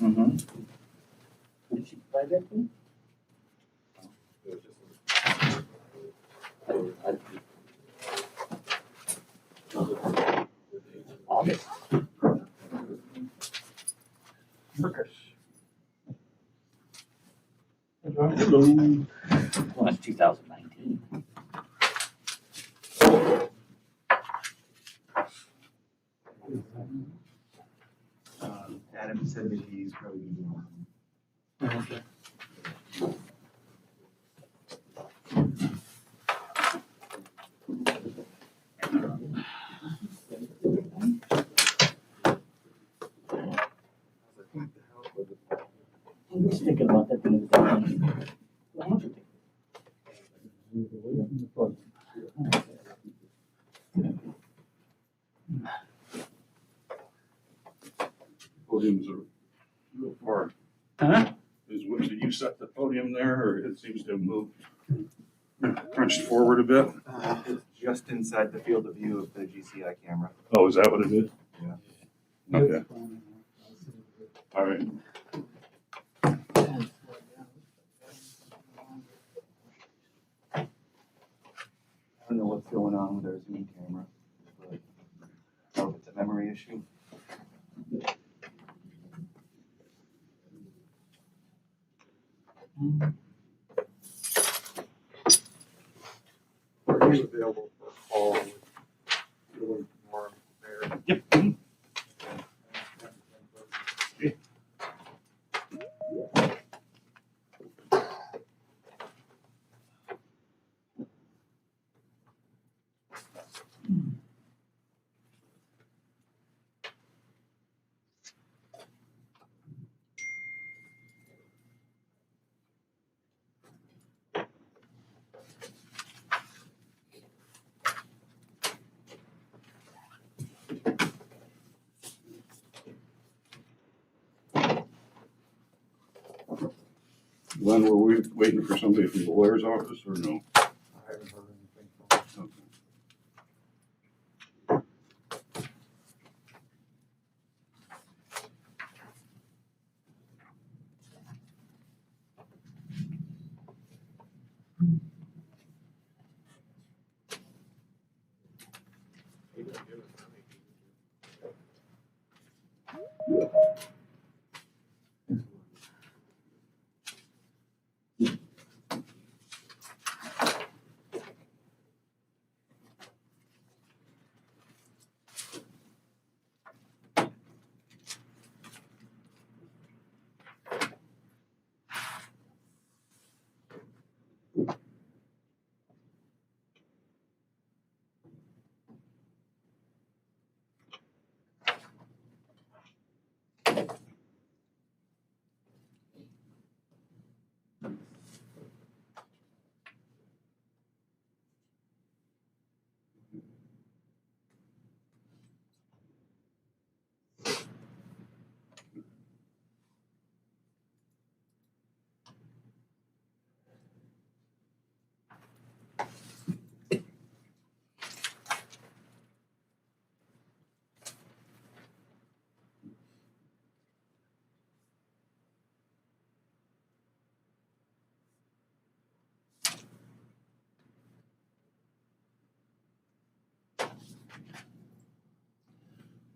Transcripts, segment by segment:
Mm-hmm. Did she buy that thing? August. Workers. Well, that's 2019. Adam said that he's probably doing. Okay. I was thinking about that thing. Podiums are real far. Huh? Did you set the podium there, or it seems to have moved, crunched forward a bit? It's just inside the field of view of the GCI camera. Oh, is that what it is? Yeah. Okay, all right. I don't know what's going on with our Zoom camera, but I don't know if it's a memory issue. Are you available for a call with Julie tomorrow there? Yep. Glenn, were we waiting for somebody from the lawyer's office, or no? I haven't heard anything from her. Okay. He didn't give us any.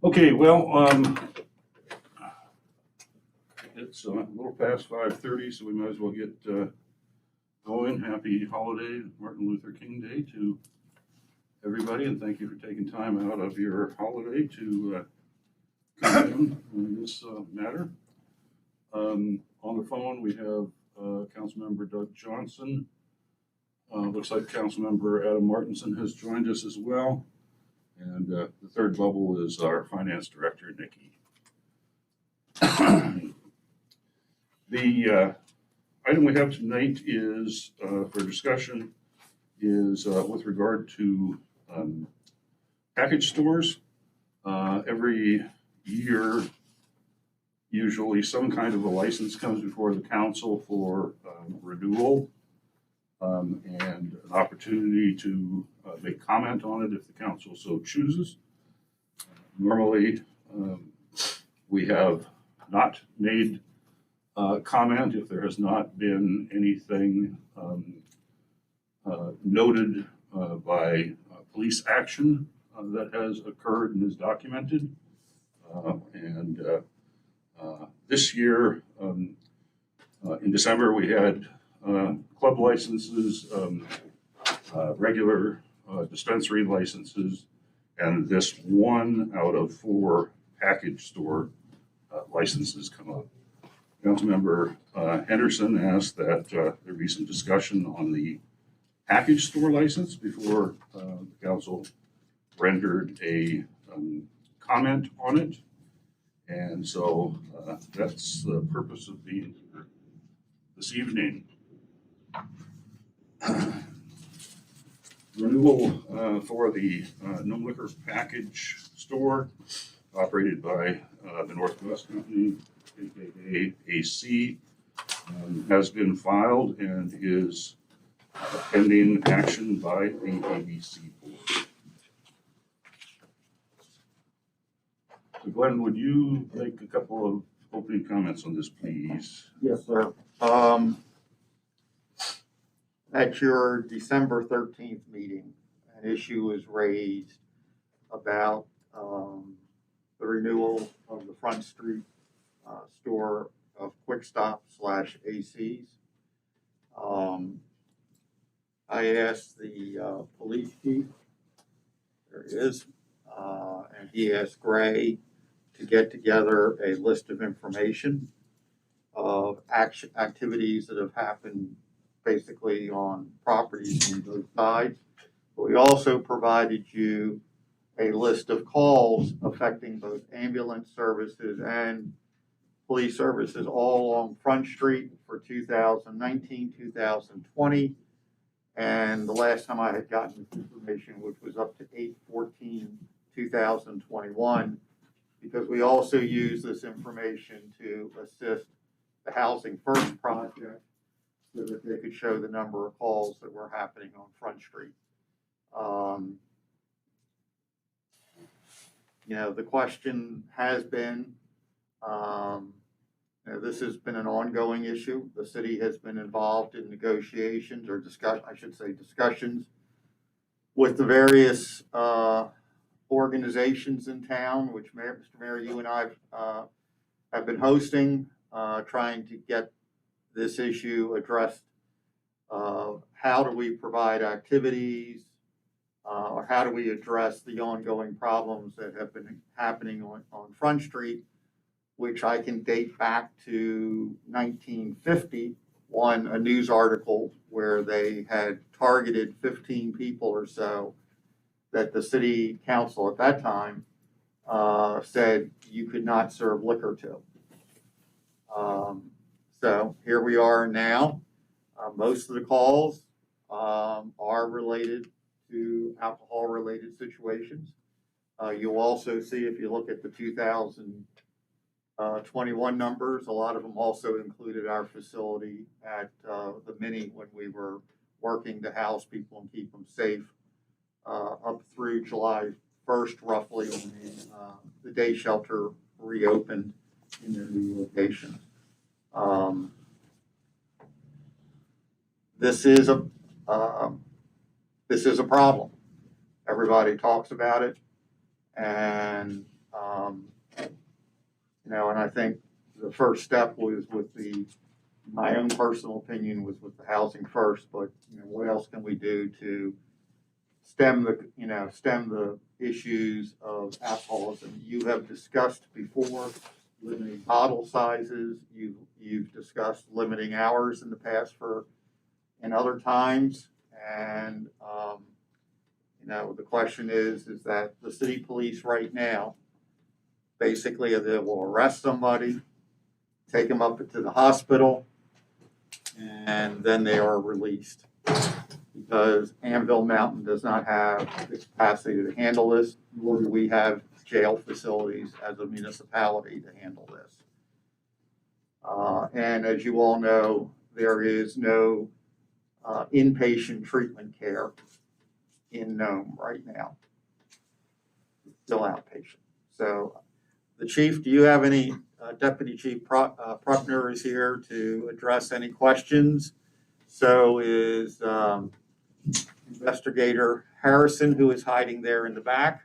Okay, well, it's a little past 5:30, so we might as well get going. Happy holiday, Martin Luther King Day to everybody, and thank you for taking time out of your holiday to come in on this matter. On the phone, we have Councilmember Doug Johnson. Looks like Councilmember Adam Martinson has joined us as well. And the third bubble is our Finance Director, Nikki. The item we have tonight is, for discussion, is with regard to package stores. Every year, usually some kind of a license comes before the council for renewal. and an opportunity to make comment on it if the council so chooses. Normally, we have not made comment if there has not been anything noted by police action that has occurred and is documented. This year, in December, we had club licenses, regular dispensary licenses, and this 1 out of 4 package store licenses come up. Councilmember Henderson asked that there be some discussion on the package store license before the council rendered a comment on it. And so that's the purpose of being here this evening. Renewal for the Nome Liquor Package Store operated by the Northwest Company, aka AC, has been filed and is pending action by the ABC board. So Glenn, would you make a couple of opening comments on this, please? Yes, sir. At your December 13th meeting, an issue was raised about the renewal of the Front Street store of Quick Stop / AC's. I asked the police chief, there he is, and he asked Gray to get together a list of information of activities that have happened basically on properties on both sides. But we also provided you a list of calls affecting both ambulance services and police services all along Front Street for 2019, 2020. And the last time I had gotten this information, which was up to 8/14/2021, because we also use this information to assist the Housing First project so that they could show the number of calls that were happening on Front Street. The question has been, this has been an ongoing issue. The city has been involved in negotiations or discussions with the various organizations in town, which Mr. Mayor, you and I have been hosting, trying to get this issue addressed. How do we provide activities, or how do we address the ongoing problems that have been happening on Front Street, which I can date back to 1950, a news article where they had targeted 15 people or so that the city council at that time said you could not serve liquor to. So here we are now. Most of the calls are related to alcohol-related situations. You'll also see, if you look at the 2021 numbers, a lot of them also included our facility at the Mini when we were working to house people and keep them safe up through July 1st, roughly, when the day shelter reopened in their new location. This is a problem. Everybody talks about it, and and I think the first step was with my own personal opinion was with the Housing First, but what else can we do to stem the issues of alcoholism? You have discussed before limiting bottle sizes. You've discussed limiting hours in the past in other times, and the question is that the city police right now, basically, they will arrest somebody, take them up to the hospital, and then they are released because Anvil Mountain does not have the capacity to handle this, nor do we have jail facilities as a municipality to handle this. And as you all know, there is no inpatient treatment care in Nome right now. Still outpatient. So the chief, do you have any, Deputy Chief Pruckner is here to address any questions. So is Investigator Harrison, who is hiding there in the back.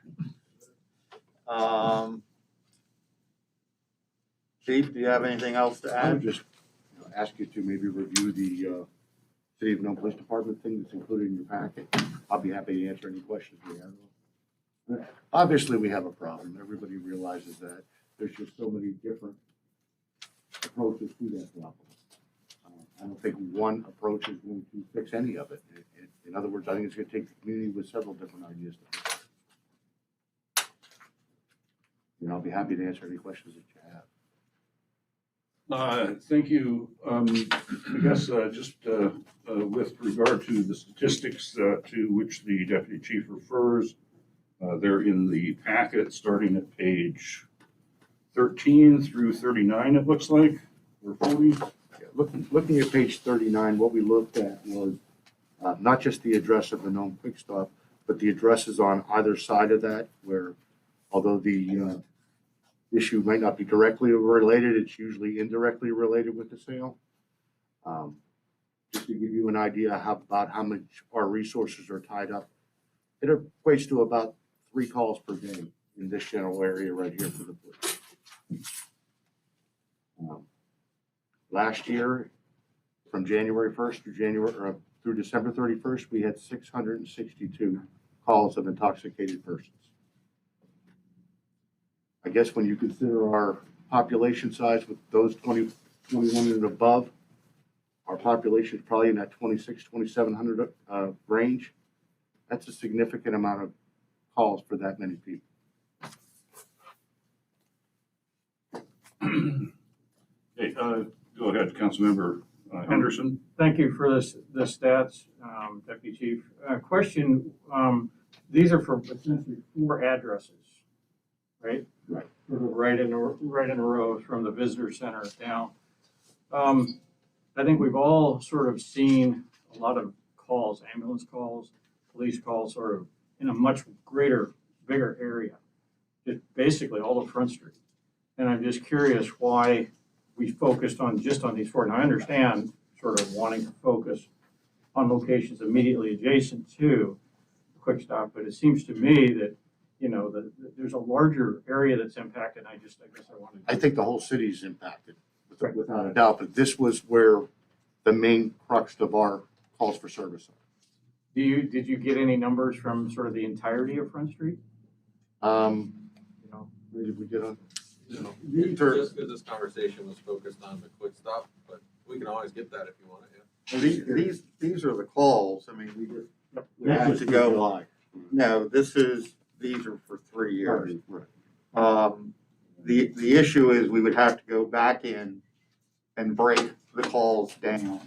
Chief, do you have anything else to I would add? just ask you to maybe review the City of Nome Police Department thing that's included in your packet. I'll be happy to answer any questions we have. Obviously, we have a problem. Everybody realizes that. There's just so many different approaches to that problem. I don't think one approach is going to fix any of it. In other words, I think it's going to take the community with several different ideas to fix it. And I'll be happy to answer any questions that you have. Thank you. I guess just with regard to the statistics to which the deputy chief refers, they're in the packet starting at page 13 through 39, it looks like, or 40. Yeah, looking at page 39, what we looked at was not just the address of the Nome Quick Stop, but the addresses on either side of that, where although the issue might not be directly related, it's usually indirectly related with the sale. Just to give you an idea about how much our resources are tied up, it equates to about 3 calls per day in this general area right here for the police. Last year, from January 1st through December 31st, we had 662 calls of intoxicated persons. I guess when you consider our population size with those 21 and above, our population is probably in that 2,700 range. That's a significant amount of calls for that many people. Okay, go ahead, Councilmember Henderson. Thank you for the stats, Deputy Chief. Question, these are for essentially 4 addresses, right? Right. Sort of right in a row from the visitor center down. I think we've all sort of seen a lot of calls, ambulance calls, police calls, sort of in a much bigger area, just basically all of Front Street. And I'm just curious why we focused just on these 4. And I understand sort of wanting to focus on locations immediately adjacent to the Quick Stop, but it seems to me that, you know, that there's a larger area that's impacted. I guess I wanted to. I think the whole city's impacted, without a doubt, but this was where the main crux of our calls for service are. Did you get any numbers from sort of the entirety of Front Street? You know, Where did we get on? Just because this conversation was focused on the Quick Stop, but we can always get that if you want it, yeah. These are the calls. I mean, we That have was to for go. July. No, these are for 3 years. Right. The issue is we would have to go back in and break the calls down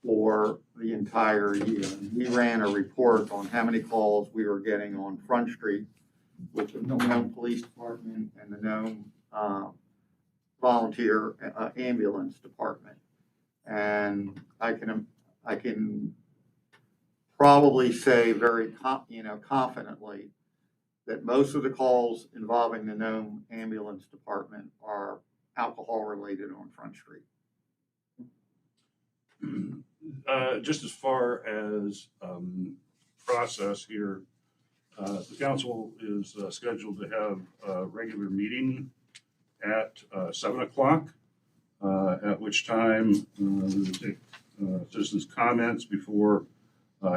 for the entire year. We ran a report on how many calls we were getting on Front Street with the Nome Police Department and the Nome Volunteer Ambulance Department. And I can probably say very confidently that most of the calls involving the Nome Ambulance Department are alcohol related on Front Street. Just as far as process here, the council is scheduled to have a regular meeting at 7 o'clock, at which time we will take citizens' comments before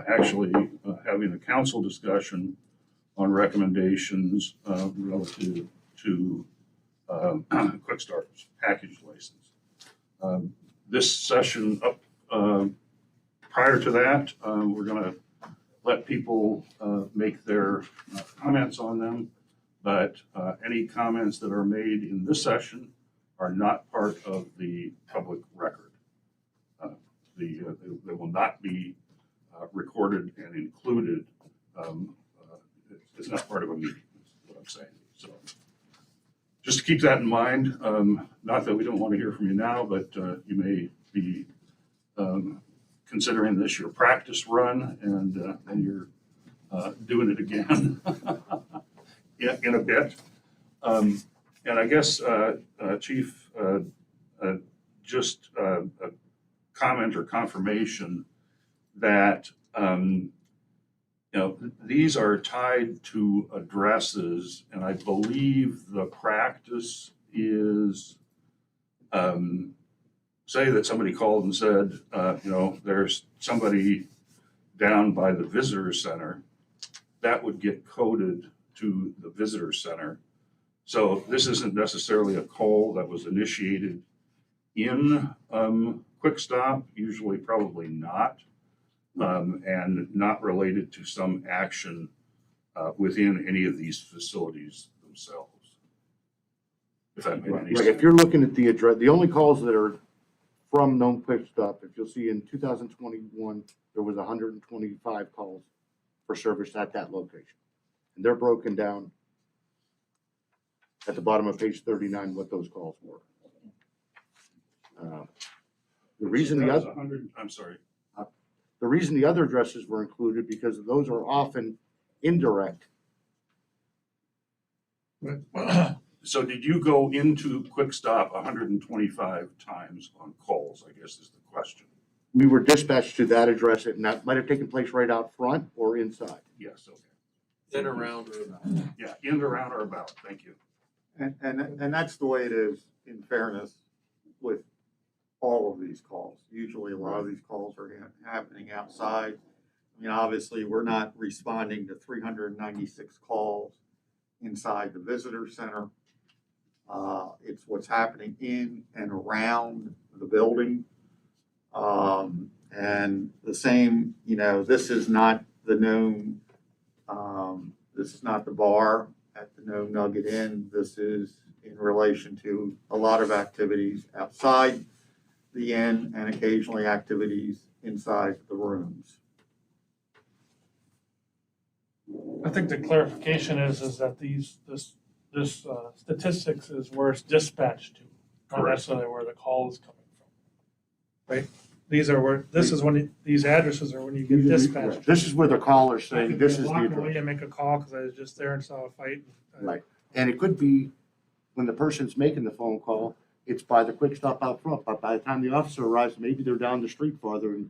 actually having a council discussion on recommendations relative to Quick Start's package license. This session up prior to that, we're going to let people make their comments on them, but any comments that are made in this session are not part of the public record. They will not be recorded and included. It's not part of a meeting, is what I'm saying. So just to keep that in mind, not that we don't want to hear from you now, but you may be considering this your practice run and you're doing it again in a bit. And I guess, Chief, just a comment or confirmation that, these are tied to addresses, and I believe the practice is, say that somebody called and said, there's somebody down by the visitor center, that would get coded to the visitor center. So this isn't necessarily a call that was initiated in Quick Stop, usually probably not, and not related to some action within any of these facilities themselves. If that made any Right, sense. if you're looking at the address, the only calls that are from Nome Quick Stop, if you'll see in 2021, there was 125 calls for service at that location. And they're broken down at the bottom of page 39, what those calls were. The reason That the was other, 100, I'm sorry. the reason the other addresses were included, because those are often indirect. So did you go into Quick Stop 125 times on calls, I guess is the question. We were dispatched to that address, and that might have taken place right out front or inside. Yes, okay. In, around, or about. Yeah, in, around, or about, thank you. And that's the way it is, in fairness, with all of these calls. Usually a lot of these calls are happening outside. I mean, obviously, we're not responding to 396 calls inside the visitor center. It's what's happening in and around the building. And the same, this is not the Nome, this is not the bar at the Nome Nugget Inn. This is in relation to a lot of activities outside the inn and occasionally activities inside the rooms. I think the clarification is that this statistics is where it's dispatched to, not Correct. necessarily where the call is coming from. Right? These are where, these addresses are when you get dispatched. This is where the callers I say, can this is the walk away address. and make a call because I was just there and saw a fight. Right. And it could be when the person's making the phone call, it's by the Quick Stop out front, but by the time the officer arrives, maybe they're down the street farther and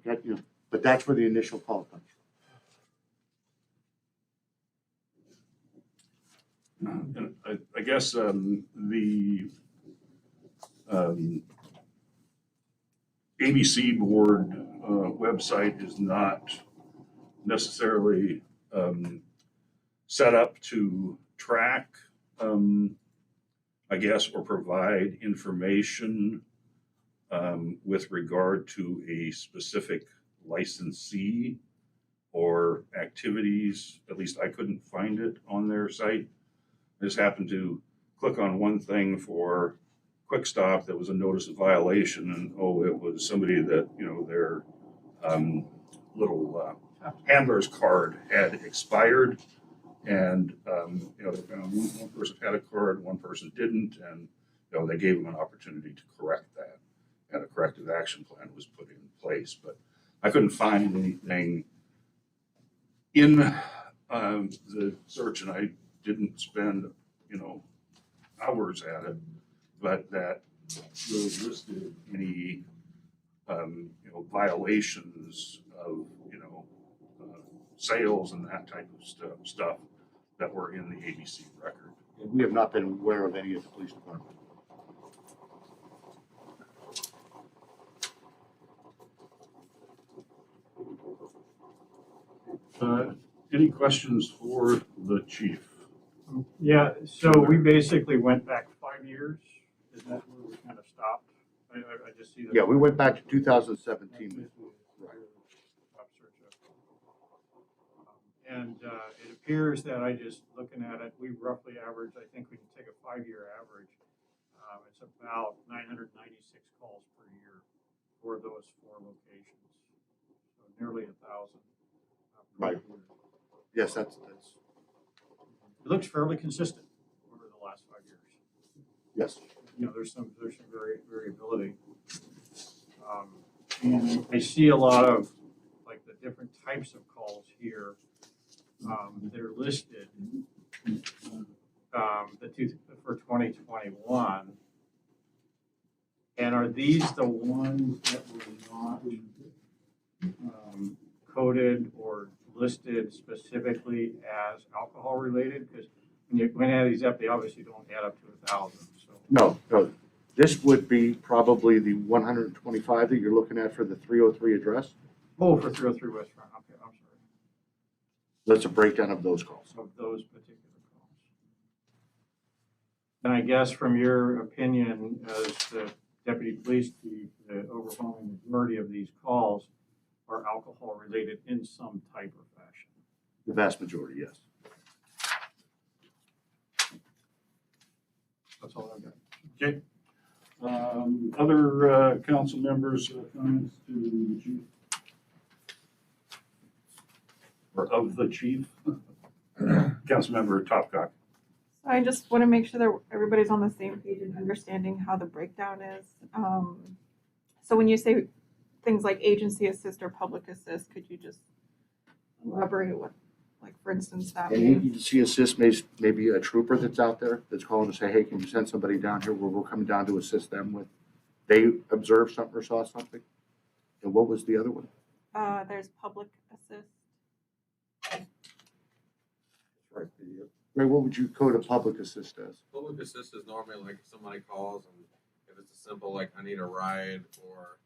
but that's where the initial call comes from. And I guess the ABC board website is not necessarily set up to track, I guess, or provide information with regard to a specific licensee or activities. At least I couldn't find it on their site. I just happened to click on one thing for Quick Stop that was a notice of violation, and it was somebody that their little handler's card had expired, and they found one person had a card, one person didn't, and they gave them an opportunity to correct that, and a corrective action plan was put in place. But I couldn't find anything in the search, and I didn't spend hours at it, but that really listed any violations of sales and that type of stuff that were in the ABC record. We have not been aware of any at the police department. Any questions for the chief? Yeah, so we basically went back 5 years. Is that where we kind of stopped? I just see that. Yeah, we went back to 2017. Right. And it appears that looking at it, we roughly average, I think we can take a 5-year average. It's about 996 calls per year for those 4 locations. So nearly 1,000. Right. Yes, that's. It looks fairly consistent over the last 5 years. Yes. There's some variability. And I see a lot of, like, the different types of calls here. They're listed, for 2021. And are these the ones that were not coded or listed specifically as alcohol related? Because when you add these up, they obviously don't add up to 1,000, so. No, this would be probably the 125 that you're looking at for the 303 address. Oh, for 303 West Front, okay, I'm sorry, That's a breakdown of those calls. of those particular calls. And I guess from your opinion as the deputy police chief, the overwhelming majority of these calls are alcohol related in some type or fashion. The vast majority, yes. That's all I've got. Okay. Other council members' comments to the chief? Or of the chief? Councilmember Topcock. I just want to make sure that everybody's on the same page and understanding how the breakdown is. So when you say things like agency assist or public assist, could you just elaborate what, like, for instance, that And means? agency assist maybe a trooper that's out there that's calling to say, hey, can you send somebody down here where we're coming down to assist them with, they observed something or saw something? And what was the other one? There's public assist. Right. Ray, what would you code a public assist as? Public assist is normally like if somebody calls and if it's a simple, like I need a ride or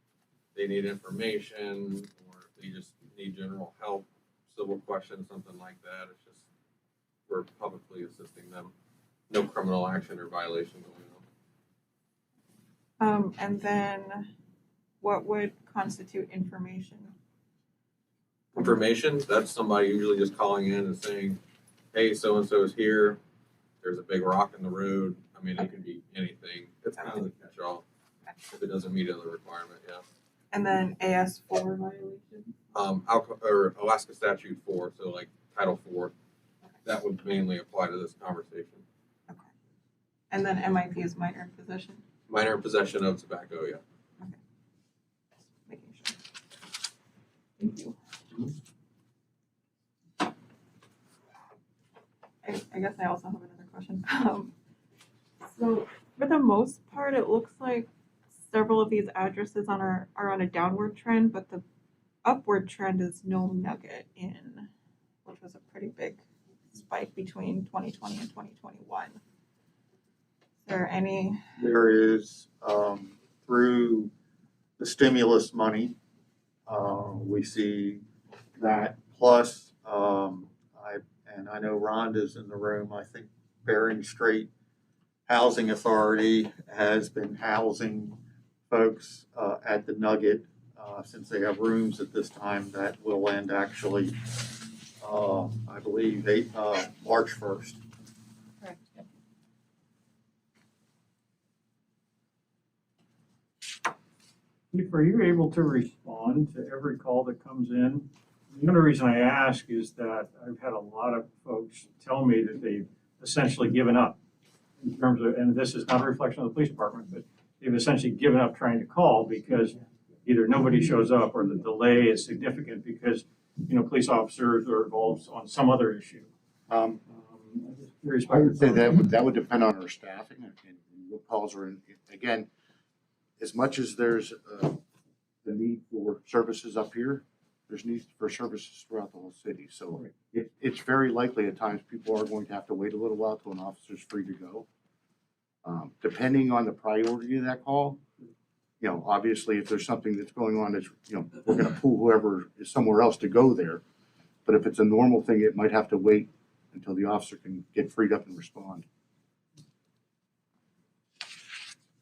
they need information or if they just need general help, civil questions, something like that. It's just, we're publicly assisting them. No criminal action or violation going on. And then what would constitute information? Information, that's somebody usually just calling in and saying, hey, so-and-so is here. There's a big rock in the road. I mean, it could be anything. It's kind of the catch-all. If it doesn't meet other requirement, yeah. And then AS4 violation? Or Alaska Statute 4, so like Title 4, that would mainly apply to this conversation. Okay. And then MIP is minor in possession? Minor possession of tobacco, yeah. Making sure. Thank you. I guess I also have another question. So for the most part, it looks like several of these addresses are on a downward trend, but the upward trend is Nome Nugget in, which was a pretty big spike between 2020 and 2021. Is there any? There is, through the stimulus money, we see that plus, I know Rhonda's in the room, I think Bering Strait Housing Authority has been housing folks at the Nugget since they have rooms at this time that will end actually, I believe, March 1st. Correct. Chief, are you able to respond to every call that comes in? The only reason I ask is that I've had a lot of folks tell me that they've essentially given up in terms of, and this is not a reflection of the police department, but they've essentially given up trying to call because either nobody shows up or the delay is significant because, police officers are involved on some other issue. I'm just curious I about your would say thoughts. that would depend on our staffing and what calls are in. Again, as much as there's the need for services up here, there's need for services throughout the whole city. So it's very likely at times people are going to have to wait a little while till an officer's free to go. Depending on the priority of that call, obviously if there's something that's going on that's, we're going to pull whoever is somewhere else to go there. But if it's a normal thing, it might have to wait until the officer can get freed up and respond.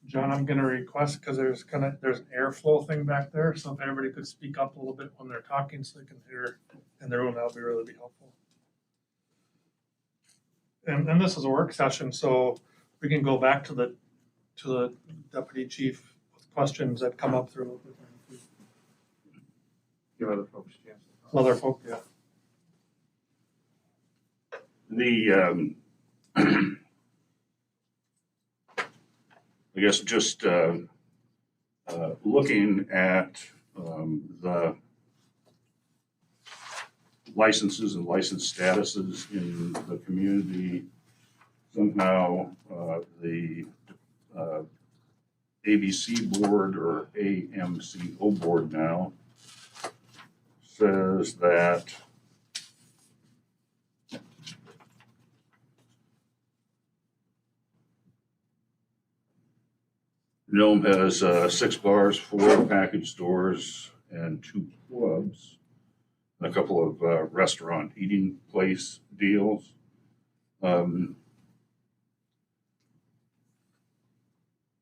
John, I'm gonna request, because there's an airflow thing back there, so if everybody could speak up a little bit when they're talking so they can hear in their room, that would really be helpful. And this is a work session, so we can go back to the deputy chief with questions that come up through. Give other folks a chance. Other folk, yeah. I guess just looking at the licenses and license statuses in the community. Somehow, the ABC board, or AMCO board now, says that Nome has 6 bars, 4 package stores, and 2 clubs, and a couple of restaurant eating place deals.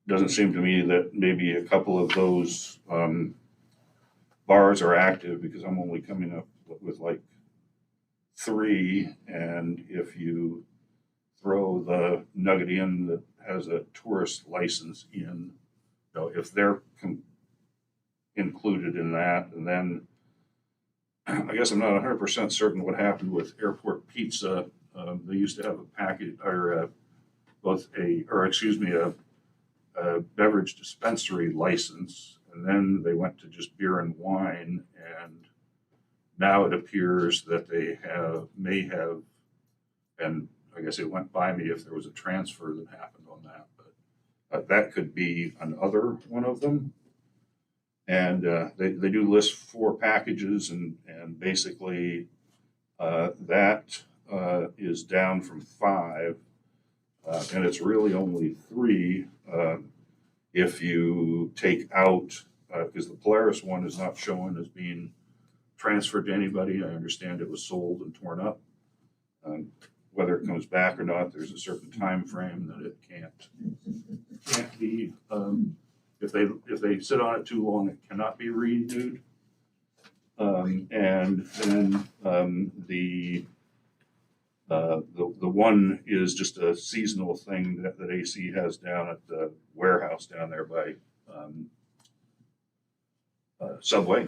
Doesn't seem to me that maybe a couple of those bars are active, because I'm only coming up with like 3, and if you throw the Nugget Inn that has a tourist license in, you know, if they're included in that, and then I guess I'm not 100% certain what happened with Airport Pizza. They used to have a package, or a beverage dispensary license, and then they went to just beer and wine, and now it appears that they may have, and I guess it went by me if there was a transfer that happened on that, but that could be another one of them. And they do list 4 packages, and basically that is down from 5, and it's really only 3 if you take out, because the Polaris one is not showing as being transferred to anybody. I understand it was sold and torn up. Whether it comes back or not, there's a certain time frame that it can't be. If they sit on it too long, it cannot be renewed. And then the one is just a seasonal thing that AC has down at the warehouse down there by Subway.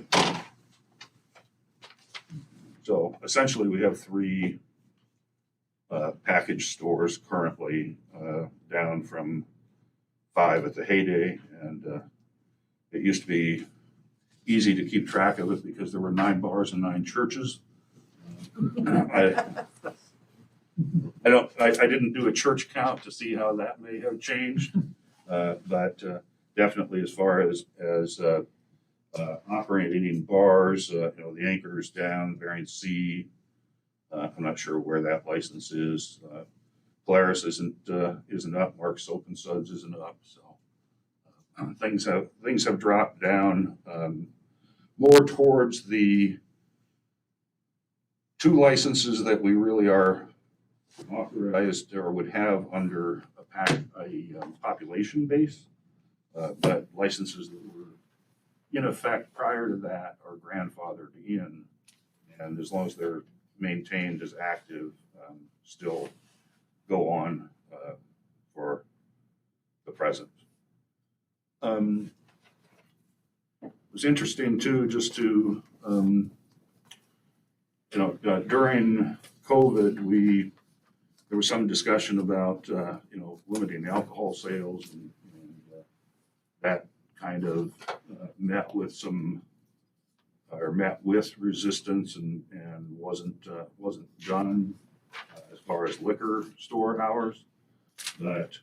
So essentially, we have 3 package stores currently, down from 5 at the heyday, and it used to be easy to keep track of it because there were 9 bars and 9 churches. I didn't do a church count to see how that may have changed, but definitely as far as operating bars, the Anchor's down, Variant C. I'm not sure where that license is. Polaris isn't up. Mark's Soap and Suds isn't up. So things have dropped down more towards the 2 licenses that we really are authorized or would have under a population base, but licenses that were in effect prior to that are grandfathered in, and as long as they're maintained as active, still go on for the present. It was interesting too, just to during COVID, there was some discussion about limiting alcohol sales, and that kind of met with resistance and wasn't done as far as liquor store hours. But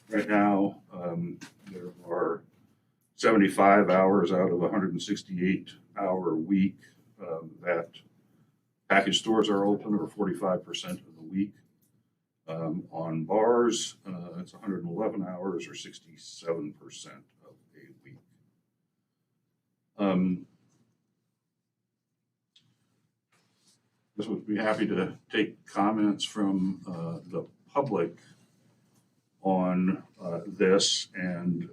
right now, there are 75 hours out of 168-hour week that package stores are open, or 45% of the week. On bars, it's 111 hours, or 67% of a week. This would be happy to take comments from the public on this, and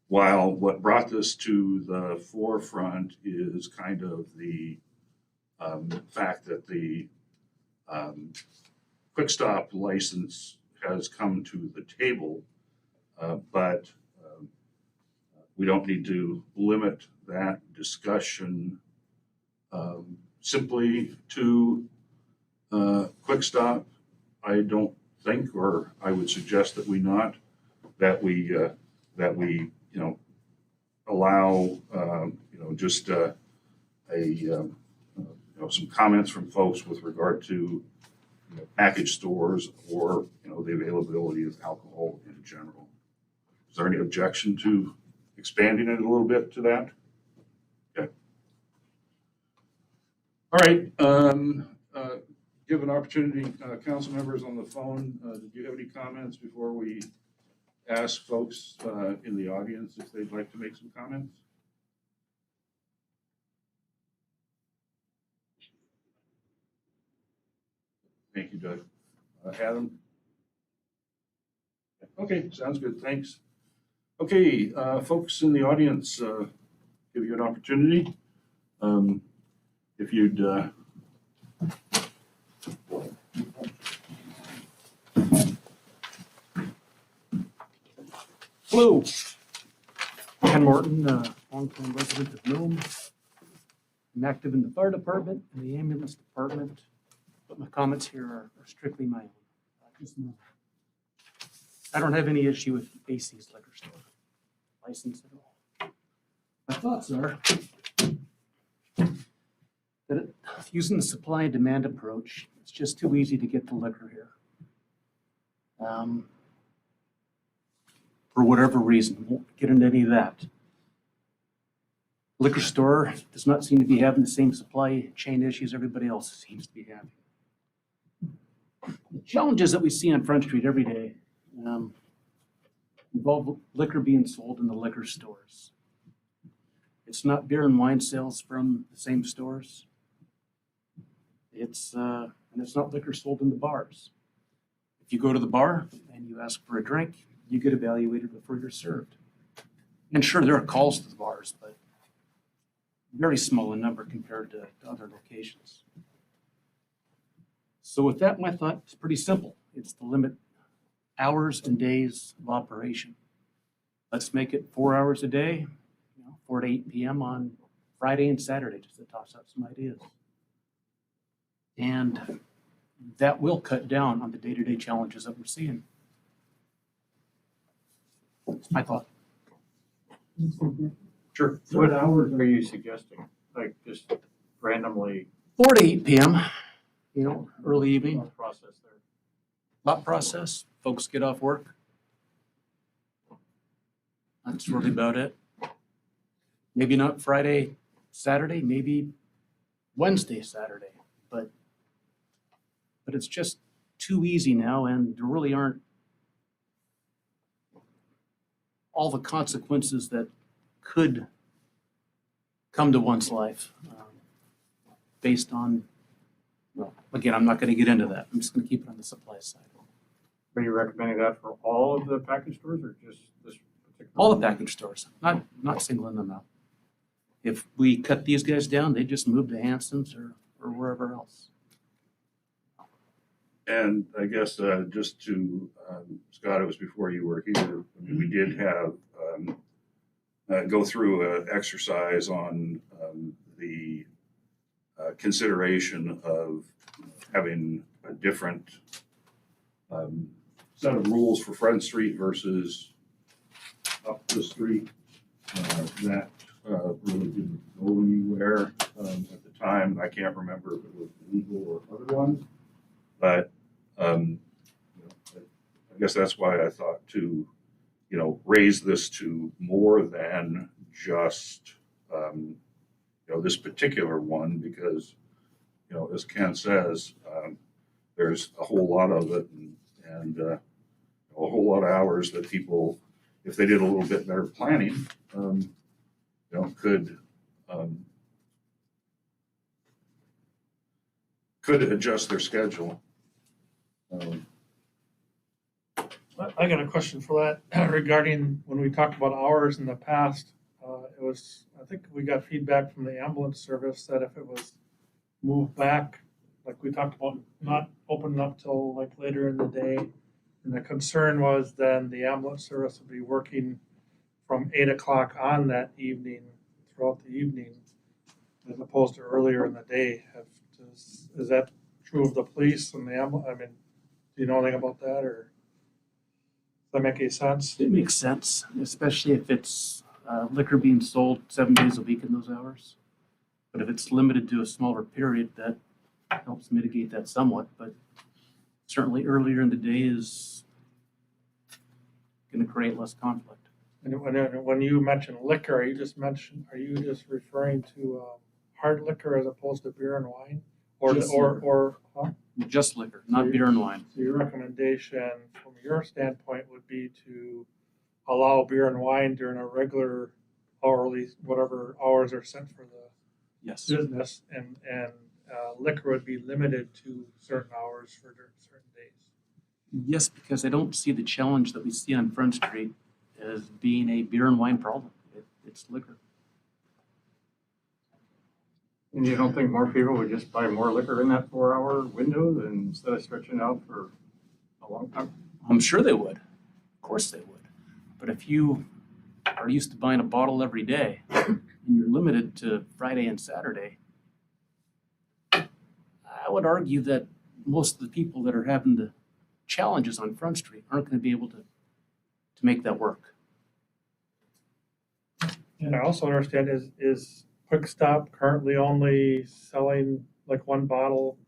while what brought this to the forefront is kind of the fact that the Quick Stop license has come to the table, but we don't need to limit that discussion simply to Quick Stop. I don't think, or I would suggest that we allow, just some comments from folks with regard to package stores or, the availability of alcohol in general. Is there any objection to expanding it a little bit to that? Okay. All right, give an opportunity, council members on the phone, did you have any comments before we ask folks in the audience if they'd like to make some comments? Thank you, Doug. Adam? Okay, sounds good, thanks. Okay, folks in the audience, give you an opportunity. If you'd Hello, Ken Morton, longtime resident of Nome. I'm active in the fire department and the ambulance department, but my comments here are strictly my own. I don't have any issue with AC's liquor store license at all. My thoughts are that using the supply and demand approach, it's just too easy to get the liquor here. For whatever reason, won't get into any of that. Liquor store does not seem to be having the same supply chain issues everybody else seems to be having. The challenges that we see on Front Street every day involve liquor being sold in the liquor stores. It's not beer and wine sales from the same stores. And it's not liquor sold in the bars. If you go to the bar and you ask for a drink, you get evaluated before you're served. And sure, there are calls to the bars, but very small in number compared to other locations. So with that, my thought is pretty simple. It's to limit hours and days of operation. Let's make it 4 hours a day, 4 to 8 p.m. on Friday and Saturday, just to toss out some ideas. And that will cut down on the day-to-day challenges that we're seeing. That's my thought. Sure. What hours are you suggesting? Like just randomly 4 to 8 p.m., early evening. process there? Thought process, folks get off work. That's really about it. Maybe not Friday, Saturday, maybe Wednesday, Saturday, but it's just too easy now, and there really aren't all the consequences that could come to one's life based on, well, again, I'm not going to get into that. I'm just going to keep it on the supply side. Are you recommending that for all of the package stores or just this particular? All the package stores, not singling them out. If we cut these guys down, they just move to Hanson's or wherever else. And I guess just to, Scott, it was before you were here, I mean, we did have, go through an exercise on the consideration of having a different set of rules for Front Street versus up the street. That really didn't go anywhere at the time. I can't remember if it was legal or otherwise. But I guess that's why I thought to, raise this to more than just, this particular one, because, as Ken says, there's a whole lot of it and a whole lot of hours that people, if they did a little bit better planning, could adjust their schedule. I got a question for that regarding when we talked about hours in the past. I think we got feedback from the ambulance service that if it was moved back, like we talked about, not opening up till like later in the day. And the concern was then the ambulance service would be working from 8 o'clock on that evening, throughout the evening, as opposed to earlier in the day. Is that true of the police and the ambulance? I mean, do you know anything about that, or does that make any sense? It makes sense, especially if it's liquor being sold 7 days a week in those hours. But if it's limited to a smaller period, that helps mitigate that somewhat, but certainly earlier in the day is gonna create less conflict. And when you mention liquor, are you just referring to hard liquor as opposed to beer and wine? Or, Just or, huh? Just liquor, not beer and wine. So your recommendation from your standpoint would be to allow beer and wine during a regular hourly, whatever hours are set for the Yes. business, and liquor would be limited to certain hours for certain days. Yes, because I don't see the challenge that we see on Front Street as being a beer and wine problem. It's liquor. And you don't think more people would just buy more liquor in that 4-hour window than instead of stretching it out for a long time? I'm sure they would. Of course they would. But if you are used to buying a bottle every day and you're limited to Friday and Saturday, I would argue that most of the people that are having the challenges on Front Street aren't going to be able to make that work. And I also understand is Quick Stop currently only selling like one bottle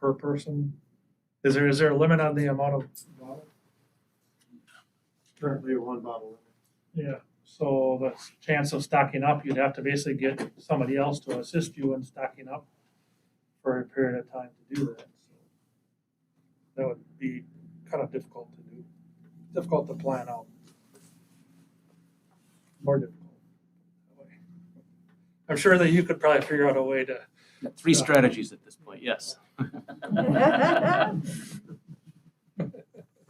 per person? Is there a limit on the amount of bottles? Currently a 1 bottle limit. Yeah, so the chance of stocking up, you'd have to basically get somebody else to assist you in stocking up for a period of time to do that. So that would be kind of difficult to do, difficult to plan out. More difficult. that way. I'm sure that you could probably figure out a way to. Got 3 strategies at this point, yes. So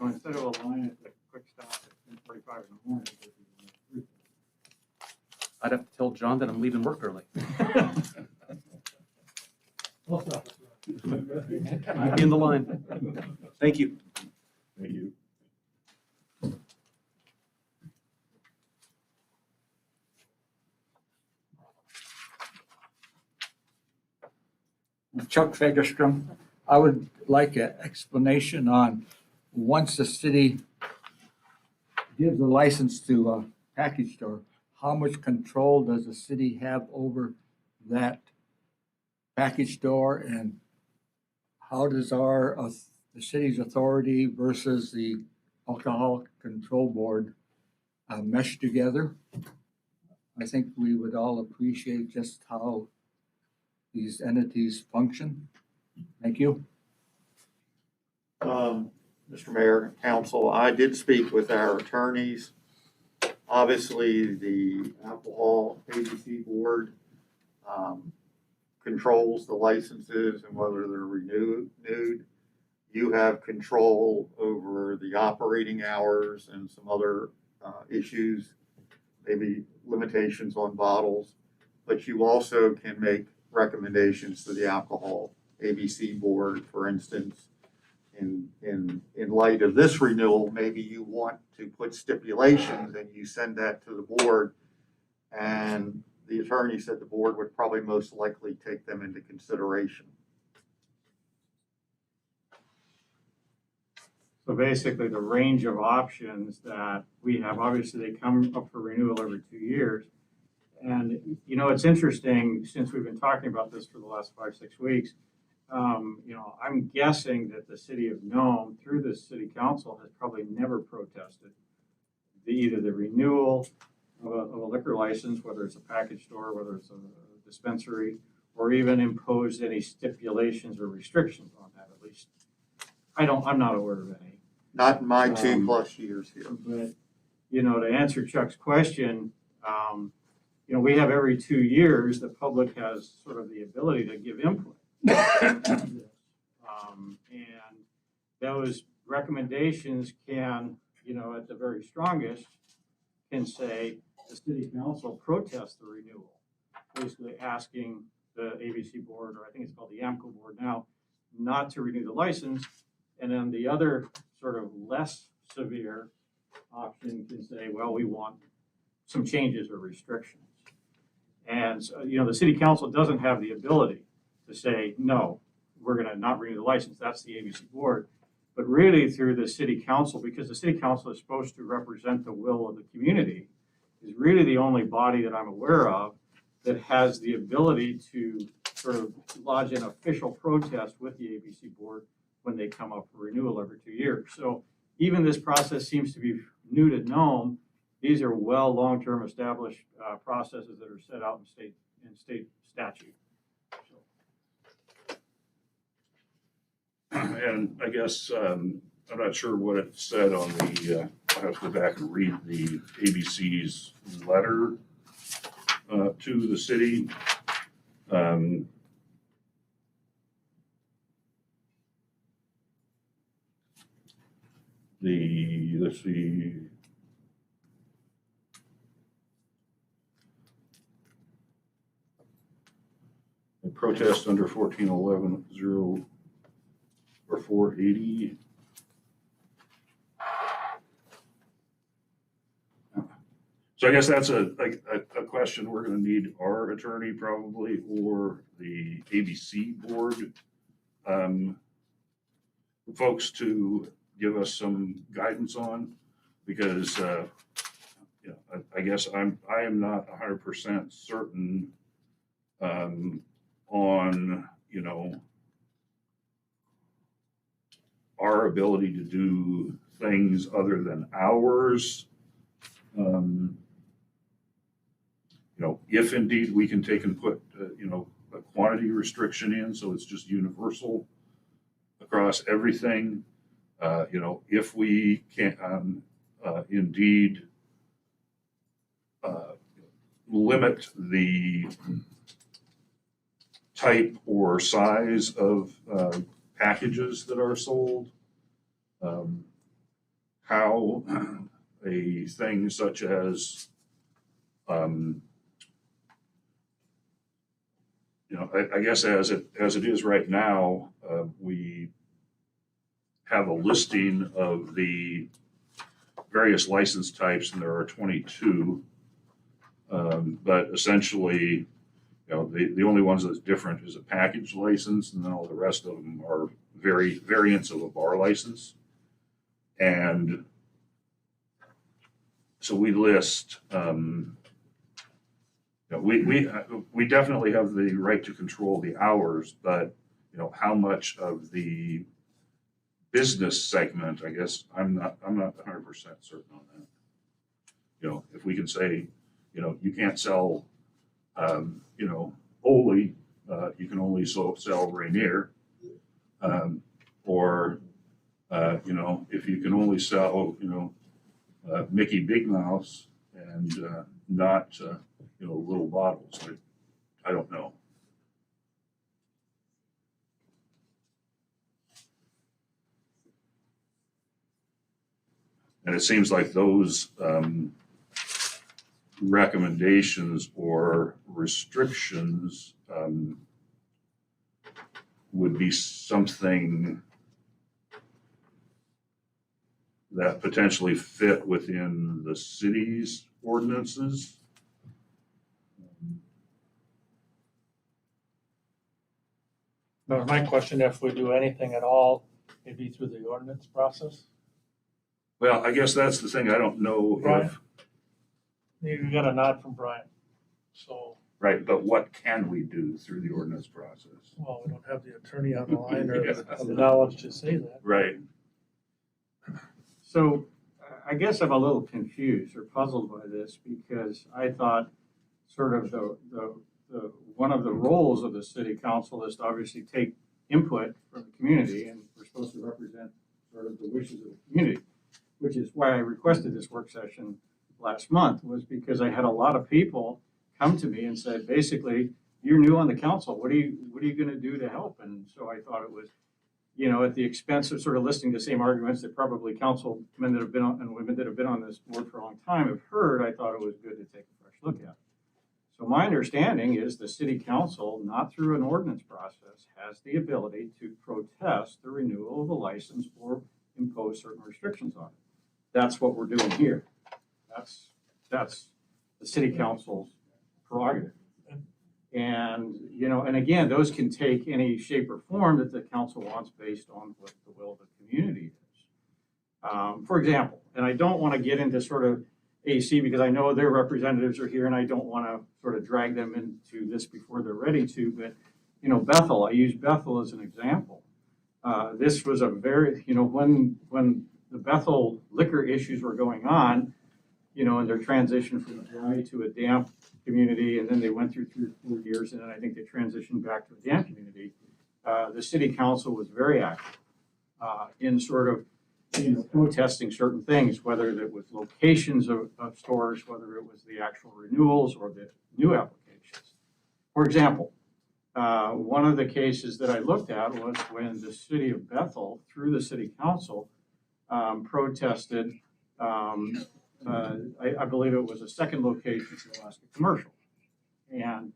instead of a line at the Quick Stop at 10:45 in the morning, it'd be 3. I'd have to tell John that I'm leaving work early. I'd be in the line. Thank you. Thank you. Chuck Fagerstrom. I would like an explanation on, once the city gives a license to a package store, how much control does the city have over that package store? And how does the city's authority versus the Alcohol Control Board mesh together? I think we would all appreciate just how these entities function. Thank you. Mr. Mayor and Council, I did speak with our attorneys. Obviously, the Alcohol ABC Board controls the licenses and whether they're renewed. You have control over the operating hours and some other issues, maybe limitations on bottles, but you also can make recommendations to the Alcohol ABC Board. For instance, in light of this renewal, maybe you want to put stipulations and you send that to the board, and the attorney said the board would probably most likely take them into consideration. So basically, the range of options that we have, obviously, they come up for renewal every 2 years. And, you know, it's interesting, since we've been talking about this for the last 5-6 weeks, you know, I'm guessing that the city of Nome, through the city council, has probably never protested either the renewal of a liquor license, whether it's a package store, whether it's a dispensary, or even imposed any stipulations or restrictions on that, at least. I'm not aware of any. Not in my 2+ years here. But, you know, to answer Chuck's question, you know, we have every 2 years, the public has sort of the ability to give input. And those recommendations can, you know, at the very strongest, can say the city council protests the renewal, basically asking the ABC board, or I think it's called the AMCO board now, not to renew the license. And then the other sort of less severe option can say, well, we want some changes or restrictions. And, so, you know, the city council doesn't have the ability to say, no, we're going to not renew the license. That's the ABC board. But really through the city council, because the city council is supposed to represent the will of the community, is really the only body that I'm aware of that has the ability to sort of lodge an official protest with the ABC board when they come up for renewal every 2 years. So even this process seems to be new to Nome. These are long-term established processes that are set out in state statute. And I guess, I'm not sure what it said on the, I'll have to go back and read the ABC's letter to the city. Let's see. A protest under 1411-0 or 480. So I guess that's a question we're gonna need our attorney probably, or the ABC board folks to give us some guidance on, because I guess I am not 100% certain on our ability to do things other than hours. If indeed we can take and put a quantity restriction in, so it's just universal across everything. If we can indeed limit the type or size of packages that are sold, how a thing such as I guess as it is right now, we have a listing of the various license types, and there are 22. But essentially, the only ones that's different is a package license, and then all the rest of them are variants of a bar license. And so we list, we definitely have the right to control the hours, but how much of the business segment, I guess I'm not 100% certain on that. If we can say, you can't sell, Oli, you can only sell Rainier, or if you can only sell, Mickey Big Mouse and not little bottles. I don't know. And it seems like those recommendations or restrictions would be something that potentially fit within the city's ordinances. Now, my question, if we do anything at all, it'd be through the ordinance process? Well, I guess that's the thing. I don't know Brian? if, You got a nod from Brian. So, right, but what can we do through the ordinance process? well, we don't have the attorney on the line or Yeah. the knowledge to say that. Right. So I guess I'm a little confused or puzzled by this, because I thought sort of the one of the roles of the city council is to obviously take input from the community, and we're supposed to represent sort of the wishes of the community, which is why I requested this work session last month, was because I had a lot of people come to me and said, basically, you're new on the council. What are you going to do to help? And so I thought it was, at the expense of sort of listing the same arguments that probably councilmen that have been on and women that have been on this board for a long time have heard, I thought it was good to take a fresh look at. So my understanding is the city council, not through an ordinance process, has the ability to protest the renewal of the license or impose certain restrictions on it. That's what we're doing here. That's the city council's prerogative. And, and again, those can take any shape or form that the council wants based on what the will of the community is. For example, and I don't want to get into sort of, AC because I know their representatives are here and I don't want to sort of drag them into this before they're ready to, but, you know, Bethel, I use Bethel as an example. This was a very, you know, when the Bethel liquor issues were going on, you know, and their transition from a dry to a damp community, and then they went through 3 or 4 years, and then I think they transitioned back to a damp community. The city council was very active in sort of, you know, protesting certain things, whether it was locations of stores, whether it was the actual renewals or the new applications. For example, one of the cases that I looked at was when the city of Bethel, through the city council, protested, I believe it was a second location for Alaska Commercial. And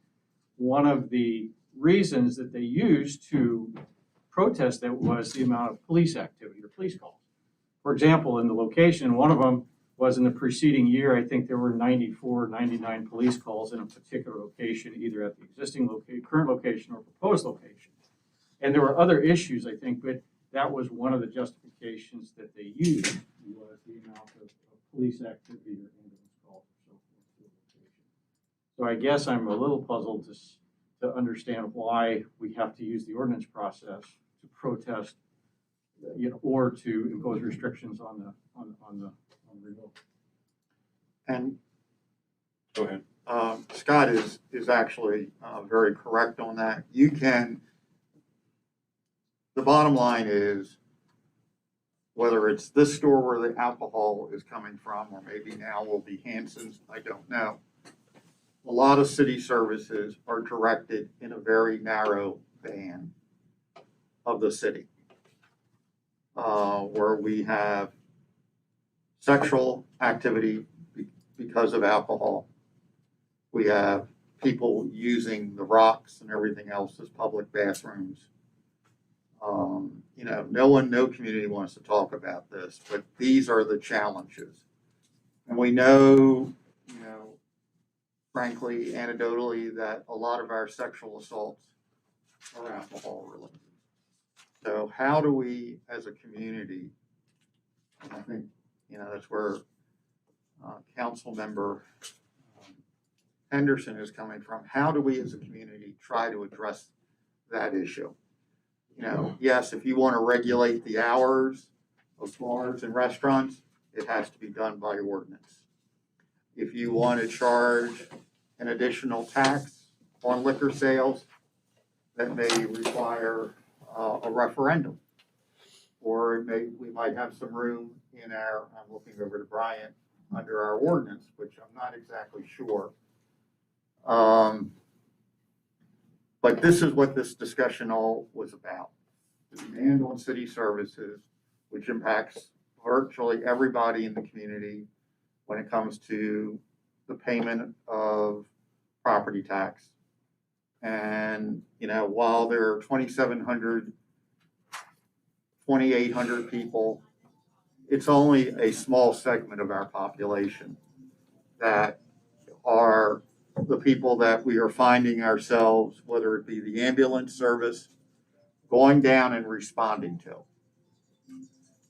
one of the reasons that they used to protest it was the amount of police activity or police calls. For example, in the location, one of them was in the preceding year, I think there were 94, 99 police calls in a particular location, either at the existing current location or proposed location. And there were other issues, I think, but that was one of the justifications that they used was the amount of police activity or ambulance calls or so forth to the location. So I guess I'm a little puzzled to understand why we have to use the ordinance process to protest, you know, or to impose restrictions on the renewal. And Go ahead. Scott is actually very correct on that. You can, the bottom line is, whether it's this store where the alcohol is coming from, or maybe now will be Hanson's, I don't know. A lot of city services are directed in a very narrow band of the city, where we have sexual activity because of alcohol. We have people using the rocks and everything else as public bathrooms. You know, no community wants to talk about this, but these are the challenges. And we know, you know, frankly, anecdotally, that a lot of our sexual assaults are alcohol related. So how do we, as a community, and I think, you know, that's where Council Member Henderson is coming from, how do we as a community try to address that issue? You know, yes, if you want to regulate the hours of bars and restaurants, it has to be done by ordinance. If you want to charge an additional tax on liquor sales, that may require a referendum. Or we might have some room in I'm looking over to Brian, under our ordinance, which I'm not exactly sure. But this is what this discussion all was about. The demand on city services, which impacts virtually everybody in the community when it comes to the payment of property tax. And, you know, while there are 2,700, 2,800 people, it's only a small segment of our population that are the people that we are finding ourselves, whether it be the ambulance service, going down and responding to.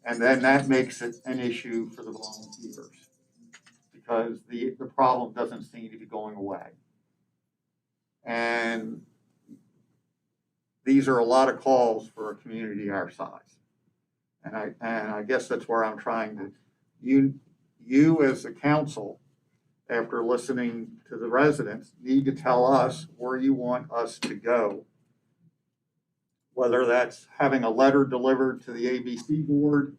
And then that makes it an issue for the volunteers because the problem doesn't seem to be going away. And these are a lot of calls for a community our size. And I guess that's where I'm trying to, you as a council, after listening to the residents, need to tell us where you want us to go. Whether that's having a letter delivered to the ABC board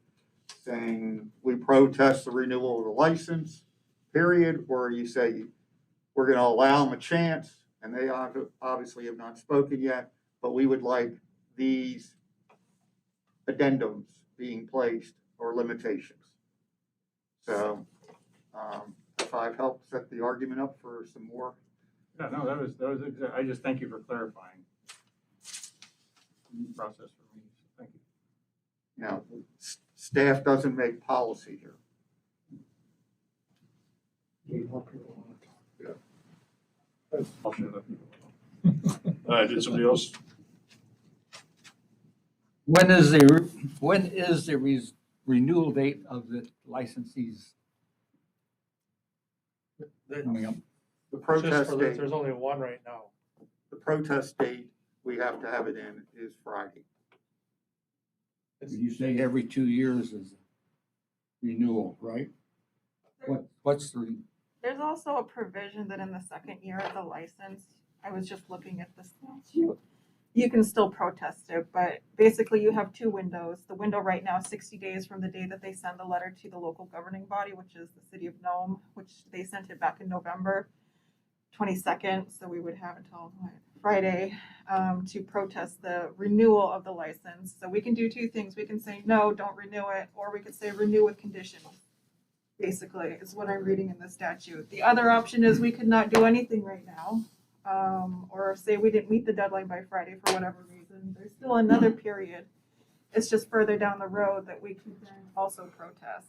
saying we protest the renewal of the license, period, or you say we're going to allow them a chance, and they obviously have not spoken yet, but we would like these addendums being placed or limitations. So if I've helped set the argument up for some more. Yeah, no, that was I just thank you for clarifying the process for me. So thank you. You know, staff doesn't make policy here. I'll shut up. Did somebody else? When is the renewal date of the licensees? coming up. The Just protest for this, date, there's only one right now. the protest date we have to have it in is Friday. You say every 2 years is renewal, right? What's the, There's also a provision that in the second year of the license, I was just looking at the statute. You can still protest it, but basically you have two windows. The window right now is 60 days from the day that they send the letter to the local governing body, which is the city of Nome, which they sent it back in November 22nd. So we would have until Friday to protest the renewal of the license. So we can do two things. We can say, no, don't renew it, or we could say renew with conditions. Basically, is what I'm reading in the statute. The other option is we could not do anything right now, or say we didn't meet the deadline by Friday for whatever reason. There's still another period. It's just further down the road that we could then also protest.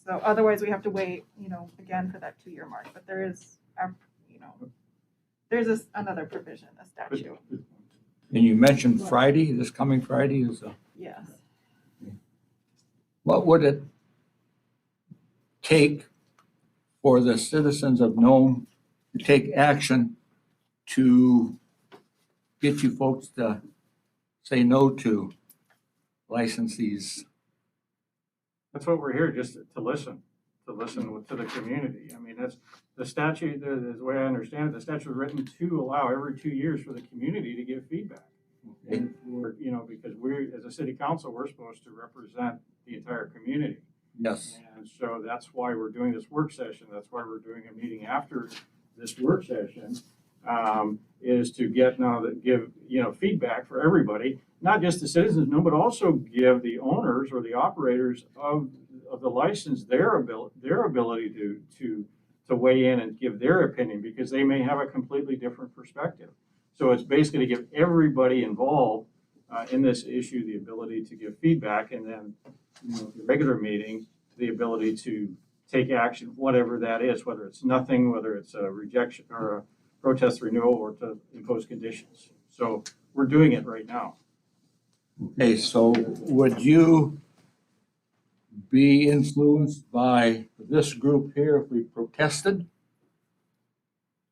So otherwise, we have to wait, again for that 2-year mark. But there is, there's another provision in the statute. and you mentioned Friday, this coming Friday is Yes. what would it take for the citizens of Nome to take action to get you folks to say no to licensees? That's what we're here, just to listen to the community. I mean, that's the statute, the way I understand it, the statute was written to allow every 2 years for the community to give feedback. And we're, because we're, as a city council, we're supposed to represent the entire community. Yes. And so that's why we're doing this work session. That's why we're doing a meeting after this work session, is to give, feedback for everybody, not just the citizens, no, but also give the owners or the operators of the license their ability to weigh in and give their opinion, because they may have a completely different perspective. So it's basically to give everybody involved in this issue the ability to give feedback, and then the regular meeting, the ability to take action, whatever that is, whether it's nothing, whether it's a rejection or a protest renewal, or to impose conditions. So we're doing it right now. Okay, so would you be influenced by this group here if we protested?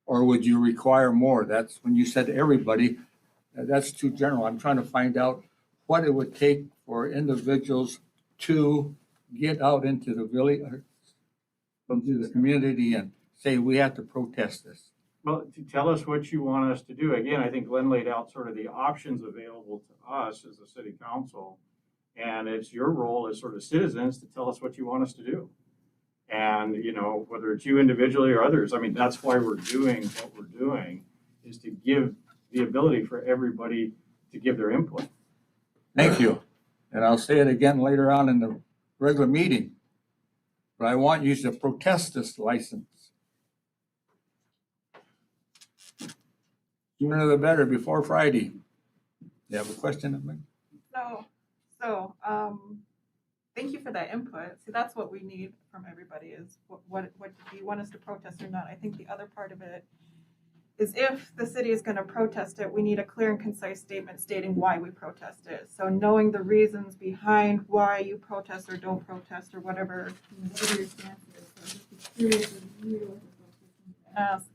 Or would you require more? That's when you said everybody, that's too general. I'm trying to find out what it would take for individuals to get out into the village, into the community and say, we have to protest this. Well, to tell us what you want us to do. Again, I think Glenn laid out sort of the options available to us as a city council. And it's your role as sort of citizens to tell us what you want us to do. And, whether it's you individually or others, I mean, that's why we're doing what we're doing, is to give the ability for everybody to give their input. Thank you. And I'll say it again later on in the regular meeting. But I want you to protest this license. Sooner the better, before Friday. You have a question of me? So, thank you for that input. See, that's what we need from everybody is what do you want us to protest or not? I think the other part of it is if the city is going to protest it, we need a clear and concise statement stating why we protest it. So knowing the reasons behind why you protest or don't protest or whatever your stance is. So I'm just curious if you ask,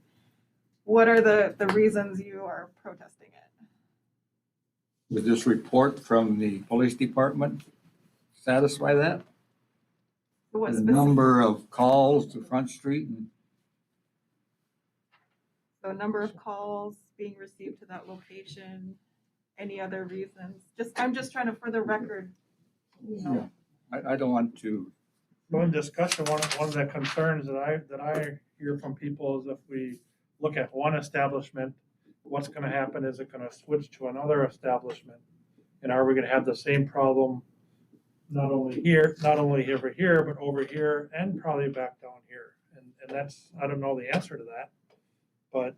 what are the reasons you are protesting it? Would this report from the police department satisfy that? What The specific, number of calls to Front Street and so number of calls being received to that location, any other reasons? I'm just trying to, for the record, I don't want to. Well, in discussion, one of the concerns that I hear from people is if we look at one establishment, what's gonna happen? Is it gonna switch to another establishment? And are we gonna have the same problem not only over here, but over here and probably back down here? And that's, I don't know the answer to that, but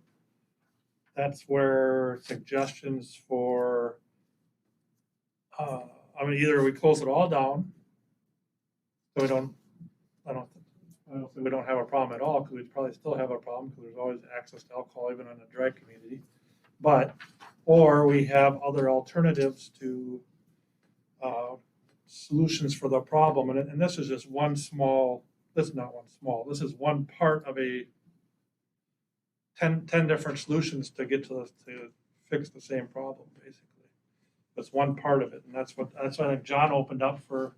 that's where suggestions for, either we close it all down, so we don't say we don't have a problem at all, because we probably still have a problem, because there's always access to alcohol even in a dry community. Or we have other alternatives to solutions for the problem, and this is just one small this is not one small, this is one part of a 10 different solutions to get to fix the same problem, basically. That's one part of it, and that's what I think John opened up for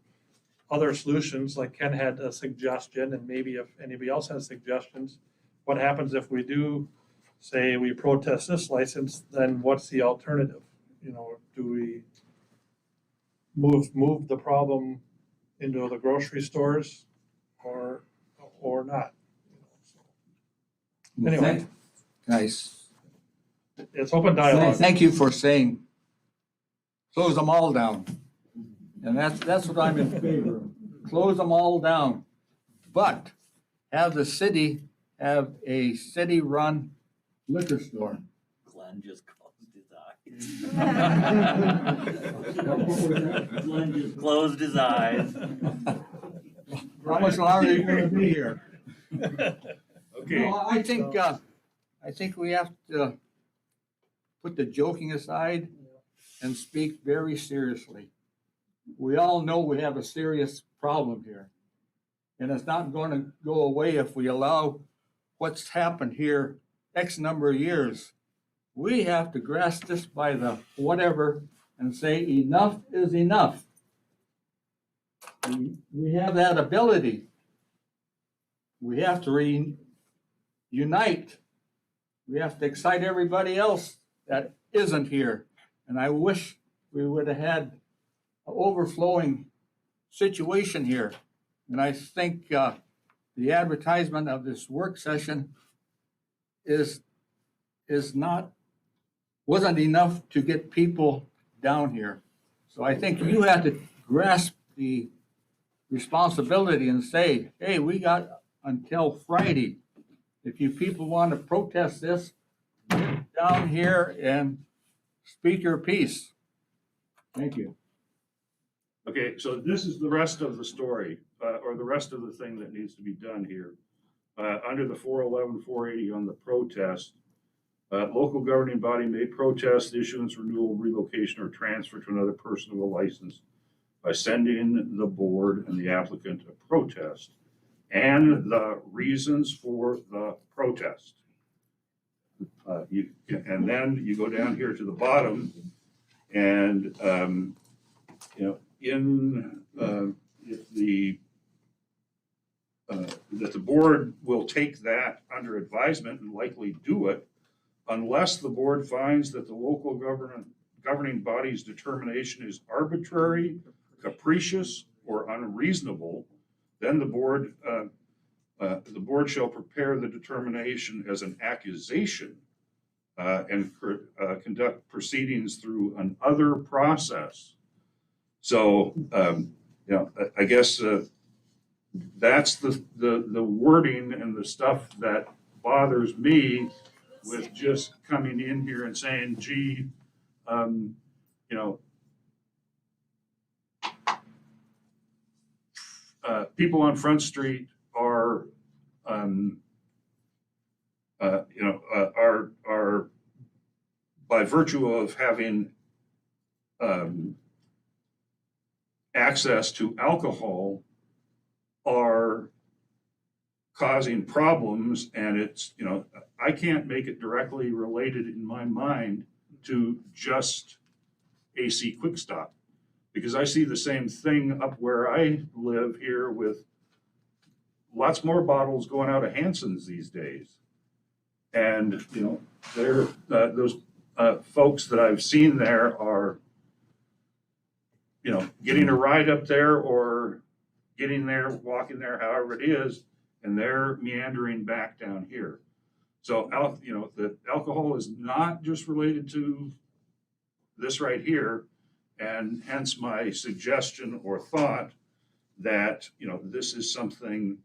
other solutions, like Ken had a suggestion, and maybe if anybody else has suggestions, what happens if we do, say, we protest this license, then what's the alternative? You know, do we move the problem into the grocery stores or not? Anyway. Nice. It's open dialogue. Thank you for saying, close them all down. And that's what I'm in favor of. Close them all down. But have the city have a city-run liquor store. Glenn just closed his eyes. Glenn just closed his eyes. How much longer are you gonna be here? Okay, No, I think we have to put the joking aside and speak very seriously. We all know we have a serious problem here. And it's not going to go away if we allow what's happened here X number of years. We have to grasp this by the whatever and say enough is enough. We have that ability. We have to reunite. We have to excite everybody else that isn't here. And I wish we would have had an overflowing situation here. And I think the advertisement of this work session wasn't enough to get people down here. So I think you have to grasp the responsibility and say, hey, we got until Friday. If you people want to protest this, get down here and speak your piece. Thank you. okay, so this is the rest of the story, or the rest of the thing that needs to be done here. Under the 411, 480 on the protest, local governing body may protest the issuance, renewal, relocation, or transfer to another person of a license by sending the board and the applicant a protest and the reasons for the protest. And then you go down here to the bottom and, that the board will take that under advisement and likely do it unless the board finds that the local governing body's determination is arbitrary, capricious, or unreasonable. Then the board shall prepare the determination as an accusation and conduct proceedings through another process. So, I guess that's the wording and the stuff that bothers me with just coming in here and saying, gee, people on Front Street are by virtue of having access to alcohol are causing problems, and it's, I can't make it directly related in my mind to just AC Quick Stop, because I see the same thing up where I live here with lots more bottles going out of Hanson's these days. And, they're, those folks that I've seen there are, getting a ride up there or getting there, walking there, however it is, and they're meandering back down here. So, the alcohol is not just related to this right here, and hence my suggestion or thought that, this is something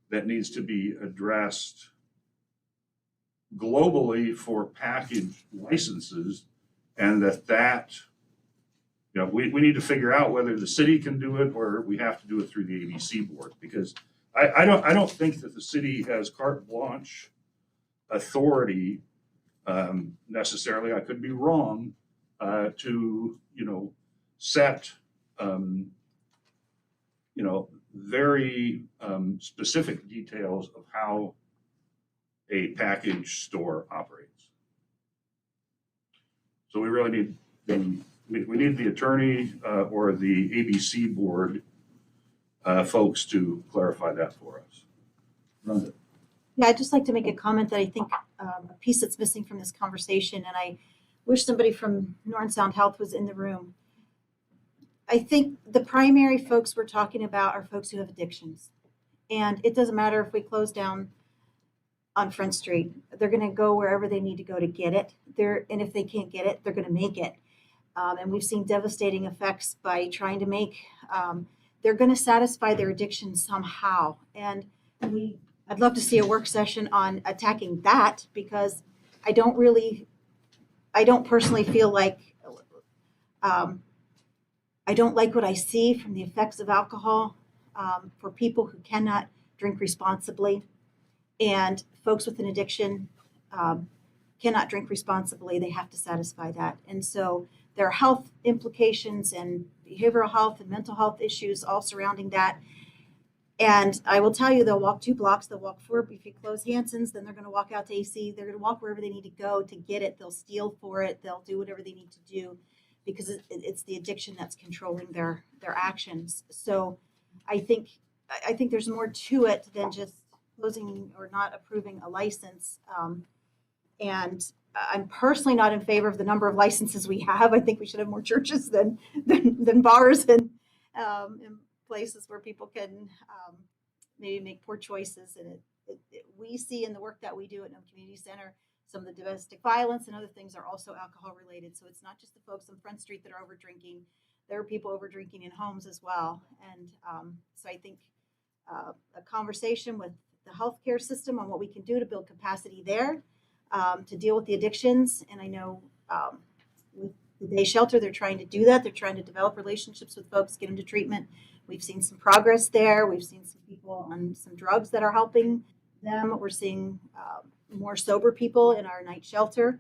that needs to be addressed globally for package licenses, and that we need to figure out whether the city can do it or we have to do it through the ABC board, because I don't think that the city has carte blanche authority necessarily. I could be wrong to set very specific details of how a package store operates. So we really need we need the attorney or the ABC board folks to clarify that for us. Rhonda. Yeah, I'd just like to make a comment that I think a piece that's missing from this conversation, and I wish somebody from North Sound Health was in the room. I think the primary folks we're talking about are folks who have addictions. And it doesn't matter if we close down on Front Street. They're going to go wherever they need to go to get it. And if they can't get it, they're going to make it. And we've seen devastating effects by trying to make, they're going to satisfy their addiction somehow. And I'd love to see a work session on attacking that, because I don't personally feel like, I don't like what I see from the effects of alcohol for people who cannot drink responsibly, and folks with an addiction cannot drink responsibly. They have to satisfy that. And so there are health implications and behavioral health and mental health issues all surrounding that. And I will tell you, they'll walk 2 blocks, they'll walk 4. If you close Hanson's, then they're going to walk out to AC. They're going to walk wherever they need to go to get it. They'll steal for it. They'll do whatever they need to do, because it's the addiction that's controlling their actions. So I think there's more to it than just closing or not approving a license. And I'm personally not in favor of the number of licenses we have. I think we should have more churches than bars and places where people can maybe make poor choices. And we see in the work that we do at Nome Community Center, some of the domestic violence and other things are also alcohol related. So it's not just the folks on Front Street that are over drinking. There are people over drinking in homes as well. And so I think a conversation with the healthcare system on what we can do to build capacity there to deal with the addictions. And I know with the day shelter, they're trying to do that. They're trying to develop relationships with folks, get them to treatment. We've seen some progress there. We've seen some people on some drugs that are helping them. We're seeing more sober people in our night shelter.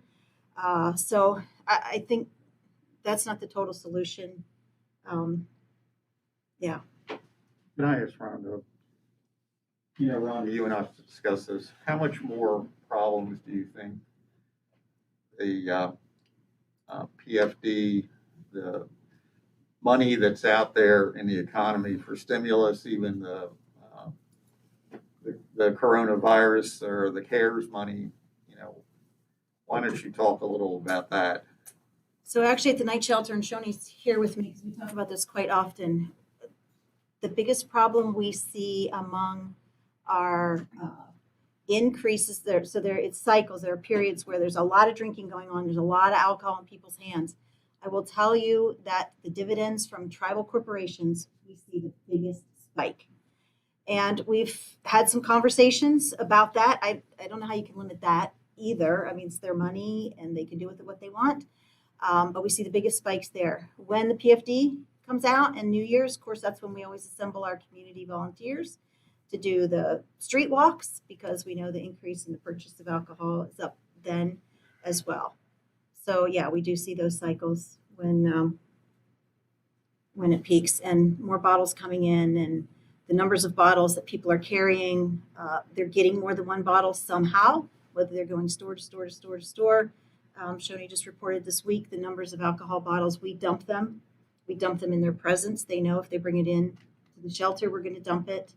So I think that's not the total solution. Yeah. Can I ask Rhonda? You know, Rhonda, you and I have to discuss this. How much more problems do you think the PFD, the money that's out there in the economy for stimulus, even the coronavirus or the CARES money, you know, why don't you talk a little about that? So actually at the night shelter, and Shoni's here with me because we talk about this quite often, the biggest problem we see among our increases there, so it's cycles, there are periods where there's a lot of drinking going on, there's a lot of alcohol in people's hands. I will tell you that the dividends from tribal corporations, we see the biggest spike. And we've had some conversations about that. I don't know how you can limit that either. I mean, it's their money and they can do with it what they want. But we see the biggest spikes there. When the PFD comes out and New Year's, of course, that's when we always assemble our community volunteers to do the street walks, because we know the increase in the purchase of alcohol is up then as well. So yeah, we do see those cycles when it peaks and more bottles coming in, and the numbers of bottles that people are carrying, they're getting more than one bottle somehow, whether they're going store to store to store to store. Shoni just reported this week the numbers of alcohol bottles. We dump them in their presence. They know if they bring it in to the shelter, we're going to dump it.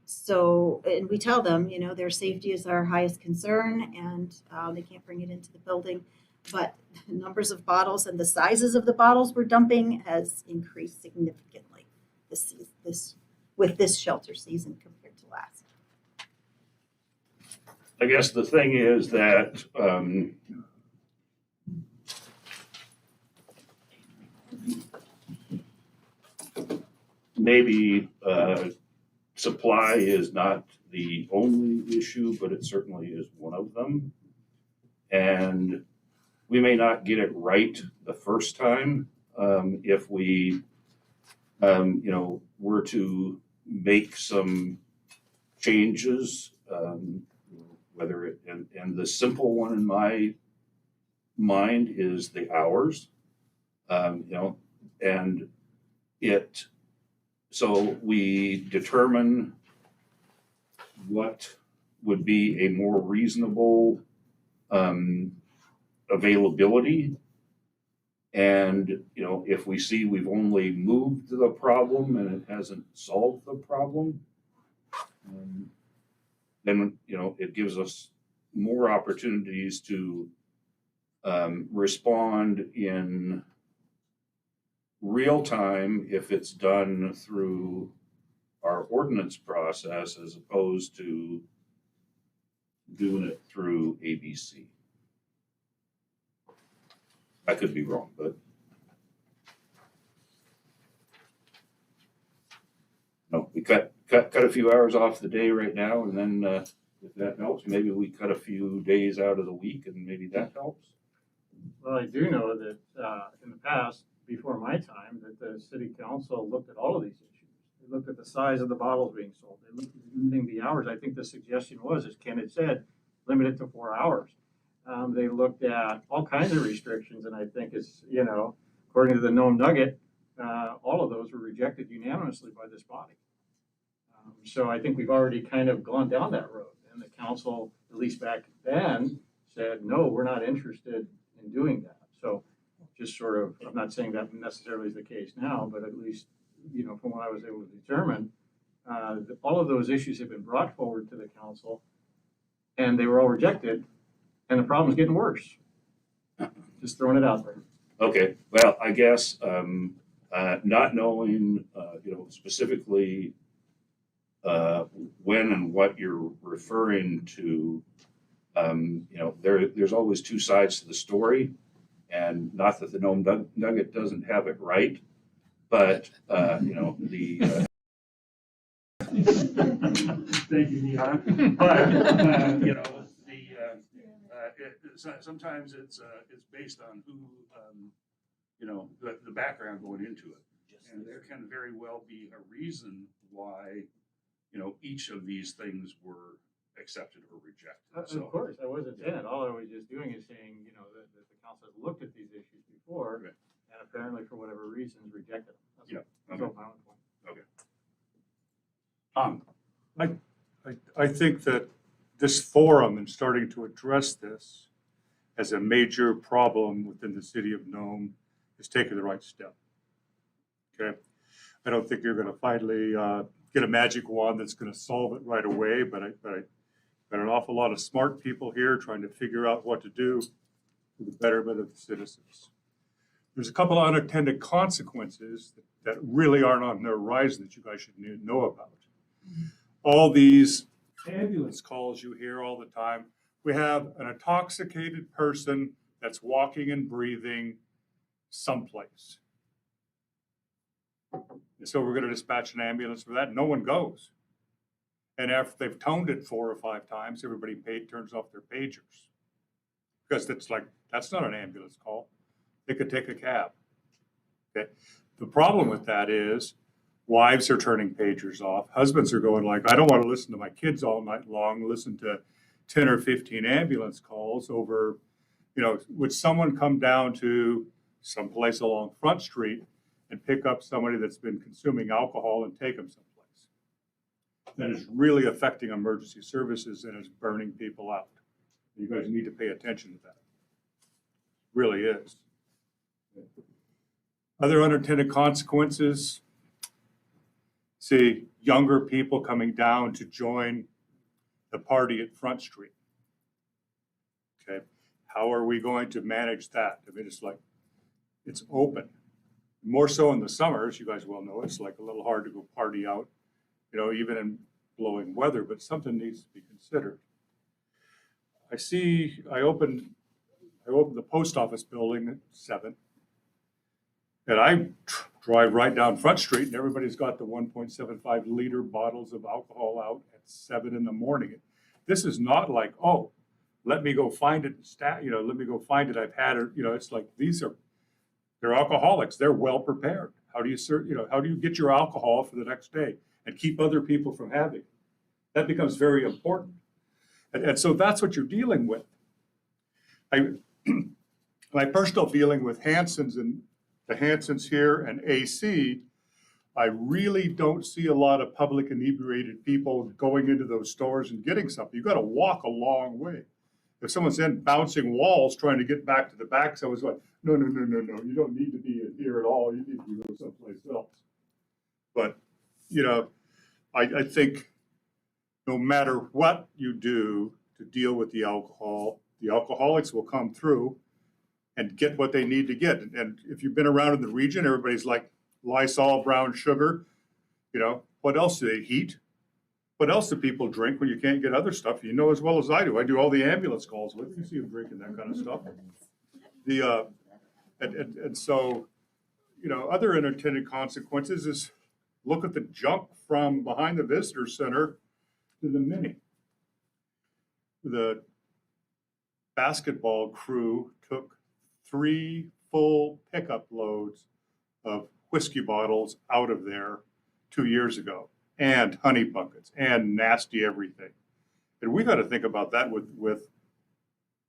So, and we tell them, you know, their safety is our highest concern, and they can't bring it into the building. But the numbers of bottles and the sizes of the bottles we're dumping has increased significantly with this shelter season compared to last. I guess the thing is that maybe supply is not the only issue, but it certainly is one of them. And we may not get it right the first time if we, were to make some changes, whether it, and the simple one in my mind is the hours, and it So we determine what would be a more reasonable availability. And, you know, if we see we've only moved the problem and it hasn't solved the problem, then, you know, it gives us more opportunities to respond in real time if it's done through our ordinance process as opposed to doing it through ABC. I could be wrong, but no, we cut a few hours off the day right now, and then if that helps, maybe we cut a few days out of the week, and maybe that helps. Well, I do know that in the past, before my time, that the city council looked at all of these issues. They looked at the size of the bottles being sold. They looked at limiting the hours. I think the suggestion was, as Ken had said, limit it to 4 hours. They looked at all kinds of restrictions, and I think it's, you know, according to the Nome Nugget, all of those were rejected unanimously by this body. So I think we've already kind of gone down that road, and the council, at least back then, said, no, we're not interested in doing that. So just sort of, I'm not saying that necessarily is the case now, but at least, you know, from what I was able to determine, all of those issues have been brought forward to the council, and they were all rejected, and the problem's getting worse. Just throwing it out there. Okay, well, I guess not knowing, you know, specifically when and what you're referring to, you know, there's always two sides to the story, and not that the Nome Nugget doesn't have it right, but you know, the thank you, Deanna. But you know, sometimes it's based on who you know, the background going into it, and there can very well be a reason why, you know, each of these things were accepted or rejected. So, Of course, I wasn't saying it. All I was just doing is saying, you know, that the council has looked at these issues before, okay. and apparently for whatever reasons rejected them. That's Yeah, That's okay. all my own point. Tom, I think that this forum and starting to address this as a major problem within the city of Nome is taking the right step. Okay? I don't think you're going to finally get a magic wand that's going to solve it right away, but I got an awful lot of smart people here trying to figure out what to do for the betterment of the citizens. There's a couple of unintended consequences that really aren't on the horizon that you guys should know about. All these ambulance calls you hear all the time. We have an intoxicated person that's walking and breathing someplace. And so we're going to dispatch an ambulance for that. No one goes. And after they've toned it 4 or 5 times, everybody turns off their pagers. Because it's like, that's not an ambulance call. They could take a cab. Okay. The problem with that is wives are turning pagers off. Husbands are going like, I don't want to listen to my kids all night long, listen to 10 or 15 ambulance calls over, you know, would someone come down to someplace along Front Street and pick up somebody that's been consuming alcohol and take them someplace? That is really affecting emergency services and is burning people out. You guys need to pay attention to that. It really is. Other unintended consequences, see younger people coming down to join the party at Front Street. Okay, how are we going to manage that? I mean, it's like, it's open. More so in the summers, you guys well know, it's like a little hard to go party out, you know, even in blowing weather, but something needs to be considered. I opened the post office building at 7, and I drive right down Front Street, and everybody's got the 1.75 liter bottles of alcohol out at 7 in the morning. This is not like, oh, let me go find it, let me go find it, I've had it, it's like, they're alcoholics, they're well prepared. How do you get your alcohol for the next day and keep other people from having it? That becomes very important. And so that's what you're dealing with. My personal feeling with Hanson's and the Hanson's here and AC, I really don't see a lot of public inebriated people going into those stores and getting something. You gotta walk a long way. If someone's in bouncing walls trying to get back to the back, so I was like, no, you don't need to be in here at all, you need to go someplace else. But, you know, I think no matter what you do to deal with the alcohol, the alcoholics will come through and get what they need to get. And if you've been around in the region, everybody's like Lysol, brown sugar, you know, what else do they heat? What else do people drink when you can't get other stuff? You know as well as I do. I do all the ambulance calls with you. See them drinking that kind of stuff. And so, you know, other unintended consequences is look at the jump from behind the visitor center to the mini. The basketball crew took 3 full pickup loads of whiskey bottles out of there 2 years ago, and honey buckets and nasty everything. And we got to think about that with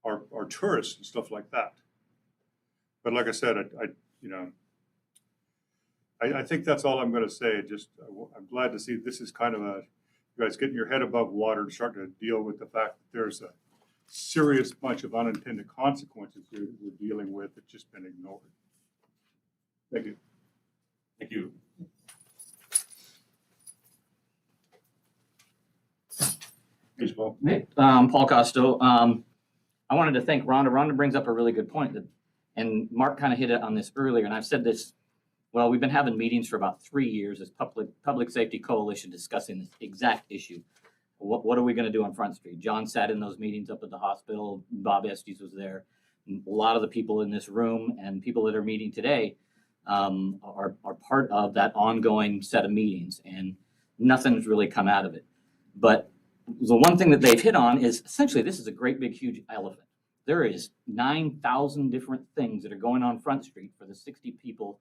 our tourists and stuff like that. But like I said, I think that's all I'm going to say. I'm glad to see this is kind of you guys getting your head above water and starting to deal with the fact that there's a serious bunch of unintended consequences here that we're dealing with that's just been ignored. Thank you. Thank you. Yes, Paul. Hey, Paul Costo. I wanted to thank Rhonda. Rhonda brings up a really good point, and Mark kind of hit it on this earlier, and I've said this, well, we've been having meetings for about 3 years as Public Safety Coalition discussing this exact issue. What are we going to do on Front Street? John sat in those meetings up at the hospital. Bob Estes was there. A lot of the people in this room and people that are meeting today are part of that ongoing set of meetings, and nothing's really come out of it. But the one thing that they've hit on is essentially this is a great big huge elephant. There is 9,000 different things that are going on Front Street for the 60 people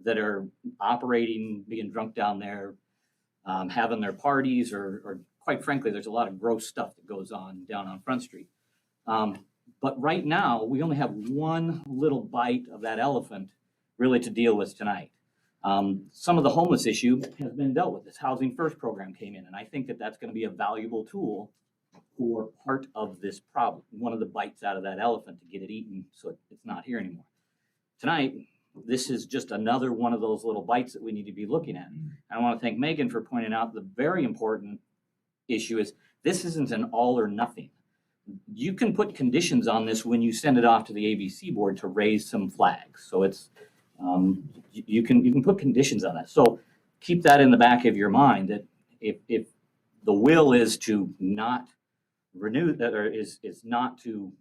that are operating, being drunk down there, having their parties, or quite frankly, there's a lot of gross stuff that goes on down on Front Street. But right now, we only have one little bite of that elephant really to deal with tonight. Some of the homeless issue has been dealt with. This Housing First program came in, and I think that that's going to be a valuable tool for part of this problem, one of the bites out of that elephant to get it eaten so it's not here anymore. Tonight, this is just another one of those little bites that we need to be looking at. And I want to thank Megan for pointing out the very important issue is this isn't an all or nothing. You can put conditions on this when you send it off to the ABC board to raise some flags. So it's you can put conditions on that. So keep that in the back of your mind that if the will is to not renew that or is not to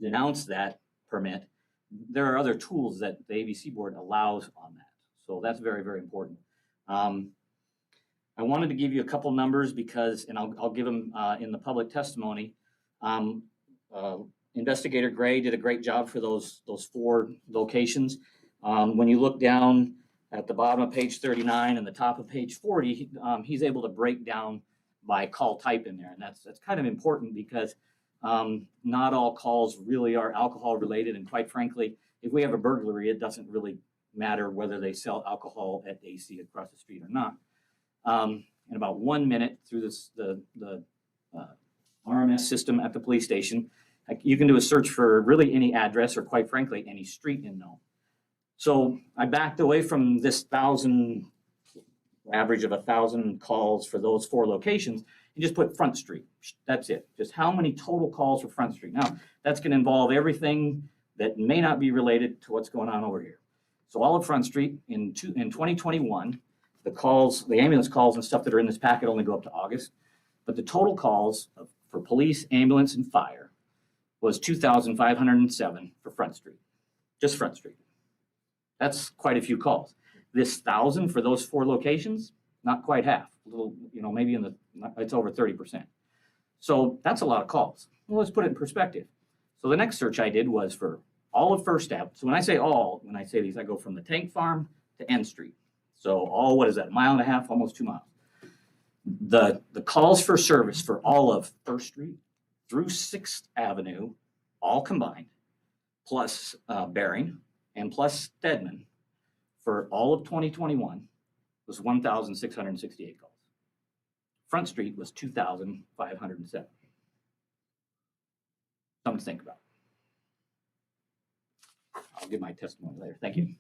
denounce that permit, there are other tools that the ABC board allows on that. So that's very, very important. I wanted to give you a couple numbers because, and I'll give them in the public testimony. Investigator Gray did a great job for those 4 locations. When you look down at the bottom of page 39 and the top of page 40, he's able to break down by call type in there. And that's kind of important because not all calls really are alcohol related. And quite frankly, if we have a burglary, it doesn't really matter whether they sell alcohol at AC across the street or not. In about 1 minute through the RMS system at the police station, you can do a search for really any address or quite frankly, any street in Nome. So I backed away from this average of 1,000 calls for those 4 locations and just put Front Street. That's it. Just how many total calls for Front Street. Now, that's going to involve everything that may not be related to what's going on over here. So all of Front Street in 2021, the ambulance calls and stuff that are in this packet only go up to August, but the total calls for police, ambulance, and fire was 2,507 for Front Street, just Front Street. That's quite a few calls. This 1,000 for those 4 locations, not quite half. A little, maybe it's over 30%. So that's a lot of calls. Well, let's put it in perspective. So the next search I did was for all of First Ave. So when I say these, I go from the tank farm to N Street. So all, what is that, 1.5 miles, almost 2 miles. The calls for service for all of First Street through 6th Avenue, all combined, plus Bering and plus Stedman for all of 2021 was 1,668 calls. Front Street was 2,507. Something to think about. I'll give my testimony later. Thank you.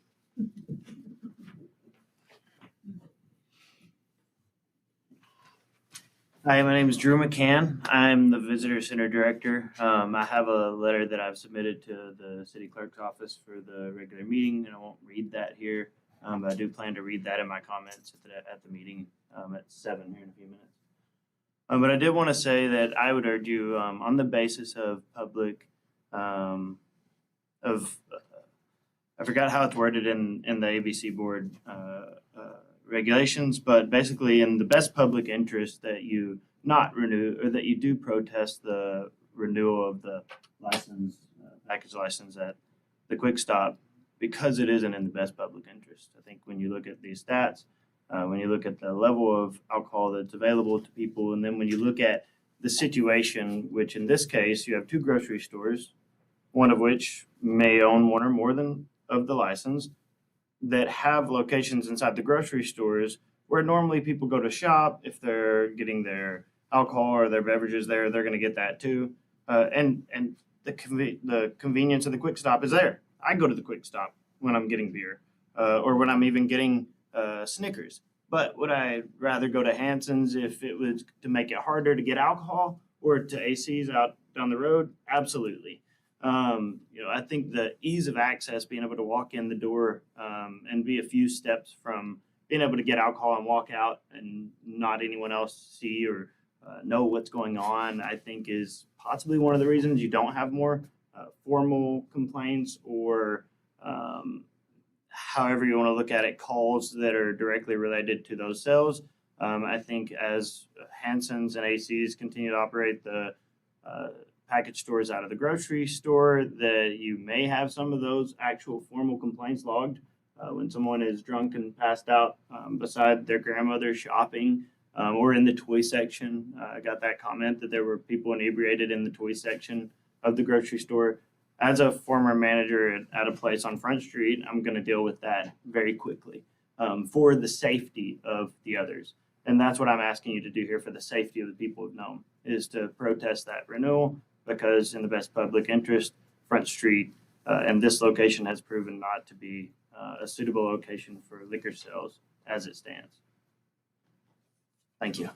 Hi, my name is Drew McCann. I'm the Visitor Center Director. I have a letter that I've submitted to the City Clerk's office for the regular meeting, and I won't read that here. But I do plan to read that in my comments at the meeting at 7 here in a few minutes. But I did want to say that I would urge you, on the basis of public, I forgot how it's worded in the ABC board regulations, but basically in the best public interest that you not renew, or that you do protest the renewal of the license, package license at the Quick Stop, because it isn't in the best public interest. I think when you look at these stats, when you look at the level of alcohol that's available to people, and then when you look at the situation, which in this case, you have two grocery stores, one of which may own one or more than of the license, that have locations inside the grocery stores where normally people go to shop. If they're getting their alcohol or their beverages there, they're going to get that too. And the convenience of the Quick Stop is there. I go to the Quick Stop when I'm getting beer or when I'm even getting Snickers. But would I rather go to Hanson's if it was to make it harder to get alcohol, or to AC's out down the road? Absolutely. I think the ease of access, being able to walk in the door and be a few steps from being able to get alcohol and walk out and not anyone else see or know what's going on, I think is possibly one of the reasons you don't have more formal complaints or however you want to look at it, calls that are directly related to those sales. I think as Hanson's and AC's continue to operate the package stores out of the grocery store, that you may have some of those actual formal complaints logged when someone is drunk and passed out beside their grandmother shopping or in the toy section. I got that comment that there were people inebriated in the toy section of the grocery store. As a former manager at a place on Front Street, I'm going to deal with that very quickly for the safety of the others. And that's what I'm asking you to do here for the safety of the people of Nome, is to protest that renewal, because in the best public interest, Front Street and this location has proven not to be a suitable location for liquor sales as it stands. Thank you.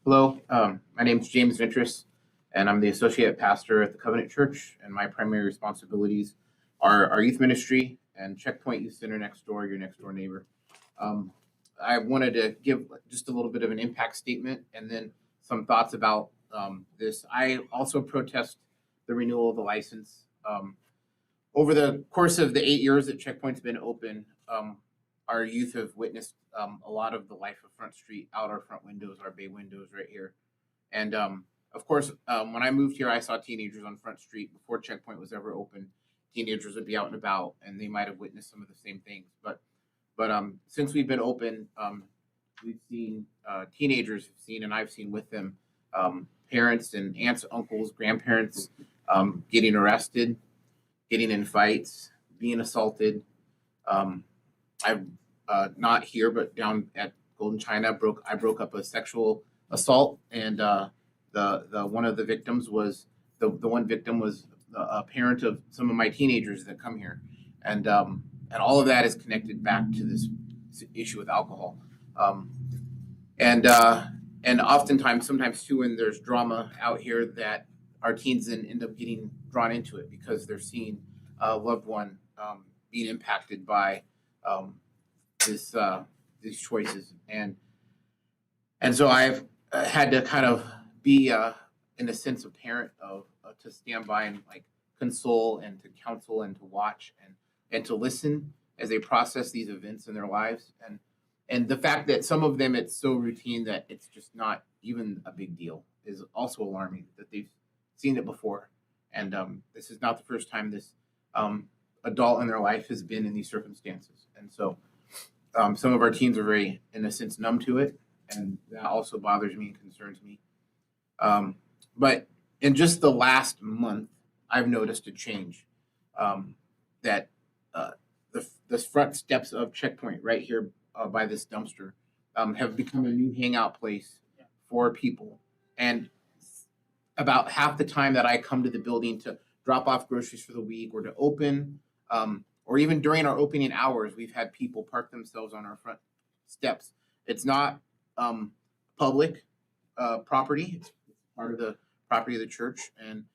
Hello, my name is James Ventris, and I'm the associate pastor at the Covenant Church, and my primary responsibilities are our youth ministry and Checkpoint Youth Center next door, your next door neighbor. I wanted to give just a little bit of an impact statement and then some thoughts about this. I also protest the renewal of the license. Over the course of the 8 years that Checkpoint's been open, our youth have witnessed a lot of the life of Front Street out our front windows, our bay windows right here. And of course, when I moved here, I saw teenagers on Front Street before Checkpoint was ever open. Teenagers would be out and about, and they might have witnessed some of the same things. But since we've been open, we've seen teenagers have seen, and I've seen with them, parents and aunts, uncles, grandparents getting arrested, getting in fights, being assaulted. I've not here, but down at Golden China, I broke up a sexual assault, and the one of the victims was the one victim was a parent of some of my teenagers that come here, and all of that is connected back to this issue with alcohol, and oftentimes, sometimes too, when there's drama out here, that our teens then end up getting drawn into it because they're seeing a loved one being impacted by these choices, and so I've had to kind of be in a sense a parent of to stand by and like console and to counsel and to watch and to listen as they process these events in their lives, and the fact that some of them it's so routine that it's just not even a big deal is also alarming, that they've seen it before, and this is not the first time this adult in their life has been in these circumstances, and so some of our teens are very, in a sense, numb to it, and that also bothers me and concerns me. But in just the last month, I've noticed a change. That the front steps of Checkpoint right here by this dumpster have become a new hangout place for people. And about half the time that I come to the building to drop off groceries for the week or to open, or even during our opening hours, we've had people park themselves on our front steps. It's not public property. It's part of the property of the church, and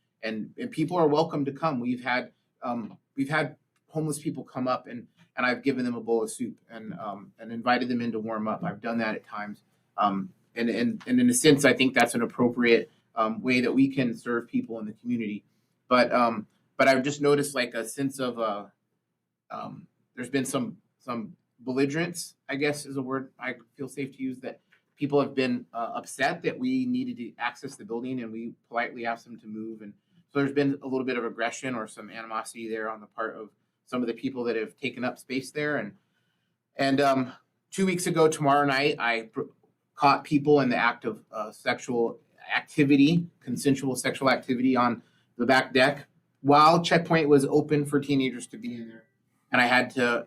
people are welcome to come. We've had homeless people come up, and I've given them a bowl of soup and invited them in to warm up. I've done that at times, and in a sense, I think that's an appropriate way that we can serve people in the community. But I've just noticed like a sense of there's been some belligerence, I guess is a word I feel safe to use, that people have been upset that we needed to access the building, and we politely asked them to move. And so there's been a little bit of aggression or some animosity there on the part of some of the people that have taken up space there. And 2 weeks ago, tomorrow night, I caught people in the act of sexual activity, consensual sexual activity on the back deck while Checkpoint was open for teenagers to be in there. And I had to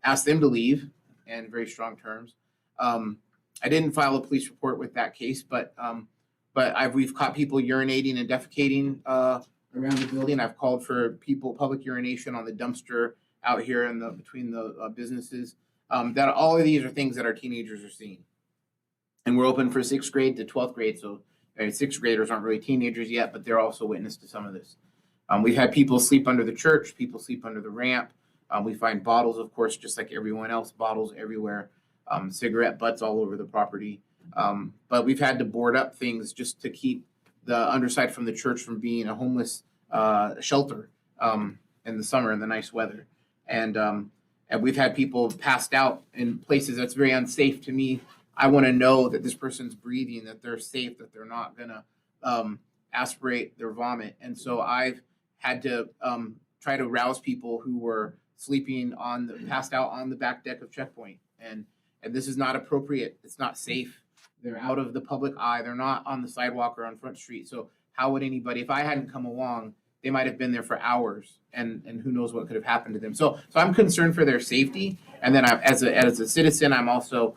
ask them to leave in very strong terms. I didn't file a police report with that case, but we've caught people urinating and defecating around the building. I've called for public urination on the dumpster out here between the businesses. That all of these are things that our teenagers are seeing. And we're open for 6th grade to 12th grade, so 6th graders aren't really teenagers yet, but they're also witness to some of this. We've had people sleep under the church, people sleep under the ramp. We find bottles, of course, just like everyone else, bottles everywhere, cigarette butts all over the property. But we've had to board up things just to keep the underside from the church from being a homeless shelter in the summer in the nice weather. And we've had people passed out in places that's very unsafe to me. I want to know that this person's breathing, that they're safe, that they're not gonna aspirate their vomit. And so I've had to try to rouse people who were sleeping passed out on the back deck of Checkpoint. And this is not appropriate. It's not safe. They're out of the public eye. They're not on the sidewalk or on Front Street. So how would anybody, if I hadn't come along, they might have been there for hours, and who knows what could have happened to them. So I'm concerned for their safety. And then as a citizen, I'm also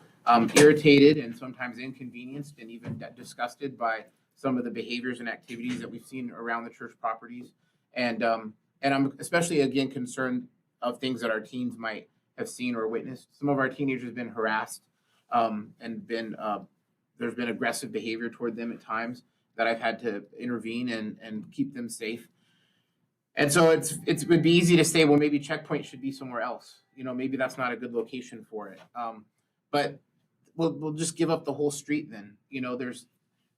irritated and sometimes inconvenienced and even disgusted by some of the behaviors and activities that we've seen around the church properties. And I'm especially, again, concerned of things that our teens might have seen or witnessed. Some of our teenagers have been harassed and there's been aggressive behavior toward them at times that I've had to intervene and keep them safe. And so it would be easy to say, well, maybe Checkpoint should be somewhere else. Maybe that's not a good location for it. But we'll just give up the whole street then.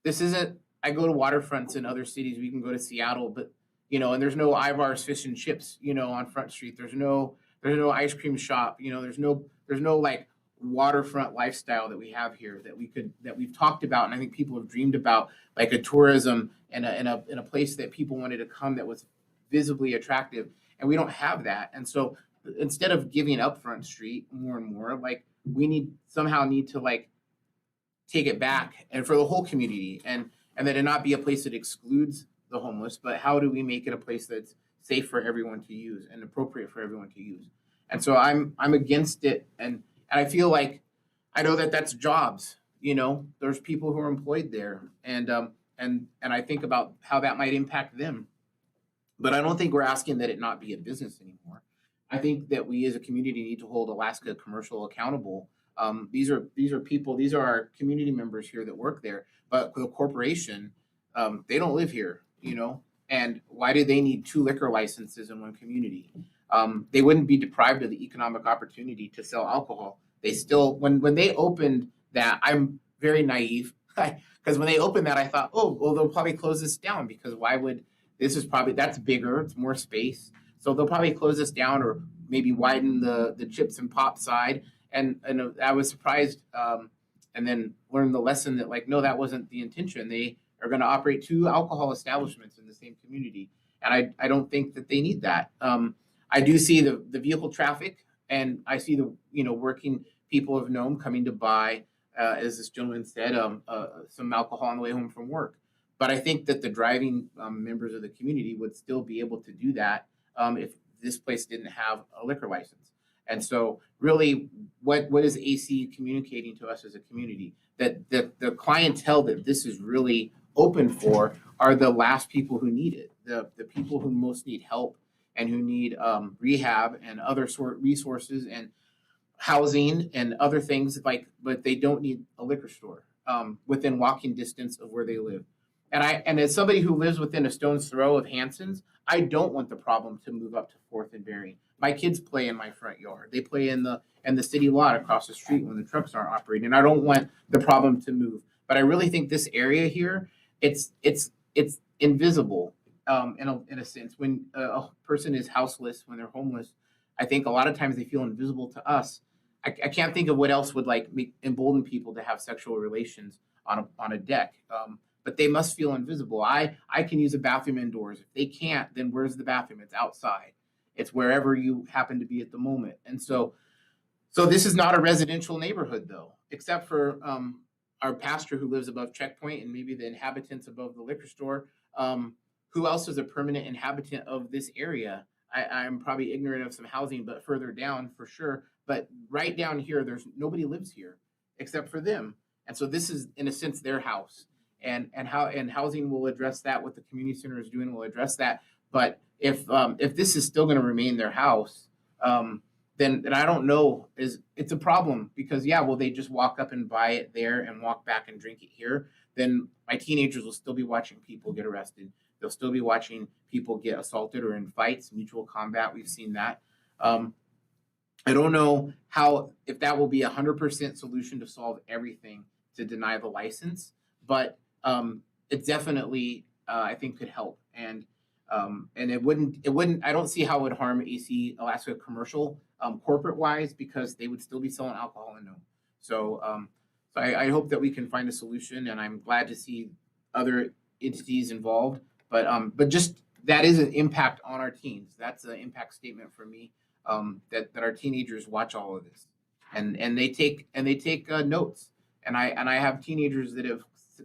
This isn't, I go to waterfronts in other cities. We can go to Seattle, but and there's no Ivar's Fish and Chips, on Front Street. There's no ice cream shop. There's no like waterfront lifestyle that we have here that we've talked about, and I think people have dreamed about, like a tourism in a place that people wanted to come that was visibly attractive, and we don't have that. And so instead of giving up Front Street more and more, like we need to like take it back, and for the whole community, and that it not be a place that excludes the homeless, but how do we make it a place that's safe for everyone to use and appropriate for everyone to use? And so I'm against it, and I feel like I know that that's jobs. There's people who are employed there, and I think about how that might impact them. But I don't think we're asking that it not be a business anymore. I think that we as a community need to hold Alaska Commercial accountable. These are people, these are our community members here that work there, but the corporation, they don't live here, and why do they need 2 liquor licenses in one community? They wouldn't be deprived of the economic opportunity to sell alcohol. They still, when they opened that, I'm very naive, because when they opened that, I thought, oh, well, they'll probably close this down, because that's bigger, it's more space. So they'll probably close this down or maybe widen the chips and pop side. And I was surprised, and then learned the lesson that, like, no, that wasn't the intention. They are going to operate 2 alcohol establishments in the same community. And I don't think that they need that. I do see the vehicle traffic, and I see the working people of Nome coming to buy, as this gentleman said, some alcohol on the way home from work. But I think that the driving members of the community would still be able to do that if this place didn't have a liquor license. And so really, what is AC communicating to us as a community? That the clientele that this is really open for are the last people who need it, the people who most need help and who need rehab and other sort resources and housing and other things but they don't need a liquor store within walking distance of where they live. And as somebody who lives within a stone's throw of Hanson's, I don't want the problem to move up to 4th and Berry. My kids play in my front yard. They play in the city lot across the street when the trucks aren't operating. And I don't want the problem to move. But I really think this area here, it's invisible in a sense. When a person is houseless, when they're homeless, I think a lot of times they feel invisible to us. I can't think of what else would embolden people to have sexual relations on a deck. But they must feel invisible. I can use a bathroom indoors. If they can't, then where's the bathroom? It's outside. It's wherever you happen to be at the moment. And so this is not a residential neighborhood though, except for our pastor who lives above Checkpoint and maybe the inhabitants above the liquor store. Who else is a permanent inhabitant of this area? I'm probably ignorant of some housing, but further down for sure. But right down here, nobody lives here except for them. And so this is in a sense their house. And housing will address that. What the community center is doing will address that. But if this is still going to remain their house, then I don't know. It's a problem because will they just walk up and buy it there and walk back and drink it here? Then my teenagers will still be watching people get arrested. They'll still be watching people get assaulted or in fights, mutual combat. We've seen that. I don't know if that will be 100% solution to solve everything to deny the license, but it definitely I think could help. And it wouldn't. I don't see how it would harm AC Alaska commercial corporate wise because they would still be selling alcohol in Nome. So I hope that we can find a solution, and I'm glad to see other entities involved. But just that is an impact on our teens. That's an impact statement for me. That our teenagers watch all of this, and they take notes. And I have teenagers that have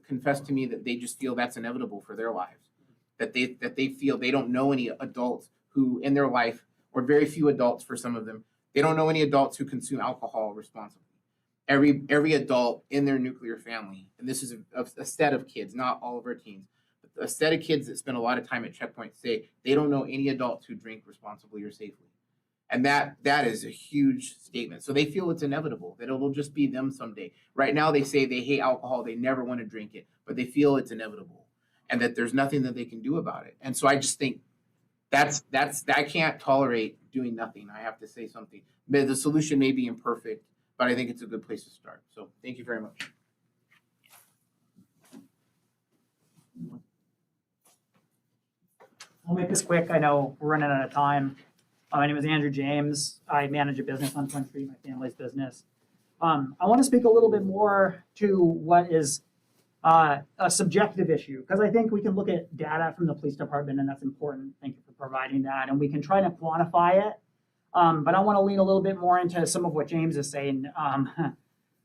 confessed to me that they just feel that's inevitable for their lives. That they feel they don't know any adults who in their life, or very few adults for some of them, they don't know any adults who consume alcohol responsibly. Every adult in their nuclear family, and this is a set of kids, not all of our teens, but a set of kids that spend a lot of time at Checkpoint say they don't know any adults who drink responsibly or safely. And that is a huge statement. So they feel it's inevitable, that it will just be them someday. Right now they say they hate alcohol, they never want to drink it, but they feel it's inevitable and that there's nothing that they can do about it. And so I just think I can't tolerate doing nothing. I have to say something. The solution may be imperfect, but I think it's a good place to start. So thank you very much. I'll make this quick. I know we're running out of time. My name is Andrew James. I manage a business on Front Street, my family's business. I want to speak a little bit more to what is a subjective issue, because I think we can look at data from the police department, and that's important. Thank you for providing that. And we can try to quantify it. But I want to lean a little bit more into some of what James is saying,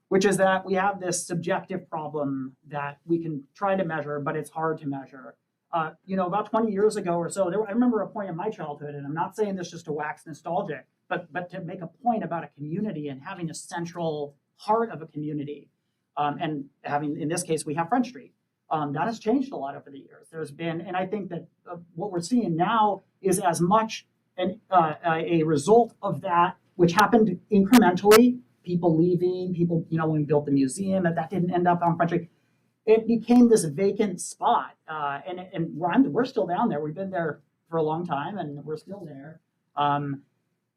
which is that we have this subjective problem that we can try to measure, but it's hard to measure. About 20 years ago or so, I remember a point in my childhood, and I'm not saying this just to wax nostalgic, but to make a point about a community and having a central heart of a community. And having, in this case, we have Front Street. That has changed a lot over the years. There's been, and I think that what we're seeing now is as much a result of that, which happened incrementally, people leaving, people, when we built the museum, that didn't end up on Front Street. It became this vacant spot, and we're still down there. We've been there for a long time, and we're still there.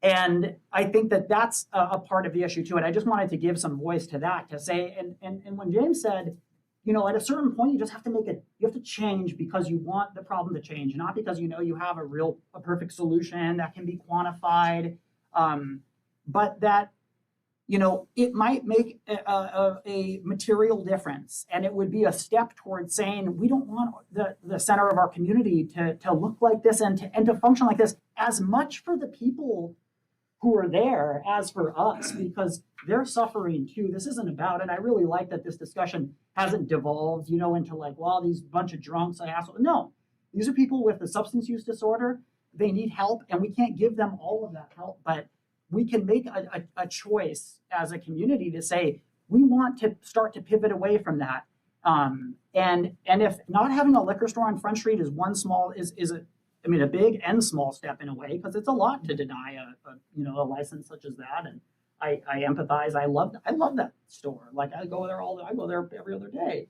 And I think that that's a part of the issue too. And I just wanted to give some voice to that, to say, and when James said, at a certain point, you just have to you have to change because you want the problem to change, not because you have a perfect solution that can be quantified, but that it might make a material difference, and it would be a step towards saying we don't want the center of our community to look like this and to function like this, as much for the people who are there as for us, because they're suffering too. This isn't about, and I really like that this discussion hasn't devolved, into like, well, these bunch of drunks, I asked. No, these are people with a substance use disorder. They need help, and we can't give them all of that help, but we can make a choice as a community to say, we want to start to pivot away from that. And if not having a liquor store on Front Street is a big and small step in a way, because it's a lot to deny a license such as that. And I empathize. I love that store. Like I go there every other day.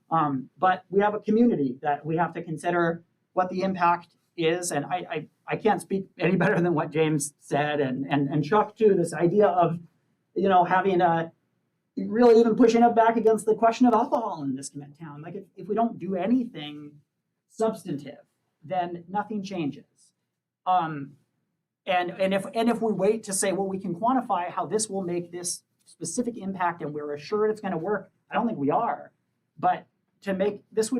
But we have a community that we have to consider what the impact is. And I can't speak any better than what James said and Chuck too, this idea of, having really even pushing up back against the question of alcohol in this town. Like if we don't do anything substantive, then nothing changes. And if we wait to say, well, we can quantify how this will make this specific impact and we're assured it's going to work, I don't think we are. But to make this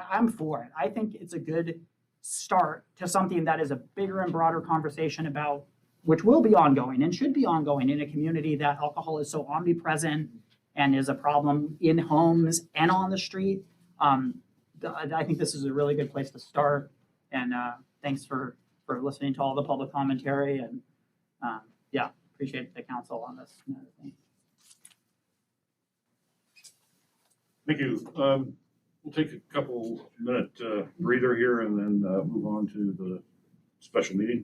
I'm for it. I think it's a good start to something that is a bigger and broader conversation about, which will be ongoing and should be ongoing in a community that alcohol is so omnipresent and is a problem in homes and on the street. I think this is a really good place to start. And thanks for listening to all the public commentary. And appreciate the council on this. Thank you. We'll take a couple minute breather here and then move on to the special meeting.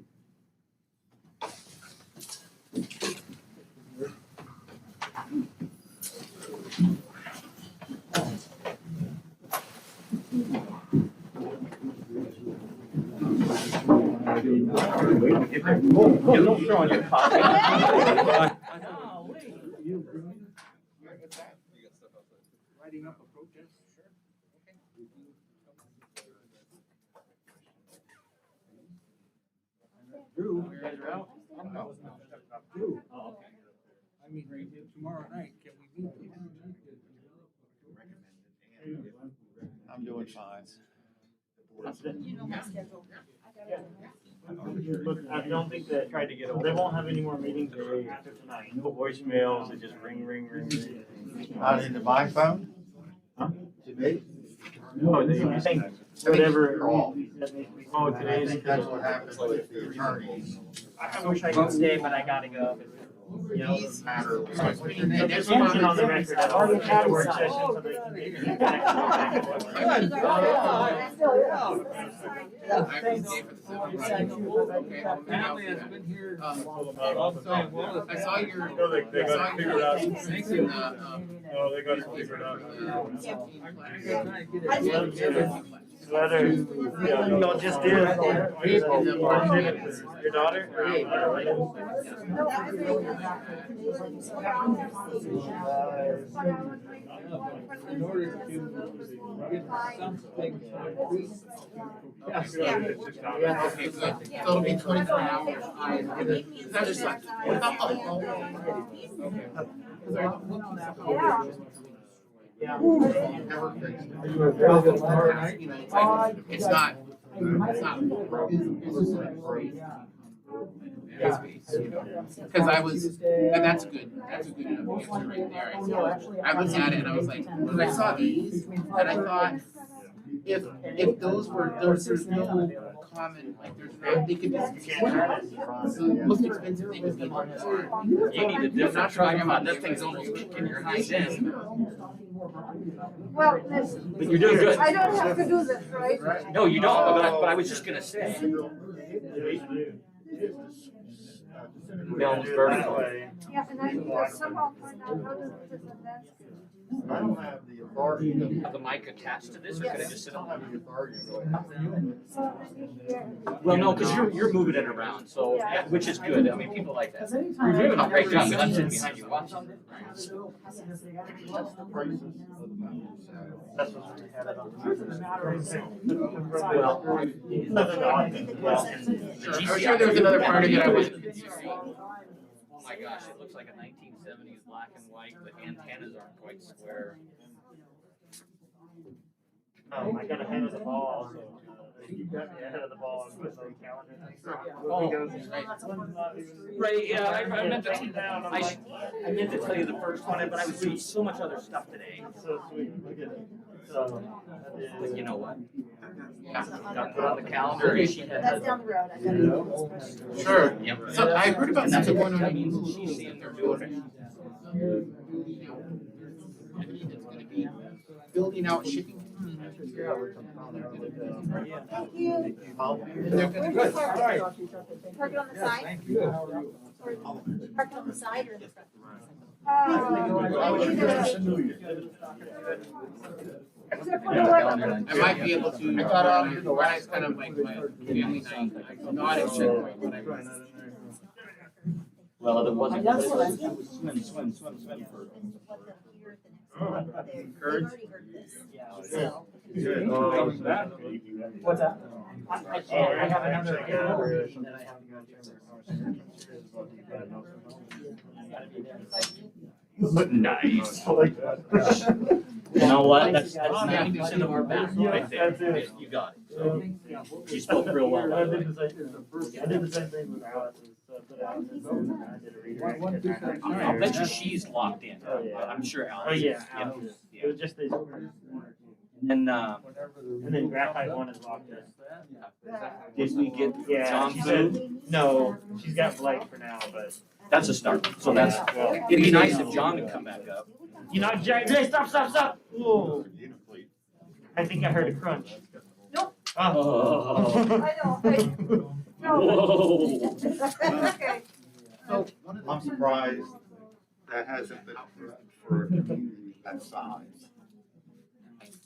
Writing up a protest? Drew, you guys are out? I'm out. Drew. Oh, okay. I mean, tomorrow night, can we meet tomorrow night? I'm doing fine. You know my schedule. Look, I don't think that tried to get over. They won't have any more meetings after tonight. No voicemails. They just ring. Not into my phone? Huh? To me? No, they think whatever. Oh, today's. That's what happens with the attorneys. I wish I could stay, but I gotta go. It doesn't matter. There's mention on the record. I've already had a work session. So they can make it. Family has been here. I saw your. They got it figured out. Thank you. No, they got it figured out. Whether y'all just did. Your daughter? In order to get something. Okay, good. So it'll be 24 hours. That's just like, what about the home? Okay. Because I looked Yeah. it's not because I was, and that's good. That's a good enough answer right there. I looked at it and I was like, when I saw these, and I thought, if those were, there's no common, like there's no, they could just, the most expensive thing is the You need a different truck. Come on, that thing's almost kicking your hind end. Well, But you're doing good. I don't have to do this, right? No, you don't, but I was just gonna say. Film's vertical. Yeah, and I need to somehow find out how to do this and then. I don't have the authority to. Have the mic attached to this, or could I just sit on The authority to go ahead. Well, no, because you're moving it around, so, yeah, which is good. I mean, people like that. You're doing a great job, but I'm sitting behind you watching. What's the prices of the members? That's what we had it on. I'm sure there was another part of it I wasn't considering. Oh my gosh, it looks like a 1970s black and white, but antennas aren't quite square. I got ahead of the ball, so You got me ahead of the ball on with the calendar. Right, yeah, I meant to, I meant to tell you the first one, but I was doing so much other stuff today. So sweet, look at it. So, But you know what? Got put on the calendar. That's down the road. I gotta Sure. Yep. So I heard about And that's something what going on. that means, is she's seeing they're doing it. It's gonna be building out shipping. Thank you. They're gonna Where's the car? Park it on the side? Park it on the side or in the front? I might be able to. I thought it's kind of like my family night. Not at checkpoint, but I was. Well, it wasn't. That's what It was swim for. They've already heard this. So. What's that? I can't, I have another iteration that I have to go to. Nice. You know what? That's 90% of our battle right there. You got it. So, you spoke real well. I did the same thing with Alice. I'll bet you she's locked in. I'm sure Alice. Oh, yeah. Yep. It was just these. And then Graphite one is locked in. did we get Yeah, John she food? said, no, she's got Blake for now, but. That's a start. So that's, it'd be nice if John would come back up. You know, Jay, stop. Whoa. I think I heard a crunch. Nope. Oh. I know. No. Whoa. Okay. So I'm surprised that hasn't been approved for a community that size.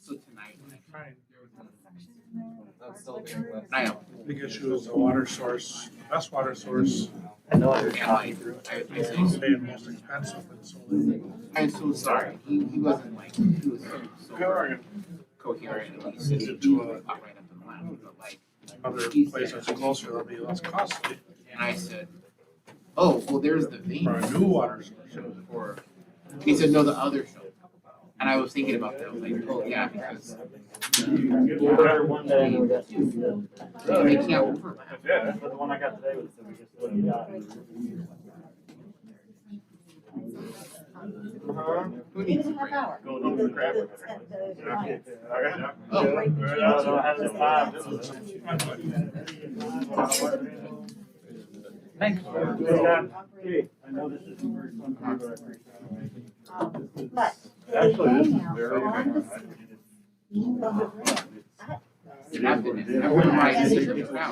So tonight. I know. Big issue is the water source, best water source. I know I Paying most expensive, and so I'm so sorry. He wasn't like, he was so coherent. He said he was right up the line, but like. other places closer, it'll be less costly. And I said, oh, well, there's the vein. For a new water source. Or, he said, no, the other show. And I was thinking about that, I was like, oh, yeah, because. One day we got two. They can't. Yeah, but the one I got today was, we just, what you got? Who needs a break? Go over crap. Oh. Thanks. I know this is the first one, but I appreciate it. But Actually, this is hang out very on the good. It happened. I wouldn't mind to take it out.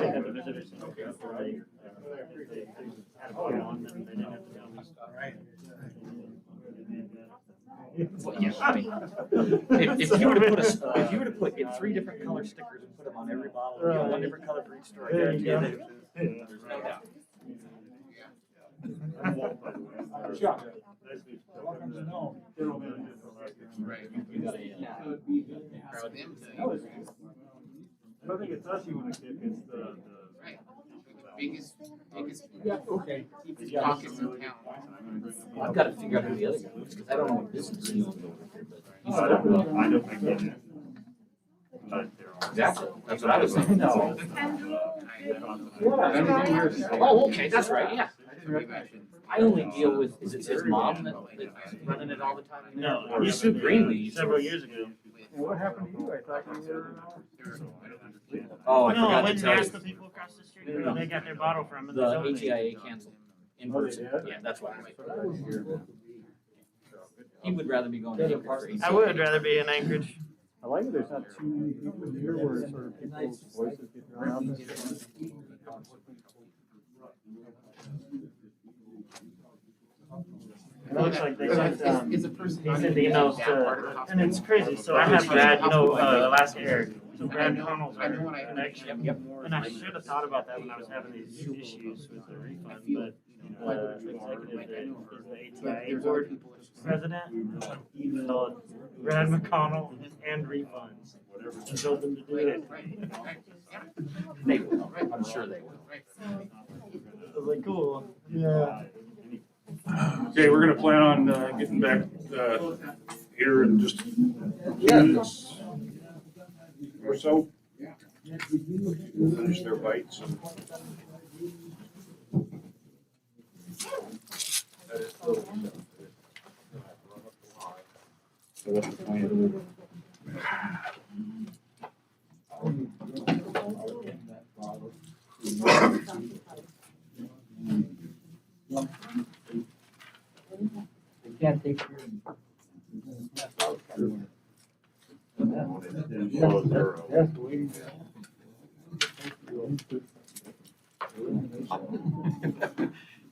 Well, yeah, I mean, if you were to put if you were to put in 3 different color stickers and put them on every bottle, you know, one different color for each store, I guarantee you there's no doubt. Right. You gotta, Crowd them to. I don't think it's us you wanna kick, it's the. Right. Biggest okay. pockets in town. I've got to figure out who the other guy is, because I don't know what business he's doing over here, but. I don't think it is. But they're all. Exactly, that's what I was thinking. No. Oh, okay, that's right, yeah. I only deal with, is it his mom that's running it all the time? No. Or Sue Greenlee. Several years ago. What happened to you? I thought you were. Oh, I No, I forgot went to and tell asked the you. people across the street where they got their bottle from. and The they told me. ATIA canceled in person, yeah, that's why. He would rather be going to Anchorage. I would rather be in Anchorage. I like it, there's not too many people here where sort of people's voices get drowned out. It looks like they sent, Is a person. they sent emails to, and it's crazy, so I have Brad, you know, Alaska Air, so Brad Connell's our connection. And I should have thought about that when I was having these issues with the refund, but executive that is the ATIA board president emailed Brad McConnell and refunds and told them to do it. They will, I'm sure they will. I was like, cool. Yeah. Okay, we're gonna plan on getting back here in just a few minutes or so. Finish their bites and. That is still. So what's the plan? They can't take care of.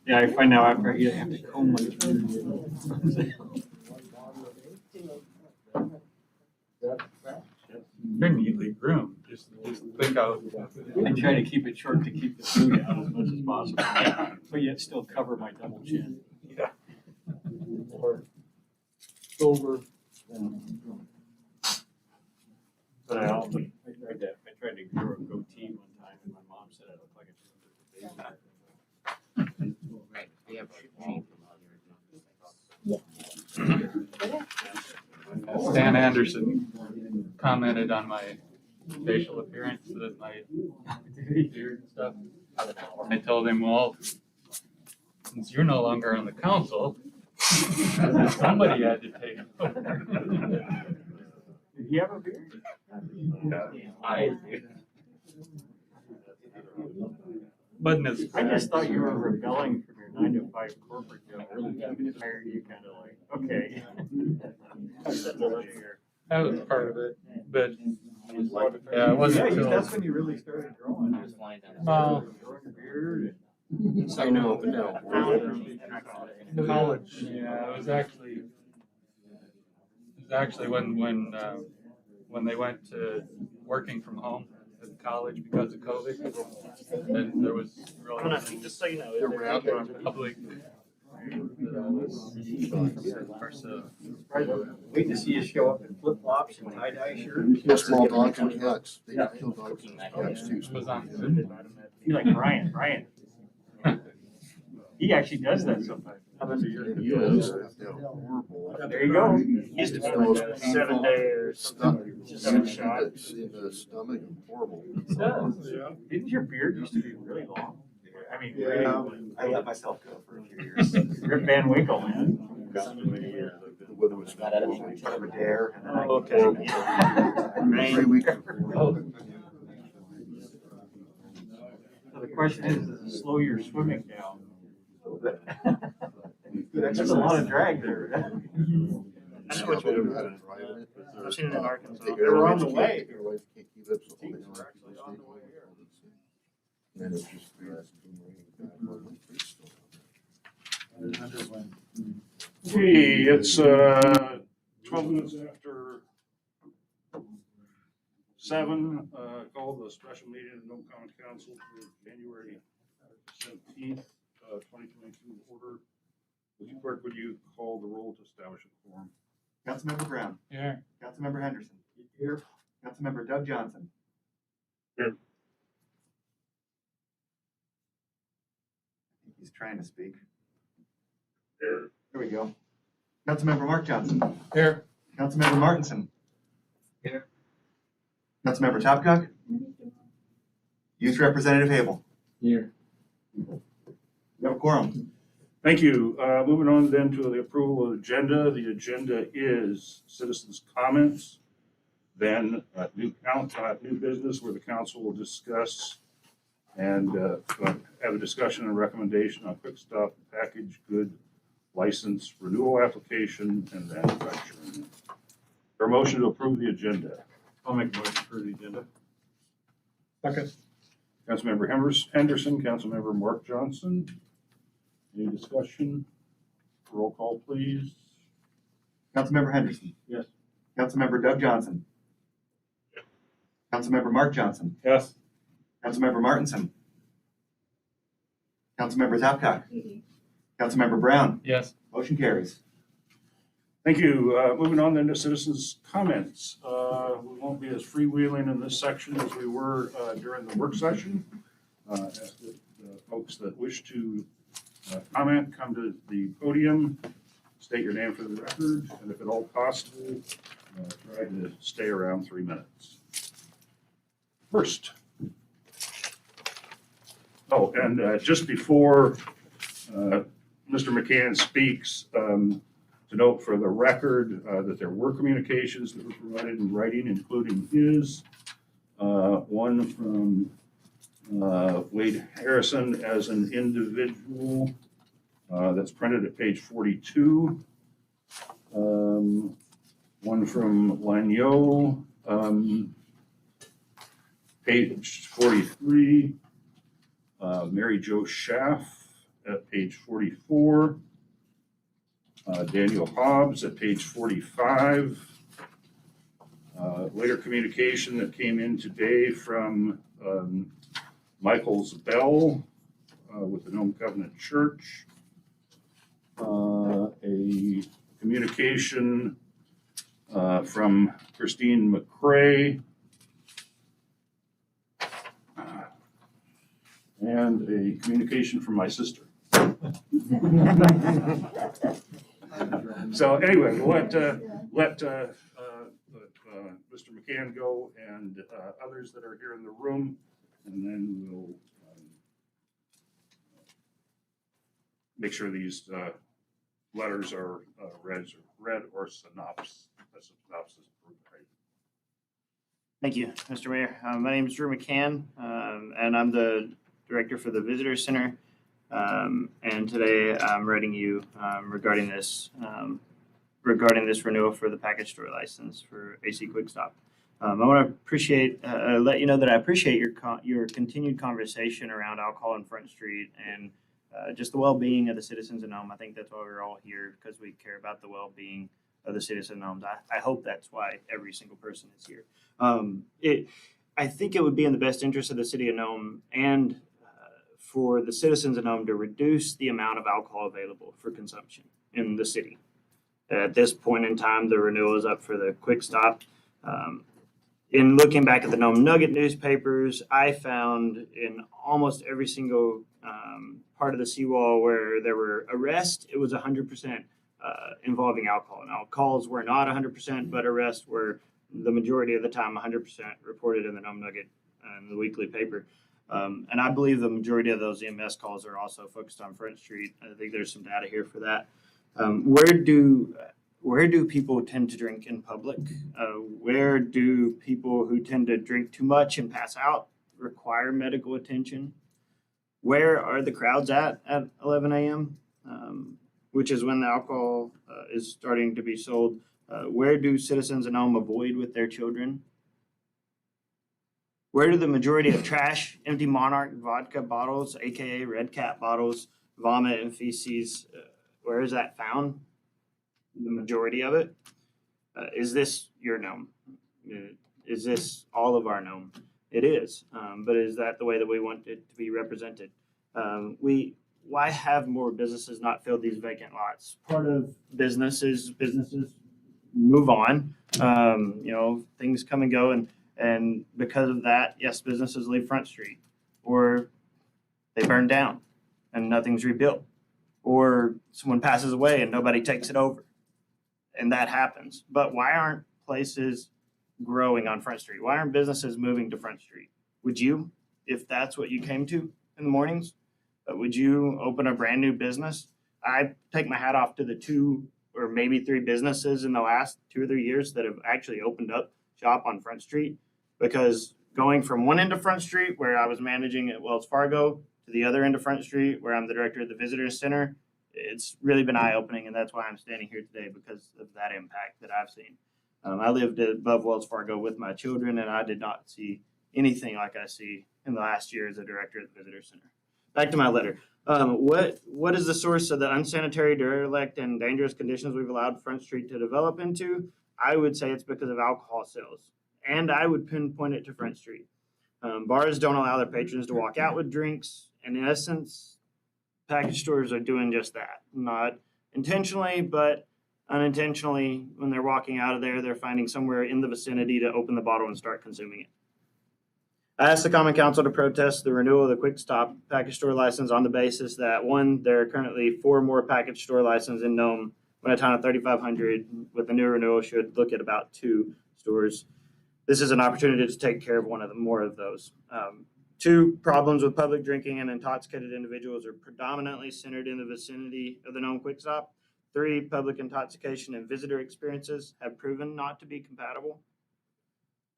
Yeah, I find out after I eat, I have to comb my teeth. They're neatly groomed, just think out. I try to keep it short to keep the food out as much as possible, but yet still cover my double chin. Yeah. Or silver. But I also, I tried to grow a goatee one time and my mom said I looked like a baby. Right, they have Stan Anderson commented on my facial appearance, that my beard and stuff. I told him, well, since you're no longer on the council, somebody had to take over. Did he have a beard? I just thought you were rebelling from your 9-to-5 corporate job. Hired you kind of like, okay. That was part of it, but yeah, it wasn't until. That's when you really started growing. Well. Growing your beard. I know, but no. College, yeah, it was actually when they went to working from home at college because of COVID. And there was really. Just so you know. Public. Wait to see you show up in flip flops and tie dye shirt. Kill small dogs and cats. They kill dogs and cats too. Was on. Be like Brian. He actually does that sometimes. Yes, they're horrible. There you go. Used to be like a 7-day or something. Just a shot. In the stomach, horrible. It does. Didn't your beard used to be really long? I mean, really. I let myself go for a few years. Rip Van Winkle, man. The weather was Over there, and then I. Okay. 3 weeks. So the question is, does it slow your swimming down? There's a lot of drag there. I know what you mean. I've seen it in Arkansas. They were on the way. Your wife can't keep up, so they don't have to go stay. And it's just. Okay, it's 12 minutes after 7. Call the special meeting of the Nome Common Council for January 17th, 2022 order. Mr. Clerk, would you call the roll to establish a quorum? Councilmember Brown. Yeah. Councilmember Henderson. Here. Councilmember Doug Johnson. Here. He's trying to speak. Here. There we go. Councilmember Mark Johnson. Here. Councilmember Martinson. Here. Councilmember Topcock. Youth Representative Habel. Here. We have a quorum. Thank you. Moving on then to the approval of the agenda. The agenda is citizens' comments, then new business where the council will discuss and have a discussion and recommendation on quick stop package good license renewal application and manufacturing. For a motion to approve the agenda. I'll make a motion for the agenda. Second. Councilmember Henderson, Councilmember Mark Johnson. Any discussion? Roll call, please. Councilmember Henderson. Yes. Councilmember Doug Johnson. Councilmember Mark Johnson. Yes. Councilmember Martinson. Councilmember Topcock. Councilmember Brown. Yes. Motion carries. Thank you. Moving on then to citizens' comments. We won't be as freewheeling in this section as we were during the work session. Ask the folks that wish to comment, come to the podium, state your name for the record, and if at all possible, try to stay around 3 minutes. first. Oh, and just before Mr. McCann speaks, to note for the record that there were communications that were provided in writing, including his, one from Wade Harrison as an individual, that's printed at page 42. One from Lanyo, page 43. Mary Jo Schaff at page 44. Daniel Hobbs at page 45. Later communication that came in today from Michaels Bell with the Nome Covenant Church. A communication from Christine McCrae. And a communication from my sister. So anyway, we'll let Mr. McCann go and others that are here in the room, and then we'll make sure these letters are read or synopsis. Thank you, Mr. Mayor. My name is Drew McCann, and I'm the director for the Visitor Center. And today I'm writing you regarding this renewal for the package store license for AC Quick Stop. I want to let you know that I appreciate your continued conversation around alcohol on Front Street and just the well-being of the citizens of Nome. I think that's why we're all here, because we care about the well-being of the citizens of Nome. I hope that's why every single person is here. I think it would be in the best interest of the city of Nome and for the citizens of Nome to reduce the amount of alcohol available for consumption in the city. At this point in time, the renewal is up for the Quick Stop. In looking back at the Nome Nugget newspapers, I found in almost every single part of the seawall where there were arrests, it was 100% involving alcohol. Now, calls were not 100%, but arrests were the majority of the time 100% reported in the Nome Nugget and the weekly paper. And I believe the majority of those EMS calls are also focused on Front Street. I think there's some data here for that. Where do people tend to drink in public? Where do people who tend to drink too much and pass out require medical attention? Where are the crowds at 11 a.m., which is when the alcohol is starting to be sold? Where do citizens in Nome avoid with their children? Where do the majority of trash, empty Monarch vodka bottles, aka Red Cat bottles, vomit and feces, where is that found? The majority of it? Is this your Nome? Is this all of our Nome? It is, but is that the way that we want it to be represented? Why have more businesses not filled these vacant lots? Part of businesses move on. Things come and go, and because of that, yes, businesses leave Front Street, or they burn down and nothing's rebuilt, or someone passes away and nobody takes it over, and that happens. But why aren't places growing on Front Street? Why aren't businesses moving to Front Street? Would you, if that's what you came to in the mornings, would you open a brand new business? I take my hat off to the 2 or maybe 3 businesses in the last 2 or 3 years that have actually opened up shop on Front Street, because going from one end of Front Street where I was managing at Wells Fargo to the other end of Front Street where I'm the director of the Visitor Center, it's really been eye-opening, and that's why I'm standing here today, because of that impact that I've seen. I lived above Wells Fargo with my children, and I did not see anything like I see in the last year as a director at the Visitor Center. Back to my letter. What is the source of the unsanitary, derelict, and dangerous conditions we've allowed Front Street to develop into? I would say it's because of alcohol sales, and I would pinpoint it to Front Street. Bars don't allow their patrons to walk out with drinks. In essence, package stores are doing just that. Not intentionally, but unintentionally. When they're walking out of there, they're finding somewhere in the vicinity to open the bottle and start consuming it. I asked the Common Council to protest the renewal of the Quick Stop package store license on the basis that, one, there are currently 4 more package store licenses in Nome, when a town of 3,500 with the new renewal should look at about 2 stores. this is an opportunity to take care of one of the more of those. Two problems with public drinking and intoxicated individuals are predominantly centered in the vicinity of the Nome Quick Stop. 3, public intoxication and visitor experiences have proven not to be compatible.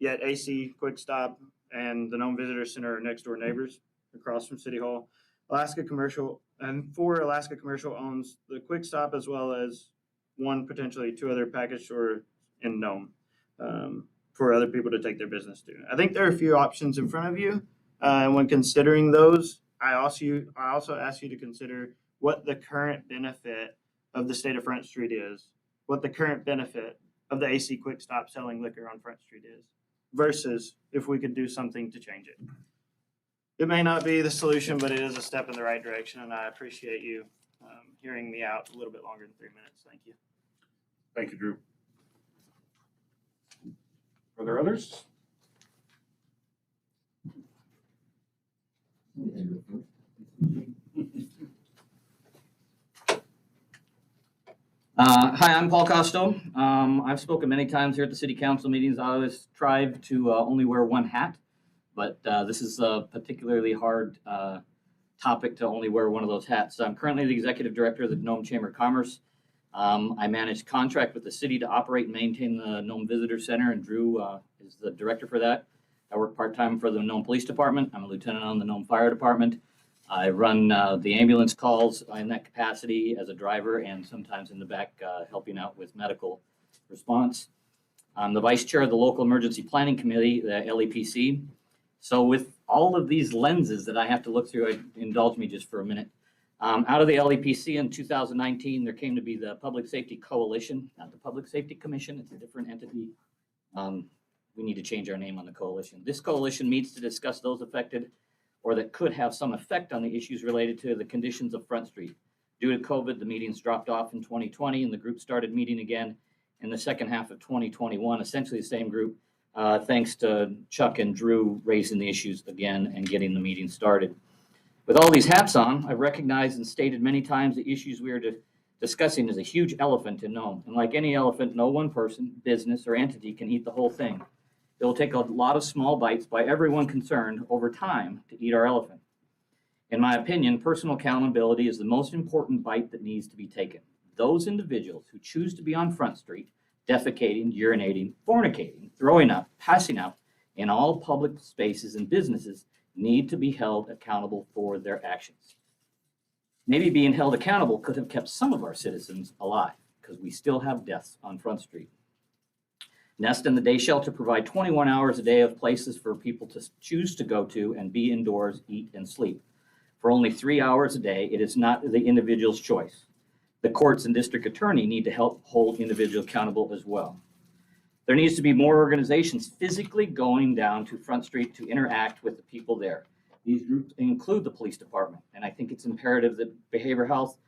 Yet AC Quick Stop and the Nome Visitor Center are next door neighbors across from City Hall. Alaska Commercial owns the Quick Stop as well as potentially 2 other package stores in Nome for other people to take their business to. I think there are a few options in front of you. And when considering those, I also ask you to consider what the current benefit of the state of Front Street is, what the current benefit of the AC Quick Stop selling liquor on Front Street is, versus if we could do something to change it. It may not be the solution, but it is a step in the right direction, and I appreciate you hearing me out a little bit longer than 3 minutes. Thank you. Thank you, Drew. Are there others? Hi, I'm Paul Costo. I've spoken many times here at the city council meetings. I always strive to only wear one hat, but this is a particularly hard topic to only wear one of those hats. I'm currently the executive director of the Nome Chamber of Commerce. I manage contract with the city to operate and maintain the Nome Visitor Center, and Drew is the director for that. I work part-time for the Nome Police Department. I'm a lieutenant on the Nome Fire Department. I run the ambulance calls in that capacity as a driver and sometimes in the back helping out with medical response. I'm the vice chair of the Local Emergency Planning Committee, the LEPC. So with all of these lenses that I have to look through, indulge me just for a minute. Out of the LEPC in 2019, there came to be the Public Safety Coalition, not the Public Safety Commission. It's a different entity. We need to change our name on the coalition. This coalition meets to discuss those affected or that could have some effect on the issues related to the conditions of Front Street. Due to COVID, the meetings dropped off in 2020 and the group started meeting again in the second half of 2021, essentially the same group, thanks to Chuck and Drew raising the issues again and getting the meeting started. With all these hats on, I've recognized and stated many times the issues we are discussing is a huge elephant in Nome. And like any elephant, no one person, business, or entity can eat the whole thing. It will take a lot of small bites by everyone concerned over time to eat our elephant. In my opinion, personal accountability is the most important bite that needs to be taken. Those individuals who choose to be on Front Street, defecating, urinating, fornicating, throwing up, passing out in all public spaces and businesses need to be held accountable for their actions. Maybe being held accountable could have kept some of our citizens alive because we still have deaths on Front Street. Nest and the Day Shelter provide 21 hours a day of places for people to choose to go to and be indoors, eat, and sleep. For only 3 hours a day, it is not the individual's choice. The courts and district attorney need to help hold individuals accountable as well. There needs to be more organizations physically going down to Front Street to interact with the people there. These groups include the police department, and I think it's imperative that behavioral health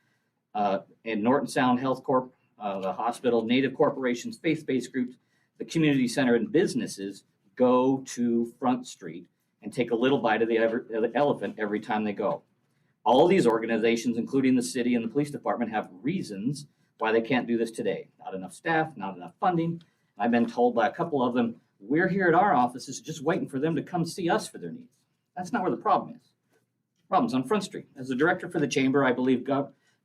and Norton Sound Health Corp, the hospital, Native corporations, faith-based groups, the community center, and businesses go to Front Street and take a little bite of the elephant every time they go. All of these organizations, including the city and the police department, have reasons why they can't do this today. Not enough staff, not enough funding. I've been told by a couple of them, we're here at our offices just waiting for them to come see us for their needs. That's not where the problem is. The problem's on Front Street. As the director for the chamber, I believe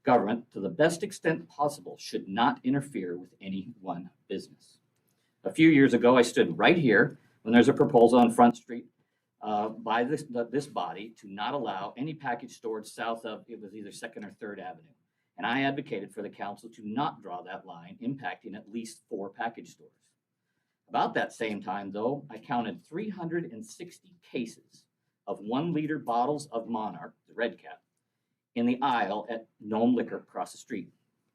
government, to the best extent possible, should not interfere with any one business. A few years ago, I stood right here when there's a proposal on Front Street by this body to not allow any package stores south of, it was either 2nd or 3rd Avenue. And I advocated for the council to not draw that line, impacting at least 4 package stores. About that same time, though, I counted 360 cases of 1-liter bottles of Monarch, the red cap, in the aisle at Nome Liquor across the street.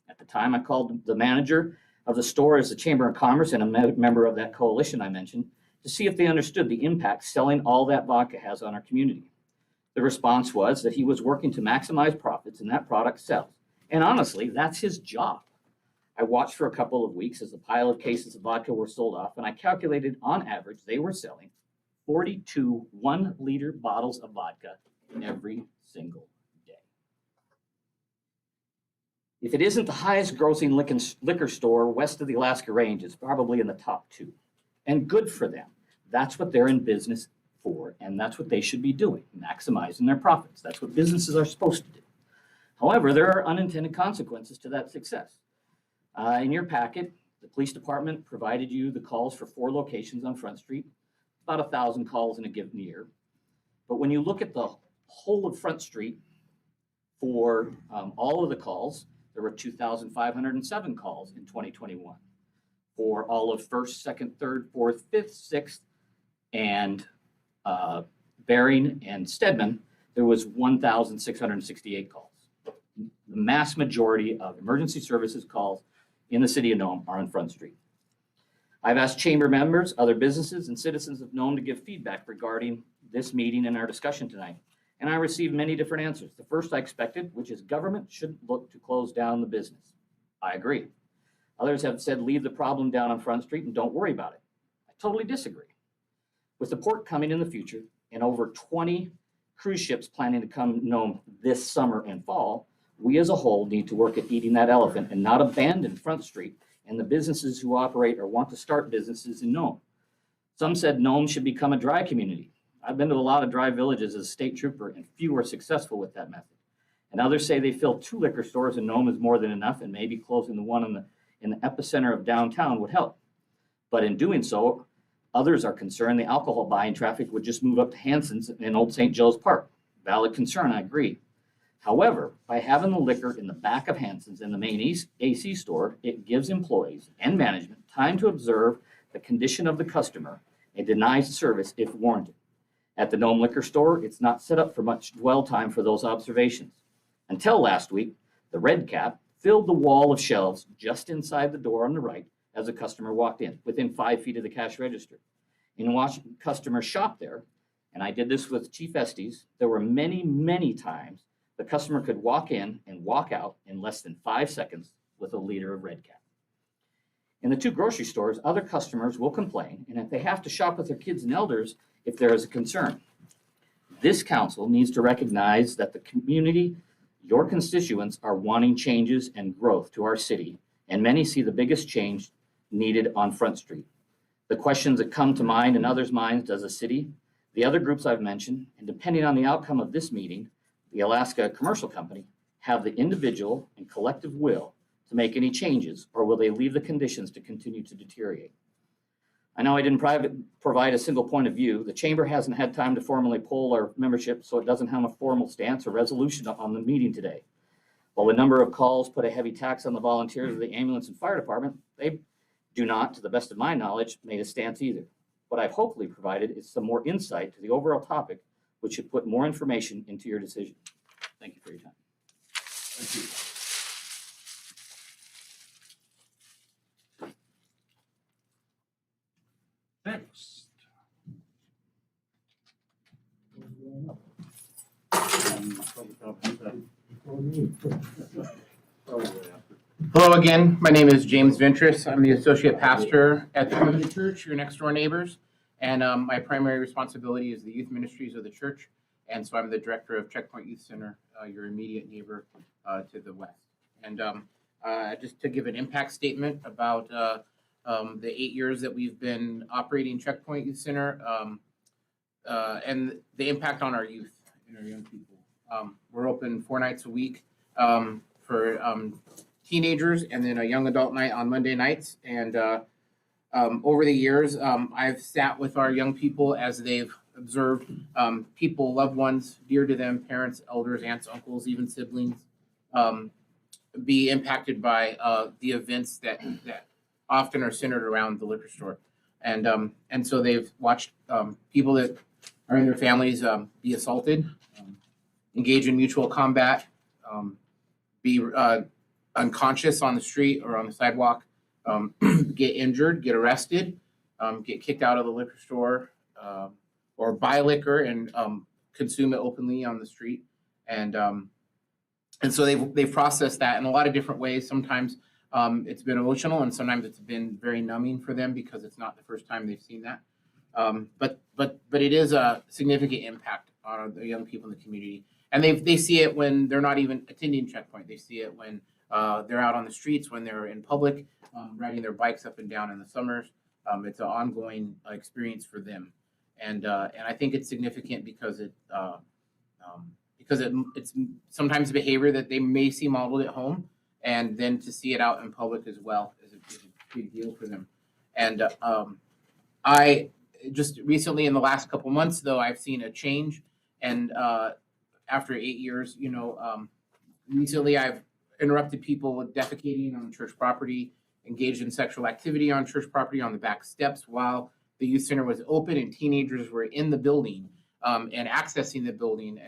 At the time, I called the manager of the store as the Chamber of Commerce and a member of that coalition I mentioned to see if they understood the impact selling all that vodka has on our community. The response was that he was working to maximize profits and that product sells. And honestly, that's his job. I watched for a couple of weeks as the pile of cases of vodka were sold off, and I calculated on average they were selling 42 1-liter bottles of vodka every single day. If it isn't the highest grossing liquor store west of the Alaska Range, it's probably in the top 2. And good for them. That's what they're in business for, and that's what they should be doing, maximizing their profits. That's what businesses are supposed to do. However, there are unintended consequences to that success. In your packet, the police department provided you the calls for 4 locations on Front Street, about 1,000 calls in a given year. But when you look at the whole of Front Street for all of the calls, there were 2,507 calls in 2021. For all of 1st, 2nd, 3rd, 4th, 5th, 6th, and Bering and Stedman, there was 1,668 calls. The mass majority of emergency services calls in the city of Nome are on Front Street. I've asked chamber members, other businesses, and citizens of Nome to give feedback regarding this meeting and our discussion tonight. And I received many different answers. The first I expected, which is government should look to close down the business. I agree. Others have said leave the problem down on Front Street and don't worry about it. I totally disagree. With the port coming in the future and over 20 cruise ships planning to come Nome this summer and fall, we as a whole need to work at eating that elephant and not abandon Front Street and the businesses who operate or want to start businesses in Nome. Some said Nome should become a dry community. I've been to a lot of dry villages as a state trooper, and few are successful with that method. And others say they feel 2 liquor stores in Nome is more than enough, and maybe closing the one in the epicenter of downtown would help. But in doing so, others are concerned the alcohol buying traffic would just move up to Hanson's in Old St. Joe's Park. Valid concern, I agree. However, by having the liquor in the back of Hanson's in the main AC store, it gives employees and management time to observe the condition of the customer and denies service if warranted. At the Nome liquor store, it's not set up for much dwell time for those observations. Until last week, the red cap filled the wall of shelves just inside the door on the right as a customer walked in, within 5 feet of the cash register. In watching customers shop there, and I did this with Chief Estes, there were many, many times the customer could walk in and walk out in less than 5 seconds with a liter of red cap. In the 2 grocery stores, other customers will complain, and if they have to shop with their kids and elders, if there is a concern. This council needs to recognize that the community, your constituents, are wanting changes and growth to our city, and many see the biggest change needed on Front Street. The questions that come to mind in others' minds, does the city, the other groups I've mentioned, and depending on the outcome of this meeting, the Alaska Commercial Company, have the individual and collective will to make any changes, or will they leave the conditions to continue to deteriorate? I know I didn't provide a single point of view. The chamber hasn't had time to formally poll our membership, so it doesn't have a formal stance or resolution on the meeting today. While the number of calls put a heavy tax on the volunteers of the ambulance and fire department, they do not, to the best of my knowledge, made a stance either. What I've hopefully provided is some more insight to the overall topic, which should put more information into your decision. Thank you for your time. Thank you. Next. Hello again. My name is James Ventris. I'm the associate pastor at the Covenant Church, your next door neighbors. And my primary responsibility is the youth ministries of the church. And so I'm the director of Checkpoint Youth Center, your immediate neighbor to the west. And just to give an impact statement about the 8 years that we've been operating Checkpoint Youth Center and the impact on our youth and our young people. We're open 4 nights a week for teenagers and then a young adult night on Monday nights. And over the years, I've sat with our young people as they've observed people, loved ones dear to them, parents, elders, aunts, uncles, even siblings, be impacted by the events that often are centered around the liquor store. And so they've watched people that are in their families be assaulted, engage in mutual combat, be unconscious on the street or on the sidewalk, get injured, get arrested, get kicked out of the liquor store, or buy liquor and consume it openly on the street. And so they've processed that in a lot of different ways. Sometimes it's been emotional, and sometimes it's been very numbing for them because it's not the first time they've seen that. But it is a significant impact on the young people in the community. And they see it when they're not even attending Checkpoint. They see it when they're out on the streets, when they're in public, riding their bikes up and down in the summers. It's an ongoing experience for them. And I think it's significant because it's sometimes behavior that they may see modeled at home, and then to see it out in public as well is a big deal for them. And I just recently, in the last couple months, though, I've seen a change. And after 8 years, recently I've interrupted people with defecating on church property, engaged in sexual activity on church property on the back steps while the youth center was open and teenagers were in the building and accessing the building.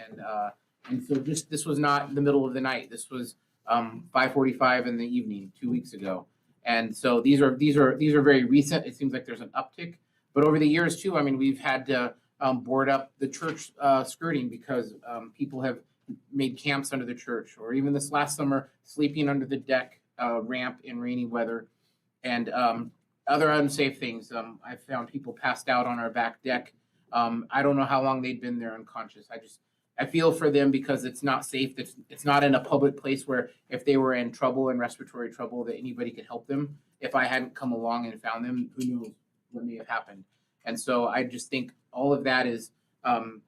And so this was not in the middle of the night. This was 5:45 in the evening 2 weeks ago. And so these are very recent. It seems like there's an uptick. But over the years too, I mean, we've had to board up the church skirting because people have made camps under the church, or even this last summer, sleeping under the deck ramp in rainy weather, and other unsafe things. I found people passed out on our back deck. I don't know how long they'd been there unconscious. I feel for them because it's not safe. It's not in a public place where if they were in trouble and respiratory trouble that anybody could help them. If I hadn't come along and found them, who knows what may have happened. And so I just think all of that is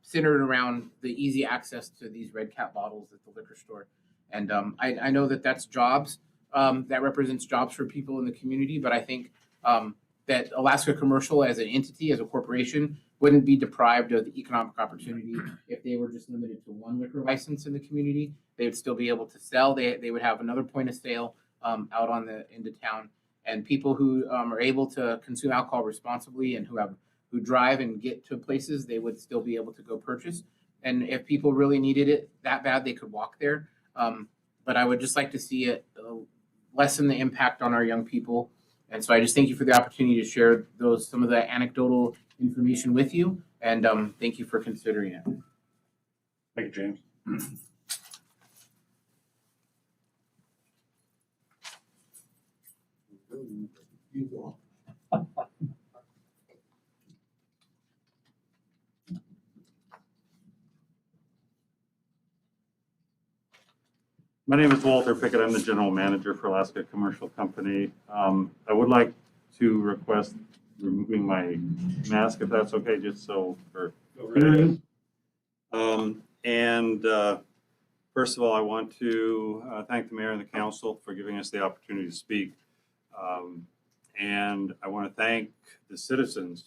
centered around the easy access to these red cap bottles at the liquor store. And I know that that's jobs, that represents jobs for people in the community, but I think that Alaska Commercial as an entity, as a corporation, wouldn't be deprived of the economic opportunity if they were just limited to one liquor license in the community. They would still be able to sell. They would have another point of sale out on the end of town. And people who are able to consume alcohol responsibly and who drive and get to places, they would still be able to go purchase. And if people really needed it that bad, they could walk there. But I would just like to see it lessen the impact on our young people. And so I just thank you for the opportunity to share some of the anecdotal information with you. And thank you for considering it. Thank you, James. My name is Walter Pickett. I'm the general manager for Alaska Commercial Company. I would like to request removing my mask, if that's okay, just so for hearing. First of all, I want to thank the mayor and the council for giving us the opportunity to speak. And I want to thank the citizens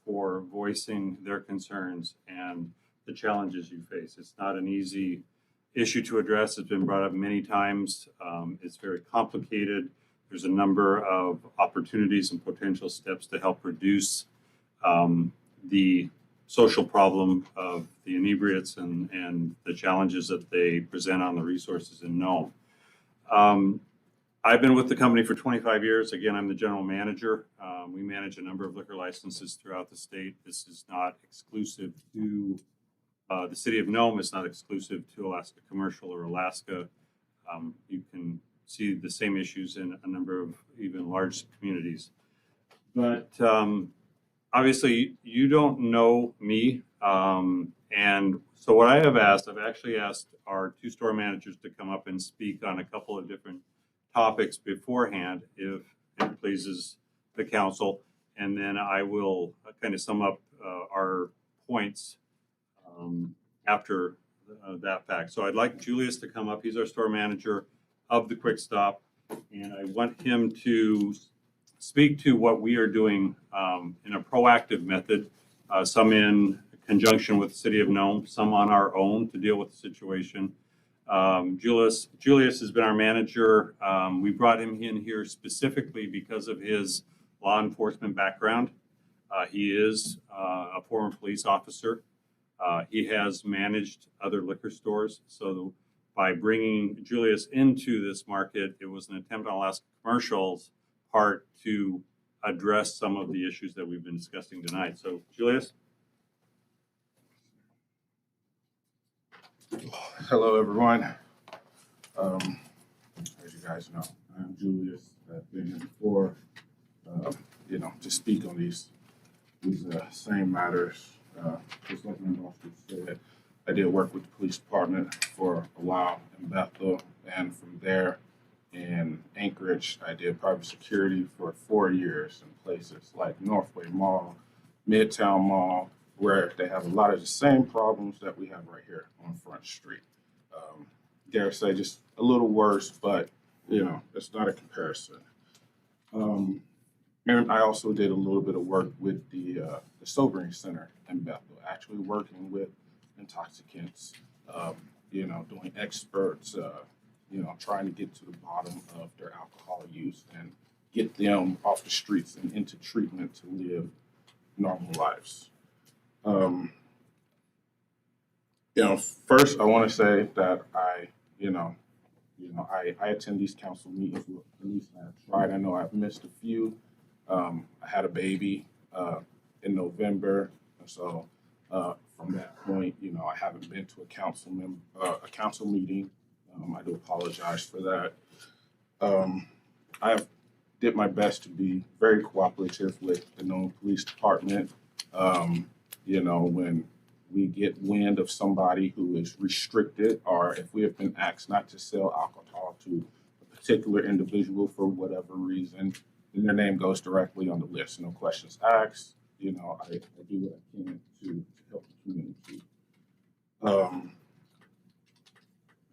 for voicing their concerns and the challenges you face. It's not an easy issue to address. It's been brought up many times. It's very complicated. There's a number of opportunities and potential steps to help reduce the social problem of the inebriates and the challenges that they present on the resources in Nome. I've been with the company for 25 years. Again, I'm the general manager. We manage a number of liquor licenses throughout the state. This is not exclusive to the city of Nome. It's not exclusive to Alaska Commercial or Alaska. You can see the same issues in a number of even large communities. But obviously, you don't know me. And so what I have asked, I've actually asked our two store managers to come up and speak on a couple of different topics beforehand, if it pleases the council. And then I will kind of sum up our points after that fact. So I'd like Julius to come up. He's our store manager of the Quick Stop. And I want him to speak to what we are doing in a proactive method, some in conjunction with the city of Nome, some on our own to deal with the situation. Julius has been our manager. We brought him in here specifically because of his law enforcement background. He is a former police officer. He has managed other liquor stores. So by bringing Julius into this market, it was an attempt on Alaska Commercial's part to address some of the issues that we've been discussing tonight. So Julius. Hello, everyone. As you guys know, I'm Julius. I've been here before, to speak on these same matters. Just like my boss said, I did work with the police department for a while in Bethel, and from there, In Anchorage, I did private security for 4 years in places like Northway Mall, Midtown Mall, where they have a lot of the same problems that we have right here on Front Street. Dare say just a little worse, but it's not a comparison. And I also did a little bit of work with the sobering center in Bethel, actually working with intoxicants, doing experts, trying to get to the bottom of their alcohol use and get them off the streets and into treatment to live normal lives. First I want to say that I attend these council meetings, at least I've tried. I know I've missed a few. I had a baby in November, so from that point, I haven't been to a council meeting. I do apologize for that. I have did my best to be very cooperative with the Nome Police Department. When we get wind of somebody who is restricted, or if we have been asked not to sell alcohol to a particular individual for whatever reason, then their name goes directly on the list. No questions asked. I do what I can to help the community.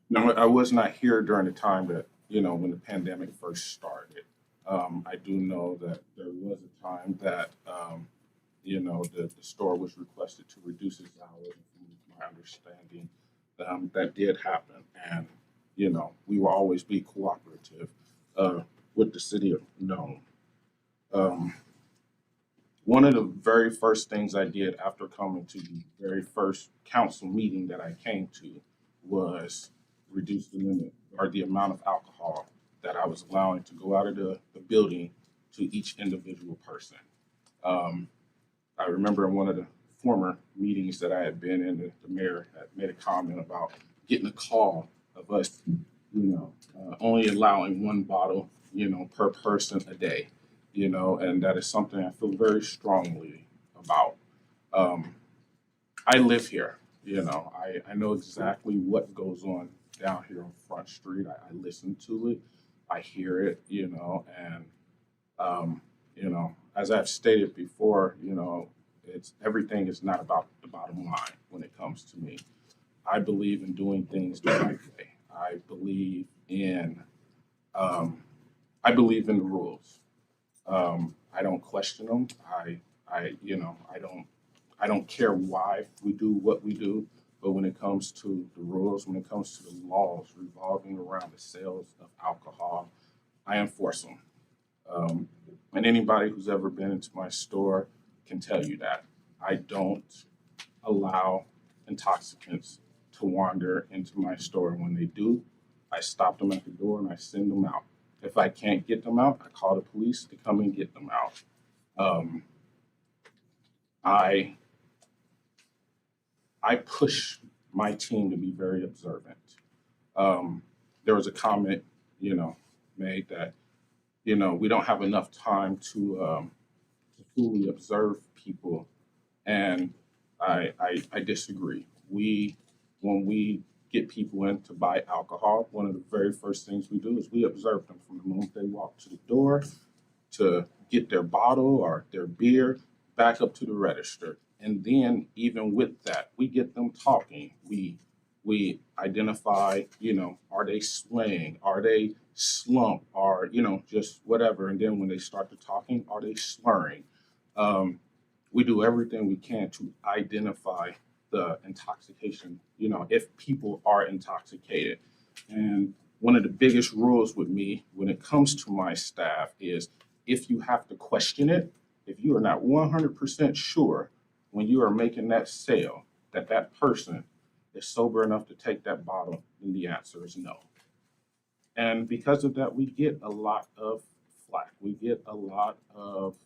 No, I was not here during the time that, when the pandemic first started. I do know that there was a time that, the store was requested to reduce its hours. From my understanding, that did happen. And, we will always be cooperative with the city of Nome. One of the very first things I did after coming to the very first council meeting that I came to was reduce the limit or the amount of alcohol that I was allowing to go out of the building to each individual person. I remember in one of the former meetings that I had been in, the mayor had made a comment about getting a call of us, only allowing one bottle, per person a day, and that is something I feel very strongly about. I live here, I know exactly what goes on down here on Front Street. I listen to it, I hear it, and as I've stated before, it's everything is not about the bottom line when it comes to me. I believe in doing things the right way. I believe in the rules. I don't question them. I don't care why we do what we do, but when it comes to the rules, when it comes to the laws revolving around the sales of alcohol, I enforce them. And anybody who's ever been into my store can tell you that. I don't allow intoxicants to wander into my store. When they do, I stop them at the door and I send them out. If I can't get them out, I call the police to come and get them out. I push my team to be very observant. There was a comment, made that, we don't have enough time to fully observe people, and I disagree. When we get people in to buy alcohol, one of the very first things we do is we observe them from the moment they walk to the door to get their bottle or their beer back up to the register. And then even with that, we get them talking. We identify, are they swaying? Are they slump? Or, just whatever. And then when they start to talking, are they slurring? We do everything we can to identify the intoxication, if people are intoxicated. And one of the biggest rules with me when it comes to my staff is if you have to question it, if you are not 100% sure when you are making that sale that that person is sober enough to take that bottle, then the answer is no. And because of that, we get a lot of flack. We get a lot of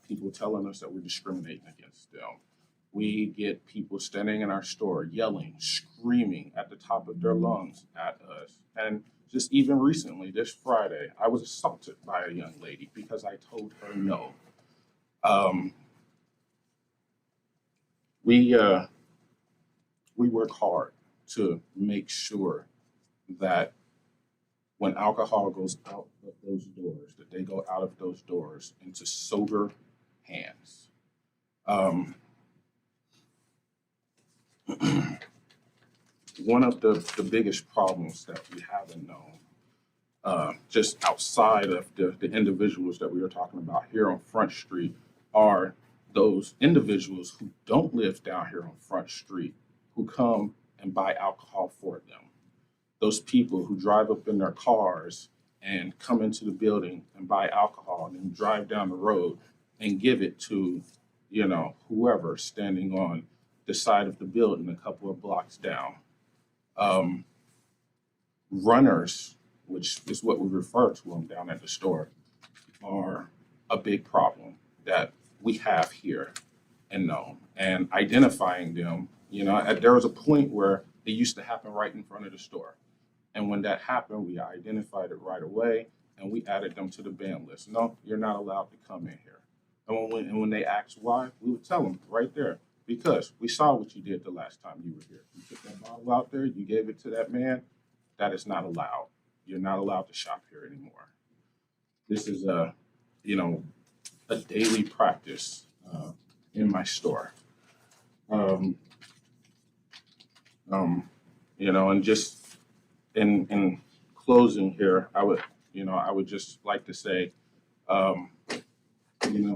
people telling us that we're discriminating against them. We get people standing in our store yelling, screaming at the top of their lungs at us. And just even recently, this Friday, I was assaulted by a young lady because I told her no. We work hard to make sure that when alcohol goes out of those doors, that they go out of those doors into sober hands. One of the biggest problems that we have in Nome, just outside of the individuals that we were talking about here on Front Street, are those individuals who don't live down here on Front Street, who come and buy alcohol for them. Those people who drive up in their cars and come into the building and buy alcohol and then drive down the road and give it to, whoever standing on the side of the building a couple of blocks down. Runners, which is what we refer to them down at the store, are a big problem that we have here in Nome. And identifying them, there was a point where it used to happen right in front of the store. And when that happened, we identified it right away and we added them to the ban list. No, you're not allowed to come in here. And when they asked why, we would tell them right there, because we saw what you did the last time you were here. You took that bottle out there, you gave it to that man. That is not allowed. You're not allowed to shop here anymore. This is a daily practice in my store. And just in closing here, I would just like to say,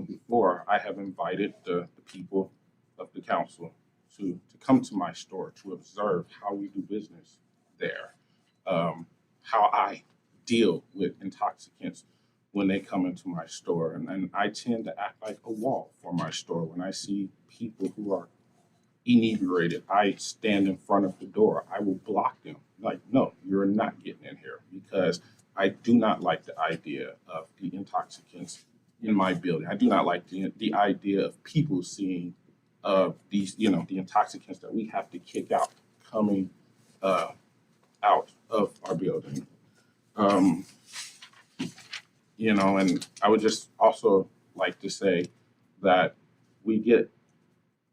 before I have invited the people of the council to come to my store to observe how we do business there, how I deal with intoxicants when they come into my store. And I tend to act like a wall for my store. When I see people who are inebriated, I stand in front of the door. I will block them. Like, no, you're not getting in here, because I do not like the idea of the intoxicants in my building. I do not like the idea of people seeing these, the intoxicants that we have to kick out coming out of our building. And I would just also like to say that we get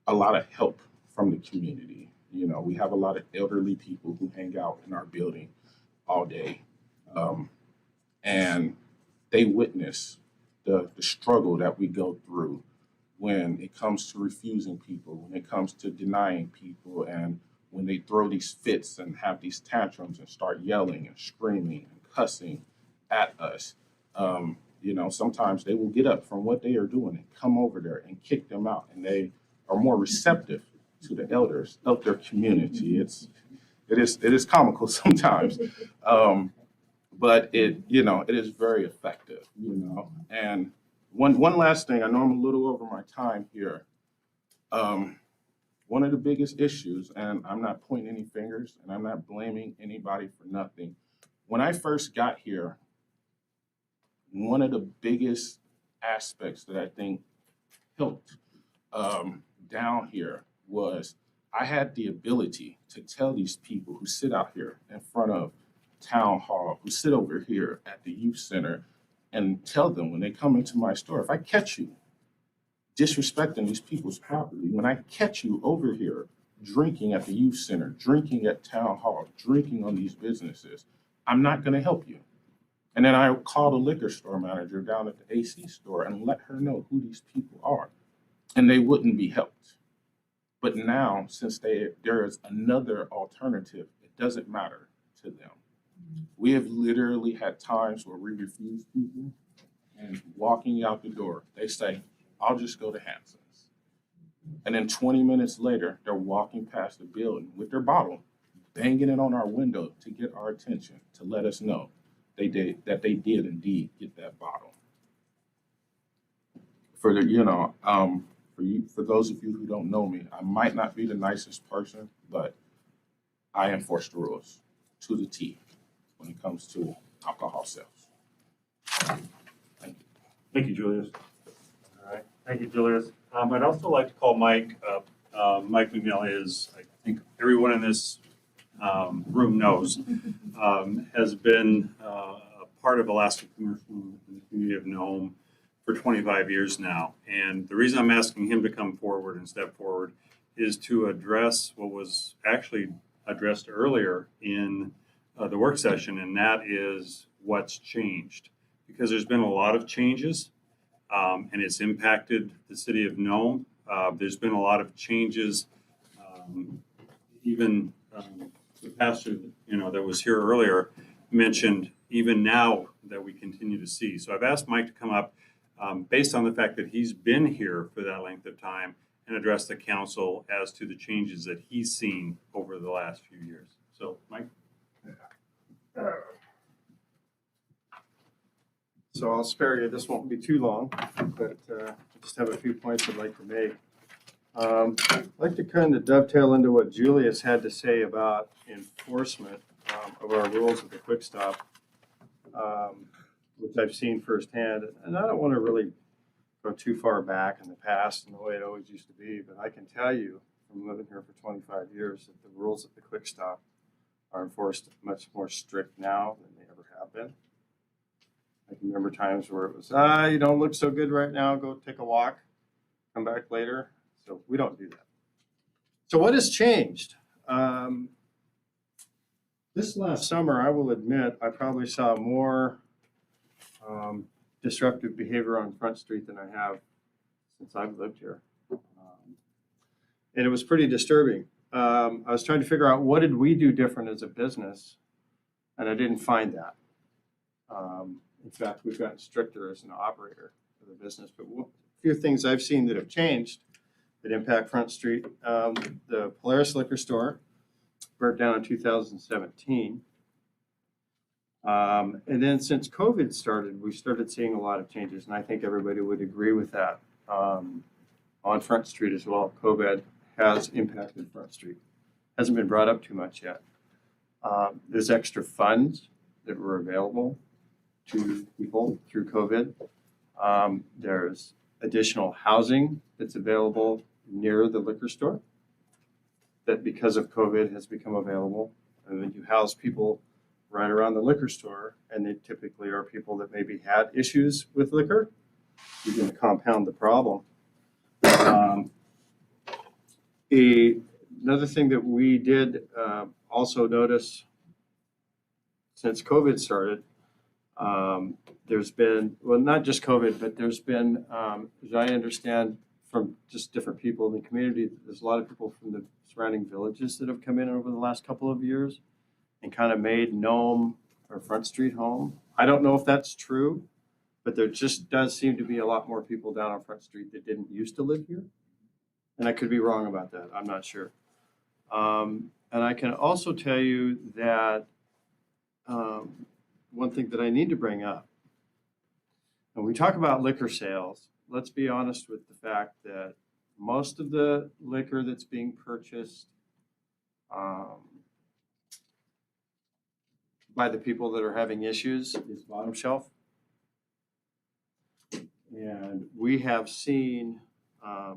a lot of help from the community. We have a lot of elderly people who hang out in our building all day. And they witness the struggle that we go through when it comes to refusing people, when it comes to denying people, and when they throw these fits and have these tantrums and start yelling and screaming and cussing at us. Sometimes they will get up from what they are doing and come over there and kick them out, and they are more receptive to the elders of their community. It is comical sometimes, but it is very effective. And one last thing, I know I'm a little over my time here. One of the biggest issues, and I'm not pointing any fingers and I'm not blaming anybody for nothing. When I first got here, one of the biggest aspects that I think helped down here was I had the ability to tell these people who sit out here in front of town hall, who sit over here at the youth center, and tell them when they come into my store, if I catch you disrespecting these people's property, when I catch you over here drinking at the youth center, drinking at town hall, drinking on these businesses, I'm not going to help you. And then I called a liquor store manager down at the AC store and let her know who these people are, and they wouldn't be helped. But now, since there is another alternative, it doesn't matter to them. We have literally had times where we refuse people, and walking out the door, they say, I'll just go to Hanson's. And then 20 minutes later, they're walking past the building with their bottle, banging it on our window to get our attention, to let us know they did indeed get that bottle. For those of you who don't know me, I might not be the nicest person, but I enforce the rules to the T when it comes to alcohol sales. Thank you. Thank you, Julius. All right, thank you, Julius. I'd also like to call Mike up. Mike McNeil is, I think everyone in this room knows, has been a part of Alaska Commercial in the community of Nome for 25 years now. And the reason I'm asking him to come forward and step forward is to address what was actually addressed earlier in the work session, and that is what's changed. Because there's been a lot of changes, and it's impacted the city of Nome. There's been a lot of changes, even the pastor, that was here earlier mentioned even now that we continue to see. So I've asked Mike to come up based on the fact that he's been here for that length of time and address the council as to the changes that he's seen over the last few years. So, Mike? So I'll spare you, this won't be too long, but I just have a few points I'd like to make. I'd like to kind of dovetail into what Julius had to say about enforcement of our rules at the Quick Stop, which I've seen firsthand. And I don't want to really go too far back in the past and the way it always used to be, but I can tell you from living here for 25 years that the rules at the Quick Stop are enforced much more strict now than they ever have been. I can remember times where it was, you don't look so good right now, go take a walk, come back later. So we don't do that. So what has changed? This last summer, I will admit, I probably saw more disruptive behavior on Front Street than I have since I've lived here. And it was pretty disturbing. I was trying to figure out what did we do different as a business, and I didn't find that. In fact, we've gotten stricter as an operator of the business. But a few things I've seen that have changed that impact Front Street. The Polaris Liquor Store burnt down in 2017. And then since COVID started, we started seeing a lot of changes, and I think everybody would agree with that. On Front Street as well, COVID has impacted Front Street. Hasn't been brought up too much yet. There's extra funds that were available to people through COVID. There's additional housing that's available near the liquor store that because of COVID has become available. And then you house people right around the liquor store, and they typically are people that maybe had issues with liquor. You're going to compound the problem. Another thing that we did also notice since COVID started, there's been, well, not just COVID, but there's been, as I understand from just different people in the community, there's a lot of people from the surrounding villages that have come in over the last couple of years and kind of made Nome or Front Street home. I don't know if that's true, but there just does seem to be a lot more people down on Front Street that didn't used to live here. And I could be wrong about that. I'm not sure. And I can also tell you that one thing that I need to bring up, when we talk about liquor sales, let's be honest with the fact that most of the liquor that's being purchased by the people that are having issues is bottom shelf. And we have seen, I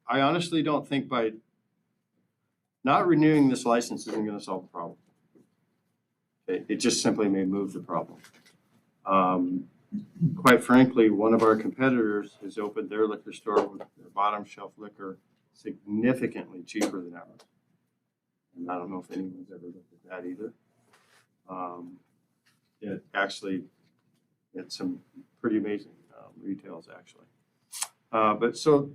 honestly don't think by not renewing this license isn't going to solve the problem. It just simply may move the problem. Quite frankly, one of our competitors has opened their liquor store with their bottom shelf liquor significantly cheaper than ours. And I don't know if anyone's ever looked at that either. It actually, it's some pretty amazing retails actually. But so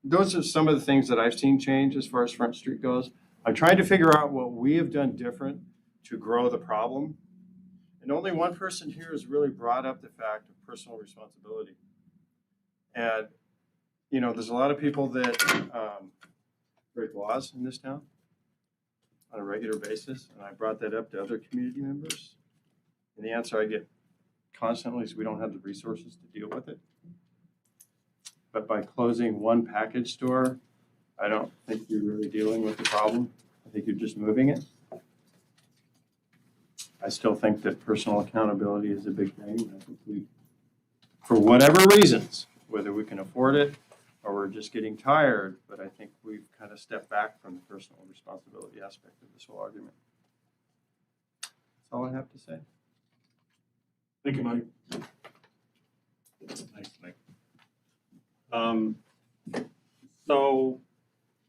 those are some of the things that I've seen change as far as Front Street goes. I'm trying to figure out what we have done different to grow the problem. And only one person here has really brought up the fact of personal responsibility. And, there's a lot of people that break laws in this town on a regular basis. And I brought that up to other community members. And the answer I get constantly is we don't have the resources to deal with it. But by closing one package store, I don't think you're really dealing with the problem. I think you're just moving it. I still think that personal accountability is a big thing. I think we, for whatever reasons, whether we can afford it or we're just getting tired, but I think we've kind of stepped back from the personal responsibility aspect of this whole argument. That's all I have to say. Thank you, Mike. Thanks, Mike. So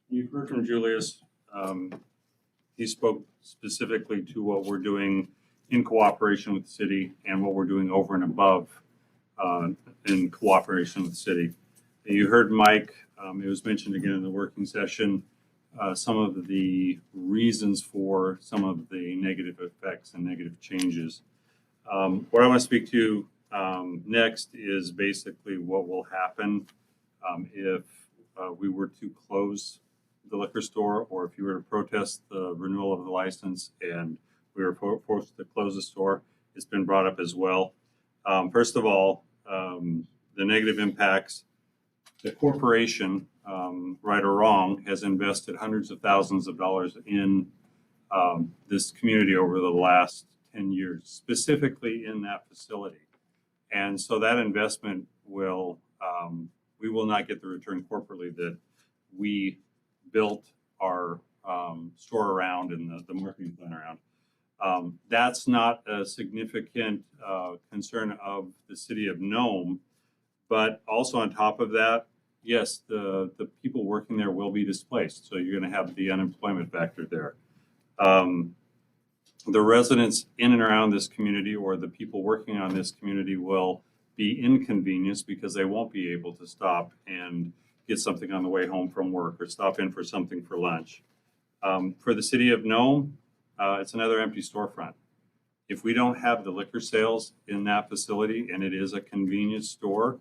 you've heard from Julius. he spoke specifically to what we're doing in cooperation with the city and what we're doing over and above in cooperation with the city. You heard Mike, it was mentioned again in the working session, some of the reasons for some of the negative effects and negative changes. What I want to speak to next is basically what will happen if we were to close the liquor store, or if you were to protest the renewal of the license and we were forced to close the store. It's been brought up as well. First of all, the negative impacts. The corporation, right or wrong, has invested hundreds of thousands of dollars in this community over the last 10 years, specifically in that facility. And so that investment will, we will not get the return corporately that we built our store around and the marketing plan around. That's not a significant concern of the city of Nome, but also on top of that, yes, the people working there will be displaced. So you're going to have the unemployment factor there. The residents in and around this community, or the people working on this community, will be inconvenienced because they won't be able to stop and get something on the way home from work or stop in for something for lunch. For the city of Nome, it's another empty storefront. If we don't have the liquor sales in that facility and it is a convenience store,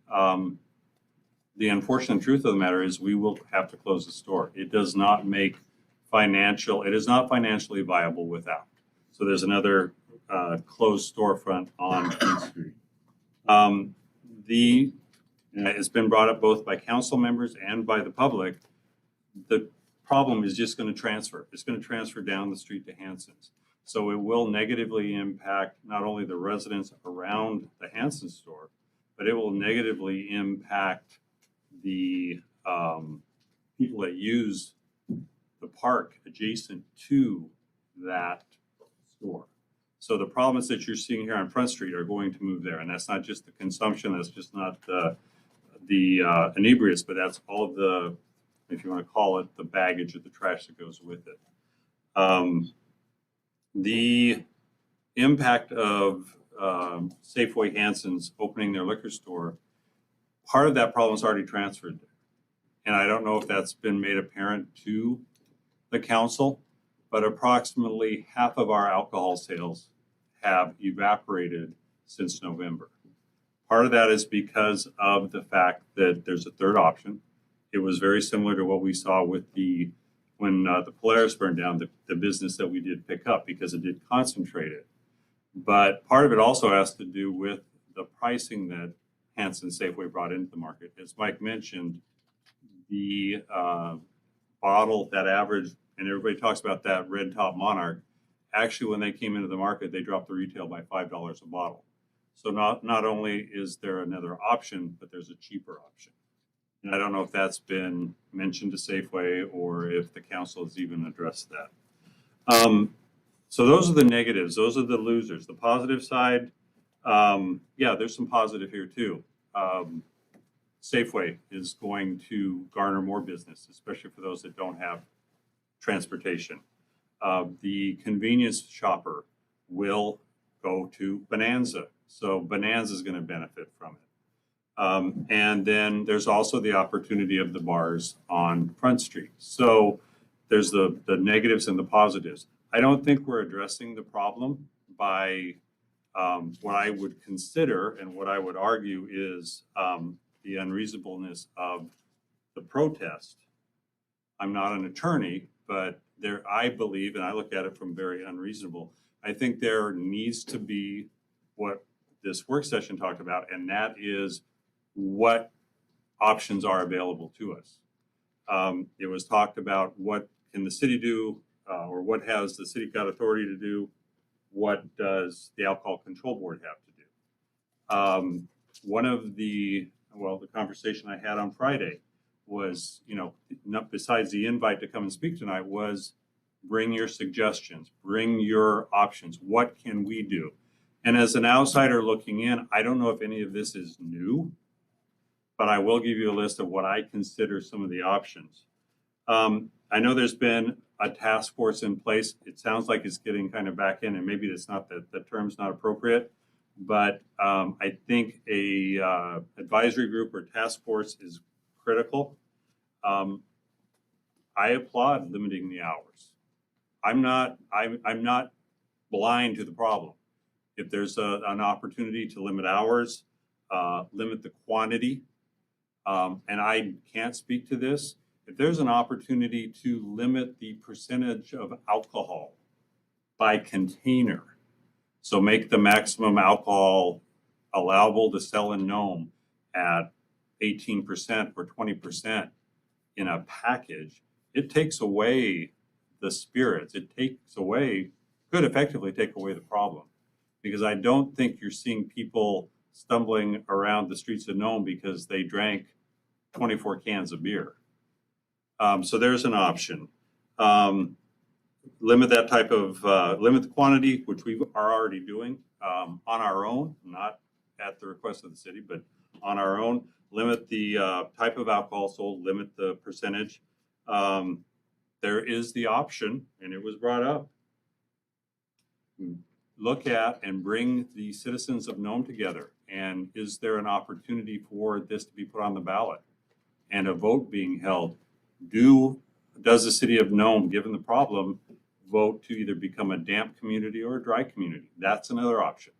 the unfortunate truth of the matter is we will have to close the store. It does not make it is not financially viable without. So there's another closed storefront on Main Street. It's been brought up both by council members and by the public. The problem is just going to transfer. It's going to transfer down the street to Hanson's. So it will negatively impact not only the residents around the Hanson store, but it will negatively impact the people that use the park adjacent to that store. So the problems that you're seeing here on Front Street are going to move there. And that's not just the consumption, that's just not the inebriates, but that's all of the, if you want to call it, the baggage or the trash that goes with it. The impact of Safeway Hanson's opening their liquor store, part of that problem is already transferred there. And I don't know if that's been made apparent to the council, but approximately half of our alcohol sales have evaporated since November. Part of that is because of the fact that there's a third option. It was very similar to what we saw with when the Polaris burned down, the business that we did pick up, because it did concentrate it. But part of it also has to do with the pricing that Hanson Safeway brought into the market. As Mike mentioned, the bottle that average, and everybody talks about that Red Top Monarch, actually when they came into the market, they dropped the retail by $5 a bottle. So not only is there another option, but there's a cheaper option. And I don't know if that's been mentioned to Safeway or if the council has even addressed that. So those are the negatives. Those are the losers. The positive side, yeah, there's some positive here too. Safeway is going to garner more business, especially for those that don't have transportation. The convenience shopper will go to Bonanza. So Bonanza is going to benefit from it. And then there's also the opportunity of the bars on Front Street. So there's the negatives and the positives. I don't think we're addressing the problem by what I would consider and what I would argue is the unreasonableness of the protest. I'm not an attorney, but I believe, and I look at it from very unreasonable, I think there needs to be what this work session talked about, and that is what options are available to us. It was talked about what can the city do, or what has the city got authority to do? What does the Alcohol Control Board have to do? One of the conversation I had on Friday was, besides the invite to come and speak tonight, was bring your suggestions, bring your options. What can we do? And as an outsider looking in, I don't know if any of this is new, but I will give you a list of what I consider some of the options. I know there's been a task force in place. It sounds like it's getting kind of back in, and maybe it's not, the term's not appropriate. But I think a advisory group or task force is critical. I applaud limiting the hours. I'm not blind to the problem. If there's an opportunity to limit hours, limit the quantity, and I can't speak to this, if there's an opportunity to limit the percentage of alcohol by container, so make the maximum alcohol allowable to sell in Nome at 18% or 20% in a package, it takes away the spirits. It could effectively take away the problem. Because I don't think you're seeing people stumbling around the streets of Nome because they drank 24 cans of beer. So there's an option. Limit that type of, limit the quantity, which we are already doing on our own, not at the request of the city, but on our own. Limit the type of alcohol sold, limit the percentage. There is the option, and it was brought up, look at and bring the citizens of Nome together. And is there an opportunity for this to be put on the ballot and a vote being held? Does the city of Nome, given the problem, vote to either become a damp community or a dry community? That's another option.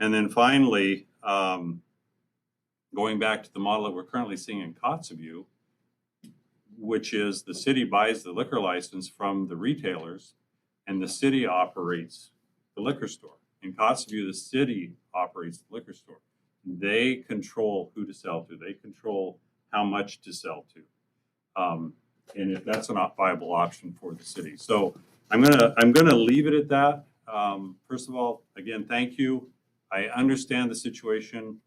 And then finally, going back to the model that we're currently seeing in Kotzebue, which is the city buys the liquor license from the retailers and the city operates the liquor store. In Kotzebue, the city operates the liquor store. They control who to sell to. They control how much to sell to. And if that's a not viable option for the city. So I'm gonna leave it at that. First of all, again, thank you. I understand the situation.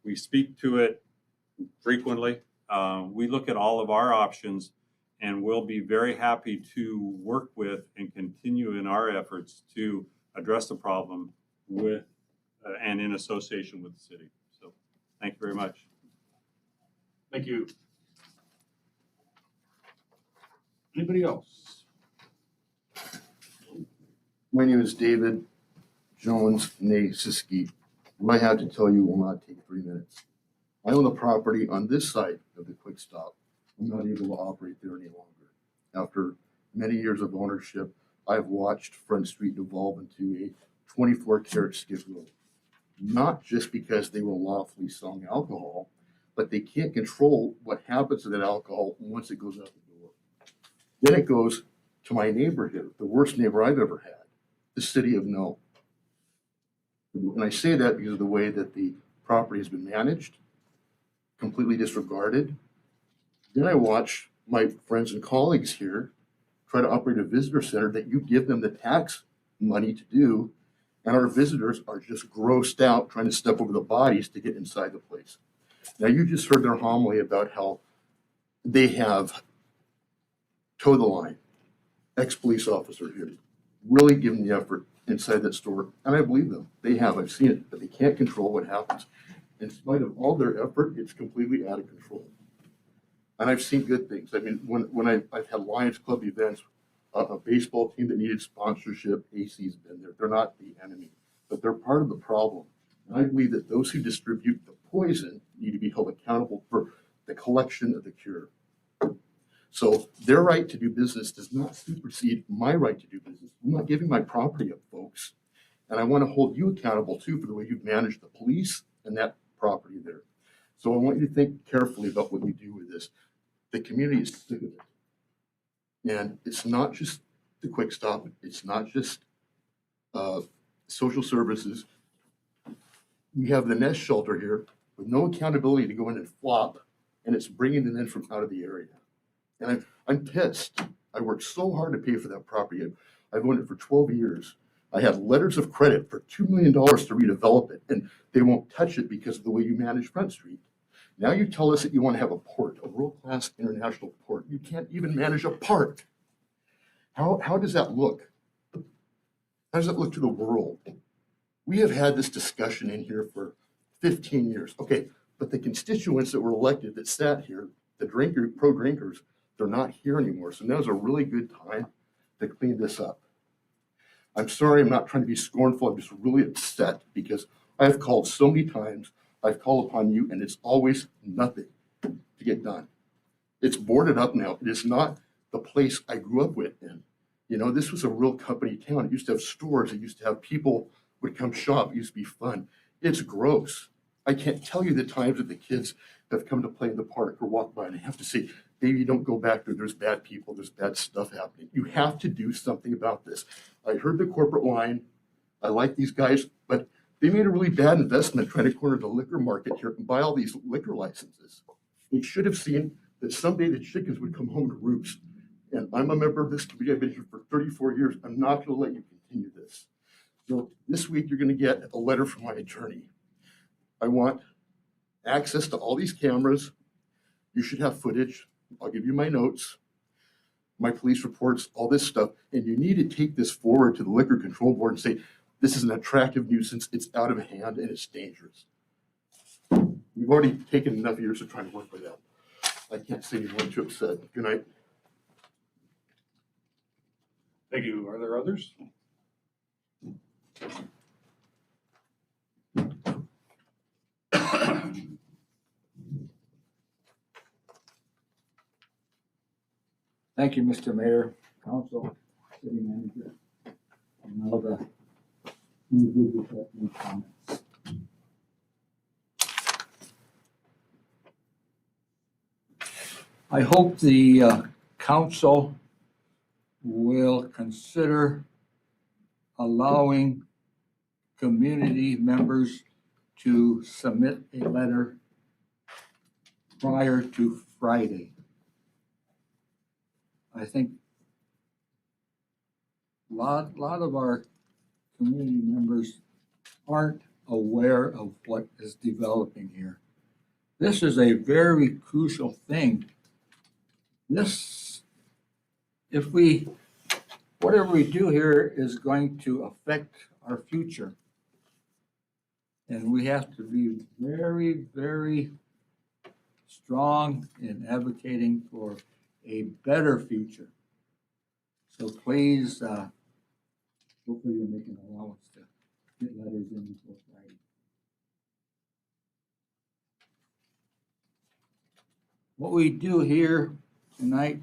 We speak to it frequently. We look at all of our options, and we'll be very happy to work with and continue in our efforts to address the problem with and in association with the city. So thank you very much. Thank you. Anybody else? My name is David Jones Siski. What I have to tell you will not take 3 minutes. I own the property on this side of the Quick Stop. I'm not able to operate there any longer. After many years of ownership, I've watched Front Street devolve into a 24-karat skid row. Not just because they were lawfully selling alcohol, but they can't control what happens to that alcohol once it goes out the door. Then it goes to my neighbor here, the worst neighbor I've ever had, the city of Nome. And I say that because of the way that the property has been managed, completely disregarded. Then I watch my friends and colleagues here try to operate a visitor center that you give them the tax money to do, and our visitors are just grossed out trying to step over the bodies to get inside the place. Now, you just heard their homily about how they have towed the line, ex-police officer here, really given the effort inside that store, and I believe them. They have, I've seen it, but they can't control what happens. In spite of all their effort, it's completely out of control. And I've seen good things. I mean, when I've had Lions Club events, a baseball team that needed sponsorship, AC's been there. They're not the enemy, but they're part of the problem. And I believe that those who distribute the poison need to be held accountable for the collection of the cure. So their right to do business does not supersede my right to do business. I'm not giving my property up, folks. And I want to hold you accountable too for the way you've managed the police and that property there. So I want you to think carefully about what you do with this. The community is sick of it. And it's not just the Quick Stop. It's not just social services. We have the Nest Shelter here with no accountability to go in and flop, and it's bringing them in from out of the area. And I'm pissed. I worked so hard to pay for that property. I've owned it for 12 years. I had letters of credit for $2 million to redevelop it, and they won't touch it because of the way you manage Front Street. Now you tell us that you want to have a port, a world-class international port. You can't even manage a park. How does that look? How does that look to the world? We have had this discussion in here for 15 years. Okay, but the constituents that were elected that sat here, the pro-drinkers, they're not here anymore. So now's a really good time to clean this up. I'm sorry, I'm not trying to be scornful, I'm just really upset because I've called so many times, I've called upon you, and it's always nothing to get done. It's boarded up now. It is not the place I grew up with in. You know, this was a real company town. It used to have stores. It used to have people would come shop. It used to be fun. It's gross. I can't tell you the times that the kids have come to play in the park or walk by and I have to say, baby, don't go back there. There's bad people. There's bad stuff happening. You have to do something about this. I heard the corporate line. I like these guys, but they made a really bad investment trying to corner the liquor market here and buy all these liquor licenses. They should have seen that someday the chickens would come home to roost. And I'm a member of this committee. I've been here for 34 years. I'm not going to let you continue this. So this week, you're going to get a letter from my attorney. I want access to all these cameras. You should have footage. I'll give you my notes, my police reports, all this stuff. And you need to take this forward to the Liquor Control Board and say, this is an attractive nuisance. It's out of hand and it's dangerous. We've already taken enough years of trying to work with that. I can't say anymore, too upset. Good night. Thank you. Are there others? Thank you, Mr. Mayor, Council, City Manager, and all the individuals that made comments. I hope the council will consider allowing community members to submit a letter prior to Friday. I think a lot of our community members aren't aware of what is developing here. This is a very crucial thing. Whatever we do here is going to affect our future. And we have to be very, very strong in advocating for a better future. So please, hopefully you'll make an allowance to get letters in before Friday. What we do here tonight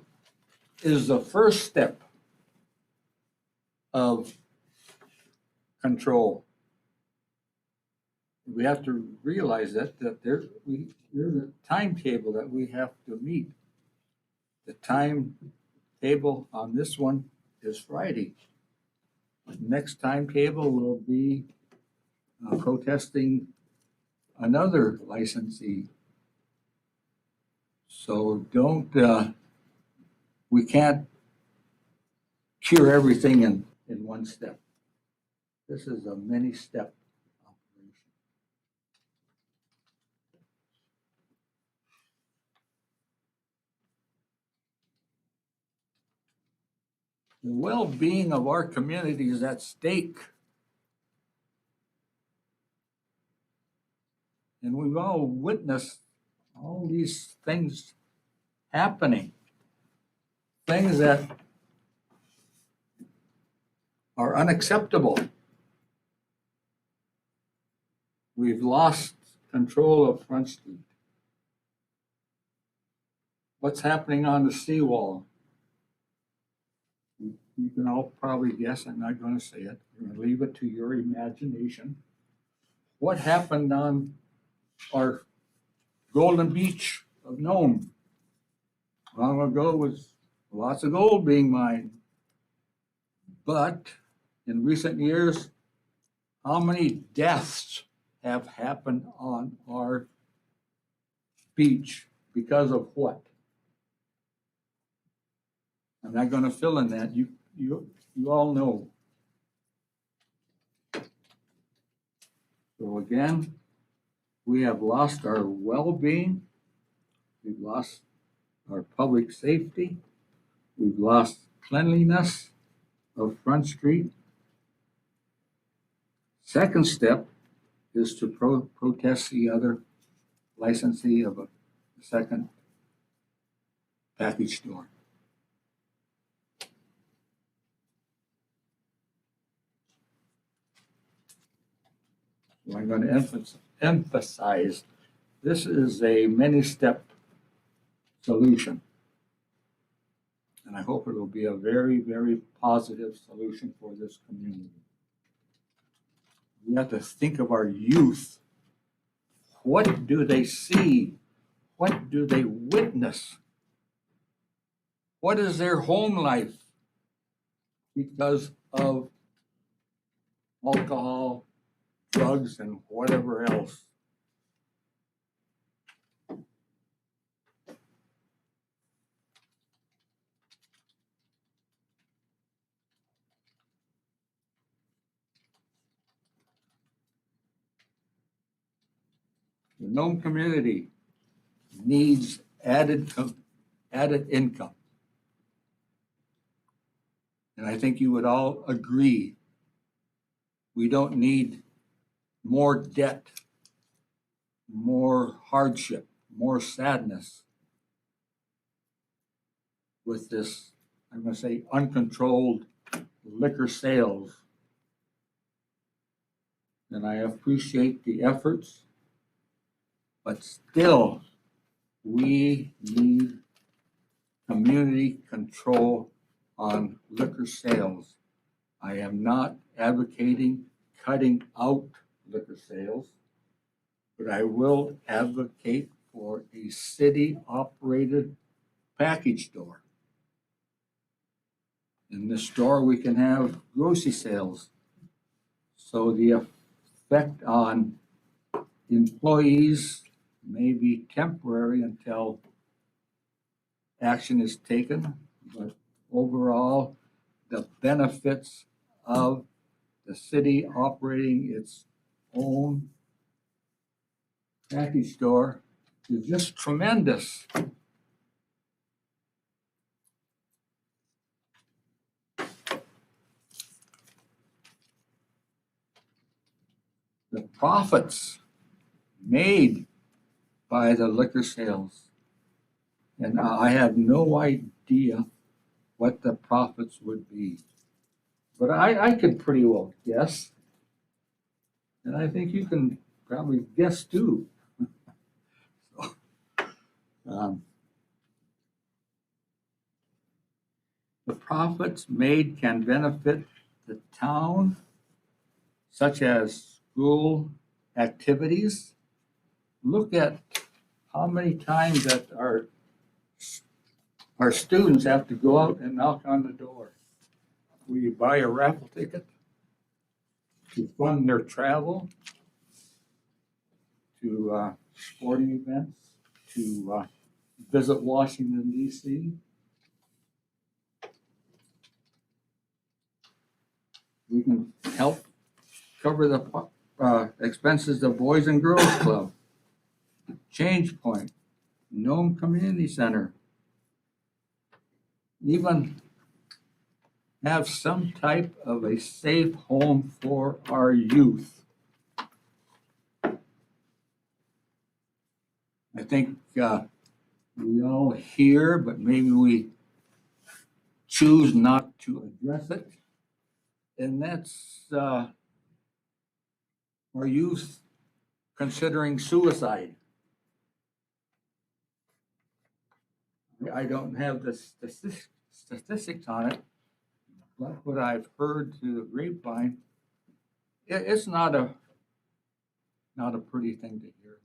is the first step of control. We have to realize that there's a timetable that we have to meet. The timetable on this one is Friday. The next timetable will be protesting another licensee. So we can't cure everything in one step. This is a many-step operation. The well-being of our community is at stake. And we've all witnessed all these things happening. Things that are unacceptable. We've lost control of Front Street. What's happening on the seawall? You can all probably guess. I'm not going to say it. I'm going to leave it to your imagination. What happened on our Golden Beach of Nome? Long ago was lots of gold being mined. But in recent years, how many deaths have happened on our beach because of what? I'm not going to fill in that. You all know. So again, we have lost our well-being. We've lost our public safety. We've lost cleanliness of Front Street. Second step is to protest the other licensee of a second package store. I'm going to emphasize, this is a many-step solution. And I hope it will be a very, very positive solution for this community. We have to think of our youth. What do they see? What do they witness? What is their home life because of alcohol, drugs, and whatever else? The Nome community needs added income. And I think you would all agree, we don't need more debt, more hardship, more sadness with this, I'm going to say, uncontrolled liquor sales. And I appreciate the efforts, but still, we need community control on liquor sales. I am not advocating cutting out liquor sales, but I will advocate for a city-operated package store. In the store, we can have grocery sales. So the effect on employees may be temporary until action is taken, but overall, the benefits of the city operating its own package store is just tremendous. The profits made by the liquor sales, and I have no idea what the profits would be. But I could pretty well guess. And I think you can probably guess too. The profits made can benefit the town, such as school activities. Look at how many times that our students have to go out and knock on the door. We buy a raffle ticket to fund their travel, to sporting events, to visit Washington, D.C. We can help cover the expenses of Boys and Girls Club, Change Point, Nome Community Center. Even have some type of a safe home for our youth. I think we all hear, but maybe we choose not to address it. And that's our youth considering suicide. I don't have the statistics on it, but what I've heard through the grapevine, it's not a pretty thing to hear.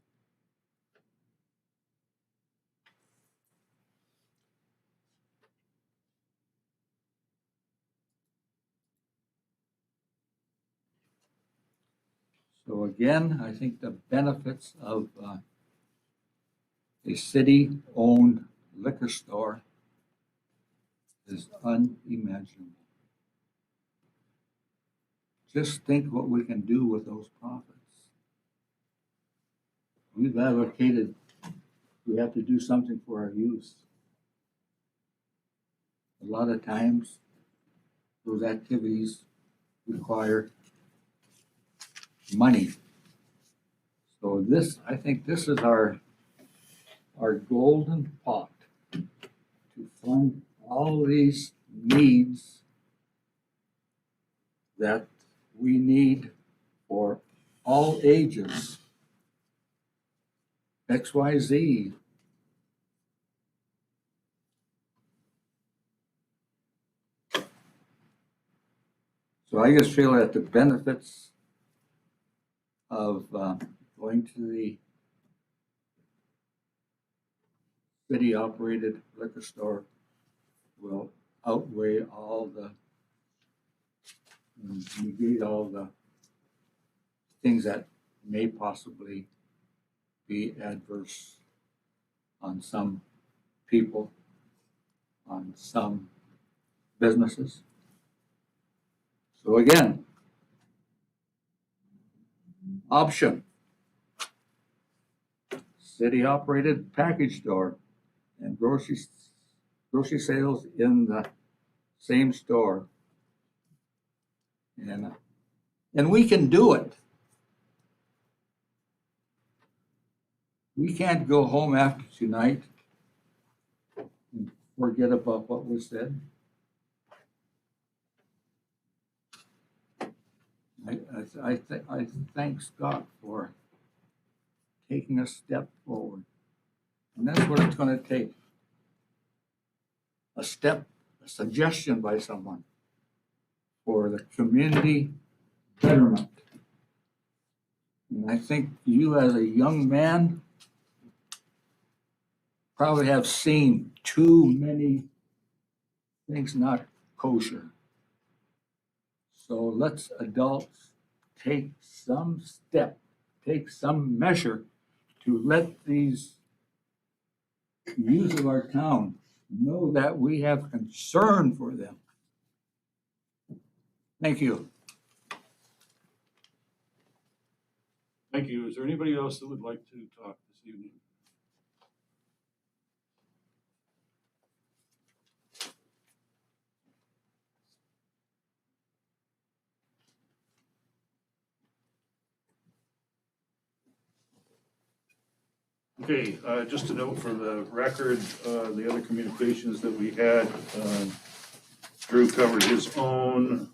So again, I think the benefits of a city-owned liquor store is unimaginable. Just think what we can do with those profits. We've advocated we have to do something for our youth. A lot of times, those activities require money. So this, I think this is our golden pot to fund all these needs that we need for all ages. XYZ. So I just feel that the benefits of going to the city-operated liquor store will outweigh all the, negate all the things that may possibly be adverse on some people, on some businesses. So again, option, city-operated package store and grocery sales in the same store. And we can do it. We can't go home after tonight and forget about what was said. I thank Scott for taking a step forward. And that's what it's going to take. A step, a suggestion by someone for the community betterment. And I think you as a young man probably have seen too many things not kosher. So let's adults take some step, take some measure to let these youth of our town know that we have concern for them. Thank you. Thank you. Is there anybody else that would like to talk this evening? Okay, just a note for the record, the other communications that we had, Drew covered his own.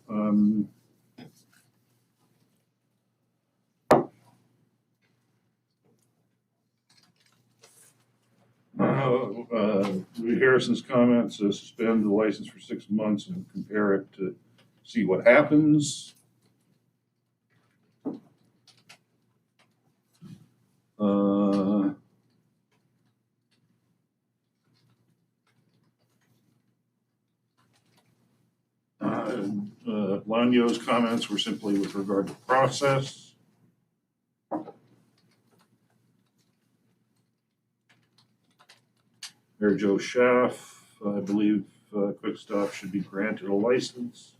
Harrison's comments, suspend the license for 6 months and compare it to see what happens. Lanyo's comments were simply with regard to process. Mayor Joe Schaff, I believe Quick Stop should be granted a license.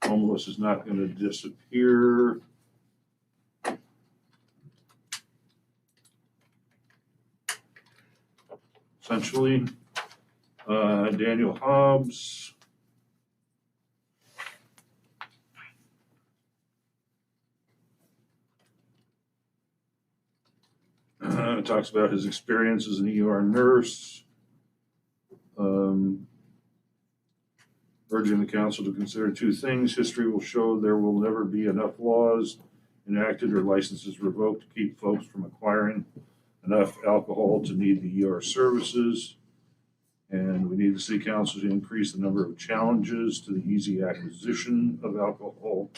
Homeless is not going to disappear. Essentially, Daniel Hobbs. Talks about his experience as an ER nurse. Urging the council to consider 2 things. History will show there will never be enough laws enacted or licenses revoked to keep folks from acquiring enough alcohol to need the ER services. And we need the city council to increase the number of challenges to the easy acquisition of alcohol.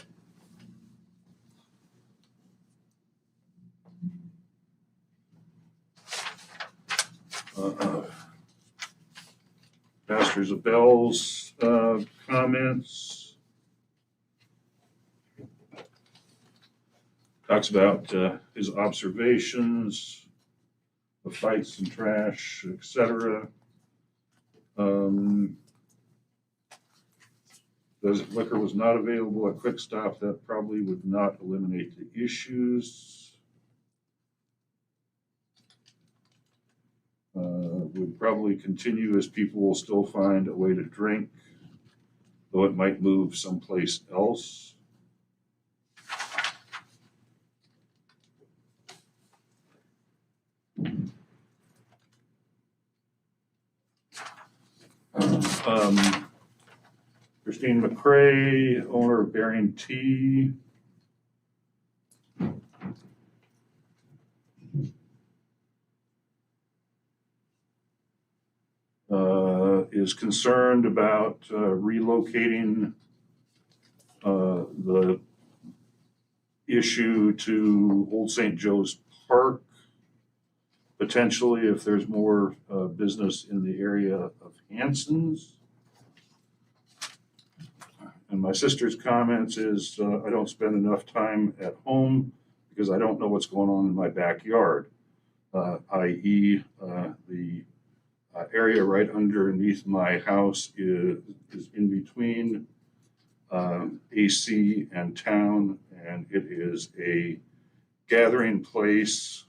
Pastor Isabel's comments. Talks about his observations of fights and trash, etc. If liquor was not available at Quick Stop, that probably would not eliminate the issues. Would probably continue as people will still find a way to drink, though it might move someplace else. Christine McCrae, owner of Bearing Tea. is concerned about relocating the issue to Old St. Joe's Park, potentially if there's more business in the area of Hanson's. And my sister's comments is, I don't spend enough time at home because I don't know what's going on in my backyard, i.e. The area right underneath my house is in between AC and town, and it is a gathering place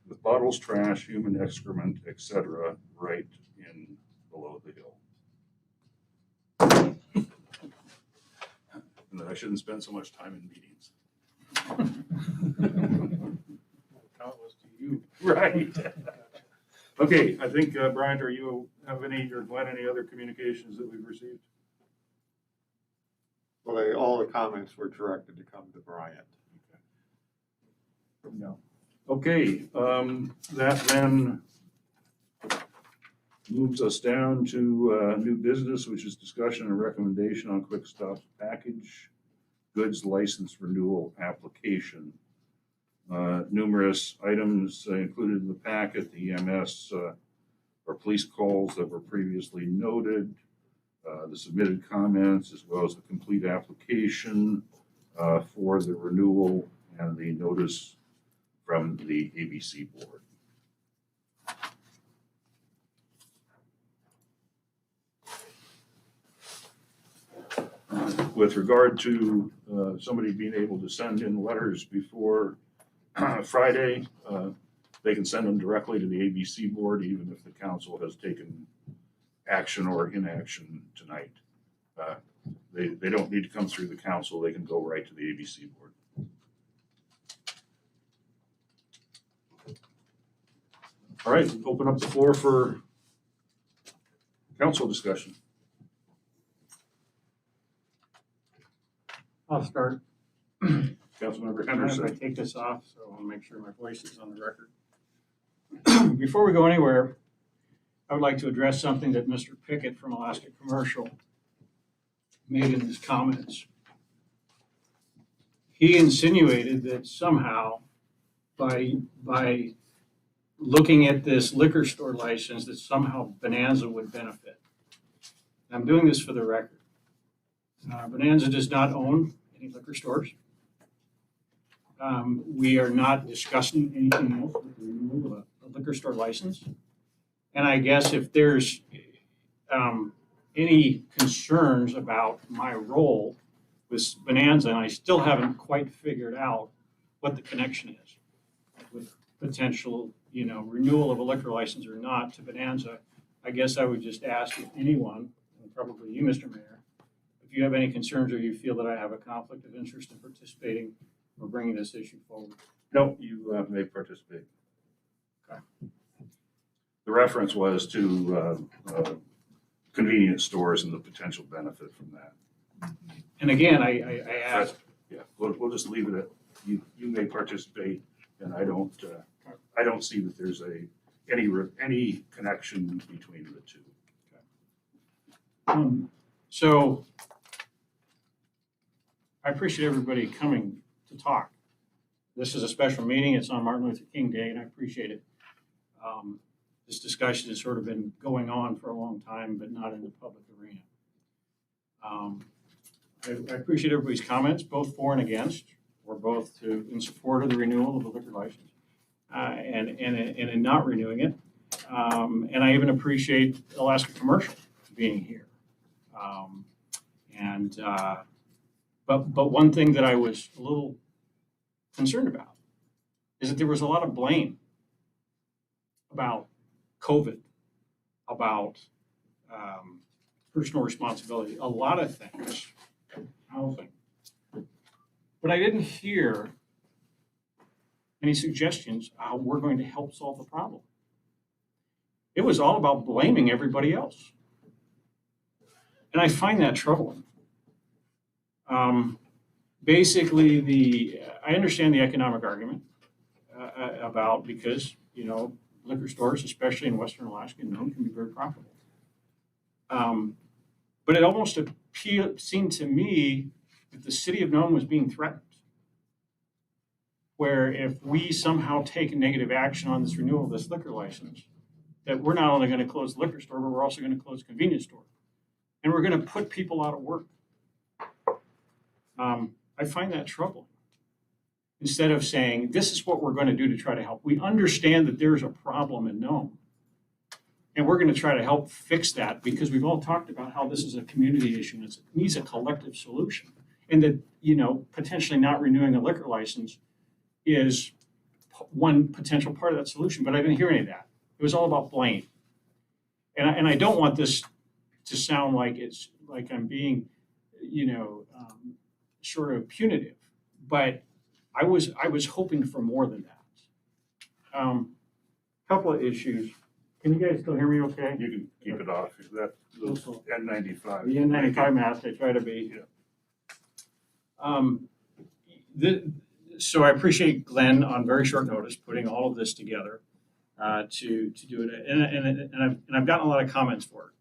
with bottles, trash, human excrement, etc., right in below the hill. And that I shouldn't spend so much time in meetings. That was to you. Right. Okay, I think, Brian, do you have any, or Glenn, any other communications that we've received? Well, all the comments were directed to come to Bryant. No. Okay, that then moves us down to new business, which is discussion and recommendation on Quick Stop package goods license renewal application. Numerous items included in the packet, the EMS or police calls that were previously noted, the submitted comments, as well as the complete application for the renewal and the notice from the ABC board. With regard to somebody being able to send in letters before Friday, they can send them directly to the ABC board, even if the council has taken action or inaction tonight. They don't need to come through the council, they can go right to the ABC board. All right, open up the floor for council discussion. I'll start. Councilmember If Henderson. I take this off, so I'll make sure my voice is on the record. Before we go anywhere, I would like to address something that Mr. Pickett from Alaska Commercial made in his comments. He insinuated that somehow by looking at this liquor store license, that somehow Bonanza would benefit. I'm doing this for the record. Bonanza does not own any liquor stores. We are not discussing anything else with the renewal of a liquor store license. And I guess if there's any concerns about my role with Bonanza, and I still haven't quite figured out what the connection is with potential, renewal of a liquor license or not to Bonanza, I guess I would just ask if anyone, and probably you, Mr. Mayor, if you have any concerns or you feel that I have a conflict of interest in participating or bringing this issue forward. No, you may participate. Okay. The reference was to convenience stores and the potential benefit from that. And again, I asked. Yeah, we'll just leave it at, you may participate, and I don't see that there's any connection between the two. So I appreciate everybody coming to talk. This is a special meeting. It's on Martin Luther King Day, and I appreciate it. This discussion has sort of been going on for a long time, but not in the public arena. I appreciate everybody's comments, both for and against, or both in support of the renewal of the liquor license and in not renewing it. And I even appreciate Alaska Commercial being here. But one thing that I was a little concerned about is that there was a lot of blame about COVID, about personal responsibility, a lot of things, housing. But I didn't hear any suggestions how we're going to help solve the problem. It was all about blaming everybody else. And I find that troubling. Basically, I understand the economic argument about because, liquor stores, especially in Western Alaska, and Nome can be very profitable. But it almost seemed to me that the city of Nome was being threatened. Where if we somehow take negative action on this renewal of this liquor license, that we're not only going to close the liquor store, but we're also going to close the convenience store. And we're going to put people out of work. I find that troubling. Instead of saying, this is what we're going to do to try to help. We understand that there's a problem in Nome. And we're going to try to help fix that because we've all talked about how this is a community issue and it needs a collective solution. And that, potentially not renewing a liquor license is one potential part of that solution. But I didn't hear any of that. It was all about blame. And I don't want this to sound like it's like I'm being, sort of punitive. But I was hoping for more than that. Couple of issues. Can you guys still hear me okay? You can keep it off, that those N95. The N95 mask, I try to be. So I appreciate Glenn on very short notice putting all of this together to do it, and I've gotten a lot of comments for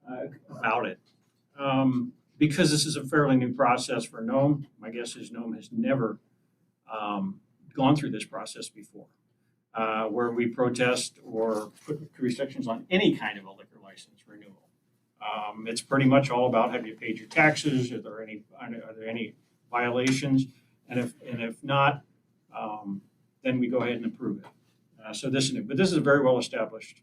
it about it because this is a fairly new process for Nome. My guess is Nome has never gone through this process before, where we protest or put restrictions on any kind of a liquor license renewal. It's pretty much all about, have you paid your taxes? Are there any violations? And if not, then we go ahead and approve it. So this is new, but this is a very well established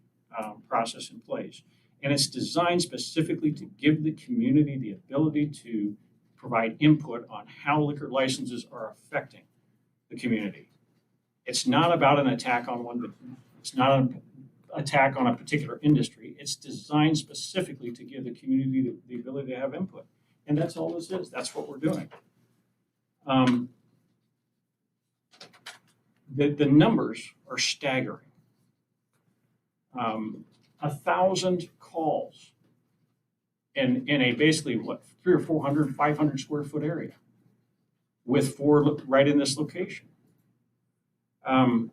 process in place, and it's designed specifically to give the community the ability to provide input on how liquor licenses are affecting the community. It's not about an attack on one business. It's not an attack on a particular industry. It's designed specifically to give the community the ability to have input. And that's all this is. That's what we're doing. The numbers are staggering. 1,000 calls in a basically 300 or 400, 500 square foot area with 4 right in this location. I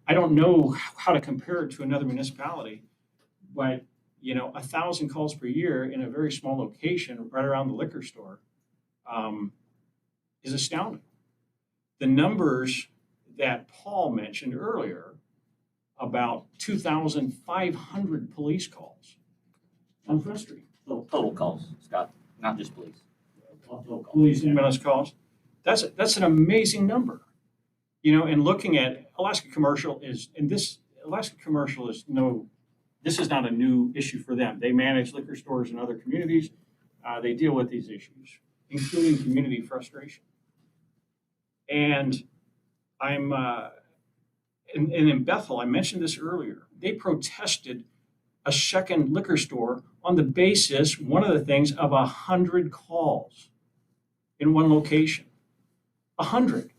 don't know how to compare it to another municipality, but 1,000 calls per year in a very small location right around the liquor store is astounding. The numbers that Paul mentioned earlier about 2,500 police calls on Front Street. Total calls, Scott, not just police. Police ambulance calls. That's an amazing number. And looking at Alaska Commercial this is not a new issue for them. They manage liquor stores in other communities. They deal with these issues, including community frustration. And I'm in Bethel, I mentioned this earlier, they protested a second liquor store on the basis, one of the things, of 100 calls in one location. 100.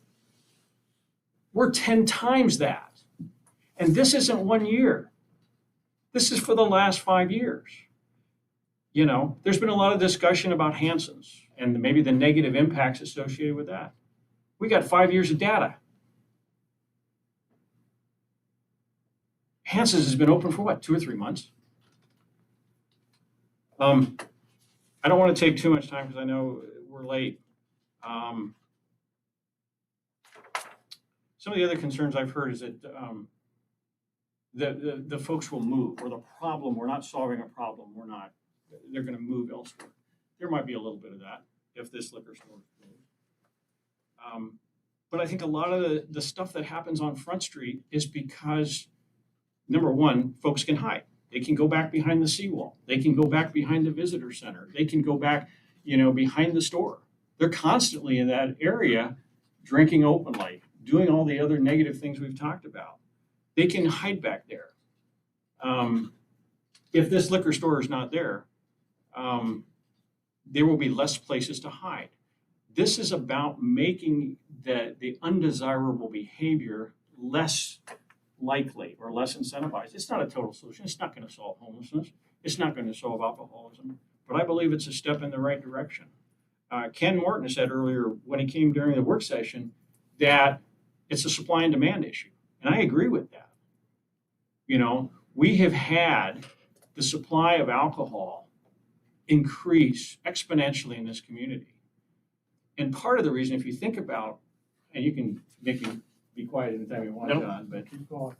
We're 10 times that. And this isn't 1 year. This is for the last 5 years. There's been a lot of discussion about Hanson's and maybe the negative impacts associated with that. We got 5 years of data. Hanson's has been open for 2 or 3 months? I don't want to take too much time because I know we're late. Some of the other concerns I've heard is that the folks will move, or the problem, we're not solving a problem, they're going to move elsewhere. There might be a little bit of that if this liquor store is closed. But I think a lot of the stuff that happens on Front Street is because, number one, folks can hide. They can go back behind the seawall. They can go back behind the visitor center. They can go back, behind the store. They're constantly in that area drinking openly, doing all the other negative things we've talked about. They can hide back there. If this liquor store is not there, there will be less places to hide. This is about making the undesirable behavior less likely or less incentivized. It's not a total solution. It's not going to solve homelessness. It's not going to solve alcoholism. But I believe it's a step in the right direction. Ken Morton said earlier when he came during the work session that It's a supply and demand issue. And I agree with that. You know, we have had the supply of alcohol increase exponentially in this community. And part of the reason, if you think about, and you can make me be quiet anytime you want, Nope. John, but Keep going.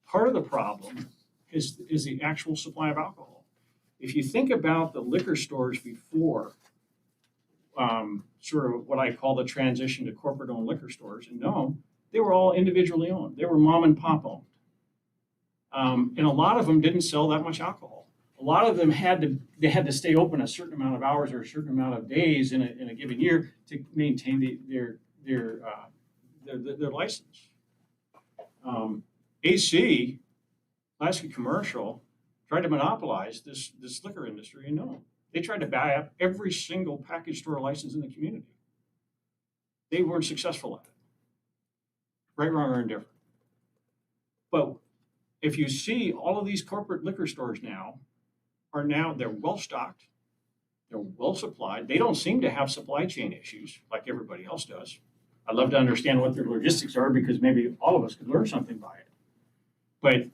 part of the problem is the actual supply of alcohol. If you think about the liquor stores before, sort of what I call the transition to corporate-owned liquor stores, and no, they were all individually owned. They were mom and pop owned. And a lot of them didn't sell that much alcohol. A lot of them had to stay open a certain amount of hours or a certain amount of days in a given year to maintain their license. AC, Alaska Commercial, tried to monopolize this liquor industry, and no, they tried to buy up every single package store license in the community. They weren't successful at it. Right, wrong, or indifferent. But if you see all of these corporate liquor stores they're well stocked, they're well supplied. They don't seem to have supply chain issues like everybody else does. I'd love to understand what their logistics are because maybe all of us could learn something by it. But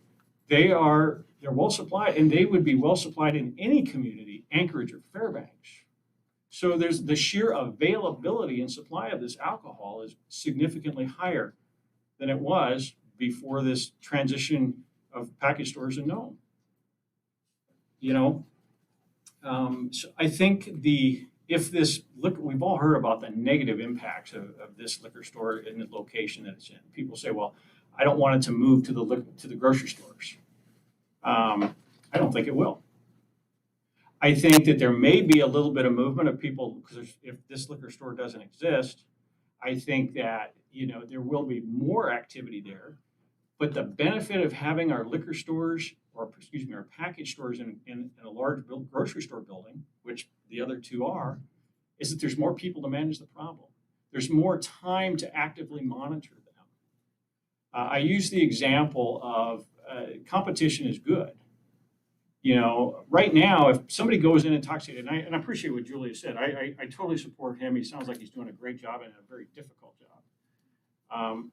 they're well supplied, and they would be well supplied in any community, Anchorage or Fairbanks. So there's the sheer availability and supply of this alcohol is significantly higher than it was before this transition of package stores in Nome. You know, so I think we've all heard about the negative impacts of this liquor store in the location that it's in. People say, well, I don't want it to move to the grocery stores. I don't think it will. I think that there may be a little bit of movement of people because if this liquor store doesn't exist, I think that, you know, there will be more activity there. But the benefit of having our liquor stores, or excuse me, our package stores in a large grocery store building, which the other two are, is that there's more people to manage the problem. There's more time to actively monitor them. I use the example of competition is good. You know, right now, if somebody goes in intoxicated, and I appreciate what Julia said, I totally support him. He sounds like he's doing a great job and a very difficult job.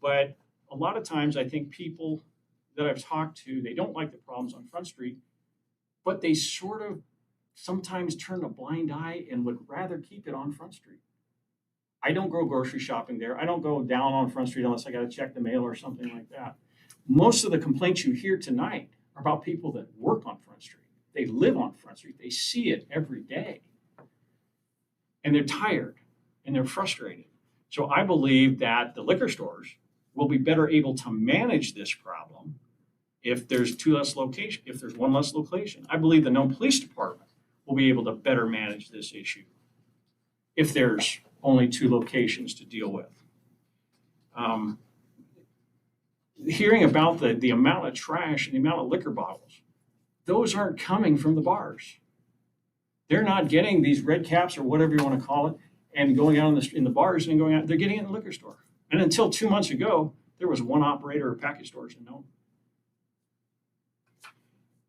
But a lot of times, I think people that I've talked to, they don't like the problems on Front Street, but they sort of sometimes turn a blind eye and would rather keep it on Front Street. I don't go grocery shopping there. I don't go down on Front Street unless I got to check the mail or something like that. Most of the complaints you hear tonight are about people that work on Front Street. They live on Front Street. They see it every day. And they're tired and they're frustrated. So I believe that the liquor stores will be better able to manage this problem if there's if there's one less location. I believe the Nome Police Department will be able to better manage this issue if there's only 2 locations to deal with. Hearing about the amount of trash and the amount of liquor bottles, those aren't coming from the bars. They're not getting these red caps or whatever you want to call it and going out in the bars and going out. They're getting it in the liquor store. And until 2 months ago, there was one operator of package stores in Nome.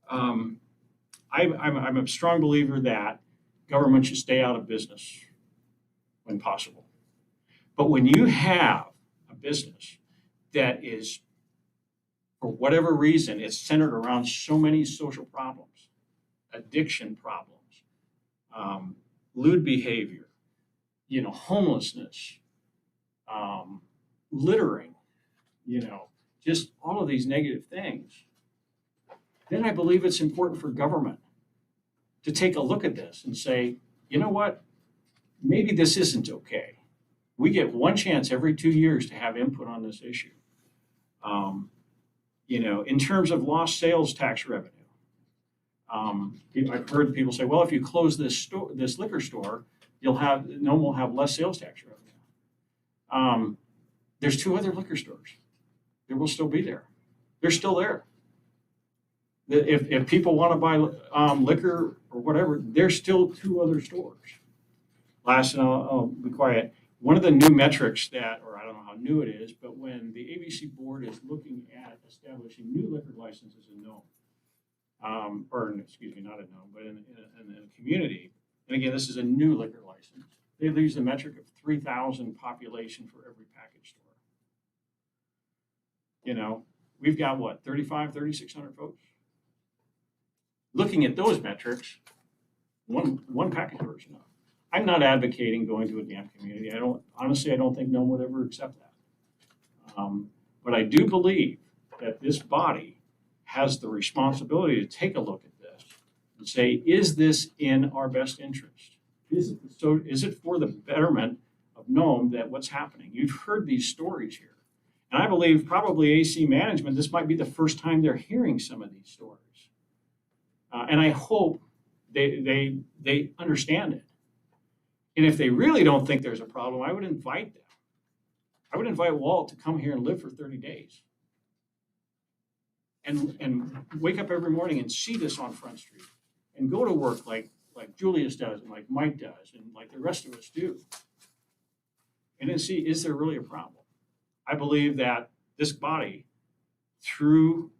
I'm a strong believer that government should stay out of business when possible. But when you have a business that is, for whatever reason, it's centered around so many social problems, addiction problems, lewd behavior, you know, homelessness, littering, you know, just all of these negative things, then I believe it's important for government to take a look at this and say, you know what, maybe this isn't okay. We get one chance every 2 years to have input on this issue. You know, in terms of lost sales tax revenue, I've heard people say, well, if you close this liquor store, Nome will have less sales tax revenue. There's 2 other liquor stores. They will still be there. They're still there. If people want to buy liquor or whatever, there's still 2 other stores. Last, and I'll be quiet. One of the new metrics or I don't know how new it is, but when the ABC board is looking at establishing new liquor licenses in Nome, or excuse me, not in Nome, but in a community, and again, this is a new liquor license, they use the metric of 3,000 population for every package store. You know, we've got what, 3,600 folks? Looking at those metrics, one package tour is enough. I'm not advocating going to a damn community. Honestly, I don't think no one would ever accept that. But I do believe that this body has the responsibility to take a look at this and say, is this in our best interest? Is it for the betterment of Nome that what's happening? You've heard these stories here. And I believe probably AC management, this might be the first time they're hearing some of these stories. And I hope they understand it. And if they really don't think there's a problem, I would invite them. I would invite Walt to come here and live for 30 days. And wake up every morning and see this on Front Street. And go to work like Julius does and like Mike does and like the rest of us do. And then see, is there really a problem? I believe that this body, through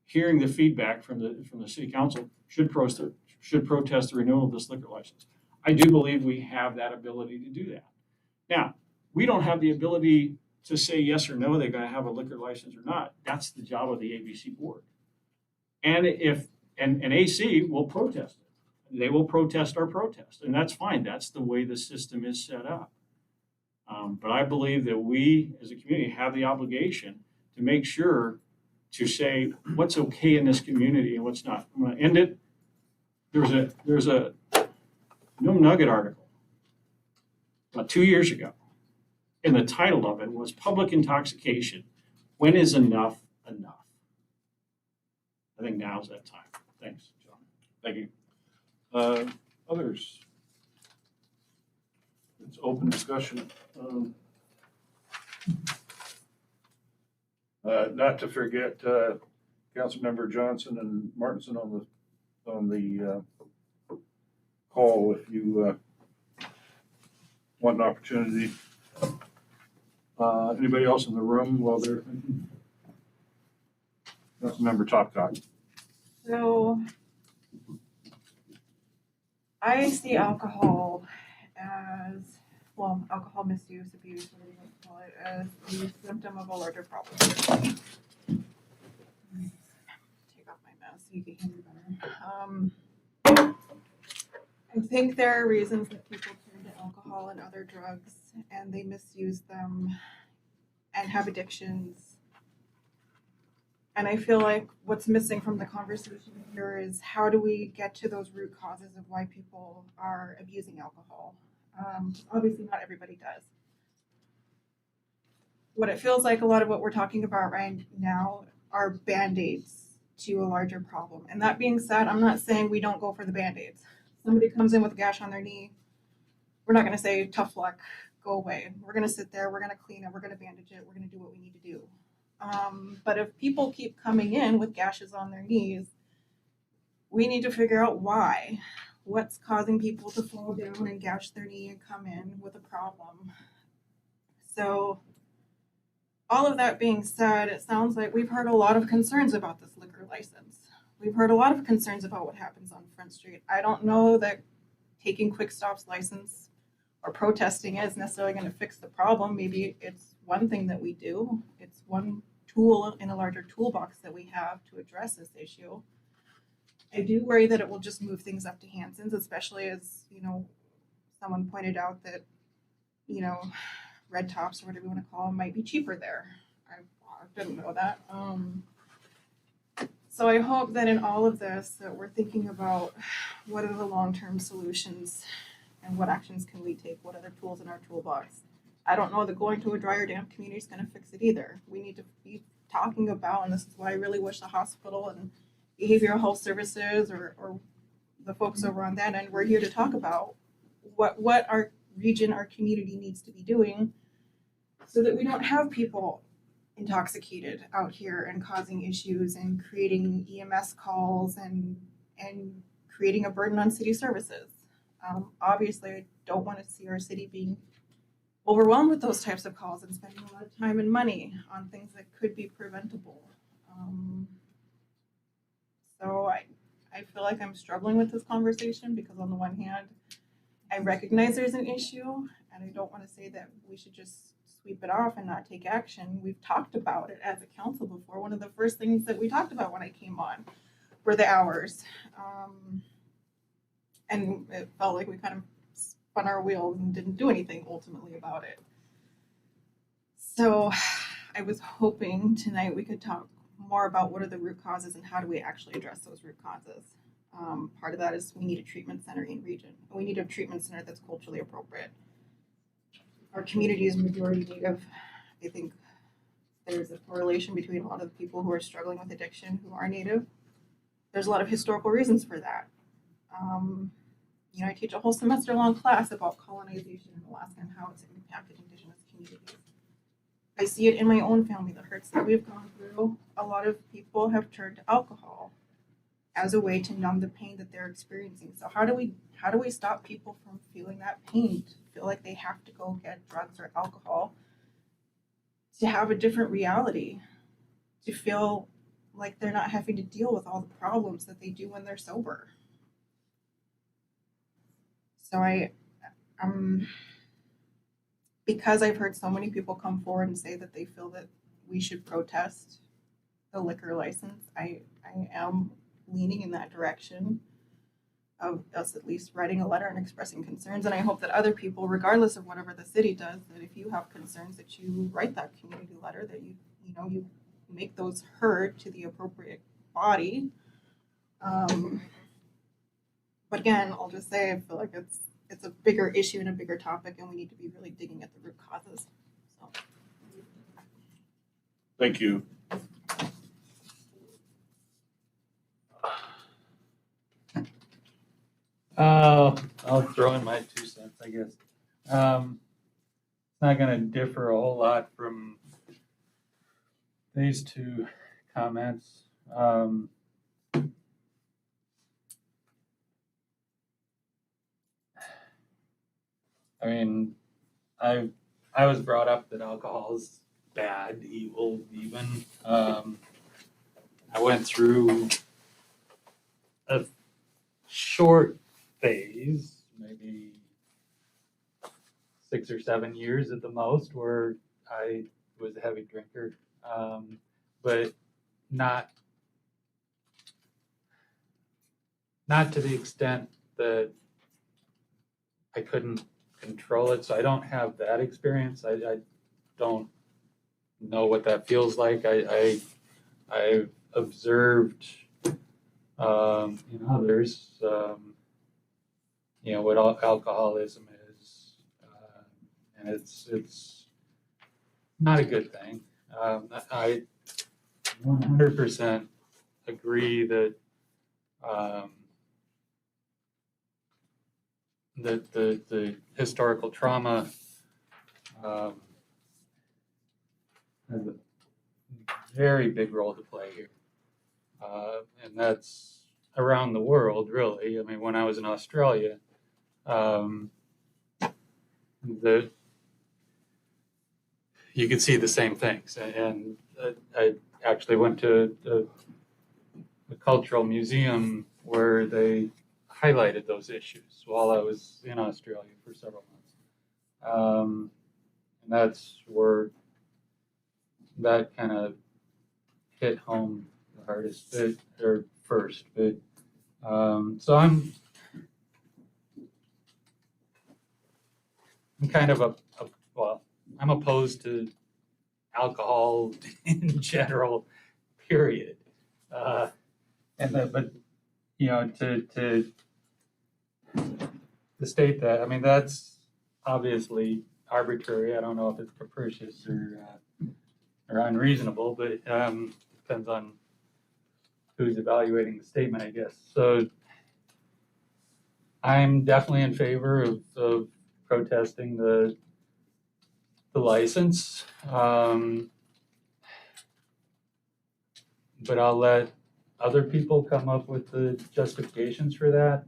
hearing the feedback from the city council, should protest the renewal of this liquor license. I do believe we have that ability to do that. Now, we don't have the ability to say yes or no, they're going to have a liquor license or not. That's the job of the ABC board. And and AC will protest it. They will protest our protest, and that's fine. That's the way the system is set up. But I believe that we, as a community, have the obligation to make sure to say what's okay in this community and what's not. I'm going to end it. There's a Nome Nugget article about 2 years ago, and the title of it was "Public Intoxication: When is Enough Enough?" I think now's that time. Thanks, John. Thank you. Others? It's open discussion. Not to forget, Councilmember Johnson and Martinson on the call if you want an opportunity. Anybody else in the room while they're thinking? Councilmember Topcott. So I see alcohol as, well, alcohol misuse, abuse, whatever you want to call it, as a symptom of a larger problem. Take off my mask so you can hear me better. I think there are reasons that people turn to alcohol and other drugs and they misuse them and have addictions. And I feel like what's missing from the conversation here is how do we get to those root causes of why people are abusing alcohol? Obviously, not everybody does. What it feels like a lot of what we're talking about right now are Band-Aids to a larger problem. And that being said, I'm not saying we don't go for the Band-Aids. Somebody comes in with a gash on their knee, we're not going to say, tough luck, go away. We're going to sit there, we're going to clean it, we're going to bandage it, we're going to do what we need to do. But if people keep coming in with gashes on their knees, we need to figure out why. What's causing people to fall down and gash their knee and come in with a problem? So, all of that being said, it sounds like we've heard a lot of concerns about this liquor license. We've heard a lot of concerns about what happens on Front Street. I don't know that taking Quick Stop's license or protesting it is necessarily going to fix the problem. Maybe it's one thing that we do. It's one tool in a larger toolbox that we have to address this issue. I do worry that it will just move things up to Hanson's, especially as, someone pointed out that, red tops or whatever you want to call them might be cheaper there. I didn't know that. So I hope that in all of this that we're thinking about what are the long-term solutions and what actions can we take, what other tools in our toolbox. I don't know that going to a dry or damp community is going to fix it either. We need to be talking about, and this is why I really wish the hospital and behavioral health services or the folks over on that end were here to talk about what our region, our community needs to be doing so that we don't have people intoxicated out here and causing issues and creating EMS calls and creating a burden on city services. Obviously, I don't want to see our city being overwhelmed with those types of calls and spending a lot of time and money on things that could be preventable. So I feel like I'm struggling with this conversation because on the one hand, I recognize there's an issue and I don't want to say that we should just sweep it off and not take action. We've talked about it as a council before. One of the first things that we talked about when I came on were the hours. And it felt like we kind of spun our wheels and didn't do anything ultimately about it. So I was hoping tonight we could talk more about what are the root causes and how do we actually address those root causes. Part of that is we need a treatment center in region. We need a treatment center that's culturally appropriate. Our community is majority Native. I think there's a correlation between a lot of the people who are struggling with addiction who are Native. There's a lot of historical reasons for that. I teach a whole semester-long class about colonization in Alaska and how it's impacted Indigenous communities. I see it in my own family, the hurts that we've gone through. A lot of people have turned to alcohol as a way to numb the pain that they're experiencing. So how do we stop people from feeling that pain, to feel like they have to go get drugs or alcohol, to have a different reality, to feel like they're not having to deal with all the problems that they do when they're sober? So because I've heard so many people come forward and say that they feel that we should protest the liquor license, I am leaning in that direction of us at least writing a letter and expressing concerns. And I hope that other people, regardless of whatever the city does, that if you have concerns, that you write that community letter, that you make those heard to the appropriate body. But again, I'll just say I feel like it's a bigger issue and a bigger topic, and we need to be really digging at the root causes. So. Thank you. I'll throw in my 2 cents, I guess. It's not going to differ a whole lot from these 2 comments. I mean, I was brought up that alcohol is bad, evil, even. I went through a short phase, maybe 6 or 7 years at the most, where I was a heavy drinker, but not to the extent that I couldn't control it. So I don't have that experience. I don't know what that feels like. I've observed in others, what alcoholism is, and it's not a good thing. I 100% agree that the historical trauma has a very big role to play here. And that's around the world, really. I mean, when I was in Australia, you could see the same things. And I actually went to a cultural museum where they highlighted those issues while I was in Australia for several months. And that's where that kind of hit home the hardest, or first. But so I'm kind of I'm opposed to alcohol in general, period. But to state that, I mean, that's obviously arbitrary. I don't know if it's capricious or unreasonable, but it depends on who's evaluating the statement, I guess. So I'm definitely in favor of protesting the license, but I'll let other people come up with the justifications for that.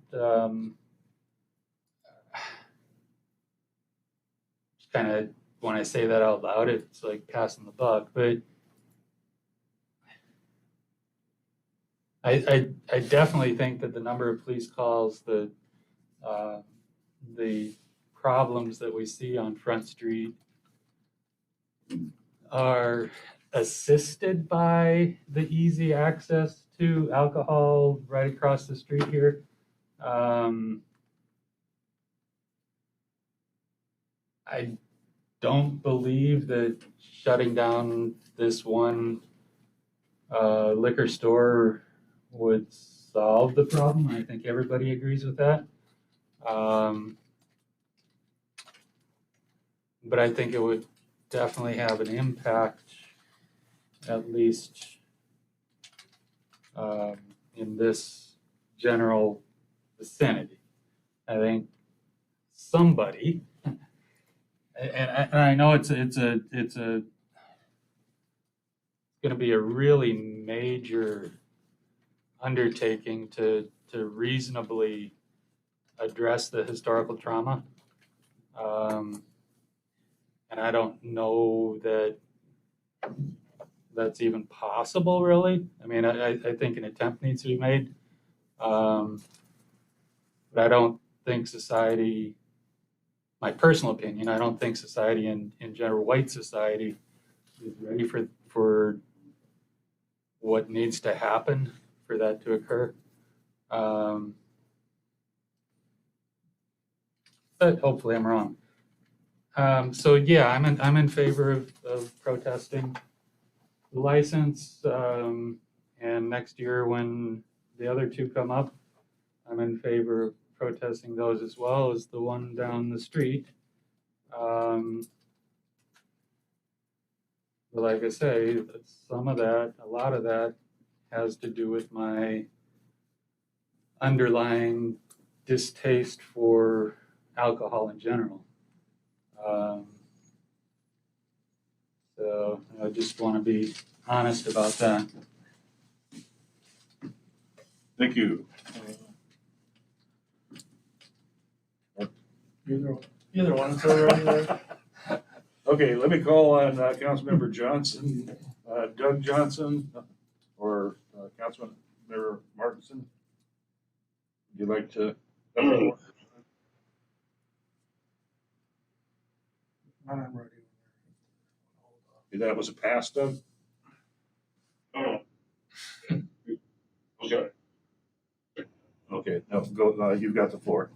Kind of, when I say that out loud, it's like passing the buck, but I definitely think that the number of police calls, the problems that we see on Front Street, are assisted by the easy access to alcohol right across the street here. I don't believe that shutting down this one liquor store would solve the problem. I think everybody agrees with that. But I think it would definitely have an impact, at least in this general vicinity. I think somebody, and I know it's going to be a really major undertaking to reasonably address the historical trauma. And I don't know that that's even possible, really. I mean, I think an attempt needs to be made. But I don't think society, my personal opinion, I don't think society in general, white society, is ready for what needs to happen for that to occur. But hopefully I'm wrong. So yeah, I'm in favor of protesting the license. And next year when the other two come up, I'm in favor of protesting those as well as the one down the street. But like I say, some of that, a lot of that has to do with my underlying distaste for alcohol in general. So I just want to be honest about that. Thank you. Either one's already there. Okay, let me call on Councilmember Johnson, Doug Johnson, or Councilmember Martinson. Would you like to? I'm ready. That was a pass, Doug? Oh. Okay. Okay, no, go, you've got the floor.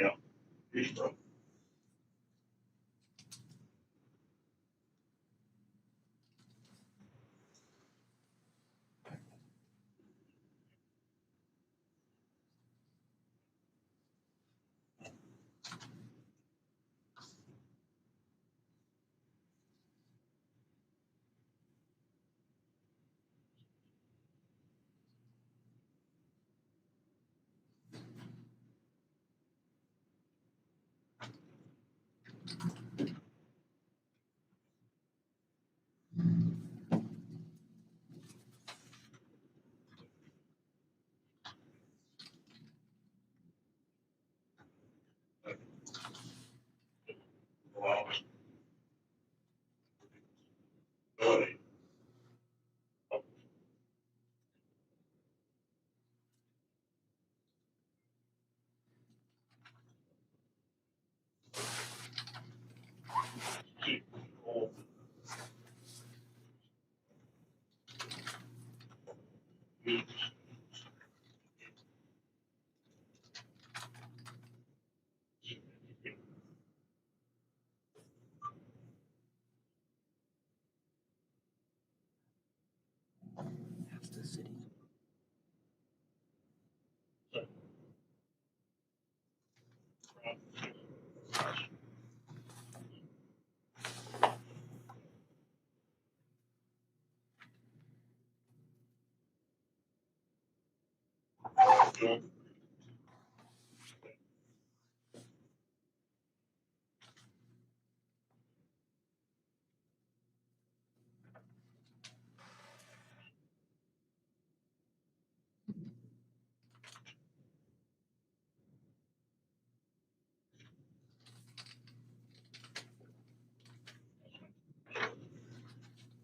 Yeah.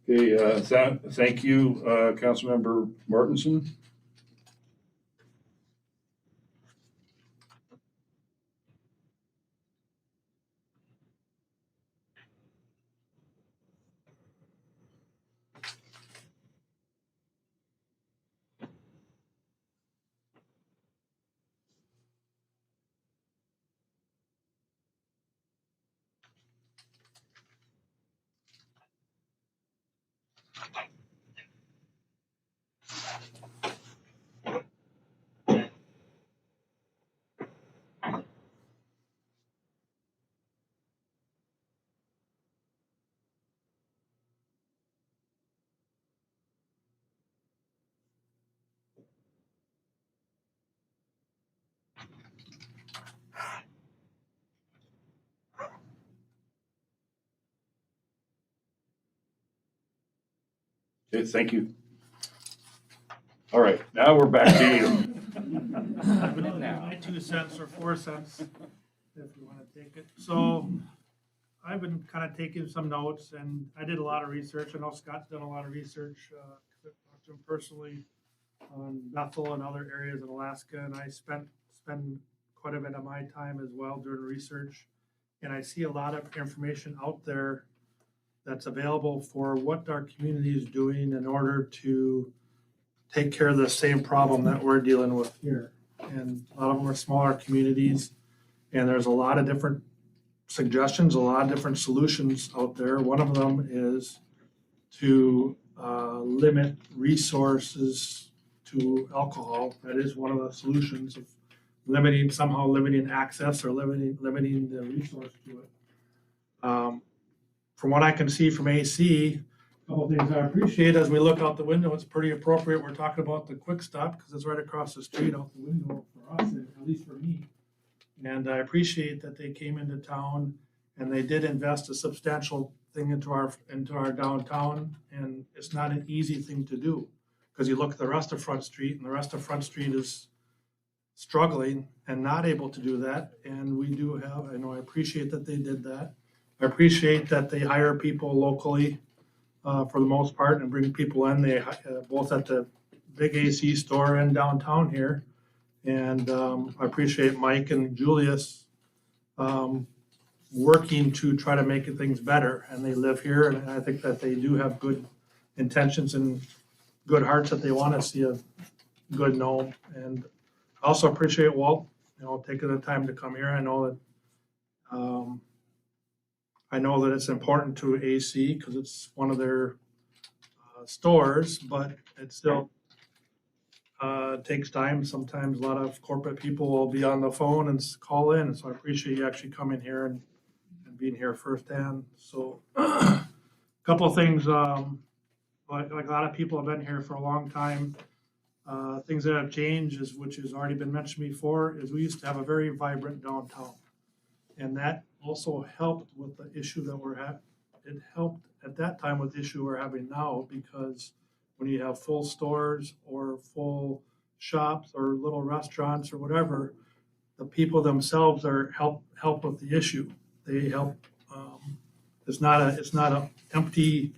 Okay, thank you, Councilmember Martinson. Okay, thank you. All right, now we're back to you. My 2 cents or 4 cents, if you want to take it. So I've been kind of taking some notes, and I did a lot of research. I know Scott's done a lot of research. I've talked to him personally on Bethel and other areas in Alaska, and I spend quite a bit of my time as well doing research. And I see a lot of information out there that's available for what our community is doing in order to take care of the same problem that we're dealing with here. And a lot of them are smaller communities, and there's a lot of different suggestions, a lot of different solutions out there. One of them is to limit resources to alcohol. That is one of the solutions of somehow limiting access or limiting the resource to it. From what I can see from AC, a couple things I appreciate as we look out the window, it's pretty appropriate. We're talking about the Quick Stop because it's right across the street out the window for us, at least for me. And I appreciate that they came into town and they did invest a substantial thing into our downtown. And it's not an easy thing to do because you look at the rest of Front Street and the rest of Front Street is struggling and not able to do that. And we do have, I appreciate that they did that. I appreciate that they hire people locally for the most part and bring people in. They both at the big AC store and downtown here. And I appreciate Mike and Julius working to try to make things better. And they live here, and I think that they do have good intentions and good hearts that they want to see a good Nome. And I also appreciate Walt, taking the time to come here. I know that it's important to AC because it's one of their stores, but it still takes time. Sometimes a lot of corporate people will be on the phone and call in. So I appreciate you actually coming here and being here firsthand. So a couple of things, like a lot of people have been here for a long time. Things that have changed which has already been mentioned before, is we used to have a very vibrant downtown. And that also helped with the issue that we're having. It helped at that time with the issue we're having now, because when you have full stores or full shops or little restaurants or whatever, the people themselves are help with the issue. They help. It's not a empty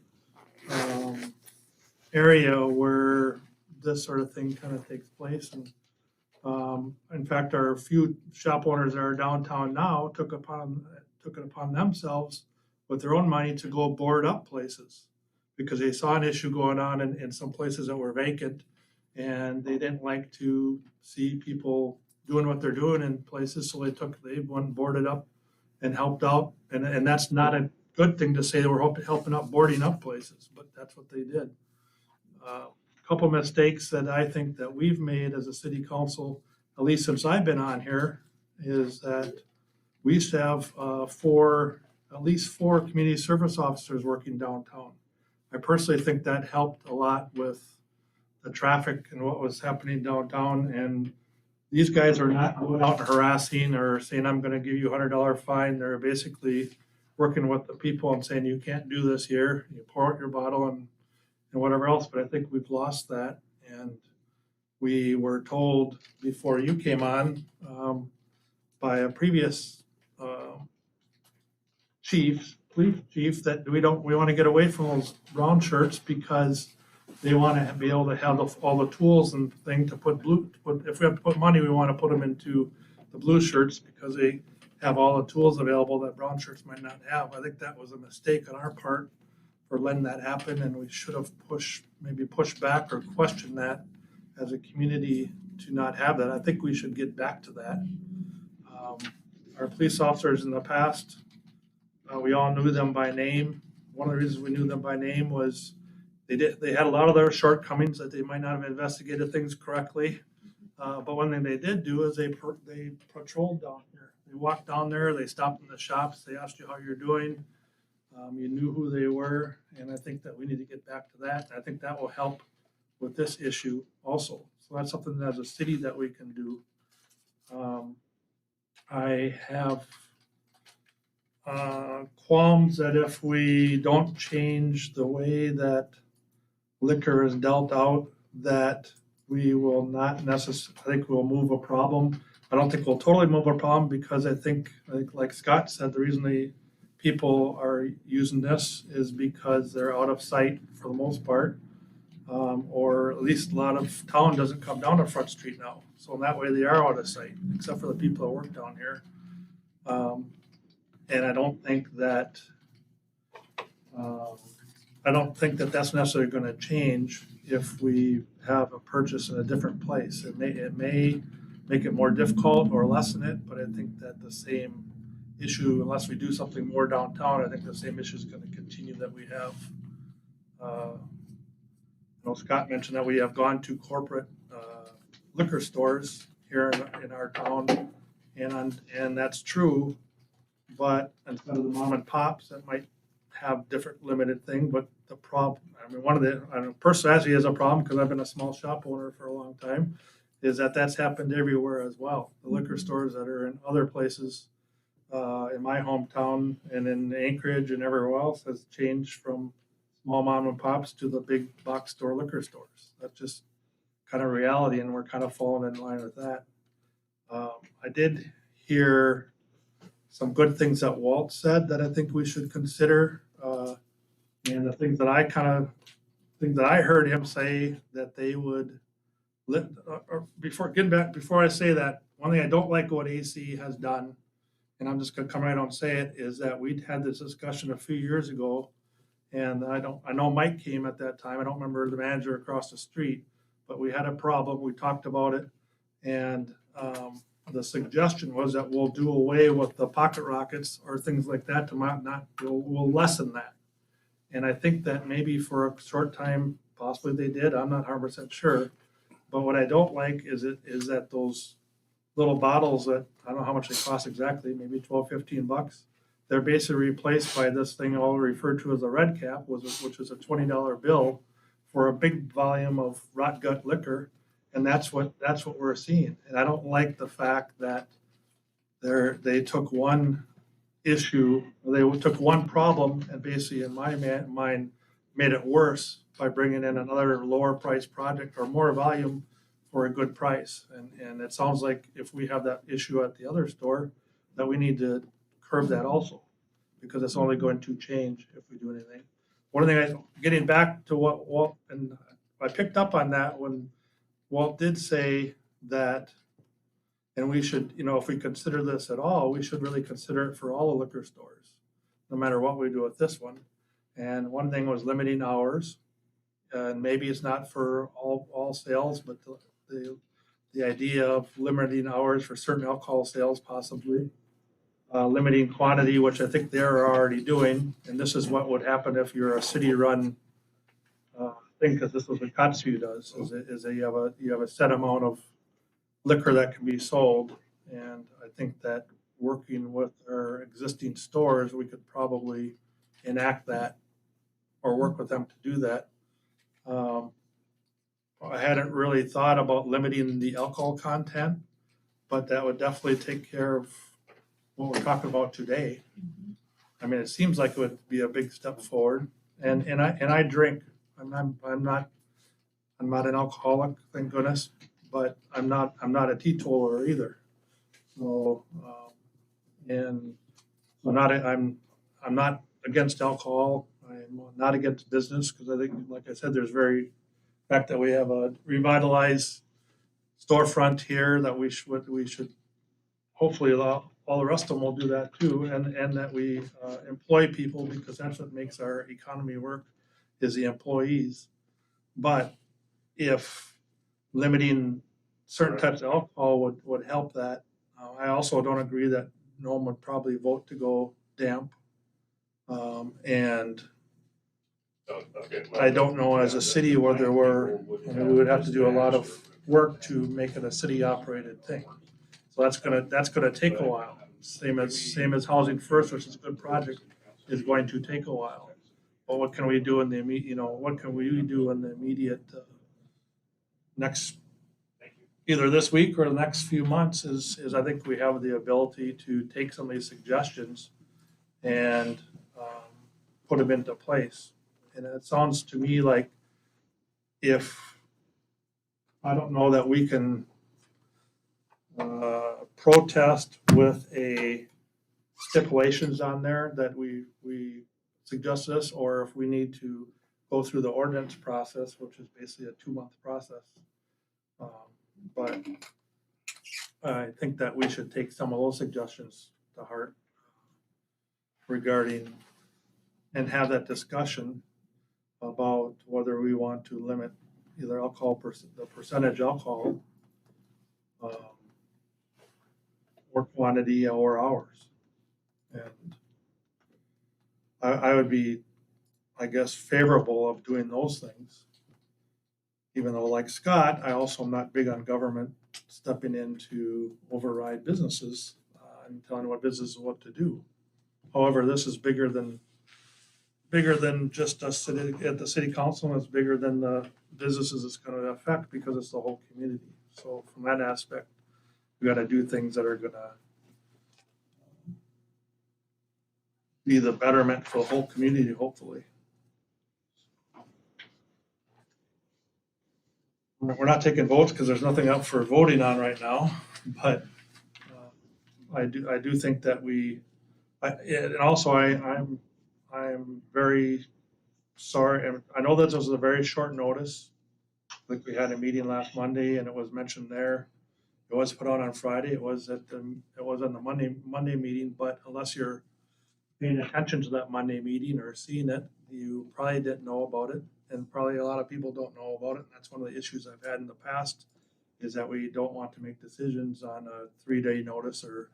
area where this sort of thing kind of takes place. And in fact, our few shop owners that are downtown now took it upon themselves with their own money to go board up places because they saw an issue going on in some places that were vacant, and they didn't like to see people doing what they're doing in places, so they went and boarded up and helped out. And that's not a good thing to say that we're helping out boarding up places, but that's what they did. Couple mistakes that I think that we've made as a city council, at least since I've been on here, is that we used to have at least four community service officers working downtown. I personally think that helped a lot with the traffic and what was happening downtown. And these guys are not going out and harassing or saying, I'm going to give you $100 fine. They're basically working with the people and saying, you can't do this here. You pour out your bottle and whatever else. But I think we've lost that. And we were told before you came on by a previous chief police chief that we want to get away from those brown shirts because they want to be able to have all the tools and thing to put if we have to put money, we want to put them into the blue shirts because they have all the tools available that brown shirts might not have. I think that was a mistake on our part for letting that happen, and we should have maybe pushed back or questioned that as a community to not have that. I think we should get back to that. Our police officers in the past, we all knew them by name. One of the reasons we knew them by name was they had a lot of their shortcomings that they might not have investigated things correctly. But one thing they did do is they patrolled down here. They walked down there, they stopped in the shops, they asked you how you're doing. You knew who they were, and I think that we need to get back to that. I think that will help with this issue also. So that's something as a city that we can do. I have qualms that if we don't change the way that liquor is dealt out, that we will not necessarily, I think we'll move a problem. I don't think we'll totally move a problem because I think like Scott said, the reason people are using this is because they're out of sight for the most part. Or at least a lot of town doesn't come down to Front Street now. So in that way they are out of sight, except for the people that work down here. And I don't think that that's necessarily going to change if we have a purchase in a different place. It may make it more difficult or lessen it, but I think that the same issue, unless we do something more downtown, I think the same issue is going to continue that we have. Scott mentioned that we have gone to corporate liquor stores here in our town, and that's true. But instead of the mom and pops that might have different limited thing, but the problem, personally, as he has a problem because I've been a small shop owner for a long time, is that that's happened everywhere as well. The liquor stores that are in other places in my hometown and in Anchorage and everywhere else has changed from small mom and pops to the big box store liquor stores. That's just kind of reality, and we're kind of falling in line with that. I did hear some good things that Walt said that I think we should consider. And the things that I heard him say that they would before I say that, one thing I don't like what AC has done, and I'm just gonna come right out and say it, is that we'd had this discussion a few years ago. And I know Mike came at that time. I don't remember the manager across the street, but we had a problem. We talked about it. And the suggestion was that we'll do away with the pocket rockets or things like that we'll lessen that. And I think that maybe for a short time, possibly they did. I'm not 100% sure. But what I don't like is that those little bottles that, I don't know how much they cost exactly, maybe $12, $15. They're basically replaced by this thing all referred to as a red cap, which is a $20 bill for a big volume of rot gut liquor, and that's what we're seeing. And I don't like the fact that they took one issue, they took one problem, and basically, in my mind, made it worse by bringing in another lower price project or more volume for a good price. And it sounds like if we have that issue at the other store, that we need to curb that also, because it's only going to change if we do anything. One thing, getting back to what Walt, and I picked up on that when Walt did say that, and we should, if we consider this at all, we should really consider it for all the liquor stores, no matter what we do with this one. And one thing was limiting hours, and maybe it's not for all sales, but the idea of limiting hours for certain alcohol sales possibly. Limiting quantity, which I think they're already doing, and this is what would happen if you're a city-run thing, because this is what Kotzebue does, is that you have a set amount of liquor that can be sold, and I think that working with our existing stores, we could probably enact that or work with them to do that. I hadn't really thought about limiting the alcohol content, but that would definitely take care of what we're talking about today. I mean, it seems like it would be a big step forward. And I drink. I'm not an alcoholic, thank goodness, but I'm not a teetotaler either. So I'm not against alcohol. I'm not against business because I think, like I said, there's the fact that we have a revitalized storefront here that we should hopefully allow, all the rest of them will do that too, and that we employ people because that's what makes our economy work, is the employees. But if limiting certain types of alcohol would help that, I also don't agree that Nome would probably vote to go damp. And I don't know as a city whether we would have to do a lot of work to make it a city operated thing. So that's gonna take a while. Same as Housing First, which is a good project, is going to take a while. But what can we do in the immediate, what can we do in the immediate next, either this week or the next few months is I think we have the ability to take some of these suggestions and put them into place. And it sounds to me like I don't know that we can protest with a stipulations on there that we suggest this, or if we need to go through the ordinance process, which is basically a 2-month process. But I think that we should take some of those suggestions to heart regarding and have that discussion about whether we want to limit either alcohol, the percentage alcohol, or quantity or hours. And I would be, I guess, favorable of doing those things. Even though, like Scott, I also am not big on government stepping in to override businesses and telling what businesses what to do. However, this is bigger than just us at the city council, and it's bigger than the businesses it's going to affect because it's the whole community. So from that aspect, we got to do things that are going to be the betterment for the whole community, hopefully. We're not taking votes because there's nothing up for voting on right now, but I do think that and also I'm very sorry, and I know that this was a very short notice. Like we had a meeting last Monday, and it was mentioned there. It was put on Friday. It was on the Monday meeting, but unless you're paying attention to that Monday meeting or seeing it, you probably didn't know about it, and probably a lot of people don't know about it. And that's one of the issues I've had in the past, is that we don't want to make decisions on a 3-day notice or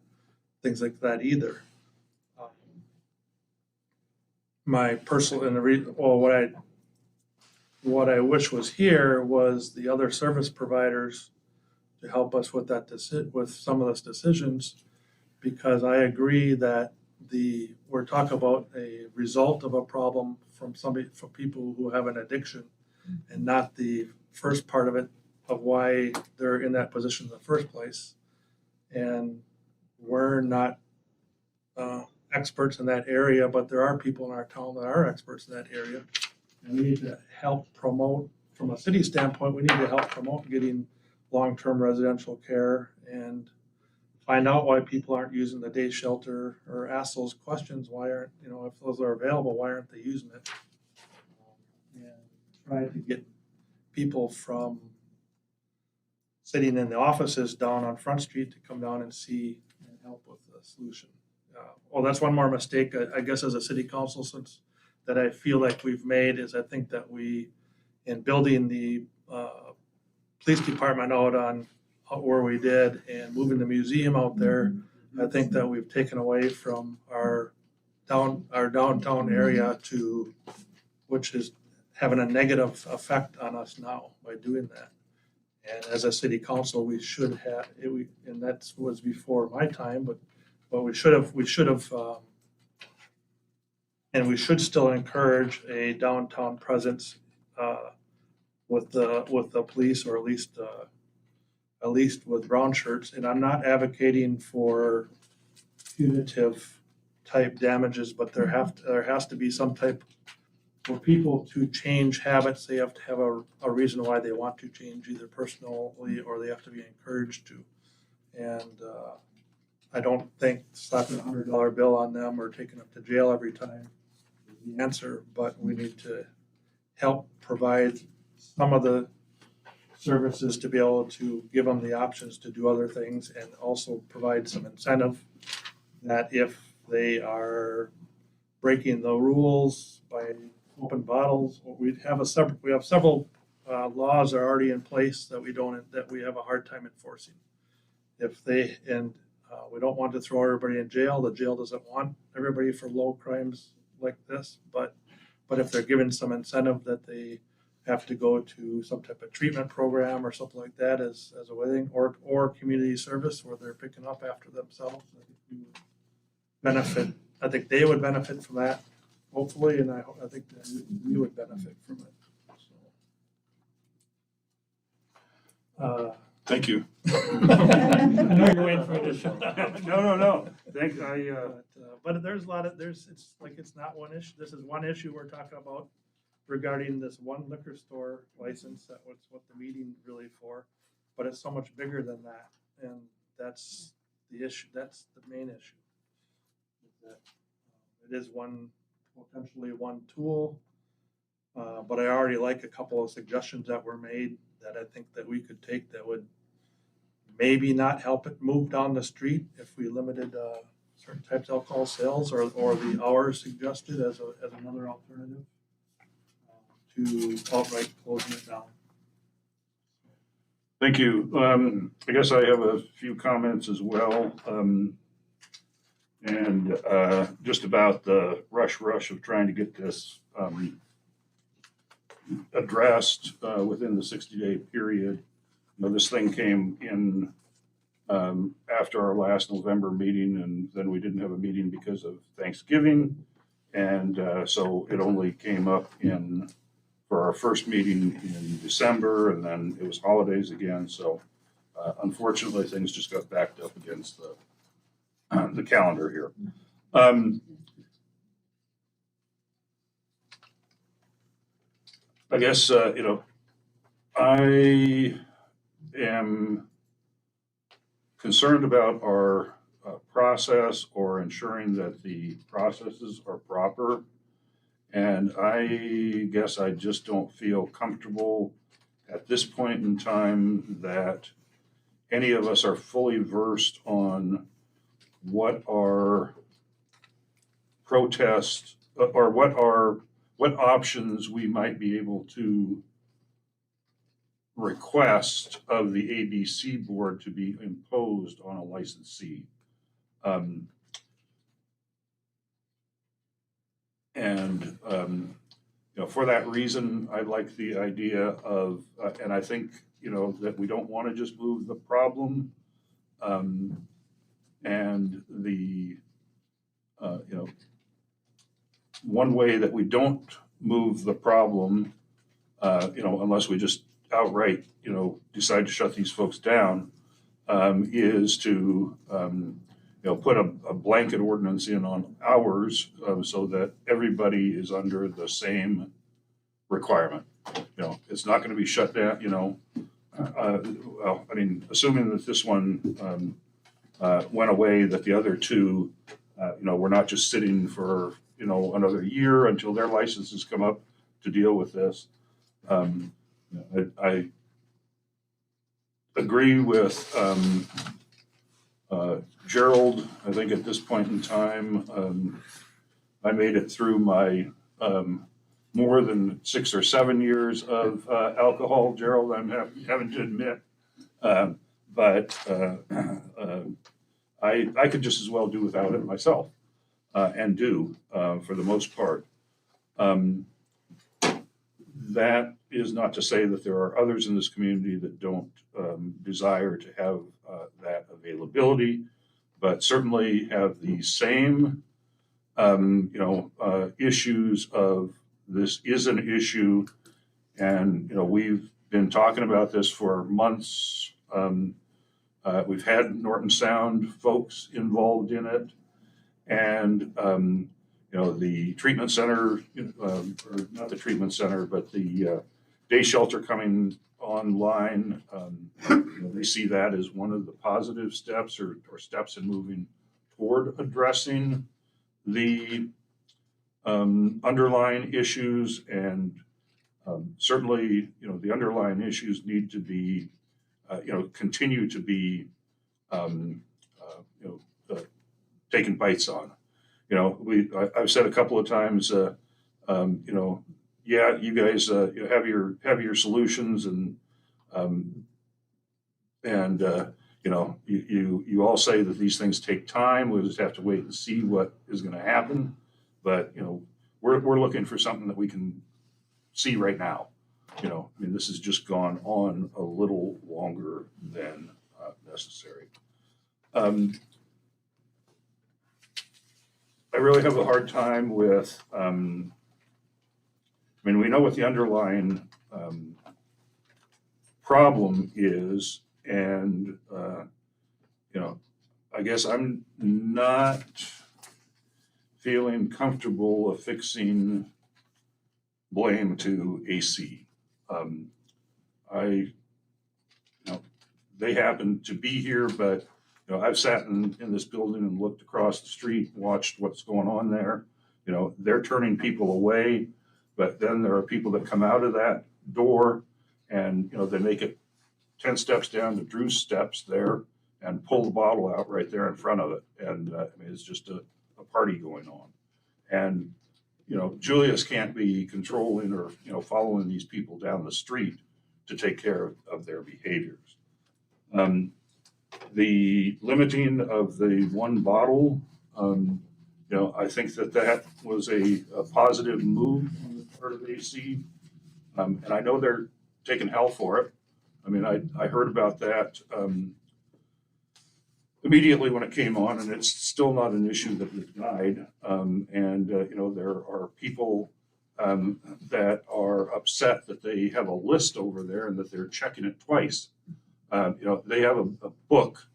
things like that either. My personal what I wish was here was the other service providers to help us with with some of those decisions, because I agree that we're talking about a result of a problem for people who have an addiction, and not the first part of it, of why they're in that position in the first place. And we're not experts in that area, but there are people in our town that are experts in that area. And we need to help promote, from a city standpoint, we need to help promote getting long-term residential care and find out why people aren't using the day shelter, or ask those questions. Why aren't, if those are available, why aren't they using it? And try to get people from sitting in the offices down on Front Street to come down and see and help with the solution. That's one more mistake, I guess, as a city council, since that I feel like we've made, is I think that in building the police department out on where we did and moving the museum out there, I think that we've taken away from our downtown area which is having a negative effect on us now by doing that. And as a city council, we should have, and that was before my time, but we should have, and we should still encourage a downtown presence with the police, or at least with brown shirts. And I'm not advocating for punitive type damages, but there has to be some type for people to change habits. They have to have a reason why they want to change, either personally or they have to be encouraged to. And I don't think slapping $100 bill on them or taking them to jail every time the answer, but we need to help provide some of the services to be able to give them the options to do other things and also provide some incentive that if they are breaking the rules by open bottles, we have several laws are already in place that we have a hard time enforcing. We don't want to throw everybody in jail. The jail doesn't want everybody for low crimes like this, but if they're given some incentive that they have to go to some type of treatment program or something like that as a way, or community service where they're picking up after themselves, I think we would benefit. I think they would benefit from that, hopefully, and I think that we would benefit from it. So, Thank you. I know you're waiting for me to shut up. No. But there's a lot of, it's not one issue. This is one issue we're talking about regarding this one liquor store license. That was what the meeting really for. But it's so much bigger than that. And that's the issue. That's the main issue. That it is potentially one tool. But I already like a couple of suggestions that were made that I think that we could take that would maybe not help it move down the street if we limited certain types of alcohol sales or the hours suggested as another alternative to outright closing it down. Thank you. I guess I have a few comments as well. And just about the rush of trying to get this addressed within the 60-day period. This thing came in after our last November meeting, and then we didn't have a meeting because of Thanksgiving. And so it only came up for our first meeting in December, and then it was holidays again. So unfortunately, things just got backed up against the calendar here. I guess, I am concerned about our process or ensuring that the processes are proper. And I guess I just don't feel comfortable at this point in time that any of us are fully versed on what our protests or what options we might be able to request of the ABC board to be imposed on a licensee. For that reason, I like the idea of, and I think, that we don't want to just move the problem. And one way that we don't move the problem, unless we just outright, decide to shut these folks down, is to, put a blanket ordinance in on hours so that everybody is under the same requirement. It's not going to be shut down, assuming that this one went away, that the other two, we're not just sitting for, another year until their licenses come up to deal with this. I agree with Gerald. I think at this point in time, I made it through my more than 6 or 7 years of alcohol, Gerald, I'm having to admit. But I could just as well do without it myself, and do for the most part. That is not to say that there are others in this community that don't desire to have that availability, but certainly have the same issues of this is an issue, and we've been talking about this for months. We've had Norton Sound folks involved in it, and the treatment center, or not the treatment center, but the day shelter coming online. They see that as one of the positive steps or steps in moving toward addressing the underlying issues, and certainly, the underlying issues need to be, continue to be, taken bites on. I've said a couple of times, yeah, you guys have your solutions, and you all say that these things take time. We'll just have to wait and see what is going to happen. But we're looking for something that we can see right now. This has just gone on a little longer than necessary. I really have a hard time with, we know what the underlying problem is, and, I guess I'm not feeling comfortable affixing blame to AC. They happen to be here, but I've sat in this building and looked across the street, watched what's going on there. They're turning people away, but then there are people that come out of that door, and they make it 10 steps down to Drew's steps there and pull the bottle out right there in front of it. And it's just a party going on. And Julius can't be controlling or following these people down the street to take care of their behaviors. The limiting of the one bottle, I think that was a positive move on the part of AC. And I know they're taking hell for it. I heard about that immediately when it came on, and it's still not an issue that has died. There are people that are upset that they have a list over there and that they're checking it twice. They have a book,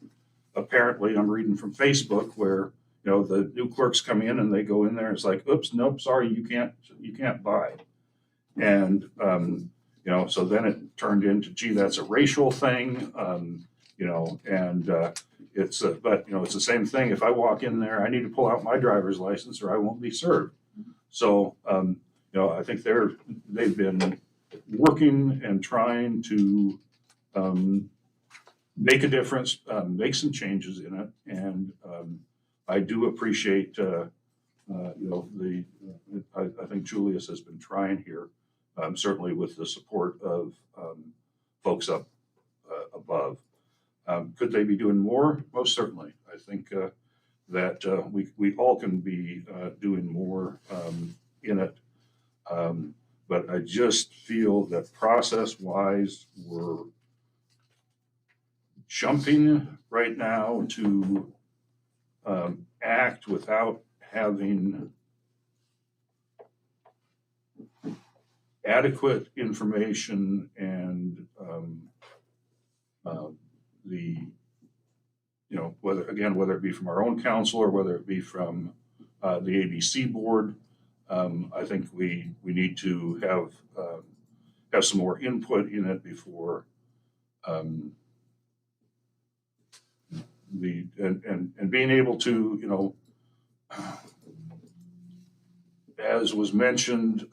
apparently, I'm reading from Facebook, where the new clerks come in and they go in there and it's like, oops, nope, sorry, you can't buy. And so then it turned into, gee, that's a racial thing. It's the same thing. If I walk in there, I need to pull out my driver's license or I won't be served. So I think they've been working and trying to make a difference, make some changes in it, and I do appreciate I think Julius has been trying here, certainly with the support of folks up above. Could they be doing more? Most certainly. I think that we all can be doing more in it. But I just feel that process-wise, we're jumping right now to act without having adequate information and whether it be from our own council or whether it be from the ABC board, I think we need to have some more input in it before and being able to, as was mentioned,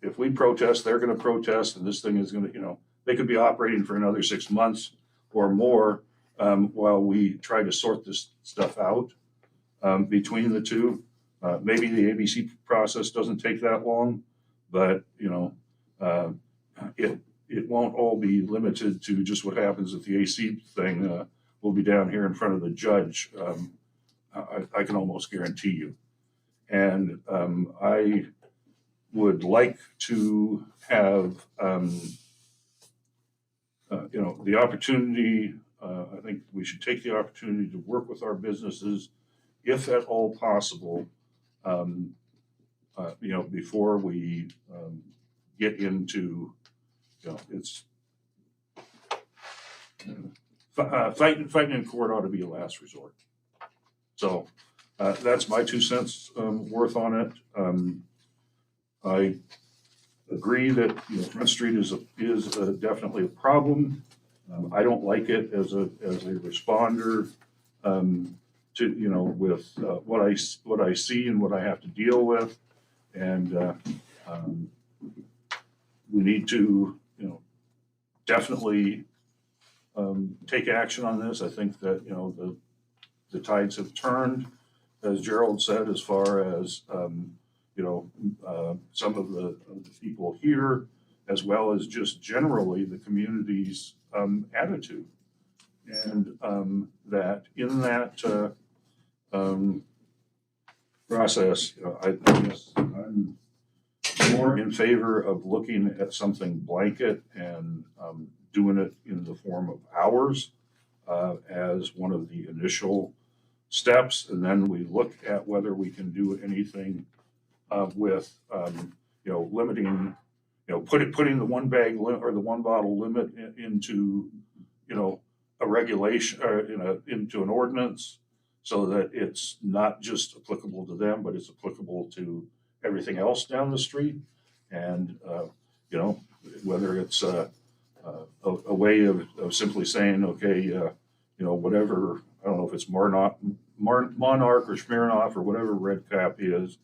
if we protest, they're going to protest, and this thing is going to, they could be operating for another 6 months or more while we try to sort this stuff out between the two. Maybe the ABC process doesn't take that long, but it won't all be limited to just what happens at the AC thing. We'll be down here in front of the judge. I can almost guarantee you. And I would like to have the opportunity. I think we should take the opportunity to work with our businesses, if at all possible, before we get into, it's fighting in court ought to be a last resort. So that's my 2 cents worth on it. I agree that Front Street is definitely a problem. I don't like it as a responder to with what I see and what I have to deal with. And we need to, definitely take action on this. I think that, the tides have turned, as Gerald said, as far as, some of the people here, as well as just generally the community's attitude. And that in that process, I guess I'm more in favor of looking at something blanket and doing it in the form of hours as one of the initial steps. And then we look at whether we can do anything with, limiting, putting the one bag or the one bottle limit into, a regulation or into an ordinance, so that it's not just applicable to them, but it's applicable to everything else down the street. And, whether it's a way of simply saying, okay, whatever, I don't know if it's Monarch or Smirnoff or whatever Red Cap is,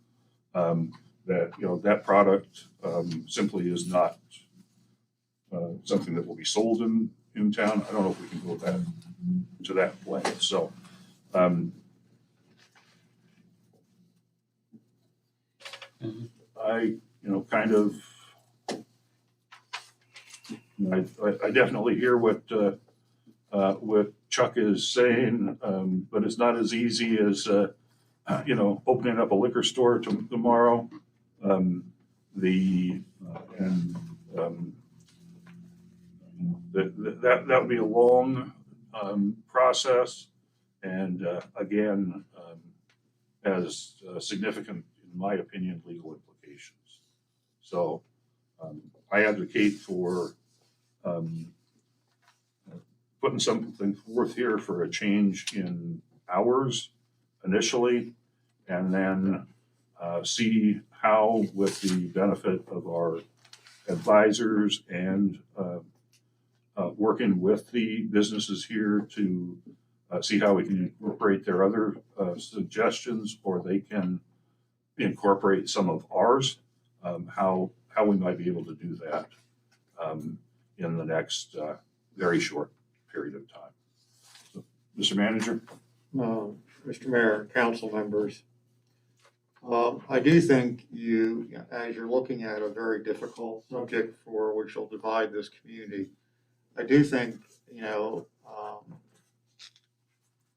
that, that product simply is not something that will be sold in town. I don't know if we can go to that point. So, I, kind of, I definitely hear what Chuck is saying, but it's not as easy as, opening up a liquor store tomorrow. That would be a long process, and again, has significant, in my opinion, legal implications. So I advocate for putting something forth here for a change in hours initially, and then see how, with the benefit of our advisors and working with the businesses here to see how we can incorporate their other suggestions, or they can incorporate some of ours, how we might be able to do that in the next very short period of time. So, Mr. Manager? Mr. Mayor, council members, I do think as you're looking at a very difficult subject for which will divide this community, I do think,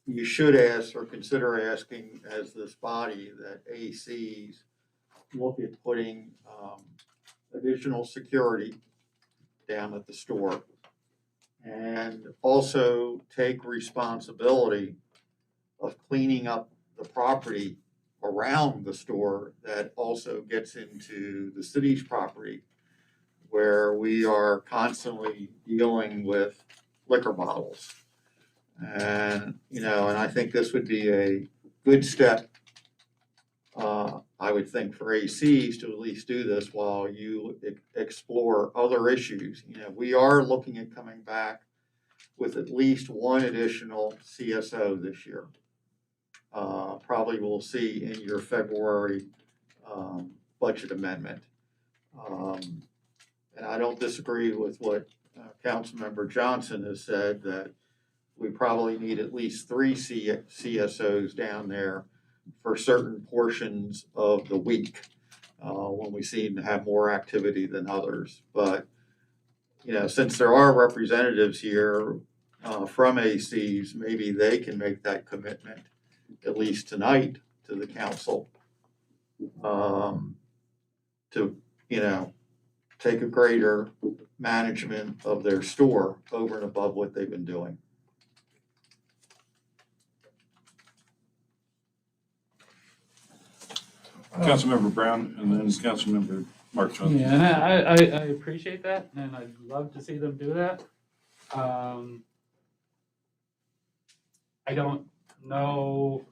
you should ask or consider asking, as this body, that ACs look at putting additional security down at the store, and also take responsibility of cleaning up the property around the store that also gets into the city's property, where we are constantly dealing with liquor bottles. And, and I think this would be a good step, I would think, for ACs to at least do this while you explore other issues. We are looking at coming back with at least one additional CSO this year. Probably we'll see in your February budget amendment. And I don't disagree with what Councilmember Johnson has said, that we probably need at least 3 CSOs down there for certain portions of the week when we seem to have more activity than others. But, since there are representatives here from ACs, maybe they can make that commitment, at least tonight, to the council to, take a greater management of their store over and above what they've been doing. Councilmember Brown, and then Councilmember Mark Johnson. Yeah, and I appreciate that, and I'd love to see them do that. I don't know.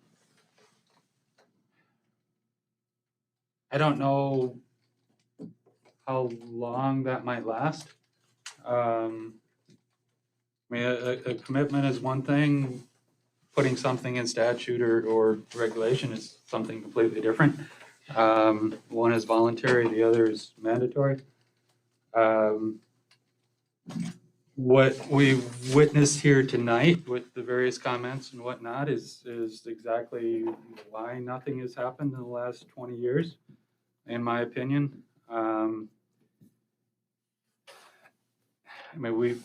How long that might last. I mean, a commitment is one thing. Putting something in statute or regulation is something completely different. One is voluntary, the other is mandatory. What we've witnessed here tonight with the various comments and whatnot is exactly why nothing has happened in the last 20 years, in my opinion. I mean,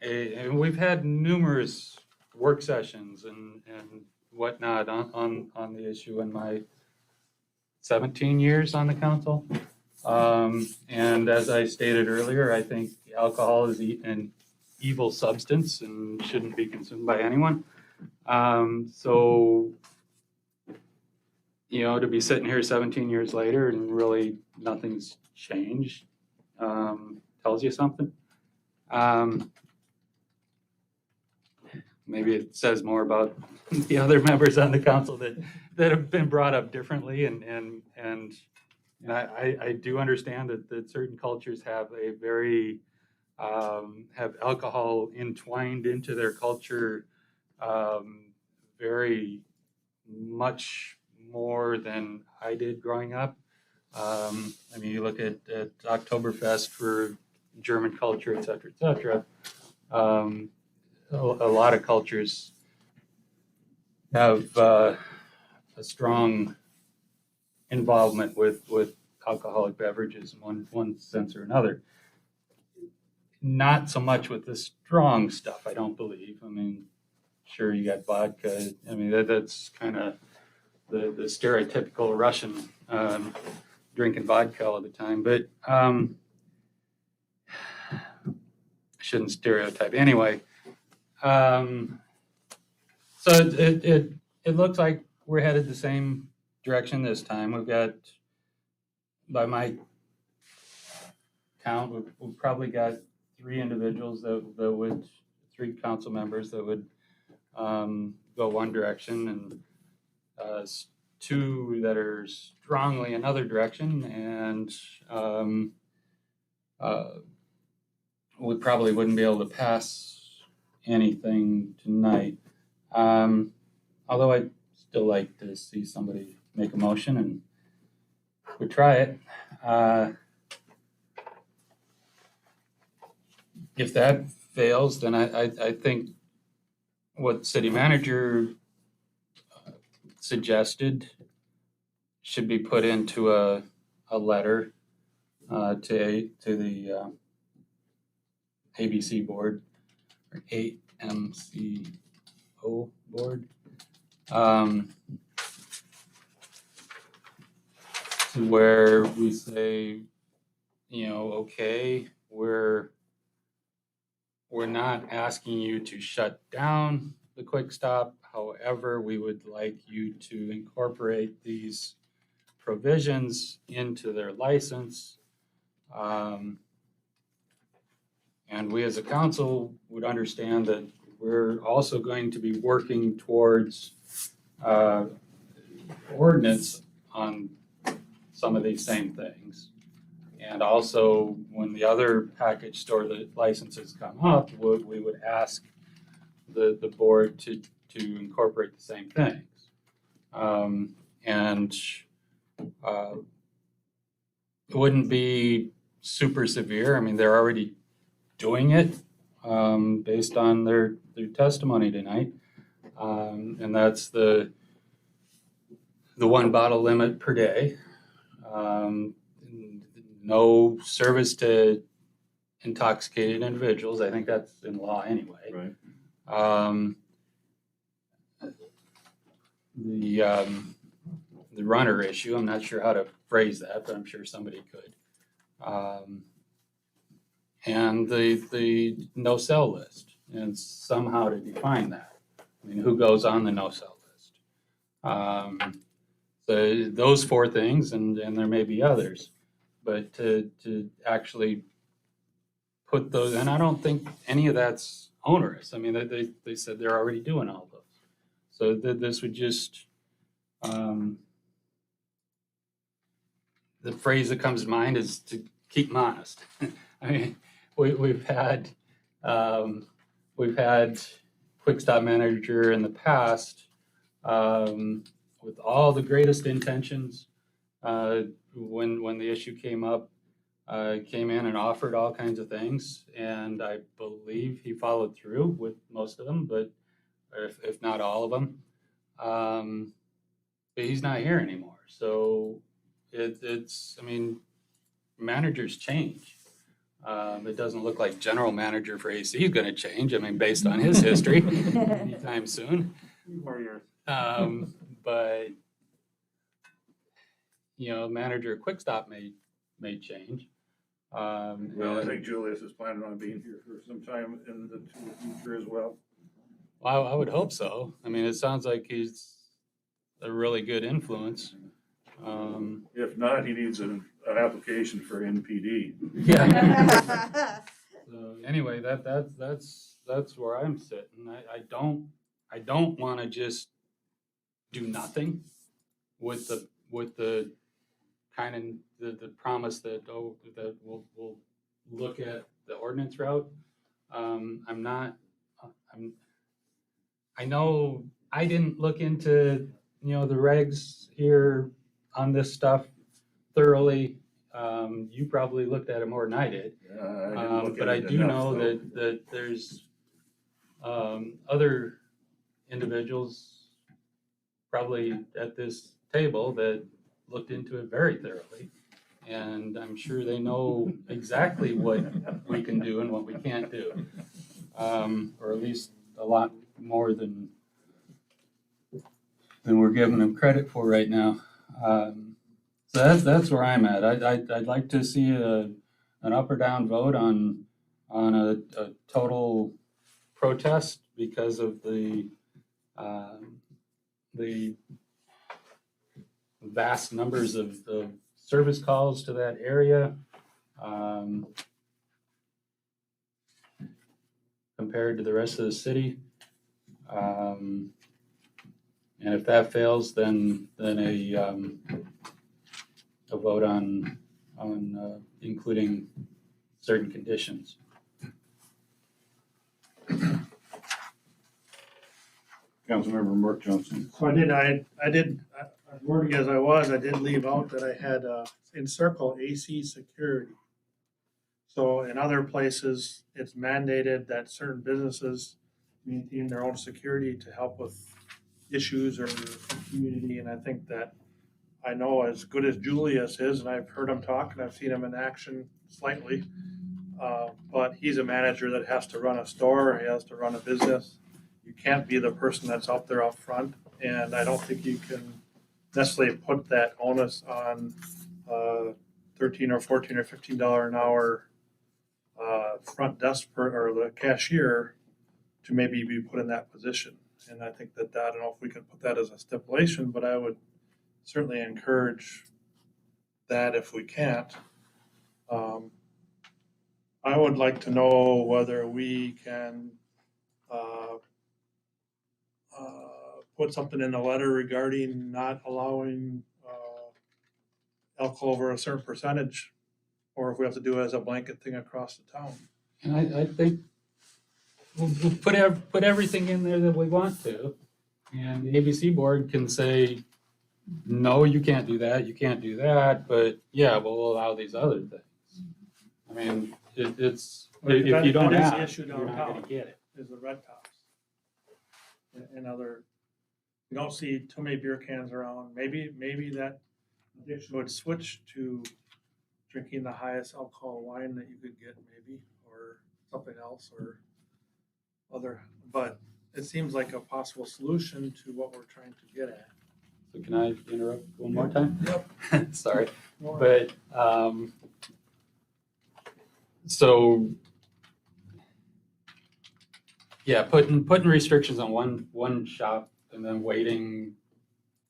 and we've had numerous work sessions and whatnot on the issue in my 17 years on the council. And as I stated earlier, I think alcohol is an evil substance and shouldn't be consumed by anyone. So, to be sitting here 17 years later and really nothing's changed, tells you something. Maybe it says more about the other members on the council that have been brought up differently, and I do understand that certain cultures have a very have alcohol entwined into their culture very much more than I did growing up. I mean, you look at Oktoberfest for German culture, et cetera, et cetera. A lot of cultures have a strong involvement with alcoholic beverages in one sense or another. Not so much with the strong stuff, I don't believe. I mean, sure, you got vodka. I mean, that's kind of the stereotypical Russian drinking vodka all the time, but shouldn't stereotype. Anyway, so it looks like we're headed the same direction this time. We've got, by my count, we've probably got three council members that would go one direction, and two that are strongly another direction, and we probably wouldn't be able to pass anything tonight. Although I'd still like to see somebody make a motion and we try it. If that fails, then I think what city manager suggested should be put into a letter to the ABC board, or AMCO board, where we say, okay, we're not asking you to shut down the Quick Stop. However, we would like you to incorporate these provisions into their license. And we as a council would understand that we're also going to be working towards ordinance on some of these same things. And also, when the other package store licenses come up, we would ask the board to incorporate the same things. And it wouldn't be super severe. I mean, they're already doing it based on their testimony tonight. And that's the one bottle limit per day. No service to intoxicated individuals. I think that's in law anyway. Right. The runner issue, I'm not sure how to phrase that, but I'm sure somebody could. And the no sell list, and somehow to define that. I mean, who goes on the no sell list? So those four things, and there may be others, but to actually put those, and I don't think any of that's onerous. I mean, they said they're already doing all those. So this would just, the phrase that comes to mind is to keep them honest. I mean, we've had Quick Stop manager in the past with all the greatest intentions. When the issue came up, came in and offered all kinds of things, and I believe he followed through with most of them, but if not all of them. But he's not here anymore, so it's. I mean, managers change. It doesn't look like general manager for AC is going to change. I mean, based on his history, anytime soon. More years. But manager at Quick Stop may change. Well, I think Julius is planning on being here for some time in the future as well. Well, I would hope so. I mean, it sounds like he's a really good influence. If not, he needs an application for NPD. Yeah. So anyway, that's where I'm sitting. I don't want to just do nothing with the kind of the promise that that we'll look at the ordinance route. I know I didn't look into the regs here on this stuff thoroughly. You probably looked at it more than I did. I didn't look But at I it do enough, know though. that there's other individuals probably at this table that looked into it very thoroughly. And I'm sure they know exactly what we can do and what we can't do. Or at least a lot more than we're giving them credit for right now. So that's where I'm at. I'd like to see an up or down vote on a total protest because of the vast numbers of service calls to that area, compared to the rest of the city. And if that fails, then a vote on including certain conditions. Councilmember Mark Johnson. So I did, as wordy as I did leave out that I had, encircle AC security. So in other places, it's mandated that certain businesses maintain their own security to help with issues or community, and I think that I know as good as Julius is, and I've heard him talk and I've seen him in action slightly, but he's a manager that has to run a store, he has to run a business. You can't be the person that's out there up front, and I don't think you can necessarily put that onus on $13 or $14 or $15 an hour front desk or the cashier to maybe be put in that position. And I think that I don't know if we can put that as a stipulation, but I would certainly encourage that if we can't. I would like to know whether we can put something in the letter regarding not allowing alcohol over a certain percentage, or if we have to do it as a blanket thing across the town. And I think we'll put everything in there that we want to, and the ABC board can say, no, you can't do that, but yeah, we'll allow these other things. I mean, it's, if you don't That is the ask, issue you're not downtown, gonna get it. is the red tops. And other, you don't see too many beer cans around. Maybe that addiction would switch to drinking the highest alcohol wine that you could get, maybe, or something else, or other, but it seems like a possible solution to what we're trying to get at. So can I interrupt one more time? Yep. Sorry, but, so, yeah, putting restrictions on one shop and then waiting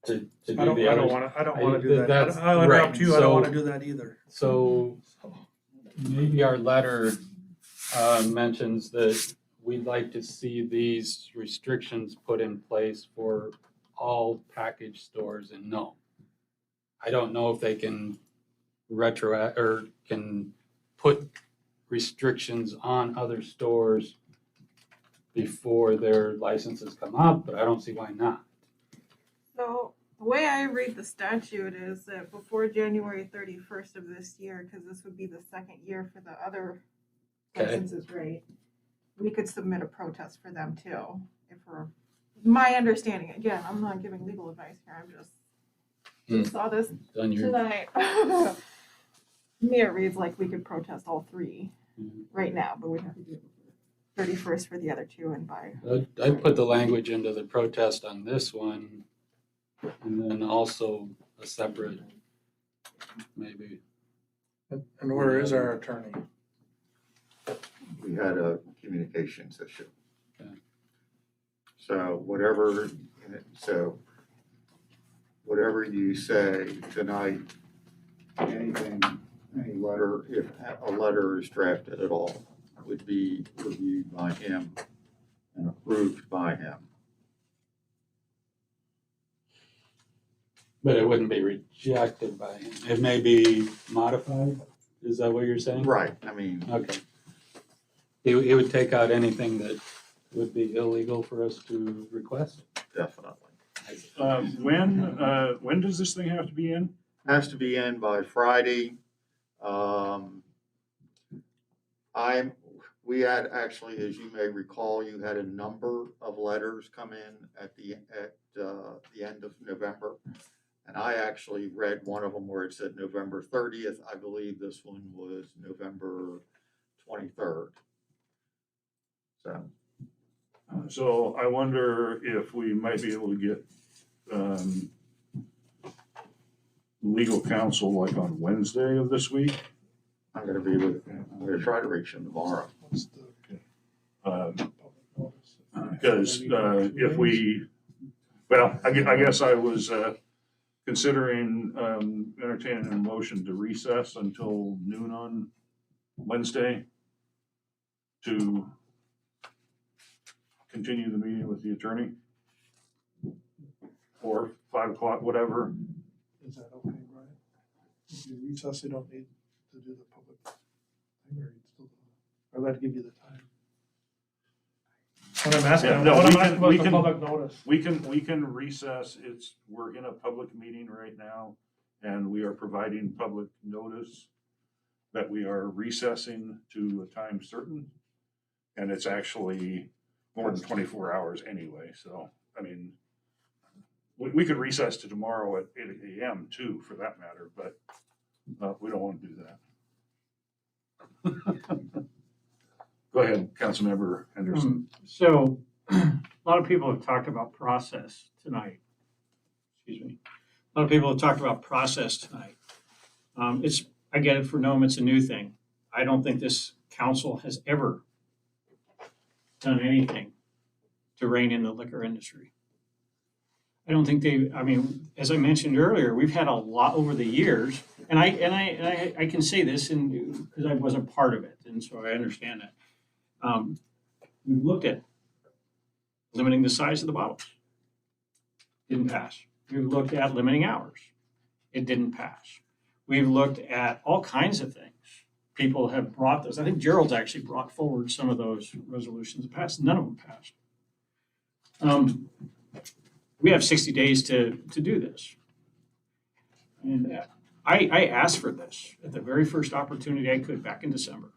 to do the others. I don't wanna do that. That's I'll interrupt right. you, I don't So- wanna do that either. So maybe our letter mentions that we'd like to see these restrictions put in place for all package stores in Nome. I don't know if they can or can put restrictions on other stores before their licenses come up, but I don't see why not. So the way I read the statute is that before January 31st of this year, because this would be the second year for the other Okay. licenses, right? We could submit a protest for them too, if we're, my understanding, again, I'm not giving legal advice here, I'm just saw this On your, tonight. To me, it reads like we could protest all three right now, but we'd have to do it before 31st for the other two and by. I'd put the language into the protest on this one, and then also a separate, maybe. And where is our attorney? We had a communications issue. Okay. So whatever you say tonight, anything, any letter, if a letter is drafted at all, would be reviewed by him and approved by him. But it wouldn't be rejected by him. It may be modified. Is that what you're saying? Right, I mean. Okay. It would take out anything that would be illegal for us to request? Definitely. When does this thing have to be in? Has to be in by Friday. We had actually, as you may recall, you had a number of letters come in at the end of November. And I actually read one of them where it said November 30th. I believe this one was November 23rd. So I wonder if we might be able to get legal counsel like on Wednesday of this week. I'm gonna try to reach him tomorrow. Because if we, well, I guess I was considering entertaining a motion to recess until noon on Wednesday to continue the meeting with the attorney, or 5 o'clock, whatever. Is that okay, Brian? If you recess, you don't need to do the public thing, or you still, or that give you the time? What I'm asking, Yeah, no, what we I'm can- asking about we the can- public notice. We can recess. We're in a public meeting right now, and we are providing public notice that we are recessing to a time certain. And it's actually more than 24 hours anyway, so, I mean, we could recess to tomorrow at 8 AM too, for that matter, but we don't want to do that. Go ahead, Councilmember Henderson. So, a lot of people have talked about process tonight. Excuse me. A lot of people have talked about process tonight. I get it for Nome, it's a new thing. I don't think this council has ever done anything to rein in the liquor industry. I don't think as I mentioned earlier, we've had a lot over the years, and I can say this because I wasn't part of it, and so I understand that. We've looked at limiting the size of the bottles. Didn't pass. We've looked at limiting hours. It didn't pass. We've looked at all kinds of things. People have brought those. I think Gerald's actually brought forward some of those resolutions that passed. None of them passed. We have 60 days to do this. And I asked for this at the very first opportunity I could back in December.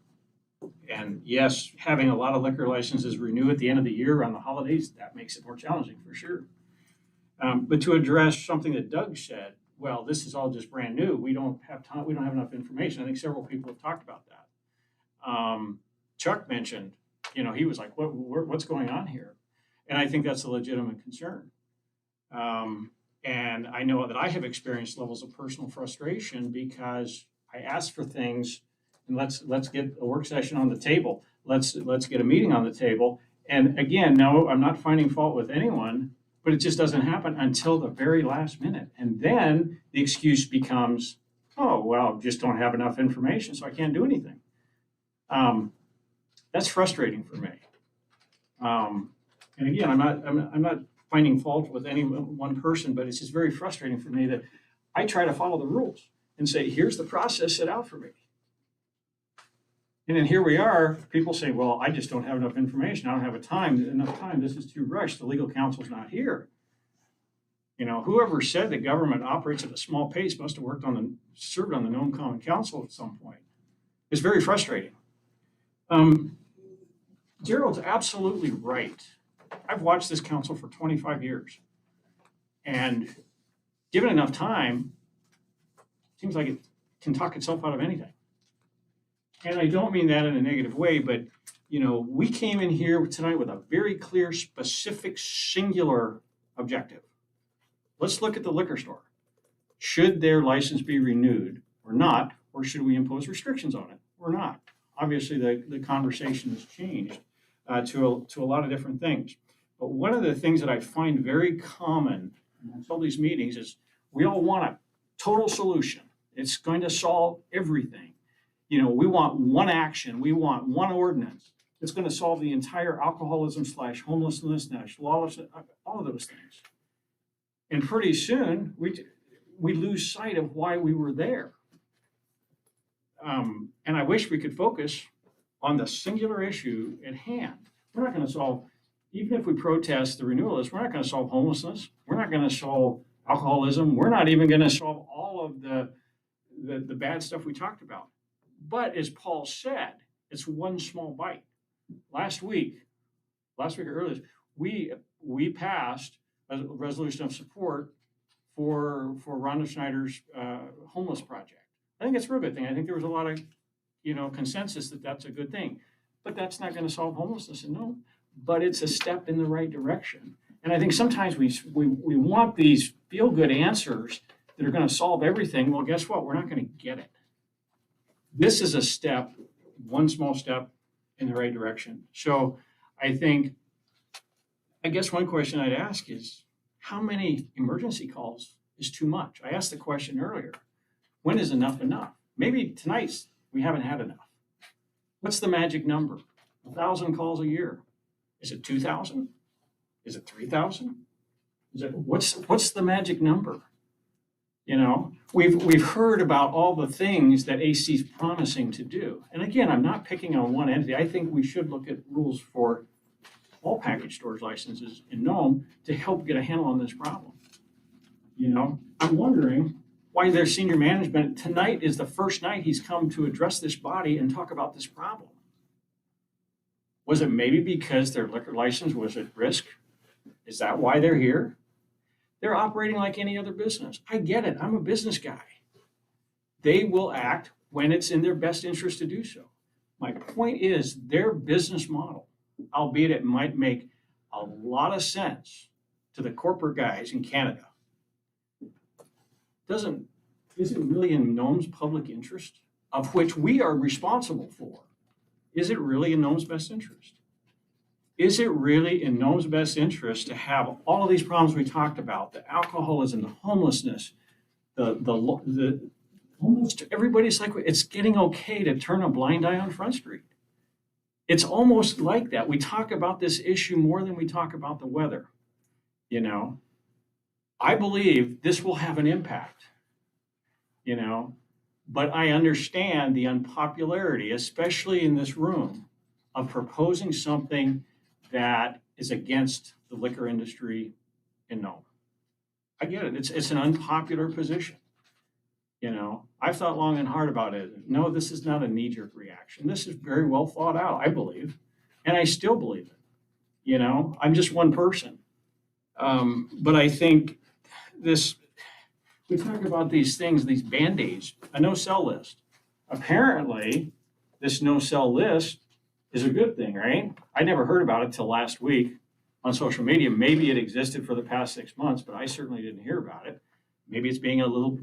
And yes, having a lot of liquor licenses renew at the end of the year around the holidays, that makes it more challenging for sure. But to address something that Doug said, well, this is all just brand new. We don't have time. We don't have enough information. I think several people have talked about that. Chuck mentioned, he was like, what's going on here? And I think that's a legitimate concern. And I know that I have experienced levels of personal frustration because I asked for things and let's get a work session on the table. Let's get a meeting on the table. And again, no, I'm not finding fault with anyone, but it just doesn't happen until the very last minute. And then the excuse becomes, oh, well, just don't have enough information, so I can't do anything. That's frustrating for me. And again, I'm not finding fault with any one person, but it's just very frustrating for me that I try to follow the rules and say, here's the process set out for me. And then here we are, people say, well, I just don't have enough information. I don't have enough time. This is too rushed. The legal counsel's not here. You know, whoever said that government operates at a small pace must have served on the Nome Common Council at some point. It's very frustrating. Gerald's absolutely right. I've watched this council for 25 years. And given enough time, seems like it can talk itself out of anything. And I don't mean that in a negative way, but you know, we came in here tonight with a very clear, specific, singular objective. Let's look at the liquor store. Should their license be renewed or not, or should we impose restrictions on it or not? Obviously, the conversation has changed to a lot of different things. But one of the things that I find very common amongst all these meetings is we all want a total solution. It's going to solve everything. You know, we want one action, we want one ordinance. It's going to solve the entire alcoholism / homelessness, lawlessness, all of those things. And pretty soon, we lose sight of why we were there. And I wish we could focus on the singular issue at hand. We're not going to solve, even if we protest the renewal list, we're not going to solve homelessness. We're not going to solve alcoholism. We're not even going to solve all of the bad stuff we talked about. But as Paul said, it's one small bite. Last week or earlier, we passed a resolution of support for Rhonda Schneider's homeless project. I think it's a real good thing. I think there was a lot of, you know, consensus that that's a good thing. But that's not going to solve homelessness, no. But it's a step in the right direction. And I think sometimes we want these feel-good answers that are going to solve everything. Well, guess what? We're not going to get it. This is a step, one small step in the right direction. So I guess one question I'd ask is, how many emergency calls is too much? I asked the question earlier. When is enough enough? Maybe tonight's we haven't had enough. What's the magic number? 1,000 calls a year. Is it 2,000? Is it 3,000? What's the magic number? You know, we've heard about all the things that AC is promising to do. And again, I'm not picking on one entity. I think we should look at rules for all package stores licenses in Nome to help get a handle on this problem. You know, I'm wondering why their senior management tonight is the first night he's come to address this body and talk about this problem. Was it maybe because their liquor license was at risk? Is that why they're here? They're operating like any other business. I get it. I'm a business guy. They will act when it's in their best interest to do so. My point is their business model, albeit it might make a lot of sense to the corporate guys in Canada, isn't really in Nome's public interest, of which we are responsible for. Is it really in Nome's best interest? Is it really in Nome's best interest to have all of these problems we talked about, the alcoholism, the homelessness, the almost everybody's like, it's getting okay to turn a blind eye on Front Street. It's almost like that. We talk about this issue more than we talk about the weather. You know, I believe this will have an impact, you know, but I understand the unpopularity, especially in this room, of proposing something that is against the liquor industry in Nome. I get it. It's an unpopular position. You know, I've thought long and hard about it. No, this is not a knee-jerk reaction. This is very well thought out, I believe, and I still believe it. You know, I'm just one person. But I think we talk about these things, these Band-Aids, a no-sell list. Apparently, this no-sell list is a good thing, right? I never heard about it till last week on social media. Maybe it existed for the past 6 months, but I certainly didn't hear about it. Maybe it's being a little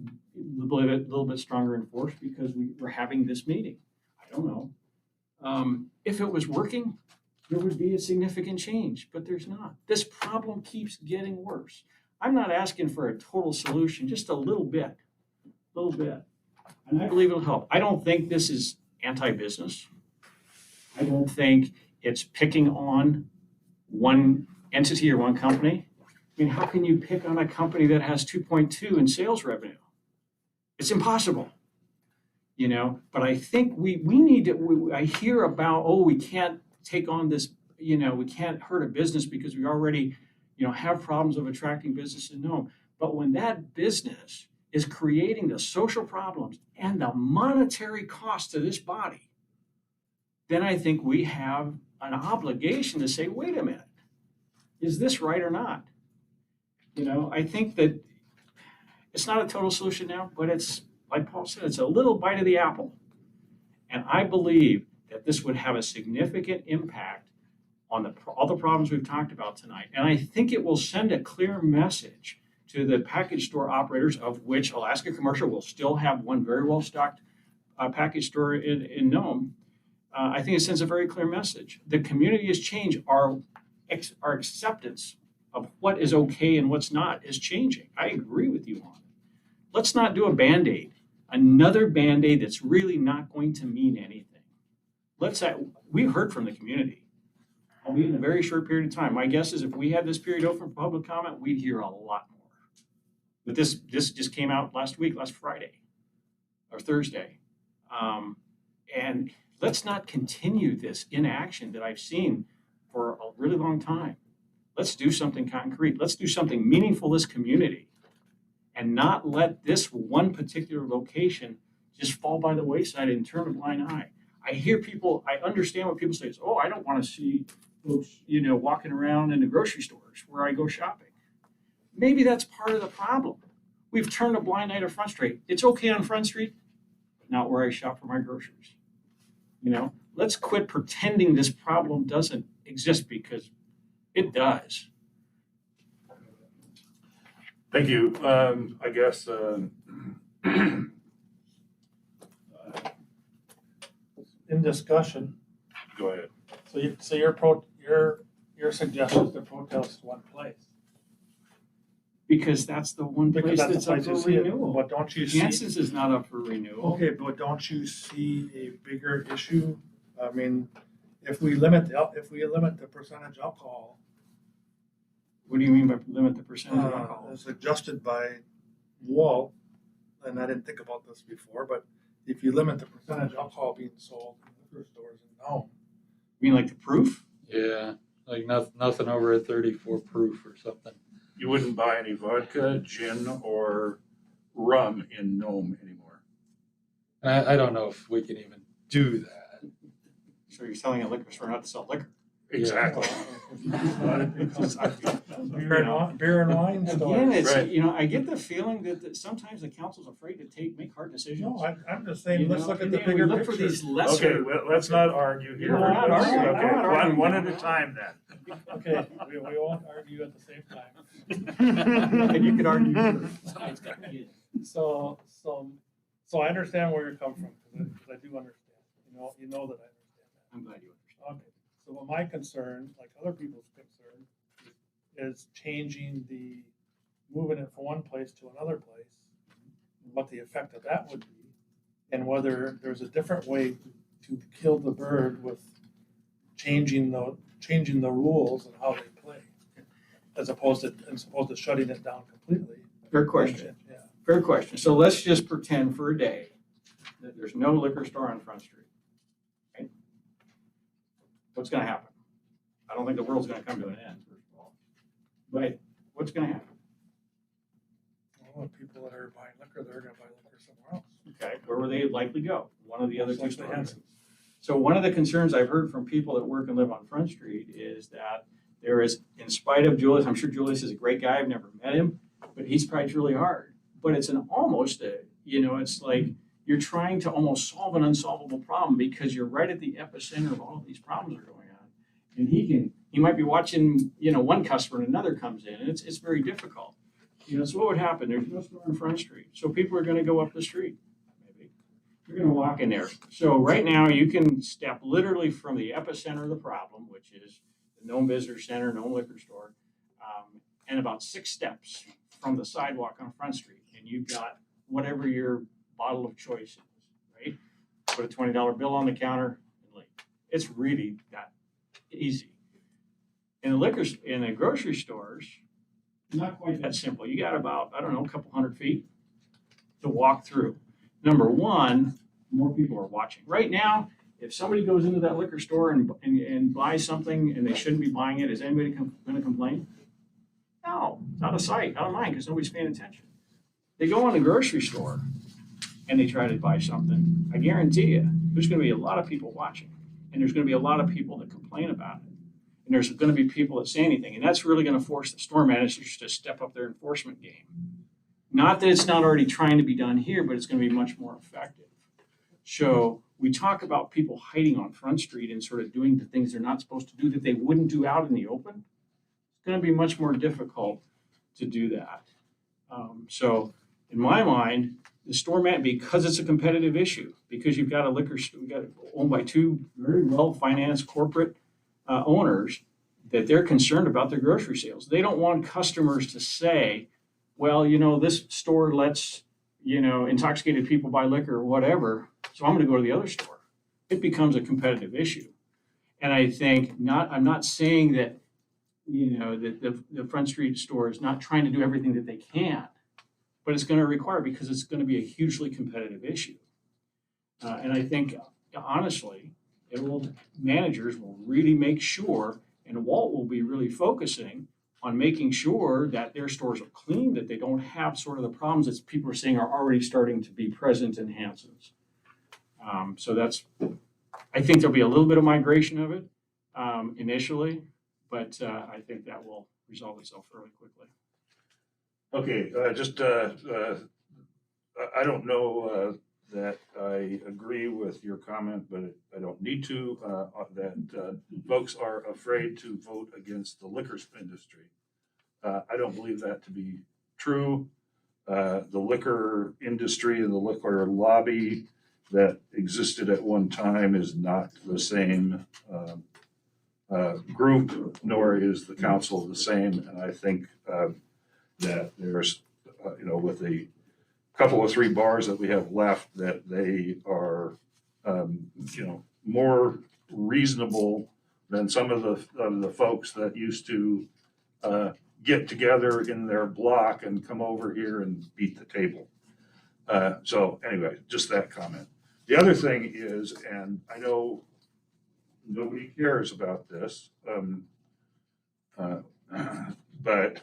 bit stronger enforced because we're having this meeting. I don't know. If it was working, there would be a significant change, but there's not. This problem keeps getting worse. I'm not asking for a total solution, just a little bit. And I believe it'll help. I don't think this is anti-business. I don't think it's picking on one entity or one company. I mean, how can you pick on a company that has 2.2 in sales revenue? It's impossible, you know, but I think we need to, I hear about, oh, we can't take on this, you know, we can't hurt a business because we already, you know, have problems of attracting business in Nome. But when that business is creating the social problems and the monetary cost to this body, then I think we have an obligation to say, wait a minute, is this right or not? I think that it's not a total solution now, but it's, like Paul said, it's a little bite of the apple. And I believe that this would have a significant impact on all the problems we've talked about tonight. And I think it will send a clear message to the package store operators, of which Alaska Commercial will still have one very well-stocked package store in Nome. I think it sends a very clear message. The community has changed. Our acceptance of what is okay and what's not is changing. I agree with you on it. Let's not do a Band-Aid, another Band-Aid that's really not going to mean anything. We heard from the community, albeit in a very short period of time. My guess is if we had this period open for public comment, we'd hear a lot more. But this just came out last Friday or Thursday. And let's not continue this inaction that I've seen for a really long time. Let's do something concrete. Let's do something meaningful to this community and not let this one particular location just fall by the wayside and turn a blind eye. I understand what people say is, oh, I don't want to see folks, walking around in the grocery stores where I go shopping. Maybe that's part of the problem. We've turned a blind eye to Front Street. It's okay on Front Street, but not where I shop for my groceries. Let's quit pretending this problem doesn't exist, because it does. Thank you. I guess, In discussion, go ahead. so your suggestion is to protest one place. Because that's the one Because place that's the that's up place for you see it, renewal. but don't you see? Kansas is not up for renewal. Okay, but don't you see a bigger issue? I mean, if we limit the percentage alcohol, What do you mean by limit the percentage of alcohol? as adjusted by Walt, and I didn't think about this before, but if you limit the percentage alcohol being sold in liquor stores in Nome. You mean like the proof? Yeah, like nothing over a 34 proof or something. You wouldn't buy any vodka, gin, or rum in Nome anymore. And I don't know if we can even do that. So you're telling a liquor store not to sell liquor? Exactly. Beer and wine stores. Again, it's, Right. I get the feeling that sometimes the council's afraid to make hard decisions. No, I'm just saying, let's look at the And we bigger look picture. for these lesser. Okay, well, let's not argue here. No, we're not arguing. Okay, We're not arguing. one at a time then. Okay, we won't argue at the same time. And you could argue. Somebody's got kids. So I understand where you're coming from, because I do understand. You know that I understand that. I'm glad you understand. Okay, so what my concern, like other people's concern, is moving it from one place to another place, what the effect of that would be, and whether there's a different way to kill the bird with changing the rules and how they play, as opposed to shutting it down completely. Fair question. Yeah. Fair question. So let's just pretend for a day that there's no liquor store on Front Street. Right? What's going to happen? I don't think the world's going to come to an end, first of all. But what's going to happen? Well, people that are buying liquor, they're going to buy liquor somewhere else. Okay, where will they likely go? One of the other two Like the stores. Hensons. So one of the concerns I've heard from people that work and live on Front Street is that there is, in spite of Julius, I'm sure Julius is a great guy, I've never met him, but he's tried really hard. But it's it's like you're trying to almost solve an unsolvable problem because you're right at the epicenter of all of these problems that are going on. And he might be watching, one customer and another comes in, and it's very difficult. So what would happen? There's no store on Front Street. So people are going to go up the street. Maybe you're going to walk in there. So right now you can step literally from the epicenter of the problem, which is the Nome Visitor Center, Nome Liquor Store, and about 6 steps from the sidewalk on Front Street. And you've got whatever your bottle of choice is, right? Put a $20 bill on the counter and leave. It's really that easy. In the grocery stores, not quite that simple. You got about, a couple hundred feet to walk through. Number one, more people are watching. Right now, if somebody goes into that liquor store and buys something and they shouldn't be buying it, is anybody going to complain? No, it's out of sight, out of mind, because nobody's paying attention. They go in the grocery store and they try to buy something. I guarantee you, there's going to be a lot of people watching, and there's going to be a lot of people that complain about it. And there's going to be people that say anything, and that's really going to force the store managers to step up their enforcement game. Not that it's not already trying to be done here, but it's going to be much more effective. So we talk about people hiding on Front Street and sort of doing the things they're not supposed to do that they wouldn't do out in the open. It's going to be much more difficult to do that. So in my mind, the store man, because it's a competitive issue, because you've got a liquor store, we got it owned by two very well-financed corporate owners, that they're concerned about their grocery sales. They don't want customers to say, well, this store lets, intoxicated people buy liquor or whatever, so I'm going to go to the other store. It becomes a competitive issue. And I think I'm not saying that, that the Front Street store is not trying to do everything that they can, but it's going to require, because it's going to be a hugely competitive issue. And I think, honestly, managers will really make sure, and Walt will be really focusing on making sure that their stores are clean, that they don't have sort of the problems that people are saying are already starting to be present in Hanson's. So I think there'll be a little bit of migration of it initially, but I think that will resolve itself fairly quickly. Okay, I don't know that I agree with your comment, but I don't need to, that folks are afraid to vote against the liquor industry. I don't believe that to be true. The liquor industry and the liquor lobby that existed at one time is not the same group, nor is the council the same. And I think that there's, with the couple of 3 bars that we have left, that they are, more reasonable than some of the folks that used to get together in their block and come over here and beat the table. So anyway, just that comment. The other thing is, and I know nobody cares about this, but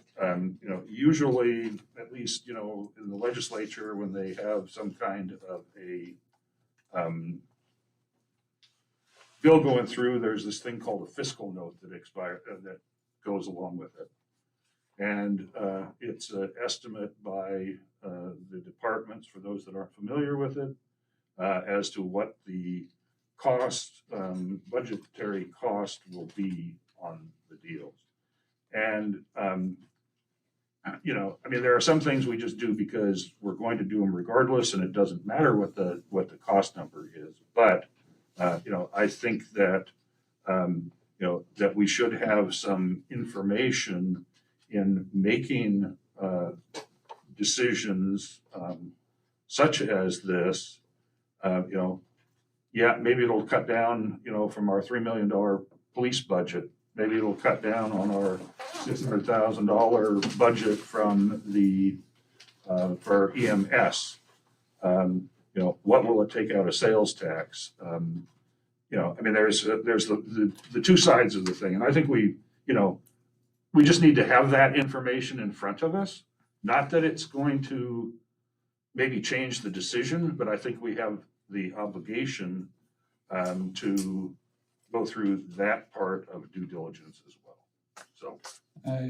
usually, at least in the legislature, when they have some kind of a bill going through, there's this thing called a fiscal note that goes along with it, and it's an estimate by the departments, for those that aren't familiar with it, as to what the cost, budgetary cost, will be on the deals. And, there are some things we just do because we're going to do them regardless, and it doesn't matter what the cost number is. But, I think that, that we should have some information in making decisions such as this. Maybe it'll cut down, from our $3 million police budget. Maybe it'll cut down on our $600,000 budget from for EMS. What will it take out of sales tax? There's the 2 sides of the thing, and I think we just need to have that information in front of us. Not that it's going to maybe change the decision, but I think we have the obligation to go through that part of due diligence as well. So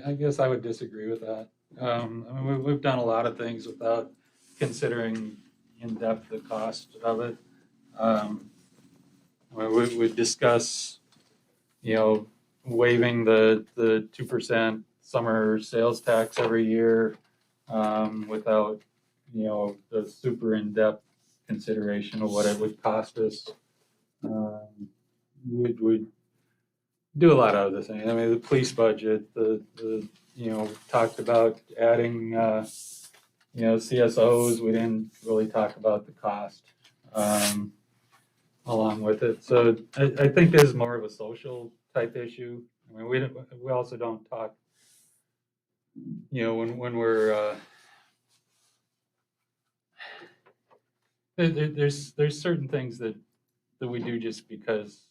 I guess I would disagree with that. We've done a lot of things without considering in depth the cost of it. We discuss, waiving the 2% summer sales tax every year without, the super in-depth consideration of what it would cost us. We'd do a lot of other things. The police budget, talked about adding, CSOs. We didn't really talk about the cost along with it. So I think this is more of a social type issue. We also don't talk, when we're, there's certain things that we do just because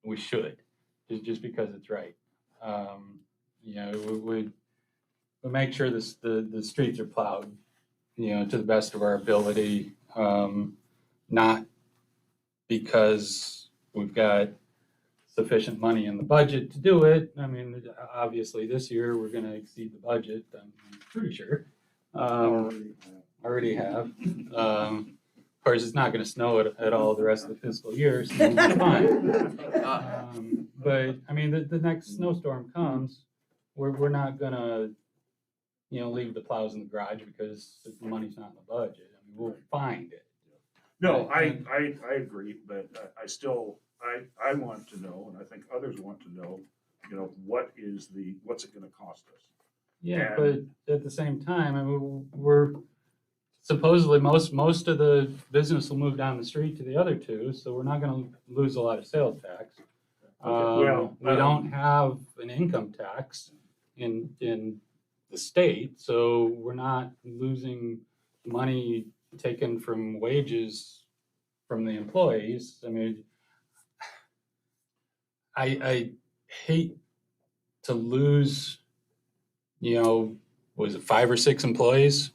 we should, just because it's right. We make sure the streets are plowed, to the best of our ability. Not because we've got sufficient money in the budget to do it. I mean, obviously this year we're gonna exceed the budget, I'm pretty sure. Already have. Of course, it's not gonna snow at all the rest of the fiscal year, so it's fine. But, I mean, the next snowstorm comes, we're not gonna, leave the plows in the garage because the money's not in the budget. I mean, we'll find it. No, I agree, but I still, I want to know, and I think others want to know, what's it gonna cost us? Yeah, And- but at the same time, I mean, we're supposedly most of the business will move down the street to the other two, so we're not gonna lose a lot of sales tax. well, We don't have an income tax in the state, so we're not losing money taken from wages from the employees. I mean, I hate to lose, was it 5 or 6 employees,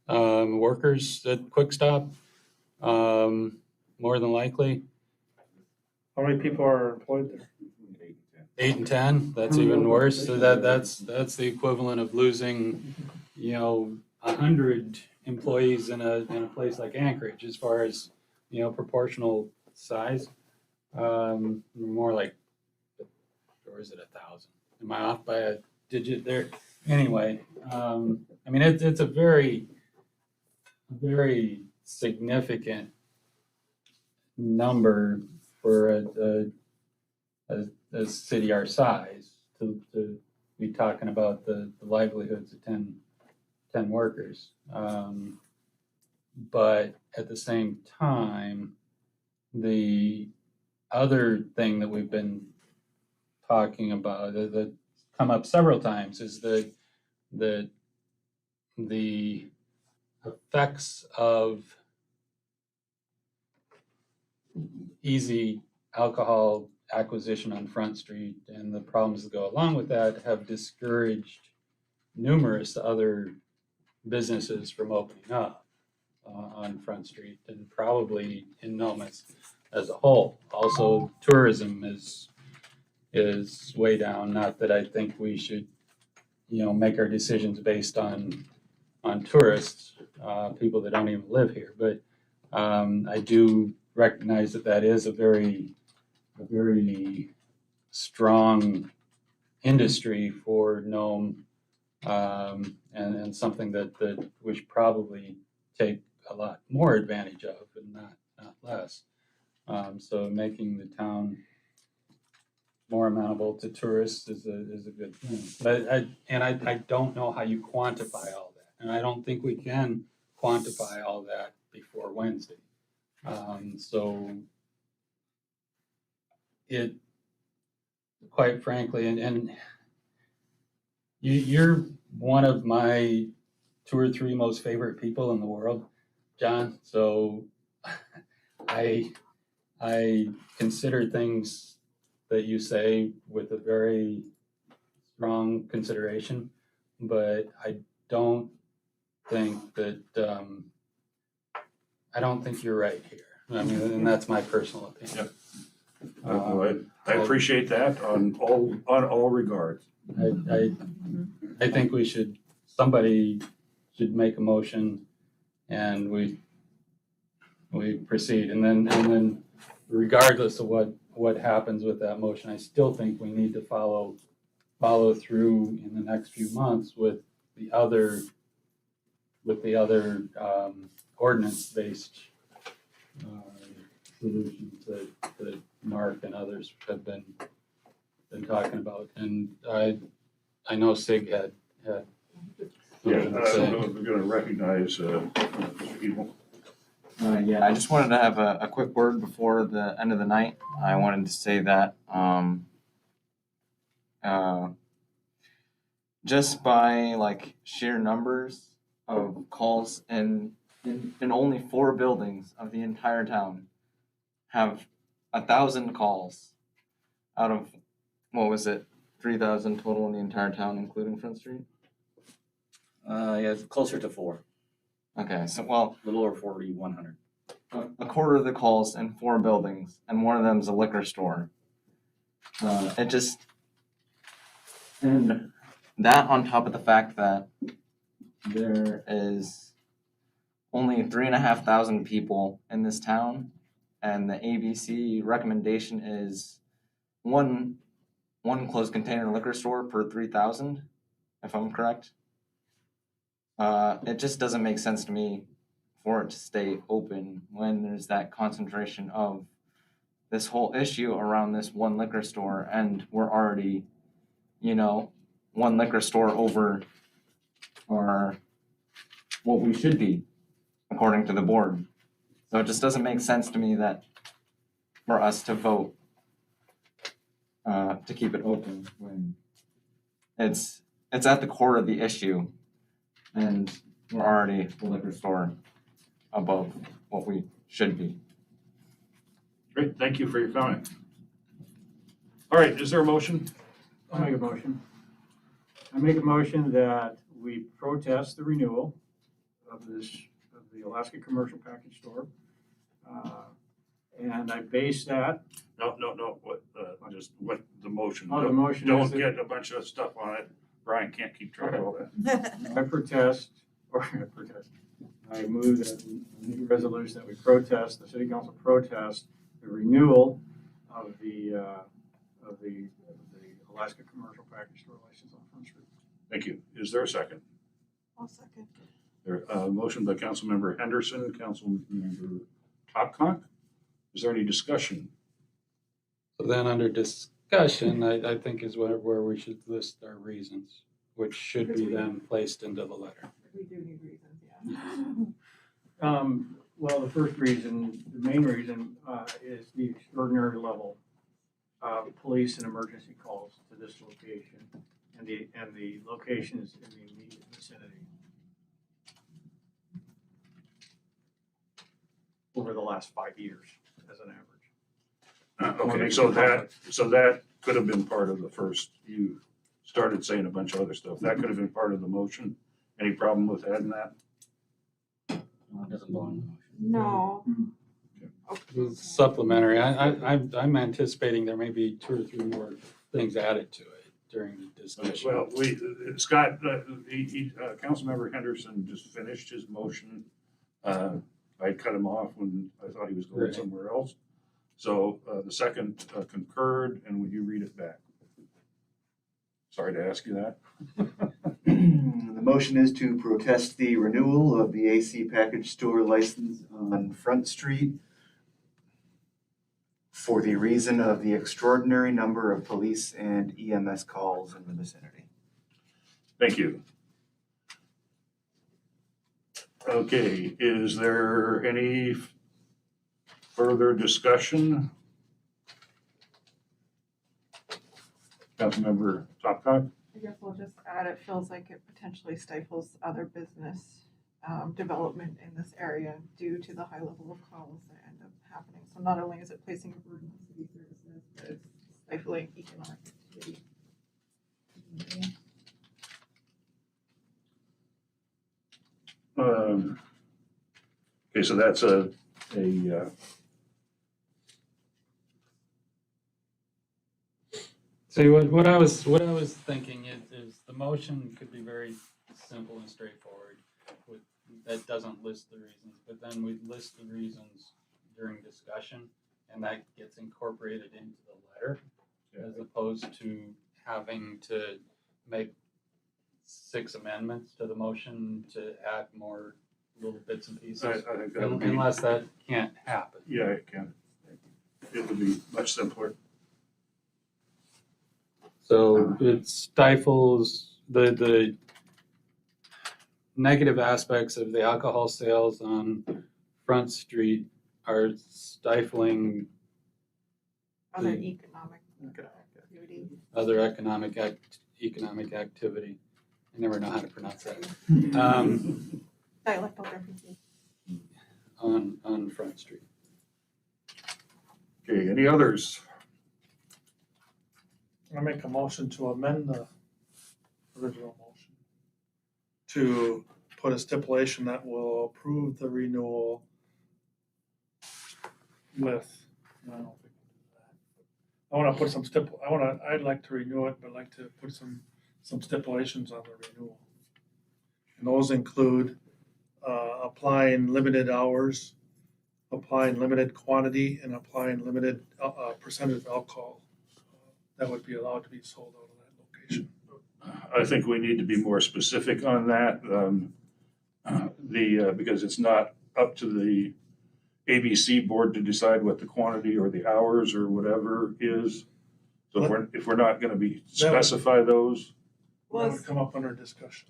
workers at Quick Stop, more than likely. How many people are employed there? 8 and 10, that's even worse. So that's the equivalent of losing, 100 employees in a place like Anchorage as far as, proportional size. More like, or is it 1,000? Am I off by a digit there? Anyway, I mean, it's a very, very significant number for a city our size to be talking about the livelihoods of 10 workers. But at the same time, the other thing that we've been talking about that come up several times is the effects of easy alcohol acquisition on Front Street and the problems that go along with that have discouraged numerous other businesses from opening up on Front Street and probably in Nome as a whole. Also, tourism is way down. Not that I think we should, make our decisions based on tourists, people that don't even live here. But I do recognize that is a very strong industry for Nome, and something that we should probably take a lot more advantage of and not less. So making the town more amenable to tourists is a good thing. But I don't know how you quantify all that, and I don't think we can quantify all that before Wednesday. So it, quite frankly, and you're one of my 2 or 3 most favorite people in the world, John. So I consider things that you say with a very strong consideration, but I don't think that I don't think you're right here. I mean, and that's my personal opinion. I appreciate that on all regards. I think somebody should make a motion and we proceed. And then regardless of what happens with that motion, I still think we need to follow through in the next few months with the other ordinance-based solutions that Mark and others have been talking about. And I know Sig had Yeah, something to say. we're gonna recognize Mr. Evil. Yeah, I just wanted to have a quick word before the end of the night. I wanted to say that just by like sheer numbers of calls in only 4 buildings of the entire town have 1,000 calls out of, what was it, 3,000 total in the entire town, including Front Street? Yeah, it's closer to 4, Okay, so, well, a little over 4,100. a quarter of the calls in 4 buildings, and one of them is a liquor store. It just, and that on top of the fact that there is only 3,500 people in this town, and the ABC recommendation is one closed container liquor store per 3,000, if I'm correct. It just doesn't make sense to me for it to stay open when there's that concentration of this whole issue around this one liquor store, and we're already, one liquor store over our what we should be according to the board. So it just doesn't make sense to me that for us to vote to keep it open when it's at the core of the issue, and we're already a liquor store above what we should be. Great, thank you for your comment. All right, is there a motion? I'll make a motion. I make a motion that we protest the renewal of the Alaska Commercial Package Store. And I base that. No, what the motion? Oh, the motion is Don't that- get a bunch of stuff on it. Brian can't keep track of all that. I move that the resolution that we protest, the city council protest the renewal of the Alaska Commercial Package Store license on Front Street. Thank you. Is there a second? I'll second. There, motion by Councilmember Henderson, Councilmember Topcon. Is there any discussion? So then under discussion, I think is where we should list our reasons, which should be then placed into the letter. We do need reasons, yeah. Well, the first reason, the main reason, is the extraordinary level of police and emergency calls to this location, and the location is in the immediate vicinity. Over the last 5 years, as an average. Okay, so that could have been part of the first, you started saying a bunch of other stuff. That could have been part of the motion. Any problem with adding that? It doesn't belong in the motion. No. It's supplementary. I'm anticipating there may be 2 or 3 more things added to it during the discussion. Well, Scott, Councilmember Henderson just finished his motion. I cut him off when I thought he was going Right. somewhere else. So the second concurred, and would you read it back? Sorry to ask you that. The motion is to protest the renewal of the AC Package Store license on Front Street for the reason of the extraordinary number of police and EMS calls in the vicinity. Thank you. Okay, is there any further discussion? Councilmember Topcon? I guess we'll just add, it feels like it potentially stifles other business development in this area due to the high level of calls that end up happening. So not only is it placing a burden on city services, but it's stifling economic activity. Okay, so that's a See, what I was thinking is the motion could be very simple and straightforward. That doesn't list the reasons, but then we list the reasons during discussion, and that gets incorporated into the letter, as opposed to having to make 6 amendments to the motion to add more little bits and pieces. I think that would be, Unless that can't happen. yeah, it can. It would be much simpler. So it stifles the negative aspects of the alcohol sales on Front Street are stifling Other economic activity. other economic activity. I never know how to pronounce that. Dialectal differences. On Front Street. Okay, any others? I make a motion to amend the original motion to put a stipulation that will approve the renewal with, no, I don't think we'll do that. I wanna put some I'd like to renew it, but like to put some stipulations on the renewal. And those include, applying limited hours, applying limited quantity, and applying limited, percentage of alcohol that would be allowed to be sold out of that location. I think we need to be more specific on that. Because it's not up to the ABC board to decide what the quantity or the hours or whatever is. So if we're not gonna be specify those. That would come up under discussion.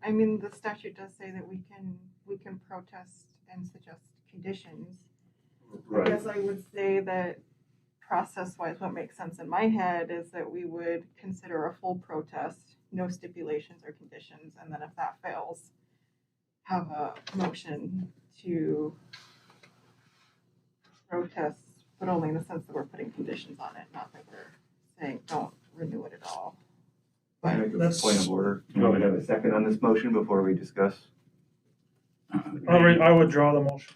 I mean, the statute does say that we can protest and suggest conditions. I guess I would say that process-wise, what makes sense in my head is that we would consider a full protest, no stipulations or conditions, and then if that fails, have a motion to protest, but only in the sense that we're putting conditions on it, not that we're saying don't renew it at all. Can I make a point of order? Do we have a second on this motion before we discuss? I withdraw the motion.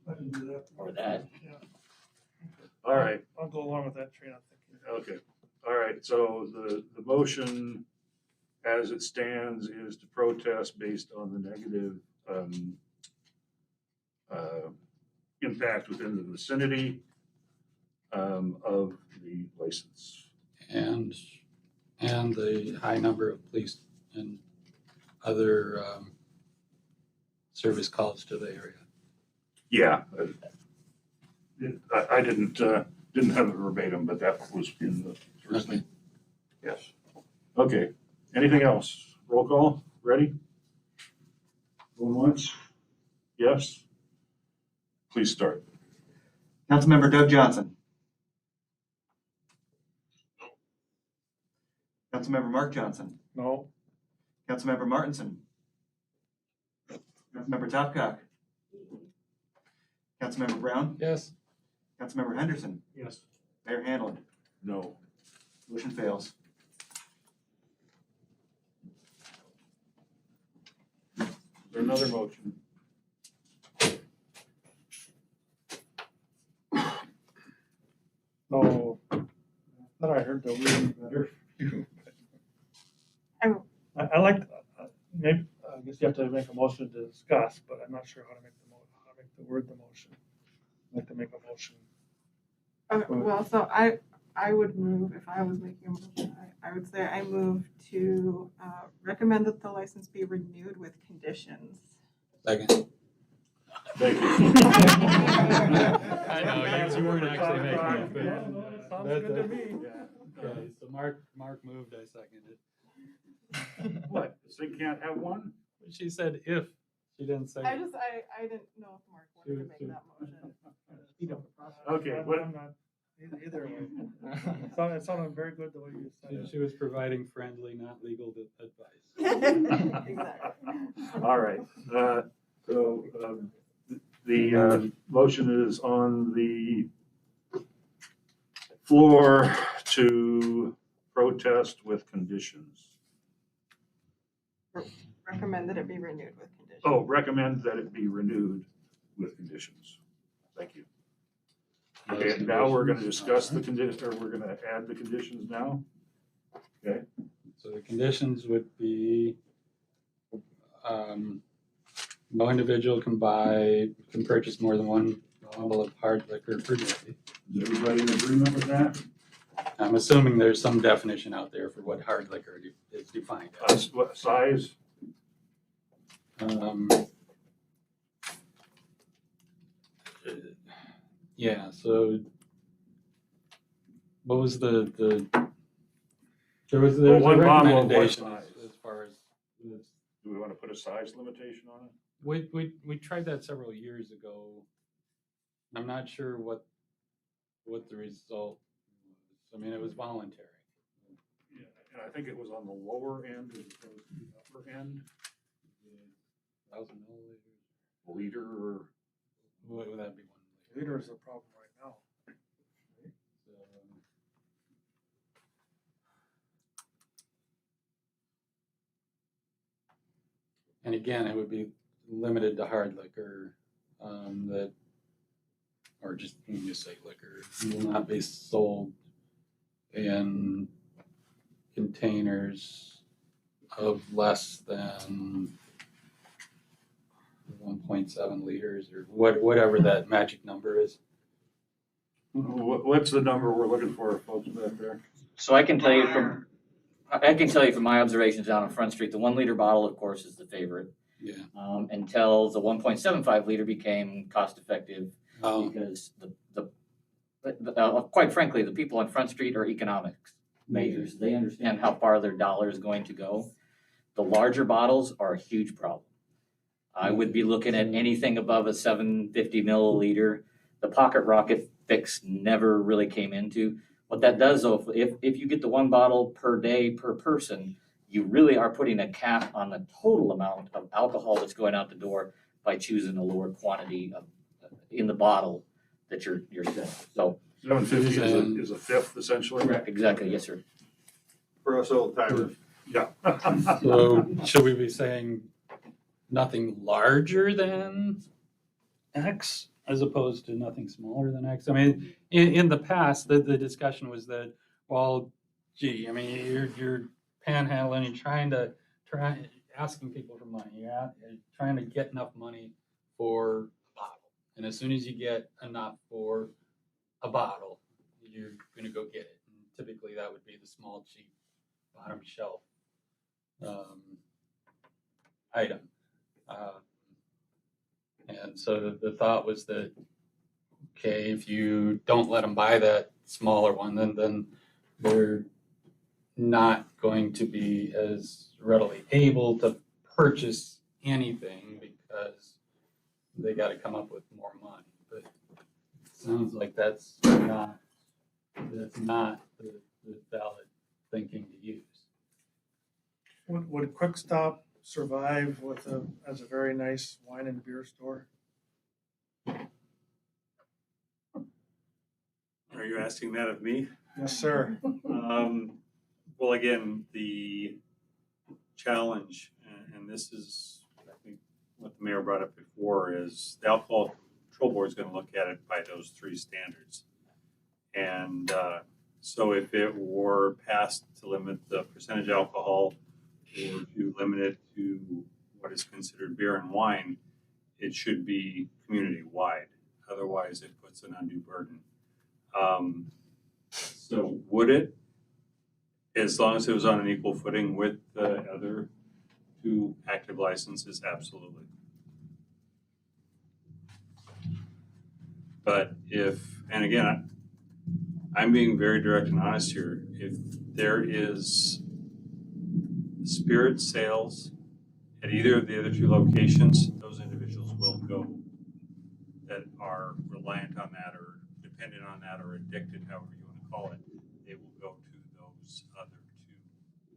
I can do that. Or that. Yeah. All right, I'll go along with that train of thinking. okay. All right, so the motion as it stands is to protest based on the negative impact within the vicinity of the license. And the high number of police and other service calls to the area. Yeah. I didn't have it verbatim, but that was in the first thing. Yes. Okay, anything else? Roll call, ready? Going once? Yes? Please start. Councilmember Doug Johnson. Councilmember Mark Johnson. No. Councilmember Martinson. Councilmember Topcock. Councilmember Brown. Yes. Councilmember Henderson. Yes. Mayor Hanlon. No. Motion fails. Is there another motion? No. Thought I heard the word better. I like, maybe, I guess you have to make a motion to discuss, but I'm not sure how to make the word the motion. I'd like to make a motion. Well, so I would move, if I was making a motion, I would say I move to recommend that the license be renewed with conditions. Second. Thank you. I know, you weren't actually making it. Yeah, sounds good to me. Okay, so Mark moved, I seconded. What, this thing can't have one? She said if, she didn't say. I didn't know if Mark wanted to make that motion. Speed up the process. Okay, I'm what- not either way. It sounded very good the way you said it. She was providing friendly, not legal advice. Exactly. All right, so the motion is on the floor to protest with conditions. Recommend that it be renewed with conditions. Oh, recommend that it be renewed with conditions. Thank you. Okay, now we're gonna discuss the condition, or we're gonna add the conditions now? Okay, So the conditions would be, no individual can purchase more than one bottle of hard liquor per day. is everybody in agreement with that? I'm assuming there's some definition out there for what hard liquor is defined as. What size? Yeah, so what was there was a One bottle of what recommendation size? as far as this. Do we wanna put a size limitation on it? We tried that several years ago. I'm not sure what the result was. I mean, it was voluntary. Yeah, and I think it was on the lower end as opposed to the upper end. 1,000 milliliters. Liter or? What would that be? 1 liter? Liter is a problem right now. And again, it would be limited to hard liquor, that, or just, you can just say liquor, will not be sold in containers of less than 1.7 liters or whatever that magic number is. What's the number we're looking for, folks back there? So I can tell you from my observations down on Front Street, the 1 liter bottle, of course, is the favorite. Yeah. Until the 1.75 liter became cost effective because quite frankly, the people on Front Street are economics majors. They understand how far their dollar is going to go. The larger bottles are a huge problem. I would be looking at anything above a 750 milliliter. The Pocket Rocket fix never really came into. What that does, though, if you get the 1 bottle per day per person, you really are putting a cap on the total amount of alcohol that's going out the door by choosing a lower quantity of in the bottle that you're selling. So 750 is a fifth essentially? Correct, exactly, yes, sir. For us old timers. Yeah. So should we be saying nothing larger than X as opposed to nothing smaller than X? I mean, in the past, the discussion was that, well, gee, I mean, you're panhandling, you're asking people for money, you're trying to get enough money for a bottle. And as soon as you get enough for a bottle, you're going to go get it. And typically that would be the small, cheap, bottom shelf item. And so the thought was that, okay, if you don't let them buy that smaller one, then they're not going to be as readily able to purchase anything because they got to come up with more money. But it sounds like that's not the valid thinking to use. Would Quick Stop survive as a very nice wine and beer store? Are you asking that of me? Yes, sir. Well, again, the challenge, and this is, I think, what the mayor brought up before, is the Alcohol Control Board is going to look at it by those 3 standards. And so if it were passed to limit the percentage alcohol or to limit it to what is considered beer and wine, it should be community-wide. Otherwise, it puts an undue burden. So would it, as long as it was on an equal footing with the other 2 active licenses? Absolutely. But and again, I'm being very direct and honest here, if there is spirit sales at either of the other 2 locations, those individuals will go that are reliant on that or dependent on that or addicted, however you want to call it. They will go to those other 2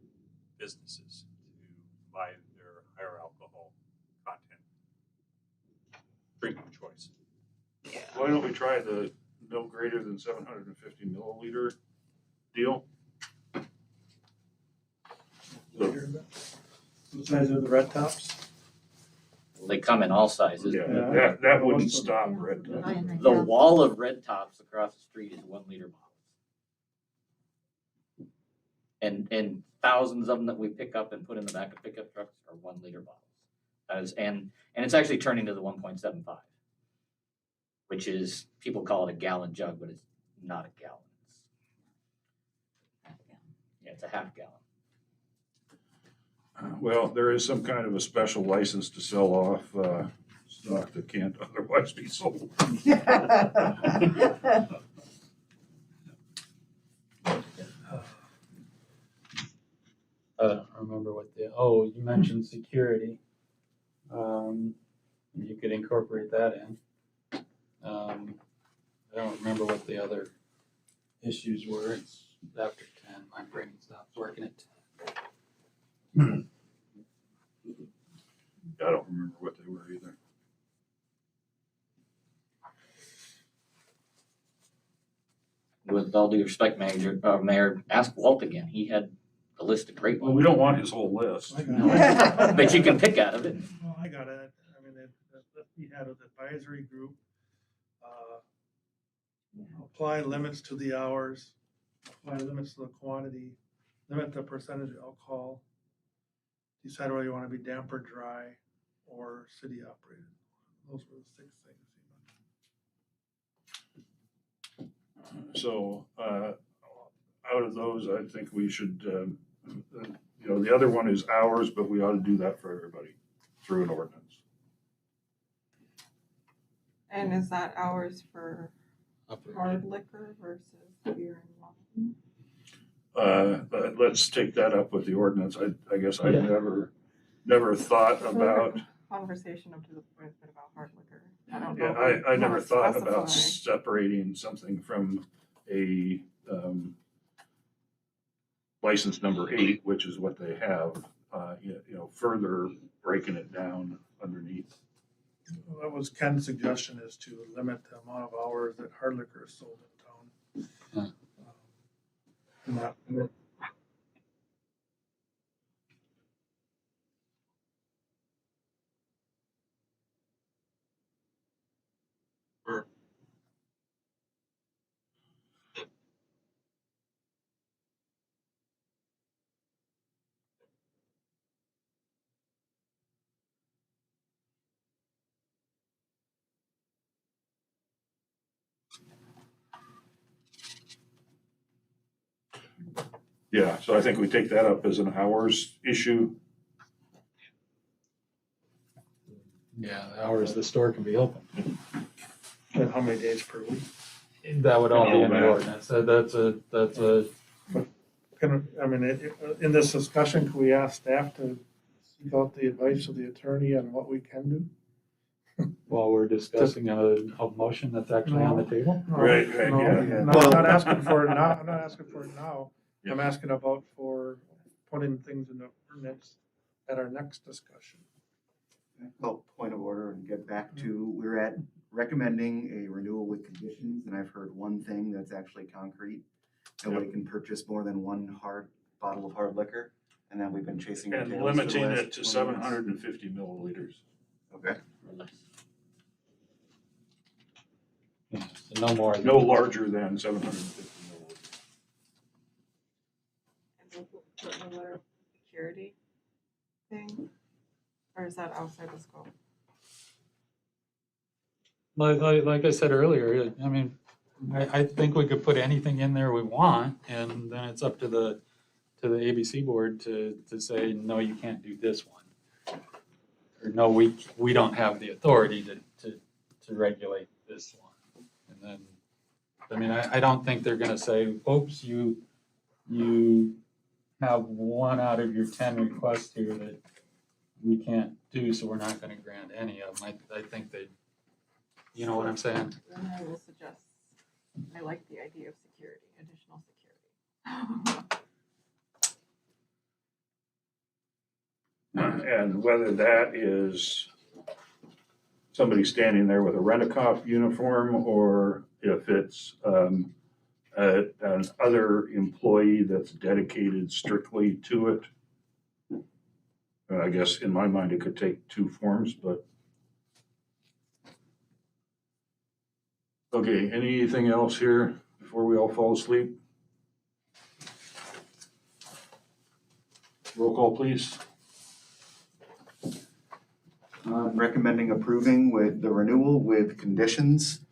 businesses to buy their higher alcohol content drinking choice. Why don't we try the no greater than 750 milliliter deal? The size of the red tops? They come in all sizes. Yeah, that wouldn't stop Red Top. The wall of Red Tops across the street is 1 liter bottles. And thousands of them that we pick up and put in the back of pickup trucks are 1 liter bottles. And it's actually turning to the 1.75, which is, people call it a gallon jug, but it's not a gallon. It's a half gallon. Well, there is some kind of a special license to sell off stock that can't otherwise be sold. I don't remember what you mentioned security. You could incorporate that in. I don't remember what the other issues were. It's after 10, my brain stops working at 10. I don't remember what they were either. With all due respect, Mayor, ask Walt again. He had a list of great Well, we ones. don't want his whole list. I got it. But you can pick out of it. Well, I got it. I mean, he had an advisory group, apply limits to the hours, apply limits to the quantity, limit the percentage of alcohol, decide whether you want to be damp or dry, or city operated. Those were the 6 things. So, out of those, I think we should, the other one is hours, but we ought to do that for everybody through an ordinance. And is that hours for hard liquor versus beer and wine? Let's take that up with the ordinance. I guess I never thought about, Conversation up to the point about hard liquor. I don't yeah, know. I never thought about specify. separating something from a, license number 8, which is what they have, further breaking it down underneath. Well, that was Ken's suggestion, is to limit the amount of hours that hard liquor is sold in town. And that- Yeah, so I think we take that up as an hours issue. Yeah, the hours the store can be open. And how many days per week? That would all be in all the that. ordinance. That's a, In this discussion, can we ask staff to seek out the advice of the attorney on what we can do? while we're discussing a motion that's actually on the table. No, Right, no, yeah. no, I'm not asking for it now, I'm not asking for it now. I'm asking about for putting things in the ordinance at our next discussion. Well, point of order and get back to, we're at recommending a renewal with conditions, and I've heard one thing that's actually concrete. Nobody can purchase more than one bottle of hard liquor, and then we've been chasing our And tails for the limiting last it to 20 months. 750 milliliters. Okay. No more. No larger than 750 milliliters. And we'll put in a letter of security thing? Or is that outside the scope? Like I said earlier, I mean, I think we could put anything in there we want, and then it's up to the ABC board to say, no, you can't do this one. Or no, we don't have the authority to regulate this one. And then, I mean, I don't think they're gonna say, oops, you have 1 out of your 10 requests here that we can't do, so we're not gonna grant any of them. I think they, you know what I'm saying? Then I will suggest, I like the idea of security, additional security. And whether that is somebody standing there with a rent-a-cop uniform, or if it's an other employee that's dedicated strictly to it. I guess in my mind, it could take 2 forms, but. Okay, anything else here before we all fall asleep? Roll call, please. Recommending approving with the renewal with conditions.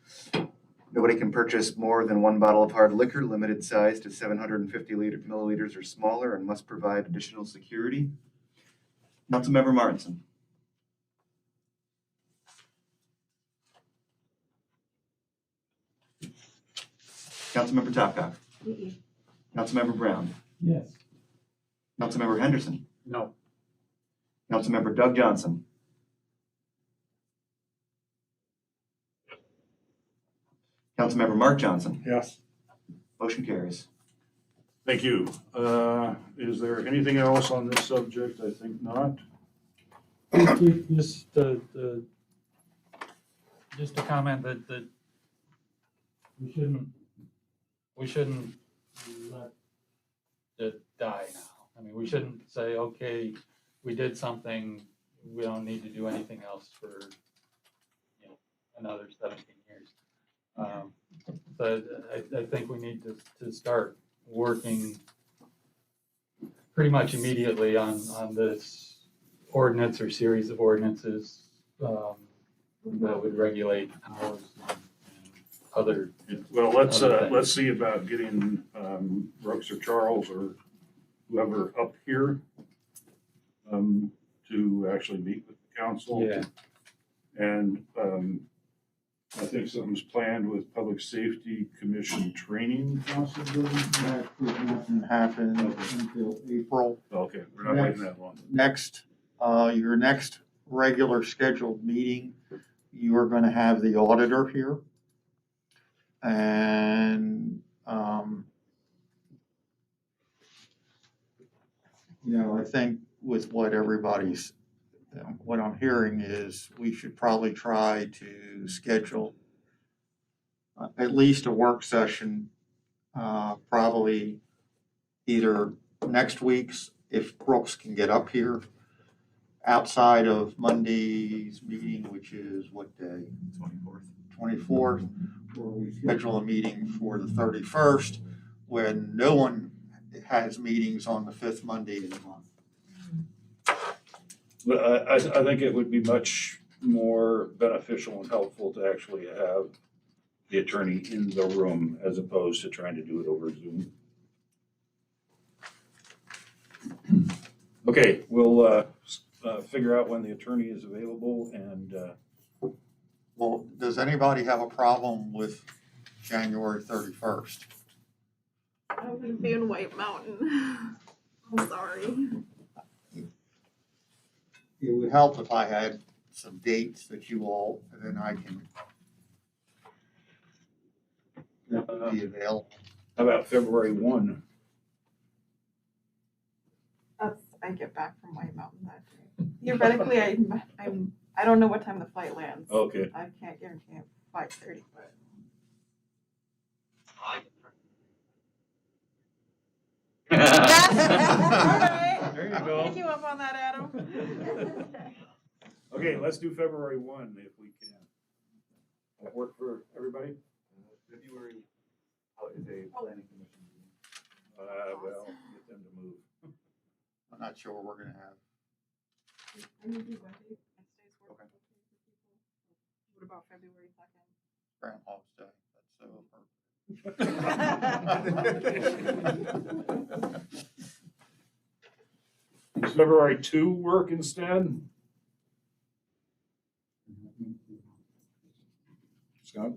Nobody can purchase more than 1 bottle of hard liquor, limited size to 750 milliliters or smaller, and must provide additional security. Councilmember Martinson. Councilmember Topcock. Councilmember Brown. Yes. Councilmember Henderson. No. Councilmember Doug Johnson. Councilmember Mark Johnson. Yes. Motion carries. Thank you. Is there anything else on this subject? I think not. Just a comment that we shouldn't let it die now. I mean, we shouldn't say, okay, we did something, we don't need to do anything else for, you know, another 17 years. But I think we need to start working pretty much immediately on this ordinance or series of ordinances that would regulate hours and other. Well, other things. let's see about getting, Brooks or Charles or whoever up here, to actually meet with the council. Yeah. And, I think something's planned with Public Safety Commission training possibly. That won't happen until April. Okay, we're not waiting that long. Next, your next regular scheduled meeting, you are gonna have the auditor here. And, you know, I think with what everybody's, what I'm hearing is we should probably try to schedule at least a work session, probably either next week's, if Brooks can get up here, outside of Monday's meeting, which is what day? 24th, or we schedule a meeting for the 31st, when no one has meetings on the fifth Monday of the month. But I think it would be much more beneficial and helpful to actually have the attorney in the room as opposed to trying to do it over Zoom. Okay, we'll figure out when the attorney is available and. Well, does anybody have a problem with January 31st? I'm gonna be in White Mountain. I'm sorry. It would help if I had some dates that you all, and then I can be available. How about February 1? I get back from White Mountain that day. Theoretically, I don't know what time the flight lands. Okay. I can't guarantee it 5:30, but. There you go. I'll take you up on that, Adam. Okay, let's do February 1 if we can. That work for everybody? February, is a planning commission meeting. Well, get them to move. I'm not sure we're gonna have. I need to do Wednesday. Wednesdays work okay for people. What about February 2nd? Groundhog's Day, that's so perfect. Does February 2 work instead? Scott?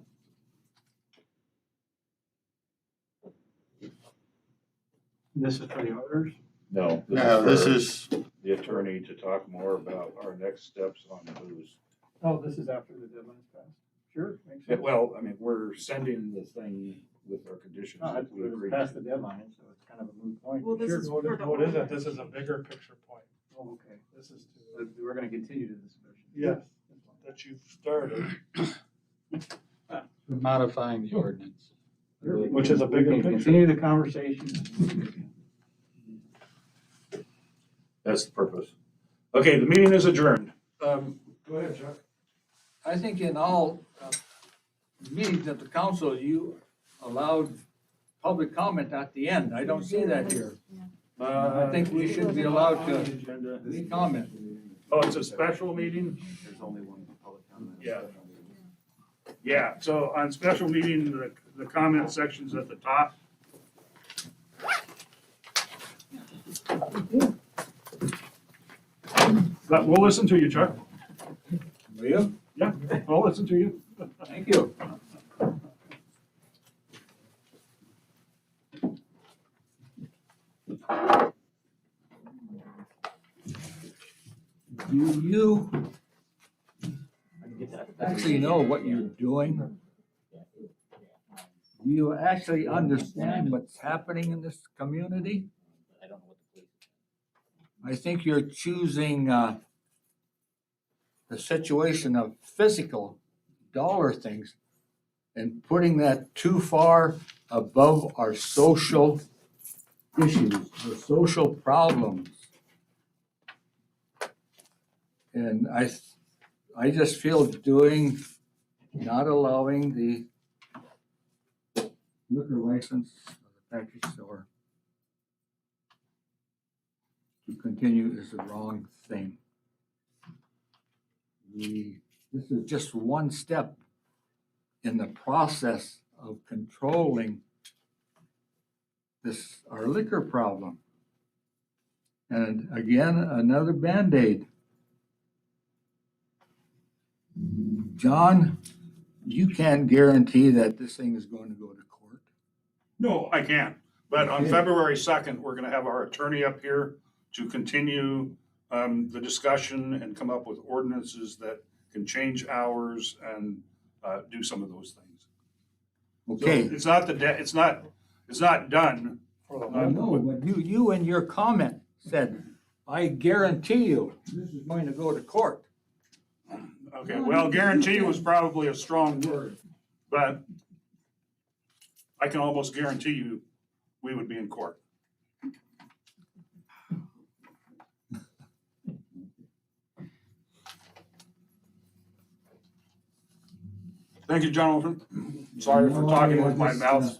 This is for the auditors? No. No, for is. The attorney to talk more about our next steps on booze. Oh, this is after the deadline's passed. Sure, makes Yeah, sense. well, I mean, we're sending the thing with our conditions No, that we it's agreed past to. the deadline, so it's kind of a moot point. Well, this Sure. is for the. What is it? This is a bigger picture point. Oh, okay. This is to, We're gonna continue the discussion. yes, that you've started, Modifying the ordinance. which is a We bigger can picture. continue the conversation. That's the purpose. Okay, the meeting is adjourned. Go ahead, Chuck. I think in all meetings of the council, you allowed public comment at the end. I don't see that here. I think we should be allowed to comment. Oh, it's a special meeting? There's only one public comment. Yeah. Yeah, so on special meeting, the comment section's at the top. But we'll listen to you, Chuck. Will you? Yeah, we'll listen to you. Thank you. Do you actually know what you're doing? Do you actually understand what's happening in this community? I think you're choosing the situation of physical dollar things and putting that too far above our social issues, the social problems. And I just feel not allowing the liquor license of the package store to continue is the wrong thing. This is just one step in the process of controlling our liquor problem. And again, another Band-Aid. John, you can't guarantee that this thing is going to go to court. No, I can't. But on Okay. February 2nd, we're going to have our attorney up here to continue the discussion and come up with ordinances that can change hours and do some of those things. Okay. So it's not done. I know, but you in your comment said, I guarantee you, this is going to go to court. Okay, well, guarantee was probably a strong word, but I can almost guarantee you we would be in court. Thank you, gentlemen. Sorry for talking with my mouth.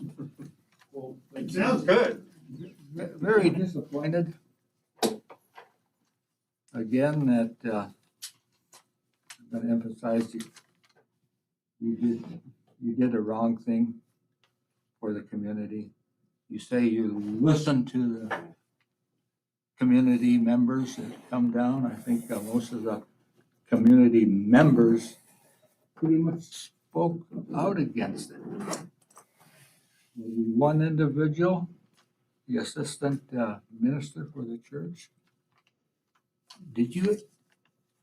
It sounds good. Very disappointed. Again, that, I'm gonna emphasize you did a wrong thing for the community. You say you listen to the community members that come down. I think most of the community members pretty much spoke out against it. Maybe one individual, the assistant minister for the church. Did you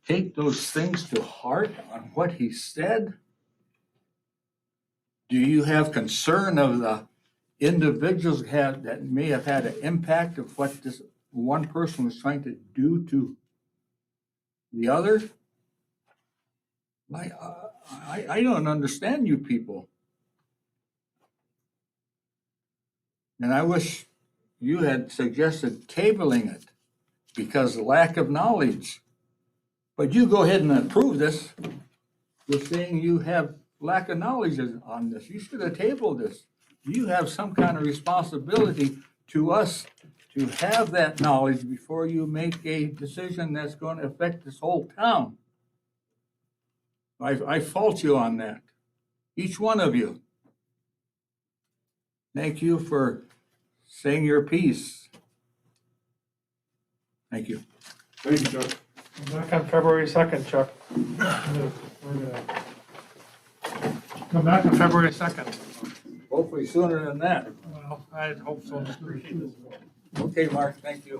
take those things to heart on what he said? Do you have concern of the individuals that may have had an impact of what this one person was trying to do to the other? I don't understand you people. And I wish you had suggested tabling it because of lack of knowledge. But you go ahead and approve this. You're saying you have lack of knowledge on this. You should have tabled this. You have some kind of responsibility to us to have that knowledge before you make a decision that's going to affect this whole town. I fault you on that. Each one of you. Thank you for saying your piece. Thank you. Thank you, Chuck. Back on February 2nd, Chuck. Come back on February 2nd. Hopefully sooner than that. Well, I'd hope so. Okay, Mark, thank you.